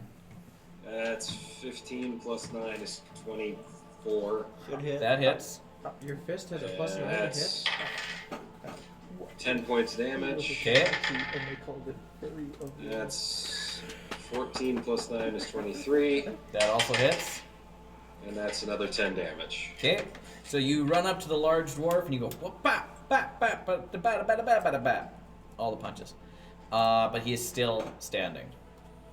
[SPEAKER 4] That's 15 plus 9 is 24.
[SPEAKER 7] Good hit.
[SPEAKER 1] That hits.
[SPEAKER 2] Your fist has a plus 9 to hit?
[SPEAKER 4] That's 10 points damage.
[SPEAKER 1] Okay.
[SPEAKER 4] That's 14 plus 9 is 23.
[SPEAKER 1] That also hits.
[SPEAKER 4] And that's another 10 damage.
[SPEAKER 1] Okay. So you run up to the large dwarf and you go whoop, bap, bap, bap, bap, bap, bap, bap, bap, bap. All the punches. But he is still standing.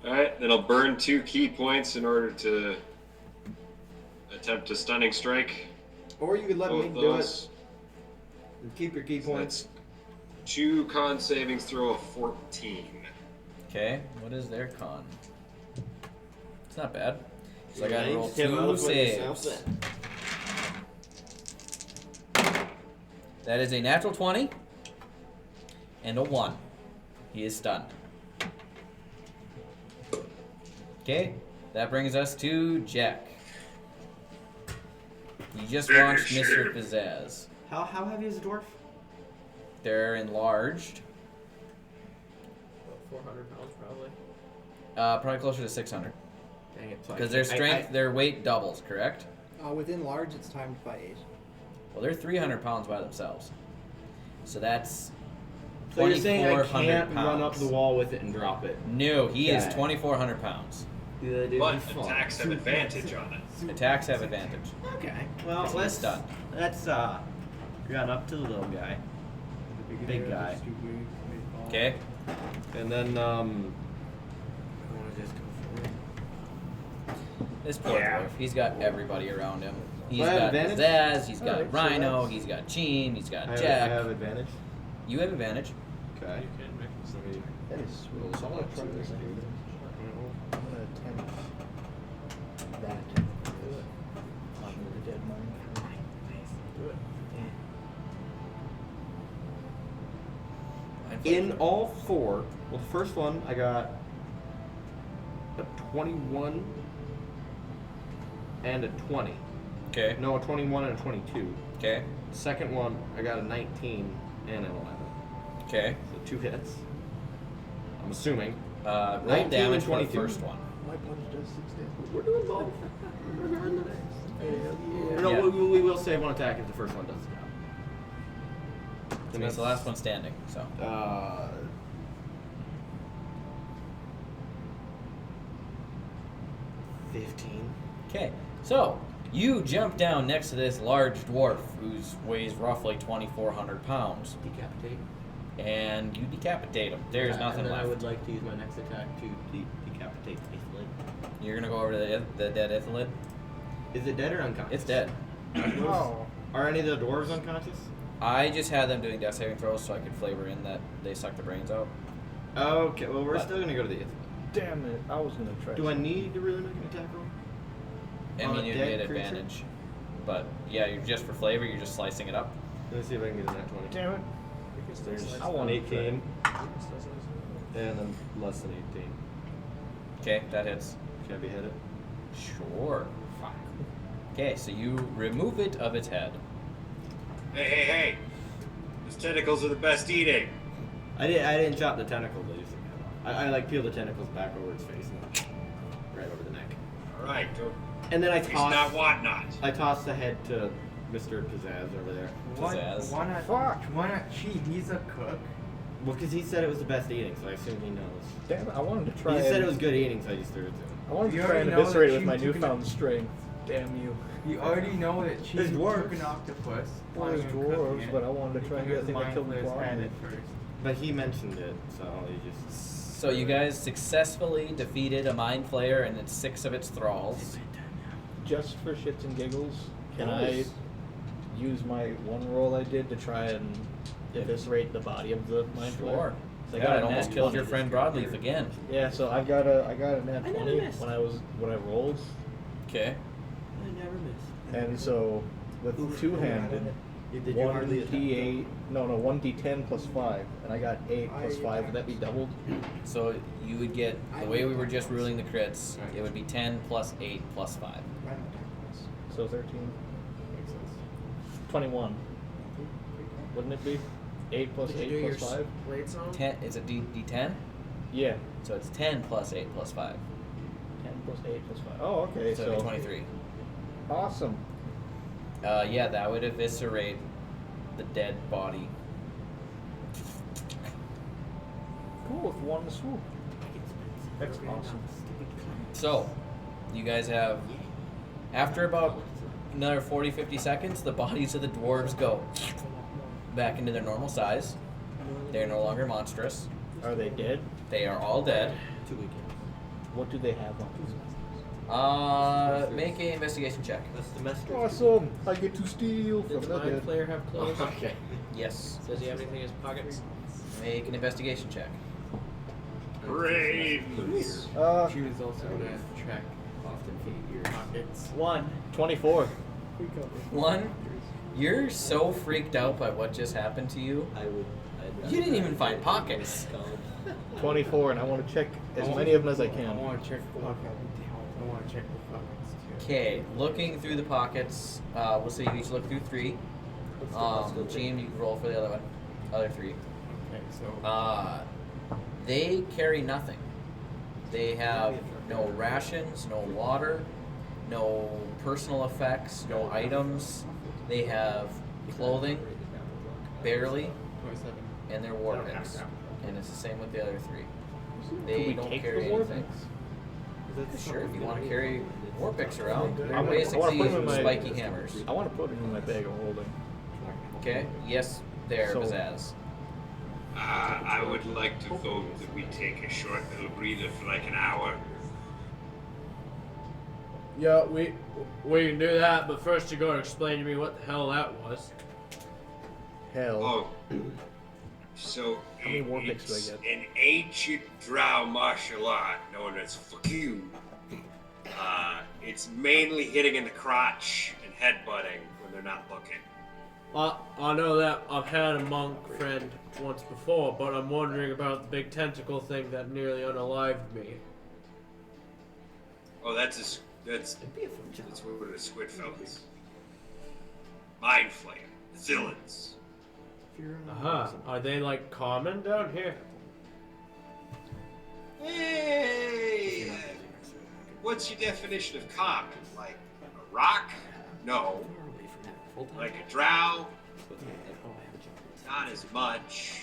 [SPEAKER 4] Alright, then I'll burn 2 key points in order to attempt a stunning strike.
[SPEAKER 3] Or you could let me
[SPEAKER 4] Both
[SPEAKER 3] do
[SPEAKER 4] those.
[SPEAKER 7] Keep your key
[SPEAKER 4] So
[SPEAKER 7] points.
[SPEAKER 4] that's 2 con savings throw of 14.
[SPEAKER 1] Okay, what is their con? It's not bad. So I gotta roll
[SPEAKER 7] Tim, I'll
[SPEAKER 1] 2
[SPEAKER 7] look for yourself
[SPEAKER 1] saves.
[SPEAKER 7] then.
[SPEAKER 1] That is a natural 20 and a 1. He is stunned. Okay, that brings us to Jack. You just watched Mr. Pizzazz.
[SPEAKER 7] How heavy is a dwarf?
[SPEAKER 1] They're enlarged.
[SPEAKER 2] 400 pounds probably.
[SPEAKER 1] Probably closer to 600.
[SPEAKER 7] Dang it. So
[SPEAKER 1] Because their strength, their weight doubles, correct?
[SPEAKER 9] Within large, it's timed by 8.
[SPEAKER 1] Well, they're 300 pounds by themselves. So that's
[SPEAKER 7] So you're saying I
[SPEAKER 1] 2,400
[SPEAKER 7] can't
[SPEAKER 1] pounds.
[SPEAKER 7] run up the wall with it and drop it?
[SPEAKER 1] No, he is
[SPEAKER 7] Okay.
[SPEAKER 1] 2,400 pounds.
[SPEAKER 7] Yeah, dude,
[SPEAKER 4] But
[SPEAKER 7] be fun.
[SPEAKER 4] attacks have advantage on it.
[SPEAKER 1] Attacks have advantage.
[SPEAKER 7] Okay. Well,
[SPEAKER 1] He's
[SPEAKER 7] let's
[SPEAKER 1] stunned.
[SPEAKER 7] run up to the little guy, big guy,
[SPEAKER 1] Okay?
[SPEAKER 7] and then I want to just go for it.
[SPEAKER 1] This poor dwarf. He's got everybody around him. He's
[SPEAKER 7] Do I have
[SPEAKER 1] got
[SPEAKER 7] advantage?
[SPEAKER 1] Pizzazz, he's got
[SPEAKER 8] Alright, so
[SPEAKER 1] Rhino,
[SPEAKER 8] that's-
[SPEAKER 1] he's got Gene, he's got
[SPEAKER 7] I
[SPEAKER 1] Jack.
[SPEAKER 7] have advantage.
[SPEAKER 1] You have advantage.
[SPEAKER 7] Okay.
[SPEAKER 2] You can make this.
[SPEAKER 7] Let me
[SPEAKER 8] That is sweet.
[SPEAKER 7] roll
[SPEAKER 8] I'm
[SPEAKER 7] some
[SPEAKER 8] gonna
[SPEAKER 7] up,
[SPEAKER 8] try
[SPEAKER 7] see what
[SPEAKER 8] this.
[SPEAKER 7] I can do.
[SPEAKER 8] I'm gonna attempt that. On the dead mind.
[SPEAKER 2] Do it.
[SPEAKER 7] In all 4, well, the first one I got a 21 and a 20.
[SPEAKER 1] Okay.
[SPEAKER 7] No, a 21 and a 22.
[SPEAKER 1] Okay.
[SPEAKER 7] The second one I got a 19 and an 11.
[SPEAKER 1] Okay.
[SPEAKER 7] So 2 hits. I'm assuming.
[SPEAKER 1] Roll
[SPEAKER 7] 19
[SPEAKER 1] damage
[SPEAKER 7] and
[SPEAKER 1] for the
[SPEAKER 7] 22.
[SPEAKER 1] first one.
[SPEAKER 8] My punch does 6 damage.
[SPEAKER 7] We're doing both. No,
[SPEAKER 1] Yeah.
[SPEAKER 7] we will save one attack if the first one does the job.
[SPEAKER 1] So it's the last one standing. So
[SPEAKER 7] 15.
[SPEAKER 1] okay. So you jump down next to this large dwarf who weighs roughly 2,400 pounds,
[SPEAKER 7] Decapitate.
[SPEAKER 1] and you decapitate him. There's nothing
[SPEAKER 7] and then
[SPEAKER 1] left.
[SPEAKER 7] I would like to use my next attack to decapitate the Aethelid.
[SPEAKER 1] You're gonna go over to the dead Ithalid.
[SPEAKER 7] Is it dead or unconscious?
[SPEAKER 1] It's dead.
[SPEAKER 8] Oh.
[SPEAKER 7] Are any of the dwarves unconscious?
[SPEAKER 1] I just had them doing death saving throws so I could flavor in that they suck the brains out.
[SPEAKER 7] Okay, well, we're
[SPEAKER 1] But-
[SPEAKER 7] still gonna go to the Aethelid.
[SPEAKER 8] Damn it. I was gonna try.
[SPEAKER 7] Do I need to really make an attack roll?
[SPEAKER 1] I
[SPEAKER 7] On
[SPEAKER 1] mean,
[SPEAKER 7] a
[SPEAKER 1] you
[SPEAKER 7] dead
[SPEAKER 1] get
[SPEAKER 7] creature?
[SPEAKER 1] advantage. But yeah, you're just for flavor. You're just slicing it up.
[SPEAKER 7] Let me see if I can get a nat 20.
[SPEAKER 8] Damn it.
[SPEAKER 7] There's
[SPEAKER 8] I want
[SPEAKER 7] an
[SPEAKER 8] to try.
[SPEAKER 7] 18 and then less than 18.
[SPEAKER 1] Okay, that hits.
[SPEAKER 7] Should I be hit it?
[SPEAKER 1] Sure. Okay, so you remove it of its head.
[SPEAKER 4] Hey! Those tentacles are the best eating.
[SPEAKER 7] I didn't chop the tentacles. I just I like peel the tentacles back over its face and right over the neck.
[SPEAKER 4] All right,
[SPEAKER 7] And then I
[SPEAKER 4] he's not
[SPEAKER 7] toss the head to Mr. Pizzazz over there.
[SPEAKER 1] Pizzazz.
[SPEAKER 3] Why not?
[SPEAKER 8] Fuck.
[SPEAKER 3] Why not cheat? He's a cook.
[SPEAKER 7] Well, because he said it was the best eating, so I assume he knows.
[SPEAKER 8] Damn it. I wanted to try.
[SPEAKER 7] He said
[SPEAKER 8] and-
[SPEAKER 7] it was good eating, so I just threw it to him.
[SPEAKER 8] I wanted
[SPEAKER 3] You
[SPEAKER 8] to try and
[SPEAKER 3] already know
[SPEAKER 8] eviscerate
[SPEAKER 3] that
[SPEAKER 8] it with my
[SPEAKER 3] you took
[SPEAKER 8] newfound strength. Damn you.
[SPEAKER 3] You already know that cheat
[SPEAKER 7] There's
[SPEAKER 3] took
[SPEAKER 7] dwarves.
[SPEAKER 3] an octopus.
[SPEAKER 8] Well, there's
[SPEAKER 3] planning on cooking
[SPEAKER 8] dwarves,
[SPEAKER 3] it,
[SPEAKER 8] but I wanted to try and get a
[SPEAKER 3] because
[SPEAKER 8] thing that killed the
[SPEAKER 3] Mindflayer's
[SPEAKER 8] claw.
[SPEAKER 3] had it first.
[SPEAKER 7] But he mentioned it, so he just.
[SPEAKER 1] So you guys successfully defeated a mind flayer and 6 of its thralls.
[SPEAKER 8] Just for shits and giggles, can
[SPEAKER 1] Nice.
[SPEAKER 8] I use my one roll I did to try and eviscerate the body of the mind flayer?
[SPEAKER 1] Sure.
[SPEAKER 8] So I
[SPEAKER 1] Yeah,
[SPEAKER 8] got
[SPEAKER 1] it
[SPEAKER 8] a
[SPEAKER 1] almost
[SPEAKER 8] nat
[SPEAKER 1] killed
[SPEAKER 8] 20.
[SPEAKER 1] your friend Broadleaf again.
[SPEAKER 8] Yeah, so I got a nat
[SPEAKER 7] I never
[SPEAKER 8] 20
[SPEAKER 7] missed.
[SPEAKER 8] when I rolled,
[SPEAKER 1] Okay.
[SPEAKER 7] I never miss.
[SPEAKER 8] and so with two-handed,
[SPEAKER 7] Did you hardly attack?
[SPEAKER 8] 1d10 plus 5, and I got 8 plus 5. Would that be doubled?
[SPEAKER 1] So you would get, the way we were just ruling the crits, it would be 10 plus 8 plus 5.
[SPEAKER 8] So 13. 21. Wouldn't it be? 8 plus
[SPEAKER 2] Did you
[SPEAKER 8] 8
[SPEAKER 2] do your
[SPEAKER 8] plus 5?
[SPEAKER 2] blades on?
[SPEAKER 1] 10, is it D10?
[SPEAKER 8] Yeah.
[SPEAKER 1] So it's 10 plus 8 plus 5.
[SPEAKER 8] 10 plus 8 plus 5. Oh, okay.
[SPEAKER 1] So
[SPEAKER 8] So
[SPEAKER 1] it'd be 23.
[SPEAKER 8] awesome.
[SPEAKER 1] Yeah, that would eviscerate the dead body.
[SPEAKER 8] Cool with one swoop. That's awesome.
[SPEAKER 1] So, you guys have, after about another 40-50 seconds, the bodies of the dwarves go back into their normal size. They're no longer monstrous.
[SPEAKER 8] Are they dead?
[SPEAKER 1] They are all dead.
[SPEAKER 7] 2 weekends.
[SPEAKER 8] What do they have on?
[SPEAKER 1] Make an investigation check.
[SPEAKER 7] That's the semester.
[SPEAKER 8] Awesome! I get to steal
[SPEAKER 2] Did
[SPEAKER 8] from
[SPEAKER 2] the
[SPEAKER 8] the
[SPEAKER 2] mind
[SPEAKER 8] dead.
[SPEAKER 2] player have clothes?
[SPEAKER 7] Okay.
[SPEAKER 1] Yes.
[SPEAKER 2] Does he have anything in his pockets?
[SPEAKER 1] Make an investigation check.
[SPEAKER 4] Brains.
[SPEAKER 3] She was also gonna track often feed your pockets.
[SPEAKER 5] 24.
[SPEAKER 1] 1. You're so freaked out by what just happened to you. You didn't even find pockets.
[SPEAKER 5] 24, and I want to check as many of them as I
[SPEAKER 3] I
[SPEAKER 5] can.
[SPEAKER 3] want to check the pocket. I want to check the pockets too.
[SPEAKER 1] Okay, looking through the pockets. We'll say you each look through 3. Gene, you can roll for the other one. Other 3.
[SPEAKER 3] Okay, so
[SPEAKER 1] They carry nothing. They have no rations, no water, no personal effects, no items. They have clothing, barely,
[SPEAKER 3] 27.
[SPEAKER 1] and their war picks. And it's the same with the other 3.
[SPEAKER 5] Can
[SPEAKER 1] They
[SPEAKER 5] we
[SPEAKER 1] don't
[SPEAKER 5] take
[SPEAKER 1] carry
[SPEAKER 5] the war
[SPEAKER 1] anything. Sure, if you want to carry war picks around, they're
[SPEAKER 5] I wanna
[SPEAKER 1] basically
[SPEAKER 5] put them in my-
[SPEAKER 1] spiky hammers.
[SPEAKER 5] I want to put it in my bag of holding.
[SPEAKER 1] Okay? Yes, there,
[SPEAKER 5] So-
[SPEAKER 1] Pizzazz.
[SPEAKER 4] I would like to vote that we take a short little breather for like an hour.
[SPEAKER 2] Yeah, we can do that, but first you gotta explain to me what the hell that was.
[SPEAKER 5] Hell.
[SPEAKER 4] Oh, so
[SPEAKER 5] How many war picks do I
[SPEAKER 4] it's
[SPEAKER 5] get?
[SPEAKER 4] an ancient drow martial art known as fuck you. It's mainly hitting in the crotch and headbutting when they're not looking.
[SPEAKER 2] I know that I've had a monk friend once before, but I'm wondering about the big tentacle thing that nearly unalived me.
[SPEAKER 4] Oh, that's what the squid fellas. Mind flayer, villains.
[SPEAKER 2] Uh-huh. Are they like common down here?
[SPEAKER 4] Hey, what's your definition of common? Like a rock? No. Like a drow? Not as much.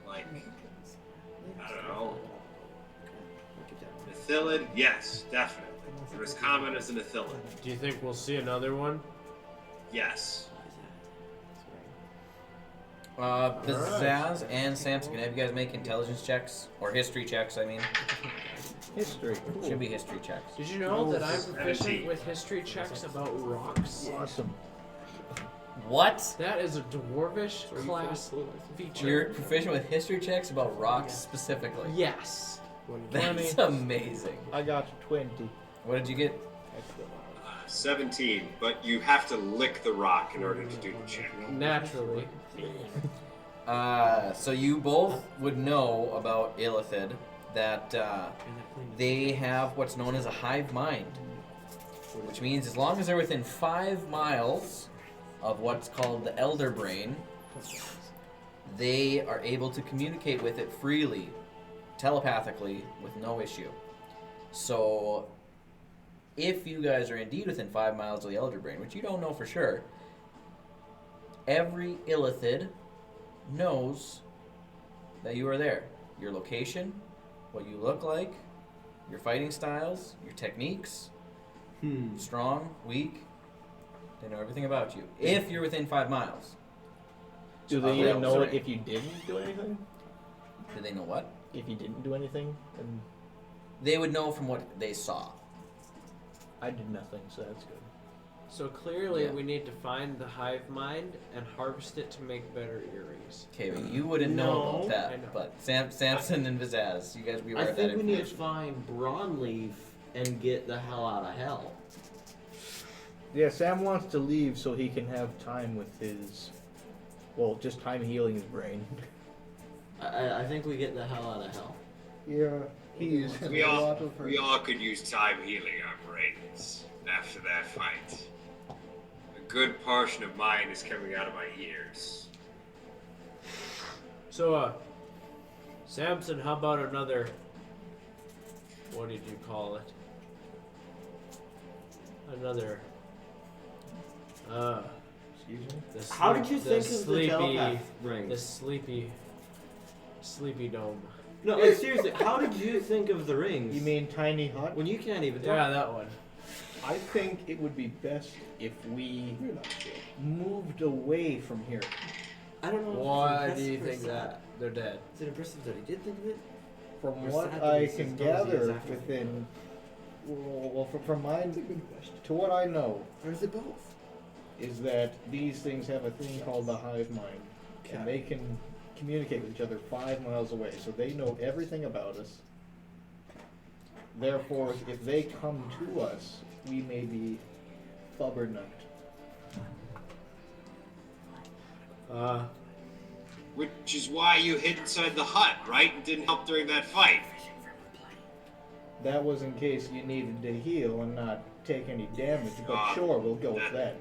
[SPEAKER 4] Like, I don't know. Nethilid? Yes, definitely. They're as common as a Nethilid.
[SPEAKER 2] Do you think we'll see another one?
[SPEAKER 4] Yes.
[SPEAKER 1] Pizzazz and Samson, can I have you guys make intelligence checks? Or history checks, I mean.
[SPEAKER 5] History. Cool.
[SPEAKER 1] Should be history checks.
[SPEAKER 2] Did you know that I'm proficient
[SPEAKER 4] 17.
[SPEAKER 2] with history checks about rocks?
[SPEAKER 5] Awesome.
[SPEAKER 1] What?
[SPEAKER 2] That is a dwarvish class feature.
[SPEAKER 1] You're proficient with history checks about rocks specifically.
[SPEAKER 2] Yes.
[SPEAKER 1] That's amazing.
[SPEAKER 5] I got 20.
[SPEAKER 1] What did you get?
[SPEAKER 4] 17, but you have to lick the rock in order to do the check.
[SPEAKER 2] Naturally.
[SPEAKER 1] So you both would know about Illithid that they have what's known as a hive mind, which means as long as they're within 5 miles of what's called the elder brain, they are able to communicate with it freely, telepathically, with no issue. So if you guys are indeed within 5 miles of the elder brain, which you don't know for sure, every Illithid knows that you are there. Your location, what you look like, your fighting styles, your techniques, strong, weak. They know everything about you. If you're within 5 miles.
[SPEAKER 5] Do they even know it if you didn't do anything?
[SPEAKER 1] Do they know what?
[SPEAKER 5] If you didn't do anything, then
[SPEAKER 1] They would know from what they saw.
[SPEAKER 5] I did nothing, so that's good.
[SPEAKER 2] So clearly
[SPEAKER 1] Yeah.
[SPEAKER 2] we need to find the hive mind and harvest it to make better earrings.
[SPEAKER 1] Okay, but you wouldn't know
[SPEAKER 7] No.
[SPEAKER 1] about that.
[SPEAKER 2] I know.
[SPEAKER 1] But Samson and Vizaz, you guys be aware
[SPEAKER 7] I
[SPEAKER 1] of that
[SPEAKER 7] think we need to
[SPEAKER 1] information.
[SPEAKER 7] find Broadleaf and get the hell out of hell.
[SPEAKER 5] Yeah, Sam wants to leave so he can have time with his, well, just time healing his brain.
[SPEAKER 7] I think we get the hell out of hell.
[SPEAKER 8] Yeah, he's
[SPEAKER 4] We all could use time healing our brains after that fight. A good portion of mine is coming out of my ears.
[SPEAKER 2] So, Samson, how about another, what did you call it? Another,
[SPEAKER 5] Excuse me?
[SPEAKER 2] the
[SPEAKER 7] How did you
[SPEAKER 2] the
[SPEAKER 7] think of the
[SPEAKER 2] sleepy,
[SPEAKER 7] telepath ring?
[SPEAKER 2] the sleepy dome?
[SPEAKER 7] No, like seriously, how did you think of the rings?
[SPEAKER 5] You mean Tiny Hut?
[SPEAKER 7] when you can't even talk?
[SPEAKER 2] Yeah, that one.
[SPEAKER 5] I think it would be best if we moved away from here.
[SPEAKER 7] I don't know.
[SPEAKER 2] Why
[SPEAKER 7] if
[SPEAKER 2] do
[SPEAKER 7] it's
[SPEAKER 2] you think
[SPEAKER 7] impressive.
[SPEAKER 2] that? They're dead.
[SPEAKER 7] Is it impressive that he did think of it?
[SPEAKER 5] From
[SPEAKER 7] Or
[SPEAKER 5] what
[SPEAKER 7] sad that
[SPEAKER 5] I
[SPEAKER 7] he's
[SPEAKER 5] can
[SPEAKER 7] as nosy as
[SPEAKER 5] gather
[SPEAKER 7] after-
[SPEAKER 5] within, well, from mine to what I know,
[SPEAKER 3] Or is it both?
[SPEAKER 5] is that these things have a thing called the hive mind, and they can communicate with each other 5 miles away, so they know everything about us. Therefore, if they come to us, we may be flubbernucked.
[SPEAKER 4] Which is why you hid inside the hut, right? And didn't help during that fight.
[SPEAKER 5] That was in case you needed to heal and not take any damage, but sure, we'll go with that.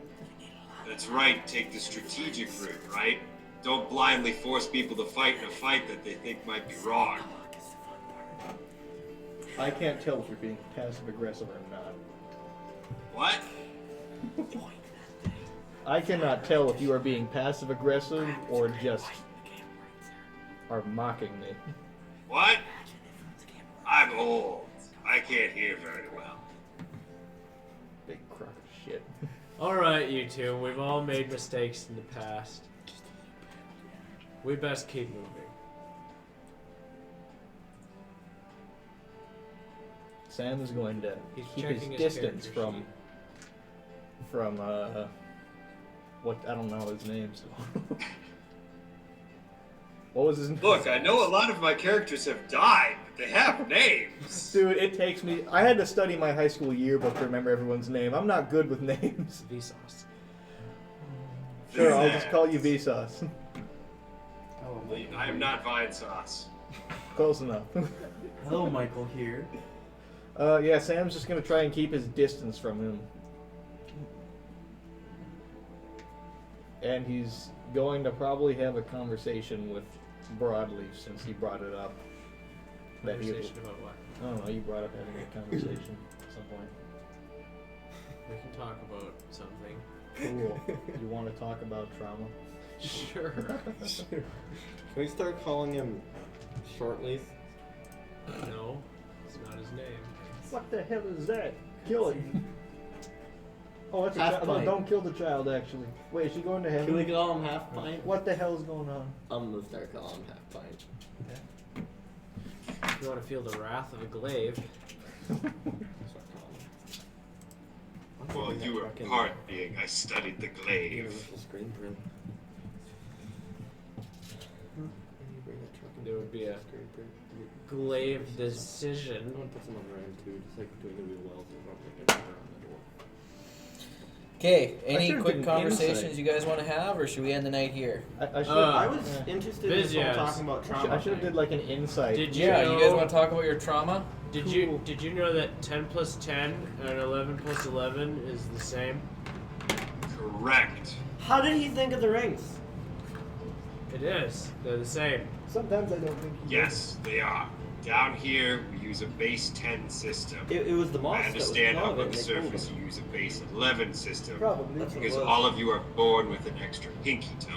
[SPEAKER 4] That's right, take the strategic route, right? Don't blindly force people to fight in a fight that they think might be wrong.
[SPEAKER 5] I can't tell if you're being passive-aggressive or not.
[SPEAKER 4] What?
[SPEAKER 5] I cannot tell if you are being passive-aggressive or just are mocking me.
[SPEAKER 4] What? I'm old. I can't hear very well.
[SPEAKER 5] Big crock of shit.
[SPEAKER 2] Alright, you two, we've all made mistakes in the past. We best keep moving.
[SPEAKER 5] Sam is going to
[SPEAKER 2] He's
[SPEAKER 5] keep his
[SPEAKER 2] checking his
[SPEAKER 5] distance
[SPEAKER 2] character
[SPEAKER 5] from what, I don't know his name, so. What was his name?
[SPEAKER 4] Look, I know a lot of my characters have died, but they have names.
[SPEAKER 5] Dude, it takes me, I had to study my high school yearbook to remember everyone's name. I'm not good with names.
[SPEAKER 2] Vsauce.
[SPEAKER 5] Sure, I'll just call you Vsauce.
[SPEAKER 4] I am not Vine Sauce.
[SPEAKER 5] Close enough.
[SPEAKER 7] Hello, Michael here.
[SPEAKER 5] Yeah, Sam's just gonna try and keep his distance from him. And he's going to probably have a conversation with Broadleaf since he brought it up. That he
[SPEAKER 2] Conversation about what?
[SPEAKER 5] I don't know, you brought up having a conversation at some point.
[SPEAKER 2] We can talk about something.
[SPEAKER 5] Cool. You want to talk about trauma?
[SPEAKER 2] Sure.
[SPEAKER 7] Can we start calling him Shortleaf?
[SPEAKER 2] No, it's not his name.
[SPEAKER 5] What the hell is that? Kill it. Oh, that's a
[SPEAKER 7] Half
[SPEAKER 5] child. No,
[SPEAKER 7] pint.
[SPEAKER 5] don't kill the child, actually. Wait, is she going to heaven?
[SPEAKER 7] Can we call him Half Pint?
[SPEAKER 5] What the hell's going on?
[SPEAKER 7] I'm gonna start calling him Half Pint.
[SPEAKER 2] If you want to feel the wrath of a glaive,
[SPEAKER 7] That's what I call him.
[SPEAKER 4] Well, you were part being I studied the glaive.
[SPEAKER 7] Universal screen print. Can you bring that truck in?
[SPEAKER 2] there would be a
[SPEAKER 7] Screen print.
[SPEAKER 2] glaive
[SPEAKER 7] I'm
[SPEAKER 2] decision.
[SPEAKER 7] gonna put some on RAM too, just like doing the real wells and rubbing it around the door.
[SPEAKER 1] Okay,
[SPEAKER 5] I
[SPEAKER 1] any
[SPEAKER 5] should've
[SPEAKER 1] quick
[SPEAKER 5] did an
[SPEAKER 1] conversations
[SPEAKER 5] insight.
[SPEAKER 1] you guys want to have, or should we end the night here?
[SPEAKER 5] I should.
[SPEAKER 7] I was
[SPEAKER 5] yeah.
[SPEAKER 7] interested in this
[SPEAKER 2] Busy
[SPEAKER 7] whole
[SPEAKER 2] as.
[SPEAKER 7] talking about trauma.
[SPEAKER 5] I should have did like an insight.
[SPEAKER 2] Did you
[SPEAKER 1] Yeah,
[SPEAKER 2] know,
[SPEAKER 1] you guys want to talk about your trauma?
[SPEAKER 2] Did you know that 10 plus 10 and 11 plus 11 is the same?
[SPEAKER 4] Correct.
[SPEAKER 7] How did he think of the rings?
[SPEAKER 2] It is. They're the same.
[SPEAKER 9] Sometimes I don't think he
[SPEAKER 4] Yes, they are. Down here, we use a base 10 system.
[SPEAKER 7] It was the moss
[SPEAKER 4] I
[SPEAKER 7] that was
[SPEAKER 4] understand up on
[SPEAKER 7] relevant,
[SPEAKER 4] the
[SPEAKER 7] they told
[SPEAKER 4] surface
[SPEAKER 7] him.
[SPEAKER 4] you use a base 11 system.
[SPEAKER 9] Probably.
[SPEAKER 7] That's what it
[SPEAKER 4] Because
[SPEAKER 7] was.
[SPEAKER 4] all of you are born with an extra pinky toe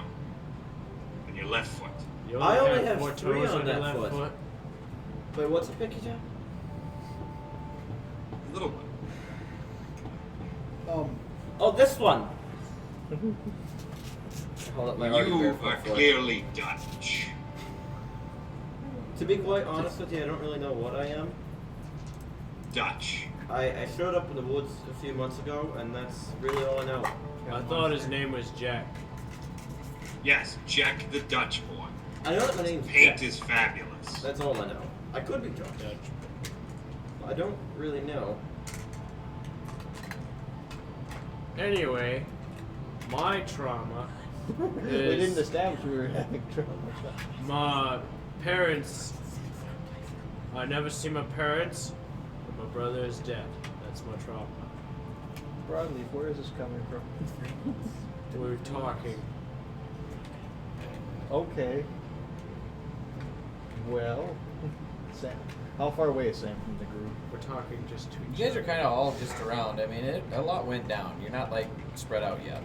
[SPEAKER 4] on your left foot.
[SPEAKER 2] You
[SPEAKER 7] I only have
[SPEAKER 2] four
[SPEAKER 7] 3
[SPEAKER 2] toes
[SPEAKER 7] on
[SPEAKER 2] your
[SPEAKER 7] that
[SPEAKER 2] left
[SPEAKER 7] foot. Wait, what's a pinky toe?
[SPEAKER 4] A little one.
[SPEAKER 7] Oh, this one! Hold up my already
[SPEAKER 4] You
[SPEAKER 7] barefoot
[SPEAKER 4] are
[SPEAKER 7] foot.
[SPEAKER 4] clearly Dutch.
[SPEAKER 7] To be quite honest with you, I don't really know what I am.
[SPEAKER 4] Dutch.
[SPEAKER 7] I showed up in the woods a few months ago, and that's really all I know.
[SPEAKER 2] I thought his name was Jack.
[SPEAKER 4] Yes, Jack the Dutch boy.
[SPEAKER 7] I know that my name's
[SPEAKER 4] Paint
[SPEAKER 7] Jack.
[SPEAKER 4] is fabulous.
[SPEAKER 7] That's all I know. I could be Dutch. I don't really know.
[SPEAKER 2] Anyway, my trauma
[SPEAKER 5] We didn't
[SPEAKER 2] is
[SPEAKER 5] establish we were having trauma.
[SPEAKER 2] my parents. I never see my parents, but my brother is dead. That's my trauma.
[SPEAKER 5] Broadleaf, where is this coming from?
[SPEAKER 2] We were talking.
[SPEAKER 5] Okay. Well, Sam. How far away is Sam from the group?
[SPEAKER 2] We're talking just to each
[SPEAKER 1] You guys are
[SPEAKER 2] other.
[SPEAKER 1] kind of all just around. I mean, a lot went down. You're not like spread out yet.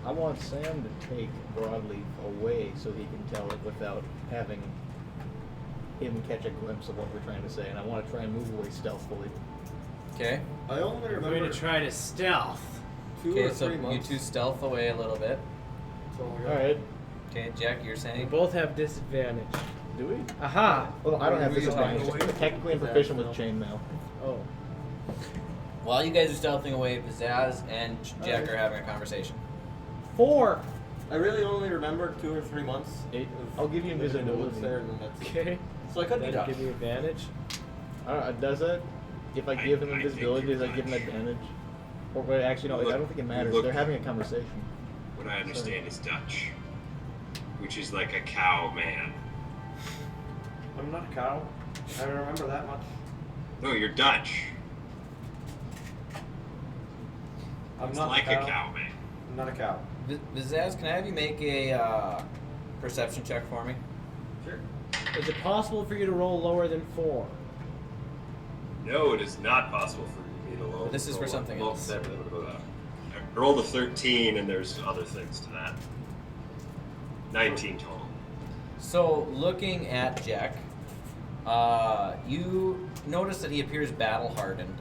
[SPEAKER 5] I want Sam to take Broadleaf away so he can tell it without having him catch a glimpse of what we're trying to say, and I want to try and move away stealthily.
[SPEAKER 1] Okay.
[SPEAKER 7] I only
[SPEAKER 2] We're
[SPEAKER 7] remember
[SPEAKER 2] going to try to stealth.
[SPEAKER 7] 2
[SPEAKER 1] Okay,
[SPEAKER 7] or
[SPEAKER 1] so
[SPEAKER 7] 3
[SPEAKER 1] you
[SPEAKER 7] months.
[SPEAKER 1] two stealth away a little bit.
[SPEAKER 5] Alright.
[SPEAKER 1] Okay, Jack, you're
[SPEAKER 2] We
[SPEAKER 1] saying?
[SPEAKER 2] both have disadvantage.
[SPEAKER 5] Do we?
[SPEAKER 2] Aha!
[SPEAKER 5] Well, I don't have
[SPEAKER 7] Were you
[SPEAKER 5] disadvantage.
[SPEAKER 7] talking away?
[SPEAKER 5] Technically, I'm proficient with chainmail.
[SPEAKER 2] Oh.
[SPEAKER 1] While you guys are stealthing away, Pizzazz and Jack
[SPEAKER 9] Alright.
[SPEAKER 1] are having a conversation.
[SPEAKER 7] 4. I really only remember 2 or 3 months. 8 of
[SPEAKER 5] I'll give you
[SPEAKER 7] living in the woods
[SPEAKER 5] invisibility.
[SPEAKER 7] there, and then that's
[SPEAKER 6] Okay.
[SPEAKER 7] so I could be
[SPEAKER 6] That'd
[SPEAKER 7] Dutch.
[SPEAKER 6] give you advantage.
[SPEAKER 5] I don't know, does it? If I give him
[SPEAKER 4] I think
[SPEAKER 5] invisibility,
[SPEAKER 4] you're
[SPEAKER 5] does that give him
[SPEAKER 4] Dutch.
[SPEAKER 5] advantage? Or wait, actually, no, I don't think it matters.
[SPEAKER 4] Look-
[SPEAKER 5] They're having a conversation.
[SPEAKER 4] What I understand is Dutch, which is like a cow man.
[SPEAKER 7] I'm not a cow. I don't remember that much.
[SPEAKER 4] No, you're Dutch.
[SPEAKER 7] I'm
[SPEAKER 4] It's
[SPEAKER 7] not
[SPEAKER 4] like
[SPEAKER 7] a
[SPEAKER 4] a cow man.
[SPEAKER 7] I'm not a cow.
[SPEAKER 1] Vizaz, can I have you make a perception check for me?
[SPEAKER 7] Sure.
[SPEAKER 6] Is it possible for you to roll lower than 4?
[SPEAKER 4] No, it is not possible for me to roll.
[SPEAKER 1] This is for something else.
[SPEAKER 4] I rolled a 13, and there's other things to that. 19 total.
[SPEAKER 1] So, looking at Jack, you notice that he appears battle-hardened.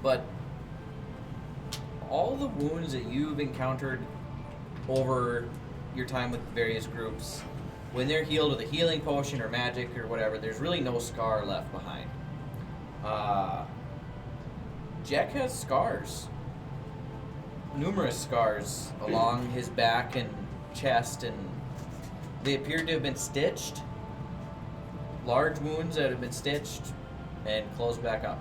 [SPEAKER 1] But all the wounds that you've encountered over your time with various groups, when they're healed with a healing potion or magic or whatever, there's really no scar left behind. Jack has scars. Numerous scars along his back and chest, and they appear to have been stitched. Large wounds that have been stitched and closed back up.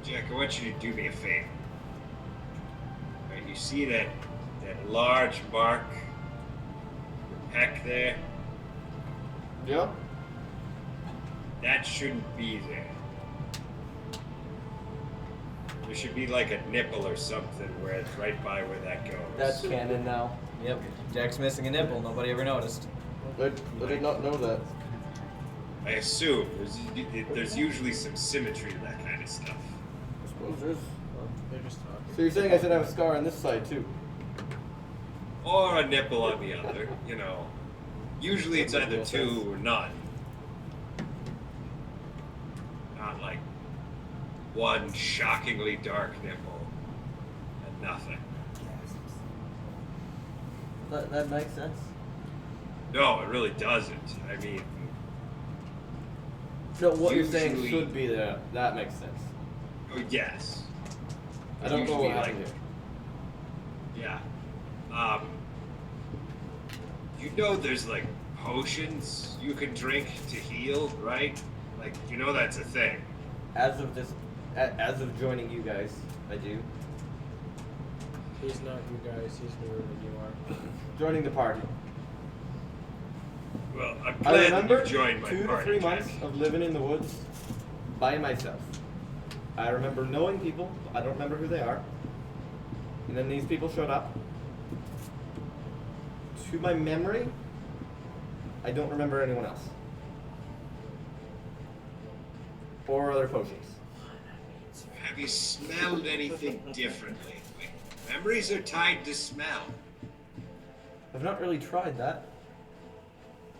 [SPEAKER 4] Jack, I want you to do me a favor. Right, you see that large mark, the peck there?
[SPEAKER 7] Yep.
[SPEAKER 4] That shouldn't be there. There should be like a nipple or something where it's right by where that goes.
[SPEAKER 7] That's canon now.
[SPEAKER 1] Yep, Jack's missing a nipple. Nobody ever noticed.
[SPEAKER 7] I did not know that.
[SPEAKER 4] I assume there's usually some symmetry to that kind of stuff.
[SPEAKER 7] I suppose there's.
[SPEAKER 6] They're just talking.
[SPEAKER 7] So you're saying I should have a scar on this side too?
[SPEAKER 4] Or a nipple on the other, you know. Usually it's
[SPEAKER 7] That
[SPEAKER 4] either
[SPEAKER 7] makes no
[SPEAKER 4] two
[SPEAKER 7] sense.
[SPEAKER 4] or none. Not like one shockingly dark nipple and nothing.
[SPEAKER 7] That makes sense.
[SPEAKER 4] No, it really doesn't. I mean,
[SPEAKER 7] So what you're saying
[SPEAKER 4] Usually-
[SPEAKER 7] should be there. That makes sense.
[SPEAKER 4] oh yes.
[SPEAKER 7] I don't know
[SPEAKER 4] Usually,
[SPEAKER 7] what happened
[SPEAKER 4] like-
[SPEAKER 7] here.
[SPEAKER 4] Yeah. You know there's like potions you can drink to heal, right? Like, you know that's a thing.
[SPEAKER 7] As of joining you guys, I do.
[SPEAKER 6] He's not you guys, he's newer than you are.
[SPEAKER 7] Joining the party.
[SPEAKER 4] Well, I'm
[SPEAKER 7] I
[SPEAKER 4] glad that
[SPEAKER 7] remember
[SPEAKER 4] you joined my
[SPEAKER 7] 2 to
[SPEAKER 4] party,
[SPEAKER 7] 3
[SPEAKER 4] Jack.
[SPEAKER 7] months of living in the woods by myself. I remember knowing people, I don't remember who they are. And then these people showed up. To my memory, I don't remember anyone else. Or other potions.
[SPEAKER 4] Have you smelled anything different lately? Memories are tied to smell.
[SPEAKER 7] I've not really tried that.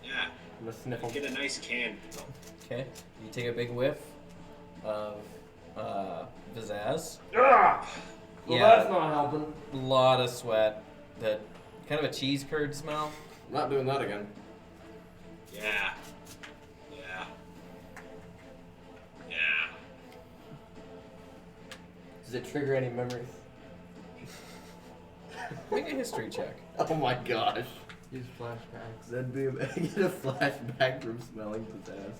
[SPEAKER 4] Yeah.
[SPEAKER 7] I'm a sniffle.
[SPEAKER 4] Get a nice candle.
[SPEAKER 1] Okay, you take a big whiff of Vizaz.
[SPEAKER 7] Well, that's not helping.
[SPEAKER 1] Lot of sweat. That kind of a cheese curd smell.
[SPEAKER 7] I'm not doing that again.
[SPEAKER 4] Yeah. Yeah. Yeah.
[SPEAKER 7] Does it trigger any memories?
[SPEAKER 1] Make a history check.
[SPEAKER 7] Oh my gosh.
[SPEAKER 3] Use flashbacks.
[SPEAKER 7] That'd be I get a flashback from smelling pizzazz.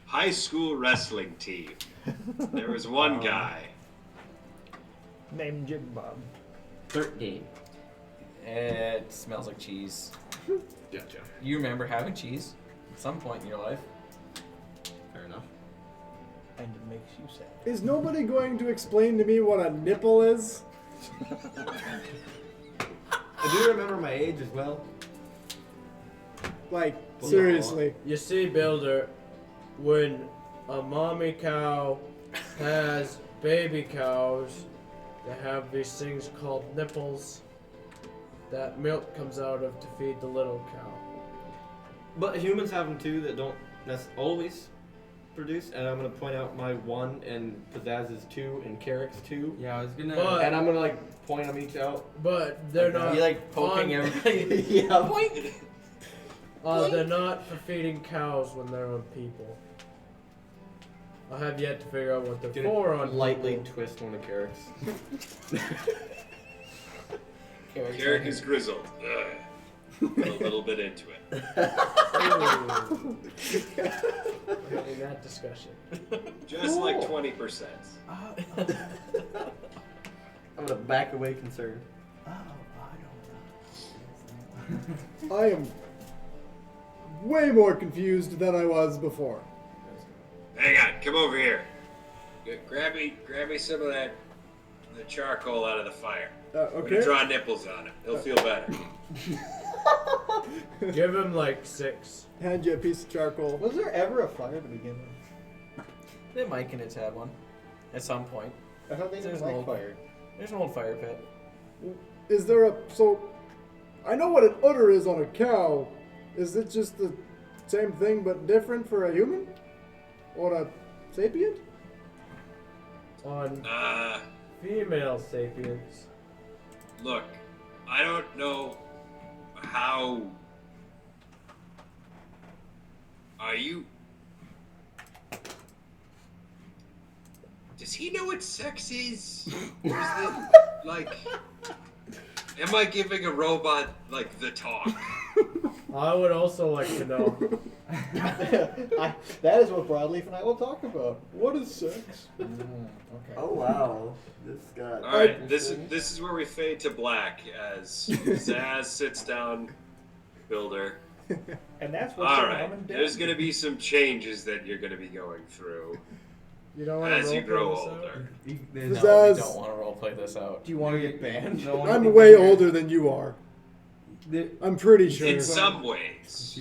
[SPEAKER 4] High school wrestling team. There was one guy.
[SPEAKER 5] Named Jim Bob.
[SPEAKER 7] 13.
[SPEAKER 1] It smells like cheese.
[SPEAKER 7] Gotcha.
[SPEAKER 1] You remember having cheese at some point in your life.
[SPEAKER 7] Fair enough.
[SPEAKER 5] And it makes you sad.
[SPEAKER 8] Is nobody going to explain to me what a nipple is?
[SPEAKER 7] I do remember my age as well.
[SPEAKER 8] Like, seriously.
[SPEAKER 6] You see, Builder, when a mommy cow has baby cows, they have these things called nipples that milk comes out of to feed the little cow.
[SPEAKER 7] But humans have them too that don't always produce. And I'm going to point out my 1 and Pizzazz's 2 and Carrick's 2.
[SPEAKER 3] Yeah, I was gonna.
[SPEAKER 6] But-
[SPEAKER 7] And I'm going to like point them each out.
[SPEAKER 6] But they're not.
[SPEAKER 1] You like poking
[SPEAKER 6] on-
[SPEAKER 1] everybody.
[SPEAKER 7] Yeah.
[SPEAKER 6] They're not for feeding cows when they're on people. I have yet to figure out what they're
[SPEAKER 7] Gonna
[SPEAKER 6] for on
[SPEAKER 7] lightly
[SPEAKER 6] Google.
[SPEAKER 7] twist one of the carrots.
[SPEAKER 4] Carrick is grizzled. Ugh. Put a little bit into it.
[SPEAKER 6] We're having that discussion.
[SPEAKER 4] Just like 20%.
[SPEAKER 7] I'm gonna back away concerned.
[SPEAKER 8] I am way more confused than I was before.
[SPEAKER 4] Hang on, come over here. Grab me some of that the charcoal out of the fire. I'm
[SPEAKER 8] Okay.
[SPEAKER 4] gonna draw nipples on him. He'll feel better.
[SPEAKER 6] Give him like 6.
[SPEAKER 8] Hand you a piece of charcoal.
[SPEAKER 5] Was there ever a fire to begin with?
[SPEAKER 1] They might can have one at some point.
[SPEAKER 5] I thought they
[SPEAKER 1] There's
[SPEAKER 5] didn't
[SPEAKER 1] an
[SPEAKER 5] like
[SPEAKER 1] old-
[SPEAKER 5] fire.
[SPEAKER 1] There's an old fire pit.
[SPEAKER 8] Is there a I know what an udder is on a cow. Is it just the same thing but different for a human? Or a sapient?
[SPEAKER 6] On
[SPEAKER 4] Uh,
[SPEAKER 6] female sapiens.
[SPEAKER 4] look, I don't know how. Are you? Does he know what sex is? Or is it like? Am I giving a robot like the talk?
[SPEAKER 6] I would also like to know.
[SPEAKER 5] That is what Broadleaf and I will talk about. What is sex?
[SPEAKER 7] Okay.
[SPEAKER 5] Oh,
[SPEAKER 7] wow. This guy.
[SPEAKER 4] All right, this is where we fade to black as Zaz sits down, Builder.
[SPEAKER 5] And that's what
[SPEAKER 4] All
[SPEAKER 5] your
[SPEAKER 4] right,
[SPEAKER 5] mom and dad
[SPEAKER 4] there's gonna be some changes that you're gonna be going through
[SPEAKER 6] You don't want to
[SPEAKER 4] as you
[SPEAKER 6] roleplay
[SPEAKER 4] grow
[SPEAKER 6] this out?
[SPEAKER 4] older.
[SPEAKER 1] No, we
[SPEAKER 8] Pizzazz.
[SPEAKER 1] don't want to roleplay this out.
[SPEAKER 5] Do you want to get banned?
[SPEAKER 7] No,
[SPEAKER 8] I'm way older than you are. I'm pretty sure.
[SPEAKER 4] In some ways,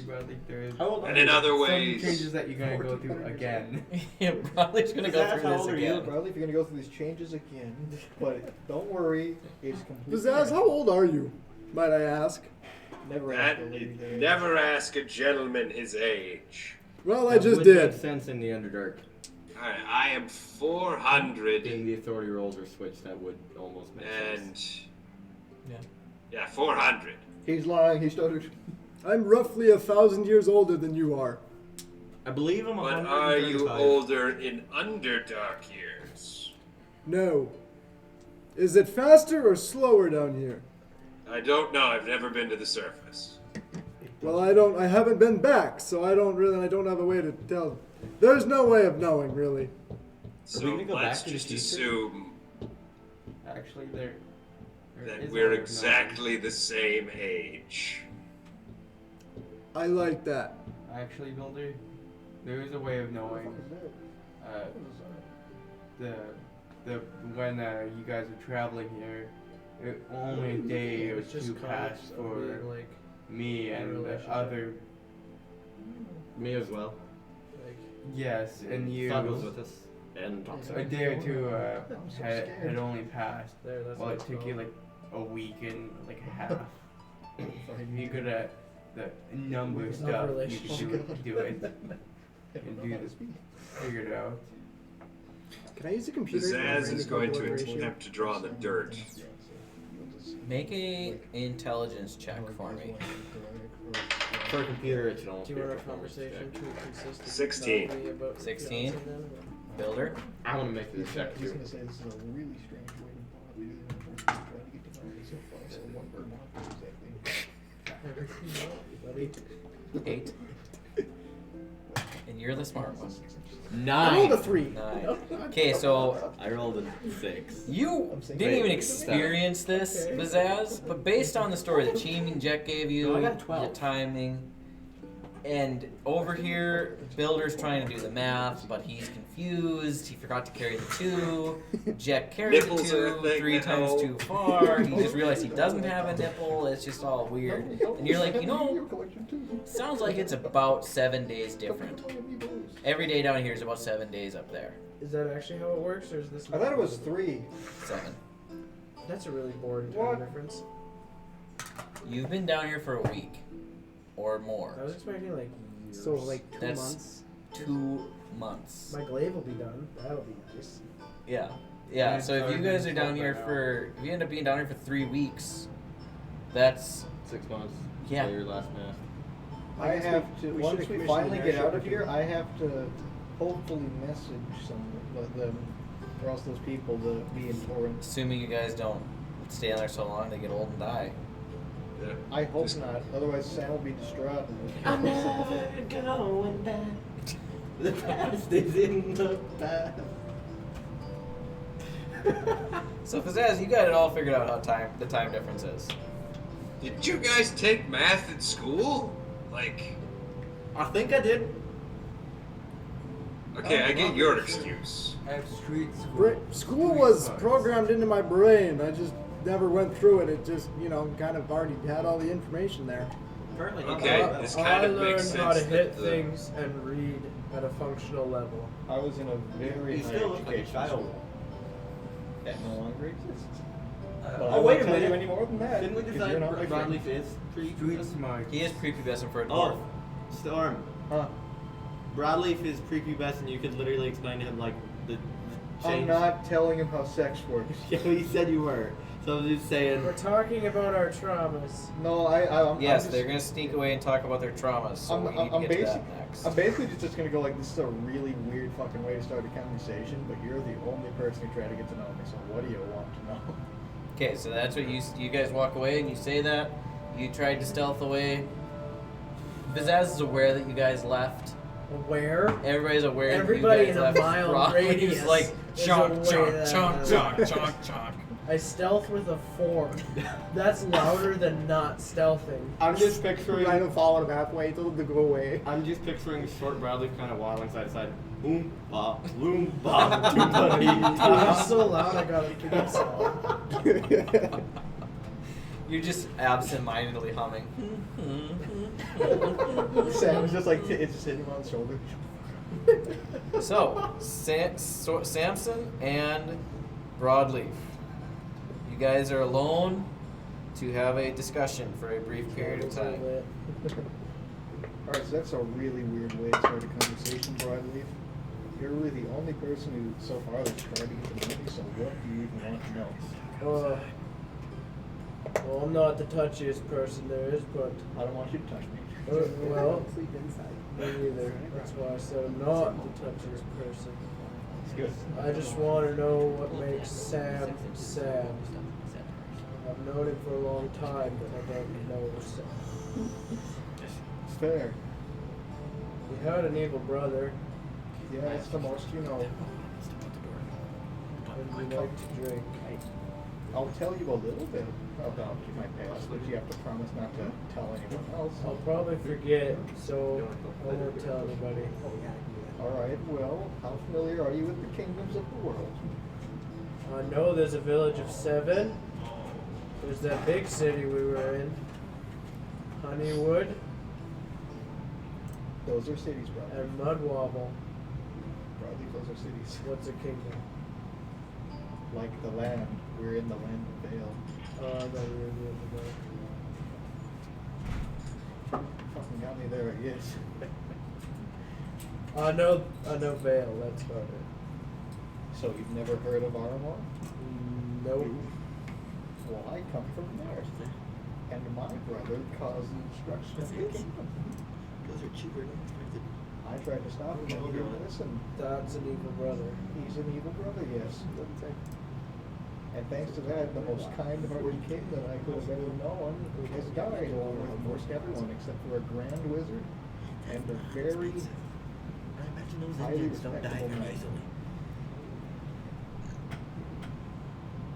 [SPEAKER 7] How old
[SPEAKER 4] and in other
[SPEAKER 7] Some
[SPEAKER 4] ways,
[SPEAKER 7] changes that you're gonna go through again.
[SPEAKER 1] Yeah, probably gonna go through
[SPEAKER 5] How
[SPEAKER 1] this
[SPEAKER 5] old are you?
[SPEAKER 1] again.
[SPEAKER 5] Broadleaf, you're gonna go through these changes again. But don't worry, it's completely.
[SPEAKER 8] Pizzazz, how old are you? Might I ask?
[SPEAKER 5] Never
[SPEAKER 4] that,
[SPEAKER 5] ask a lady their age.
[SPEAKER 4] never ask a gentleman his age.
[SPEAKER 8] Well, I
[SPEAKER 7] That
[SPEAKER 8] just
[SPEAKER 7] would
[SPEAKER 8] did.
[SPEAKER 7] make sense in the Underdark.
[SPEAKER 4] All right, I am 400
[SPEAKER 7] Being the authority roles are switched, that would almost make sense.
[SPEAKER 4] and yeah, 400.
[SPEAKER 5] He's lying. He stuttered.
[SPEAKER 8] I'm roughly 1,000 years older than you are.
[SPEAKER 7] I believe I'm
[SPEAKER 4] But are you
[SPEAKER 7] 135.
[SPEAKER 4] older in Underdark years?
[SPEAKER 8] No. Is it faster or slower down here?
[SPEAKER 4] I don't know. I've never been to the surface.
[SPEAKER 8] Well, I haven't been back, so I don't have a way to tell. There's no way of knowing, really.
[SPEAKER 4] So
[SPEAKER 7] gonna go
[SPEAKER 4] let's
[SPEAKER 7] back to the
[SPEAKER 4] just
[SPEAKER 7] future?
[SPEAKER 4] assume
[SPEAKER 7] Actually, there
[SPEAKER 4] that
[SPEAKER 7] is a
[SPEAKER 4] we're
[SPEAKER 7] way of
[SPEAKER 4] exactly the same age.
[SPEAKER 8] I like that.
[SPEAKER 10] Actually, Builder, there is a way of knowing the when you guys are traveling here. Only a day or
[SPEAKER 6] It's just
[SPEAKER 10] two
[SPEAKER 6] comics
[SPEAKER 10] passed
[SPEAKER 6] of
[SPEAKER 10] for
[SPEAKER 6] being, like,
[SPEAKER 10] me
[SPEAKER 6] in a
[SPEAKER 10] and the
[SPEAKER 6] relationship.
[SPEAKER 10] other.
[SPEAKER 7] Me as well.
[SPEAKER 6] Like,
[SPEAKER 10] Yes, and you.
[SPEAKER 7] Thought was with us. And talks
[SPEAKER 10] A day or two had only passed.
[SPEAKER 6] there, that's
[SPEAKER 10] Well,
[SPEAKER 6] what
[SPEAKER 10] it
[SPEAKER 6] it's
[SPEAKER 10] took you
[SPEAKER 6] called.
[SPEAKER 10] like a week and like a half. If you're good at the number
[SPEAKER 6] Love
[SPEAKER 10] stuff, you
[SPEAKER 6] relationship.
[SPEAKER 10] can do it. And do this, figure it out.
[SPEAKER 8] Can I use a computer?
[SPEAKER 4] Pizzazz is going to attempt to draw the dirt.
[SPEAKER 1] Make a intelligence check for me.
[SPEAKER 7] For a computer, it should almost
[SPEAKER 6] Do
[SPEAKER 7] be
[SPEAKER 6] you
[SPEAKER 7] a
[SPEAKER 6] want a
[SPEAKER 7] performance
[SPEAKER 6] conversation
[SPEAKER 7] check.
[SPEAKER 6] to consist
[SPEAKER 4] 16.
[SPEAKER 6] about
[SPEAKER 1] 16?
[SPEAKER 6] fiancé then?
[SPEAKER 1] Builder.
[SPEAKER 7] I want to make this check
[SPEAKER 5] He's
[SPEAKER 7] too.
[SPEAKER 5] gonna say this is a really strange way to bond. He's trying to get to know me so far. So one per month exactly.
[SPEAKER 1] 8. And you're the smart one.
[SPEAKER 8] I rolled a
[SPEAKER 7] 9.
[SPEAKER 8] 3.
[SPEAKER 1] 9. Okay, so
[SPEAKER 7] I rolled a 6.
[SPEAKER 1] you
[SPEAKER 5] I'm saying-
[SPEAKER 1] didn't even
[SPEAKER 7] Wait,
[SPEAKER 1] experience this, Pizzazz, but based on the story that Chiming Jet gave you,
[SPEAKER 7] No, I got
[SPEAKER 1] the
[SPEAKER 7] 12.
[SPEAKER 1] timing, and over here, Builder's trying to do the math, but he's confused. He forgot to carry the 2. Jet carried the
[SPEAKER 4] Nipples are a
[SPEAKER 1] 2
[SPEAKER 4] thing
[SPEAKER 1] 3
[SPEAKER 4] now.
[SPEAKER 1] times too far. He just realized he doesn't have a nipple. It's just all weird. And you're like, sounds like it's about 7 days different. Every day down here is about 7 days up there.
[SPEAKER 6] Is that actually how it works, or is this?
[SPEAKER 5] I thought it was 3.
[SPEAKER 1] 7.
[SPEAKER 6] That's a really boring time
[SPEAKER 5] What?
[SPEAKER 6] difference.
[SPEAKER 1] You've been down here for a week or
[SPEAKER 6] I
[SPEAKER 1] more.
[SPEAKER 6] was expecting like years.
[SPEAKER 9] So like 2
[SPEAKER 1] That's-
[SPEAKER 9] months.
[SPEAKER 1] 2 months.
[SPEAKER 6] My glaive will be done. That'll be nice.
[SPEAKER 1] Yeah. Yeah,
[SPEAKER 10] And
[SPEAKER 1] so if
[SPEAKER 10] so
[SPEAKER 1] you guys are
[SPEAKER 10] it's
[SPEAKER 1] down
[SPEAKER 10] twelve
[SPEAKER 1] here
[SPEAKER 10] right now.
[SPEAKER 1] if you end up being down here for 3 weeks, that's
[SPEAKER 7] 6 months.
[SPEAKER 1] Yeah.
[SPEAKER 7] Till your last math.
[SPEAKER 5] I have to.
[SPEAKER 9] we
[SPEAKER 5] Once
[SPEAKER 9] should
[SPEAKER 5] we
[SPEAKER 9] commission
[SPEAKER 5] finally
[SPEAKER 9] an
[SPEAKER 5] get out
[SPEAKER 9] airship
[SPEAKER 5] of here,
[SPEAKER 9] to-
[SPEAKER 5] I have to hopefully message them, or else those people to be in Torrance.
[SPEAKER 1] Assuming you guys don't stay on there so long, they get old and die.
[SPEAKER 4] Yeah.
[SPEAKER 5] I hope not. Otherwise, Sam will be distraught.
[SPEAKER 7] I'm never going back. The past is in the past.
[SPEAKER 1] So Pizzazz, you got it all figured out how the time difference is.
[SPEAKER 4] Did you guys take math at school? Like,
[SPEAKER 7] I think I did.
[SPEAKER 4] okay, I get your excuse.
[SPEAKER 10] I have street school.
[SPEAKER 8] School was programmed into my brain. I just never went through it. It just, kind of already had all the information there.
[SPEAKER 7] Apparently not.
[SPEAKER 4] Okay,
[SPEAKER 6] I
[SPEAKER 4] this kind of
[SPEAKER 6] learned
[SPEAKER 4] makes
[SPEAKER 6] how to
[SPEAKER 4] sense
[SPEAKER 6] hit
[SPEAKER 4] that the-
[SPEAKER 6] things and read at a functional level.
[SPEAKER 5] I was in a very
[SPEAKER 7] You
[SPEAKER 5] high
[SPEAKER 7] still look like a
[SPEAKER 5] education
[SPEAKER 7] child.
[SPEAKER 5] school. That no longer exists. But I
[SPEAKER 7] Oh,
[SPEAKER 5] won't
[SPEAKER 7] wait a
[SPEAKER 5] tell you
[SPEAKER 7] minute.
[SPEAKER 5] any more than that.
[SPEAKER 7] Didn't we
[SPEAKER 5] 'cause
[SPEAKER 7] decide
[SPEAKER 5] you're not my friend.
[SPEAKER 7] Broadleaf is
[SPEAKER 10] Street
[SPEAKER 7] pre-pubescent?
[SPEAKER 10] smart.
[SPEAKER 1] He is prepubescent for a dwarf.
[SPEAKER 7] Oh, Storm.
[SPEAKER 5] Huh?
[SPEAKER 7] Broadleaf is prepubescent. You could literally explain to him like the
[SPEAKER 5] I'm
[SPEAKER 7] change.
[SPEAKER 5] not telling him how sex works.
[SPEAKER 7] Yeah, he said you were. So I'm just saying.
[SPEAKER 6] We're talking about our traumas.
[SPEAKER 5] No, I'm
[SPEAKER 1] Yes,
[SPEAKER 5] I'm
[SPEAKER 1] they're
[SPEAKER 5] just,
[SPEAKER 1] gonna sneak away and talk about their traumas, so we need to get to that next.
[SPEAKER 5] I'm basically just gonna go like, this is a really weird fucking way to start a conversation, but you're the only person who tried to get to know me, so what do you want to know?
[SPEAKER 1] Okay, so that's what you guys walk away and you say that. You tried to stealth away. Pizzazz is aware that you guys left.
[SPEAKER 6] Where?
[SPEAKER 1] Everybody's aware
[SPEAKER 6] Everybody
[SPEAKER 1] that you
[SPEAKER 6] in
[SPEAKER 1] guys
[SPEAKER 6] a
[SPEAKER 1] left.
[SPEAKER 6] mile
[SPEAKER 1] Broadleaf's
[SPEAKER 6] radius
[SPEAKER 1] like
[SPEAKER 6] is
[SPEAKER 1] chonk,
[SPEAKER 6] aware
[SPEAKER 1] chonk,
[SPEAKER 6] that-
[SPEAKER 1] chonk, chonk, chonk, chonk.
[SPEAKER 6] I stealth with a 4. That's louder than not stealthing.
[SPEAKER 7] I'm just picturing.
[SPEAKER 8] Rhino followed him halfway, told him to go away.
[SPEAKER 7] I'm just picturing short Broadleaf kind of waddling side to side. Boom, ba, boom, ba, boom, ba, dee,
[SPEAKER 6] Dude,
[SPEAKER 7] da.
[SPEAKER 6] it's so loud I gotta keep it sound.
[SPEAKER 1] You're just absent-mindedly humming.
[SPEAKER 5] Sam was just like, it's just hitting him on the shoulder.
[SPEAKER 1] So, Samson and Broadleaf, you guys are alone to have a discussion for a brief period of time.
[SPEAKER 5] Alright, so that's a really weird way to start a conversation, Broadleaf. You're really the only person who, so far, that's tried to get to know me, so what do you even want to know?
[SPEAKER 6] Well, I'm not the touchiest person there is, but
[SPEAKER 5] I don't want you to touch me.
[SPEAKER 6] well, me either. That's why I said I'm not the touchiest person.
[SPEAKER 5] It's good.
[SPEAKER 6] I just want to know what makes Sam sad. I've known him for a long time, but I don't know Sam.
[SPEAKER 5] It's fair.
[SPEAKER 6] He had an evil brother,
[SPEAKER 5] Yeah, it's the most you know.
[SPEAKER 6] and he liked to drink.
[SPEAKER 5] I'll tell you a little bit about my past, but you have to promise not to tell anyone else.
[SPEAKER 6] I'll probably forget, so I won't tell anybody.
[SPEAKER 5] Alright, well, how familiar are you with the kingdoms of the world?
[SPEAKER 6] I know there's a village of 7. There's that big city we were in, Honeywood,
[SPEAKER 5] Those are cities, brother.
[SPEAKER 6] and Mudwobble.
[SPEAKER 5] Broadly, those are cities.
[SPEAKER 6] What's a kingdom?
[SPEAKER 5] Like the land. We're in the land of Vale.
[SPEAKER 6] I thought we were doing
[SPEAKER 5] Fucking got me there, I guess.
[SPEAKER 6] I know Vale, that's about it.
[SPEAKER 5] So you've never heard of Armor?
[SPEAKER 6] Nope.
[SPEAKER 5] Well, I come from there. And my brother caused the destruction of the kingdom.
[SPEAKER 7] Those are cheaper than expected.
[SPEAKER 5] I tried to stop him, and he didn't listen.
[SPEAKER 6] That's an evil brother.
[SPEAKER 5] He's an evil brother, yes. And thanks to that, the most kind-hearted king that I could have ever known has died, along with almost everyone except for a grand wizard and a very
[SPEAKER 7] I imagine those
[SPEAKER 5] highly
[SPEAKER 7] Indians don't die
[SPEAKER 5] respectable
[SPEAKER 7] very
[SPEAKER 5] knight.
[SPEAKER 7] easily.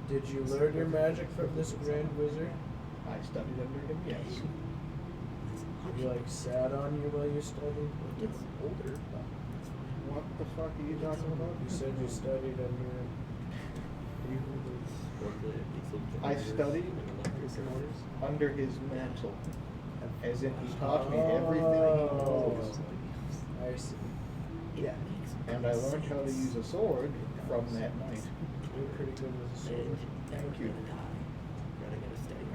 [SPEAKER 6] Did you learn your magic from this grand wizard?
[SPEAKER 5] I studied under him, yes.
[SPEAKER 6] He like sat on you while you studied?
[SPEAKER 7] It's older, but
[SPEAKER 5] What the fuck are you talking about?
[SPEAKER 6] You said you studied under him.
[SPEAKER 5] I studied under his mantle, as in he taught me everything he knows.
[SPEAKER 6] I see.
[SPEAKER 5] Yeah. And I learned how to use a sword from that night.
[SPEAKER 6] You're pretty good with a sword.
[SPEAKER 5] Thank you.
[SPEAKER 7] Gotta get a steady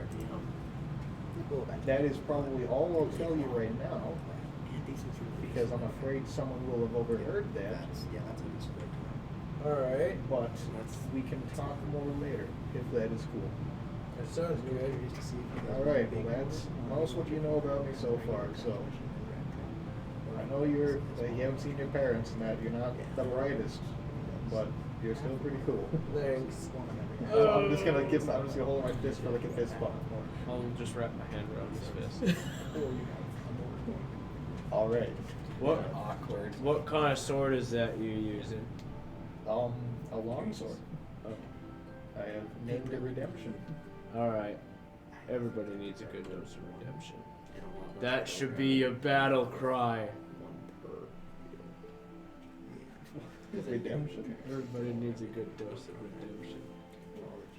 [SPEAKER 7] RTM.
[SPEAKER 5] That is probably all I'll tell you right now, because I'm afraid someone will have overheard that.
[SPEAKER 7] Yeah, that's a good
[SPEAKER 6] Alright.
[SPEAKER 5] But we can talk more later, if that is cool.
[SPEAKER 6] That sounds good.
[SPEAKER 5] Alright, well that's most what you know about me so far, so I know you haven't seen your parents and that you're not the brightest, but you're still pretty cool.
[SPEAKER 6] Thanks.
[SPEAKER 5] I'm just gonna hold my fist for like a fist bump.
[SPEAKER 2] I'll just wrap my hand around his fist.
[SPEAKER 5] All right.
[SPEAKER 2] What
[SPEAKER 1] Awkward.
[SPEAKER 2] what kind of sword is that you're using?
[SPEAKER 5] A long sword.
[SPEAKER 2] Oh.
[SPEAKER 5] I have named it Redemption.
[SPEAKER 2] Alright. Everybody needs a good dose of redemption. That should be your battle cry.
[SPEAKER 5] Redemption?
[SPEAKER 2] Everybody needs a good dose of redemption.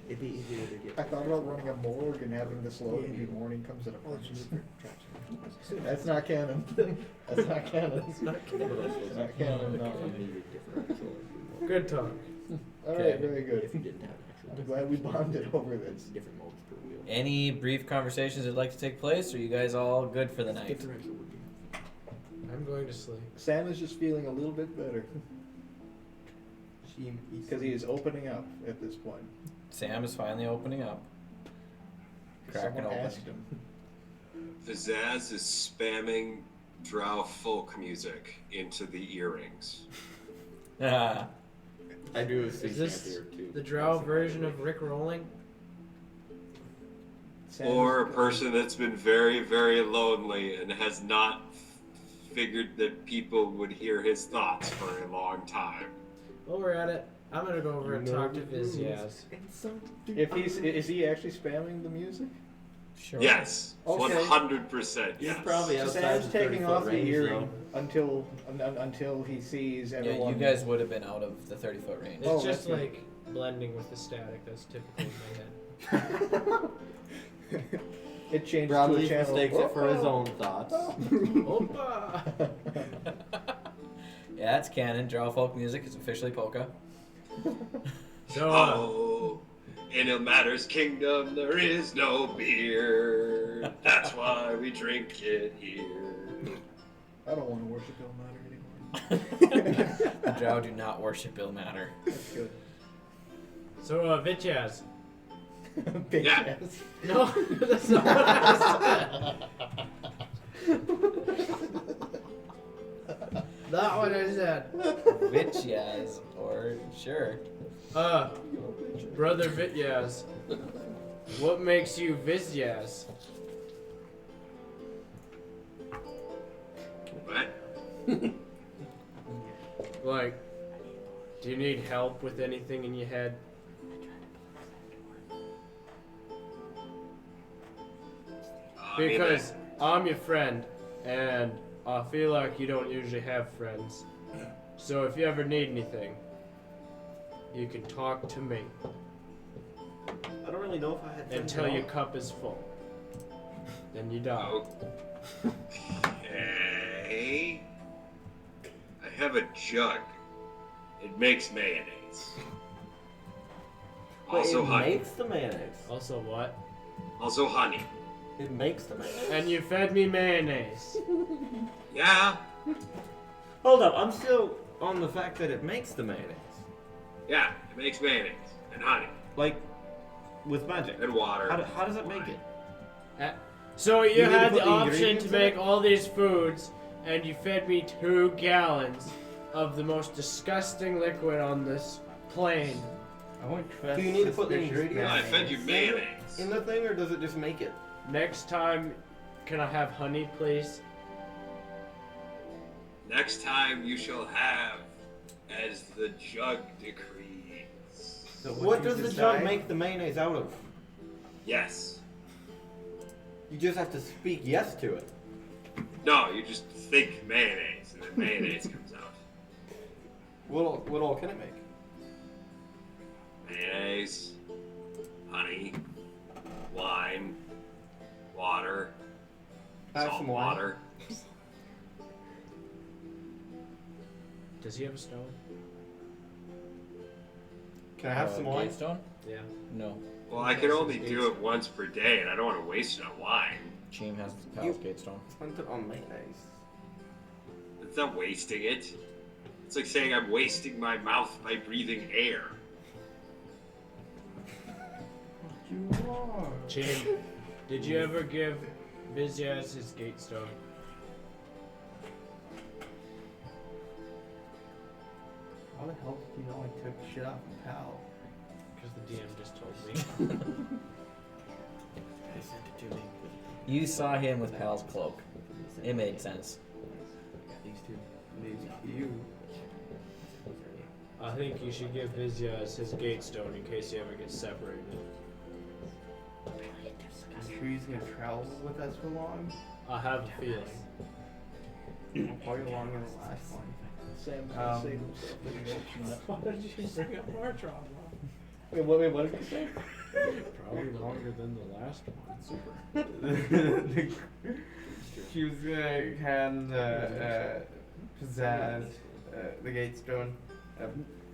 [SPEAKER 7] It'd be easier to get.
[SPEAKER 5] I thought about running a morgue and having the slogan be "Morning comes at a punch." That's not canon. That's not canon. It's not canon. It's not canon. No.
[SPEAKER 2] Good talk.
[SPEAKER 5] All right, very good. I'm glad we bonded over this.
[SPEAKER 7] Different modes per wheel.
[SPEAKER 1] Any brief conversations that'd like to take place, or are you guys all good for the night?
[SPEAKER 6] I'm going to sleep.
[SPEAKER 5] Sam is just feeling a little bit better because he is opening up at this point.
[SPEAKER 1] Sam is finally opening up. Cracking
[SPEAKER 5] Someone
[SPEAKER 1] open.
[SPEAKER 5] asked him.
[SPEAKER 4] Pizzazz is spamming drow folk music into the earrings.
[SPEAKER 1] Ah,
[SPEAKER 7] I do have
[SPEAKER 6] Is this the drow version of Rick rolling?
[SPEAKER 5] Sam
[SPEAKER 4] Or a
[SPEAKER 5] is-
[SPEAKER 4] person that's been very, very lonely and has not figured that people would hear his thoughts for a long time.
[SPEAKER 6] While we're at it, I'm gonna go over and talk to Vizyaz.
[SPEAKER 5] Is he actually spamming the music?
[SPEAKER 1] sure.
[SPEAKER 4] Yes,
[SPEAKER 5] Okay.
[SPEAKER 4] 100%.
[SPEAKER 7] He's
[SPEAKER 4] Yes.
[SPEAKER 7] probably outside
[SPEAKER 5] Sam's
[SPEAKER 7] the
[SPEAKER 5] taking
[SPEAKER 7] 30-foot
[SPEAKER 5] off the
[SPEAKER 7] range,
[SPEAKER 5] earring until he sees
[SPEAKER 1] Yeah,
[SPEAKER 5] everyone.
[SPEAKER 1] you guys would have been out of the 30-foot range.
[SPEAKER 6] It's
[SPEAKER 5] Oh,
[SPEAKER 6] just
[SPEAKER 5] that's
[SPEAKER 6] like blending with the static. That's typical in my head.
[SPEAKER 5] It changes
[SPEAKER 7] Broadleaf
[SPEAKER 5] to a channel.
[SPEAKER 7] mistakes it for his own thoughts.
[SPEAKER 6] Opa!
[SPEAKER 1] Yeah, that's canon. Drow folk music is officially polka.
[SPEAKER 6] So,
[SPEAKER 4] Oh, in Ilmater's kingdom there is no beer. That's why we drink it here.
[SPEAKER 5] I don't want to worship Ilmater anymore.
[SPEAKER 1] The Drow do not worship Ilmater.
[SPEAKER 5] That's good.
[SPEAKER 6] so Vizyaz.
[SPEAKER 5] Big
[SPEAKER 4] Yeah.
[SPEAKER 5] ass.
[SPEAKER 6] No, that's not what I said. Not what I said.
[SPEAKER 1] Vizyaz, or sure.
[SPEAKER 6] Brother Vizyaz. What makes you Vizyaz?
[SPEAKER 4] What?
[SPEAKER 2] Like, do you need help with anything in your head? Because I'm your friend, and I feel like you don't usually have friends. So if you ever need anything, you can talk to me
[SPEAKER 7] I don't really know if I had friends
[SPEAKER 2] until
[SPEAKER 7] at
[SPEAKER 2] your
[SPEAKER 7] all.
[SPEAKER 2] cup is full. Then you die.
[SPEAKER 4] Okay. I have a jug. It makes mayonnaise.
[SPEAKER 7] But
[SPEAKER 4] Also
[SPEAKER 7] it
[SPEAKER 4] honey.
[SPEAKER 7] makes the mayonnaise.
[SPEAKER 2] Also what?
[SPEAKER 4] Also honey.
[SPEAKER 7] It makes the mayonnaise.
[SPEAKER 2] And you fed me mayonnaise.
[SPEAKER 4] Yeah.
[SPEAKER 7] Hold up, I'm still on the fact that it makes the mayonnaise.
[SPEAKER 4] Yeah, it makes mayonnaise and honey
[SPEAKER 7] Like, with magic.
[SPEAKER 4] and water.
[SPEAKER 7] How does it make it?
[SPEAKER 2] So you
[SPEAKER 7] You need to
[SPEAKER 2] had
[SPEAKER 7] put
[SPEAKER 2] the
[SPEAKER 7] the
[SPEAKER 2] option
[SPEAKER 7] ingredients
[SPEAKER 2] to
[SPEAKER 7] in
[SPEAKER 2] make
[SPEAKER 7] it?
[SPEAKER 2] all these foods, and you fed me 2 gallons of the most disgusting liquid on this plane.
[SPEAKER 10] I won't trust.
[SPEAKER 7] Do you need to put the
[SPEAKER 10] suspicious
[SPEAKER 7] ingredients?
[SPEAKER 4] I fed you mayonnaise.
[SPEAKER 7] In the thing, or does it just make it?
[SPEAKER 2] Next time, can I have honey, please?
[SPEAKER 4] Next time you shall have as the jug decrees.
[SPEAKER 10] So
[SPEAKER 7] What
[SPEAKER 10] you
[SPEAKER 7] does the
[SPEAKER 10] decide-
[SPEAKER 7] jug make the mayonnaise out of?
[SPEAKER 4] Yes.
[SPEAKER 7] You just have to speak yes to it.
[SPEAKER 4] No, you just think mayonnaise and then mayonnaise comes out.
[SPEAKER 7] What all can it make?
[SPEAKER 4] Mayonnaise, honey, wine, water,
[SPEAKER 7] Have
[SPEAKER 4] salt
[SPEAKER 7] some wine.
[SPEAKER 4] water.
[SPEAKER 2] Does he have a stone?
[SPEAKER 7] Can I have some wine?
[SPEAKER 1] Gatestone?
[SPEAKER 2] Yeah.
[SPEAKER 1] No.
[SPEAKER 4] Well, I can only do it once per day, and I don't want to waste it on wine.
[SPEAKER 1] Cheem has the Palace Gatestone.
[SPEAKER 7] Spent it on mayonnaise.
[SPEAKER 4] It's not wasting it. It's like saying I'm wasting my mouth by breathing air.
[SPEAKER 10] You are.
[SPEAKER 2] Jim, did you ever give Vizyaz his gatestone?
[SPEAKER 3] How the hell did you know I took shit off my pal?
[SPEAKER 2] Because the DM just told me.
[SPEAKER 7] I sent it to me.
[SPEAKER 1] You saw him with Pal's cloak. It made sense.
[SPEAKER 7] These two.
[SPEAKER 3] Maybe you.
[SPEAKER 2] I think you should give Vizyas his gate stone in case he ever gets separated.
[SPEAKER 3] I'm sure he's gonna travel with us for long.
[SPEAKER 2] I have a feeling.
[SPEAKER 3] Probably longer than the last one.
[SPEAKER 5] Sam's
[SPEAKER 3] Um,
[SPEAKER 5] gonna save himself.
[SPEAKER 2] Why did you bring up Martron?
[SPEAKER 5] Wait, what did you say?
[SPEAKER 2] Probably longer than the last one. Super.
[SPEAKER 3] She was gonna hand pizzazz the gate stone.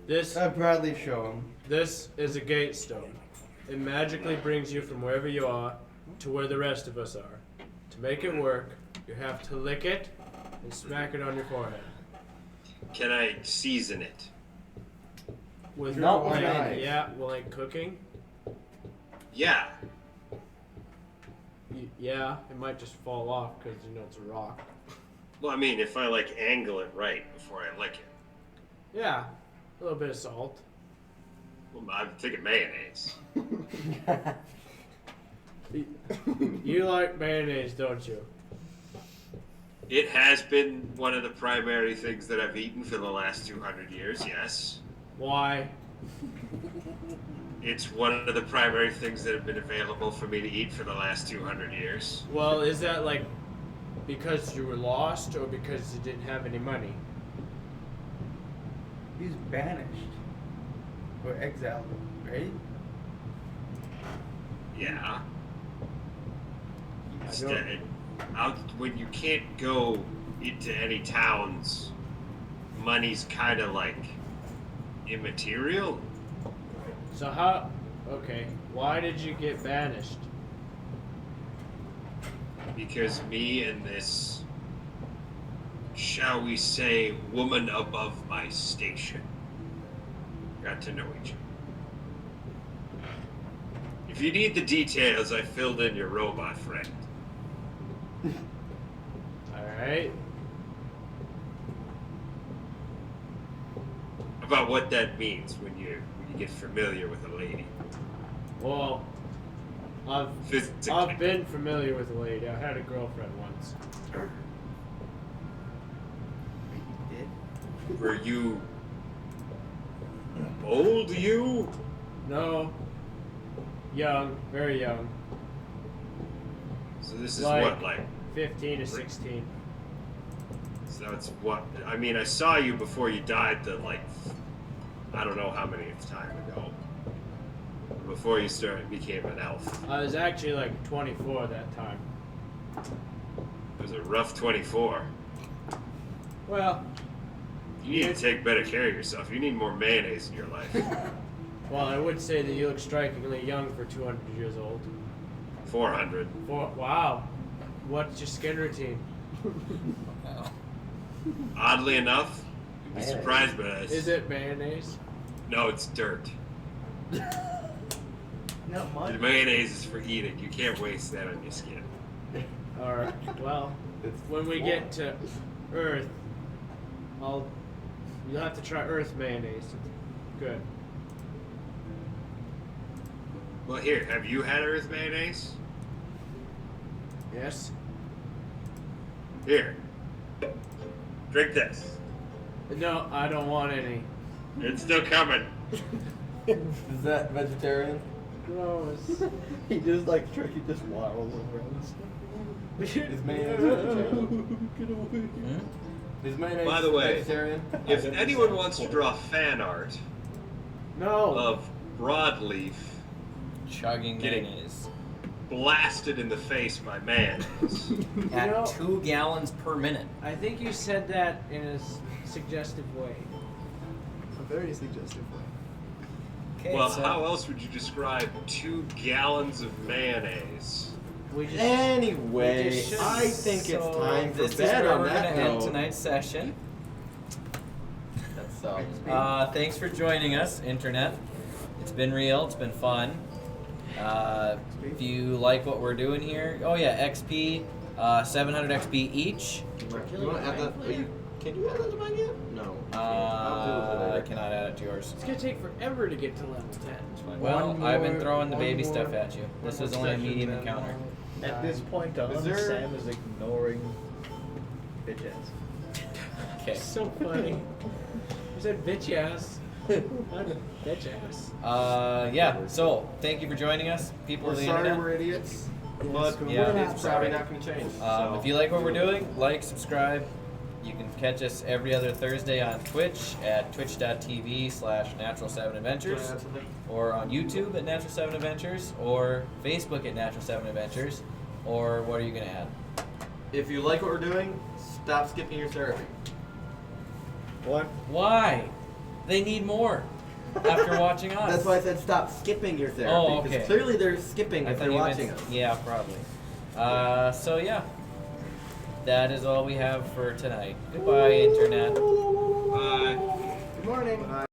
[SPEAKER 2] This
[SPEAKER 3] Bradley show him.
[SPEAKER 2] this is a gate stone. It magically brings you from wherever you are to where the rest of us are. To make it work, you have to lick it and smack it on your forehead.
[SPEAKER 4] Can I season it?
[SPEAKER 2] With
[SPEAKER 3] Not
[SPEAKER 2] like,
[SPEAKER 3] with knife.
[SPEAKER 2] yeah, well, like cooking.
[SPEAKER 4] Yeah.
[SPEAKER 2] Yeah, it might just fall off because you know it's a rock.
[SPEAKER 4] Well, I mean, if I like angle it right before I lick it.
[SPEAKER 2] Yeah, a little bit of salt.
[SPEAKER 4] Well, I'm thinking mayonnaise.
[SPEAKER 2] You like mayonnaise, don't you?
[SPEAKER 4] It has been one of the primary things that I've eaten for the last 200 years, yes.
[SPEAKER 2] Why?
[SPEAKER 4] It's one of the primary things that have been available for me to eat for the last 200 years.
[SPEAKER 2] Well, is that like because you were lost or because you didn't have any money?
[SPEAKER 3] He's banished. Or exiled, right?
[SPEAKER 4] Yeah. Instead, when you can't go into any towns, money's kind of like immaterial.
[SPEAKER 2] So how? Okay, why did you get banished?
[SPEAKER 4] Because me and this, shall we say, woman above my station got to know each other. If you need the details, I filled in your robot friend.
[SPEAKER 2] Alright.
[SPEAKER 4] About what that means when you get familiar with a lady.
[SPEAKER 2] Well, I've
[SPEAKER 4] Physically.
[SPEAKER 2] been familiar with a lady. I had a girlfriend once.
[SPEAKER 4] Were you old, you?
[SPEAKER 2] No. Young, very young.
[SPEAKER 4] So this is
[SPEAKER 2] Like-
[SPEAKER 4] what, like,
[SPEAKER 2] 15 to 16.
[SPEAKER 4] so it's what, I mean, I saw you before you died the, like, I don't know how many time ago. Before you became an elf.
[SPEAKER 2] I was actually like 24 that time.
[SPEAKER 4] It was a rough 24.
[SPEAKER 2] Well,
[SPEAKER 4] You need to take better care of yourself. You need more mayonnaise in your life.
[SPEAKER 2] well, I would say that you look strikingly young for 200 years old.
[SPEAKER 4] 400.
[SPEAKER 2] Wow. What's your skin routine?
[SPEAKER 4] Oddly enough, you'd be surprised by this.
[SPEAKER 2] Is it mayonnaise?
[SPEAKER 4] No, it's dirt.
[SPEAKER 3] Not much.
[SPEAKER 4] The mayonnaise is for eating. You can't waste that on your skin.
[SPEAKER 2] Alright, well, when we get to Earth, you'll have to try Earth mayonnaise. Good.
[SPEAKER 4] Well, here, have you had Earth mayonnaise?
[SPEAKER 2] Yes?
[SPEAKER 4] Here. Drink this.
[SPEAKER 2] No, I don't want any.
[SPEAKER 4] It's still coming.
[SPEAKER 7] Is that vegetarian?
[SPEAKER 2] Gross.
[SPEAKER 5] He just like he just waddles around.
[SPEAKER 7] Is mayonnaise vegetarian?
[SPEAKER 1] Hmm?
[SPEAKER 7] Is mayonnaise
[SPEAKER 4] By the way,
[SPEAKER 7] vegetarian?
[SPEAKER 4] If anyone wants to draw fan art
[SPEAKER 2] No.
[SPEAKER 4] of Broadleaf
[SPEAKER 1] Chugging
[SPEAKER 4] Getting-
[SPEAKER 1] mayonnaise
[SPEAKER 4] blasted in the face by mayonnaise,
[SPEAKER 1] at
[SPEAKER 2] know-
[SPEAKER 1] 2 gallons per minute.
[SPEAKER 2] I think you said that in a suggestive way.
[SPEAKER 8] A very suggestive way.
[SPEAKER 1] Okay,
[SPEAKER 4] well,
[SPEAKER 1] so
[SPEAKER 4] how else would you describe 2 gallons of mayonnaise?
[SPEAKER 2] We just
[SPEAKER 7] Anyway,
[SPEAKER 2] We just should-
[SPEAKER 7] I think it's
[SPEAKER 1] so
[SPEAKER 7] time for
[SPEAKER 1] this is
[SPEAKER 7] bed
[SPEAKER 1] where
[SPEAKER 7] on
[SPEAKER 1] we're
[SPEAKER 7] that
[SPEAKER 1] gonna end
[SPEAKER 7] note.
[SPEAKER 1] tonight's session.
[SPEAKER 7] That sounds
[SPEAKER 1] Thanks for joining us, Internet. It's been real. It's been fun. If you like what we're doing here, oh yeah, XP, 700 XP each.
[SPEAKER 7] You want to add that? Can you add that to mine yet? No. I'll do it
[SPEAKER 1] I
[SPEAKER 7] later.
[SPEAKER 1] cannot add it to yours.
[SPEAKER 6] It's gonna take forever to get to level 10.
[SPEAKER 7] It's fine.
[SPEAKER 1] Well,
[SPEAKER 3] One
[SPEAKER 1] I've been
[SPEAKER 3] more-
[SPEAKER 1] throwing the
[SPEAKER 3] one
[SPEAKER 1] baby
[SPEAKER 3] more-
[SPEAKER 1] stuff at you. This
[SPEAKER 3] one
[SPEAKER 1] is
[SPEAKER 3] more
[SPEAKER 1] only a
[SPEAKER 3] session,
[SPEAKER 1] medium
[SPEAKER 3] then
[SPEAKER 1] encounter.
[SPEAKER 5] At this point on,
[SPEAKER 7] Is there-
[SPEAKER 5] Sam is ignoring bitch ass.
[SPEAKER 1] Okay.
[SPEAKER 6] So funny. You said bitch ass. Not bitch ass.
[SPEAKER 1] Yeah. So thank you for joining us, people
[SPEAKER 7] We're
[SPEAKER 1] of the
[SPEAKER 7] sorry
[SPEAKER 1] internet.
[SPEAKER 7] we're idiots,
[SPEAKER 8] Yes,
[SPEAKER 7] but
[SPEAKER 1] yeah,
[SPEAKER 7] it's
[SPEAKER 1] sorry.
[SPEAKER 7] probably not going to change.
[SPEAKER 1] If you like what we're doing, like, subscribe. You can catch us every other Thursday on Twitch at twitch.tv/Natural7Adventures, or on YouTube at Natural 7 Adventures, or Facebook at Natural 7 Adventures, or what are you gonna add?
[SPEAKER 7] If you like what we're doing, stop skipping your therapy.
[SPEAKER 5] What?
[SPEAKER 1] Why? They need more after watching us.
[SPEAKER 7] That's why I said stop skipping your therapy.
[SPEAKER 1] Oh,
[SPEAKER 7] 'cause
[SPEAKER 1] okay.
[SPEAKER 7] clearly they're skipping
[SPEAKER 1] I
[SPEAKER 7] if
[SPEAKER 1] thought
[SPEAKER 7] they're
[SPEAKER 1] you
[SPEAKER 7] watching
[SPEAKER 1] meant,
[SPEAKER 7] us.
[SPEAKER 1] yeah, probably. So yeah, that is all we have for tonight. Goodbye, internet.
[SPEAKER 4] Bye.
[SPEAKER 9] Good morning.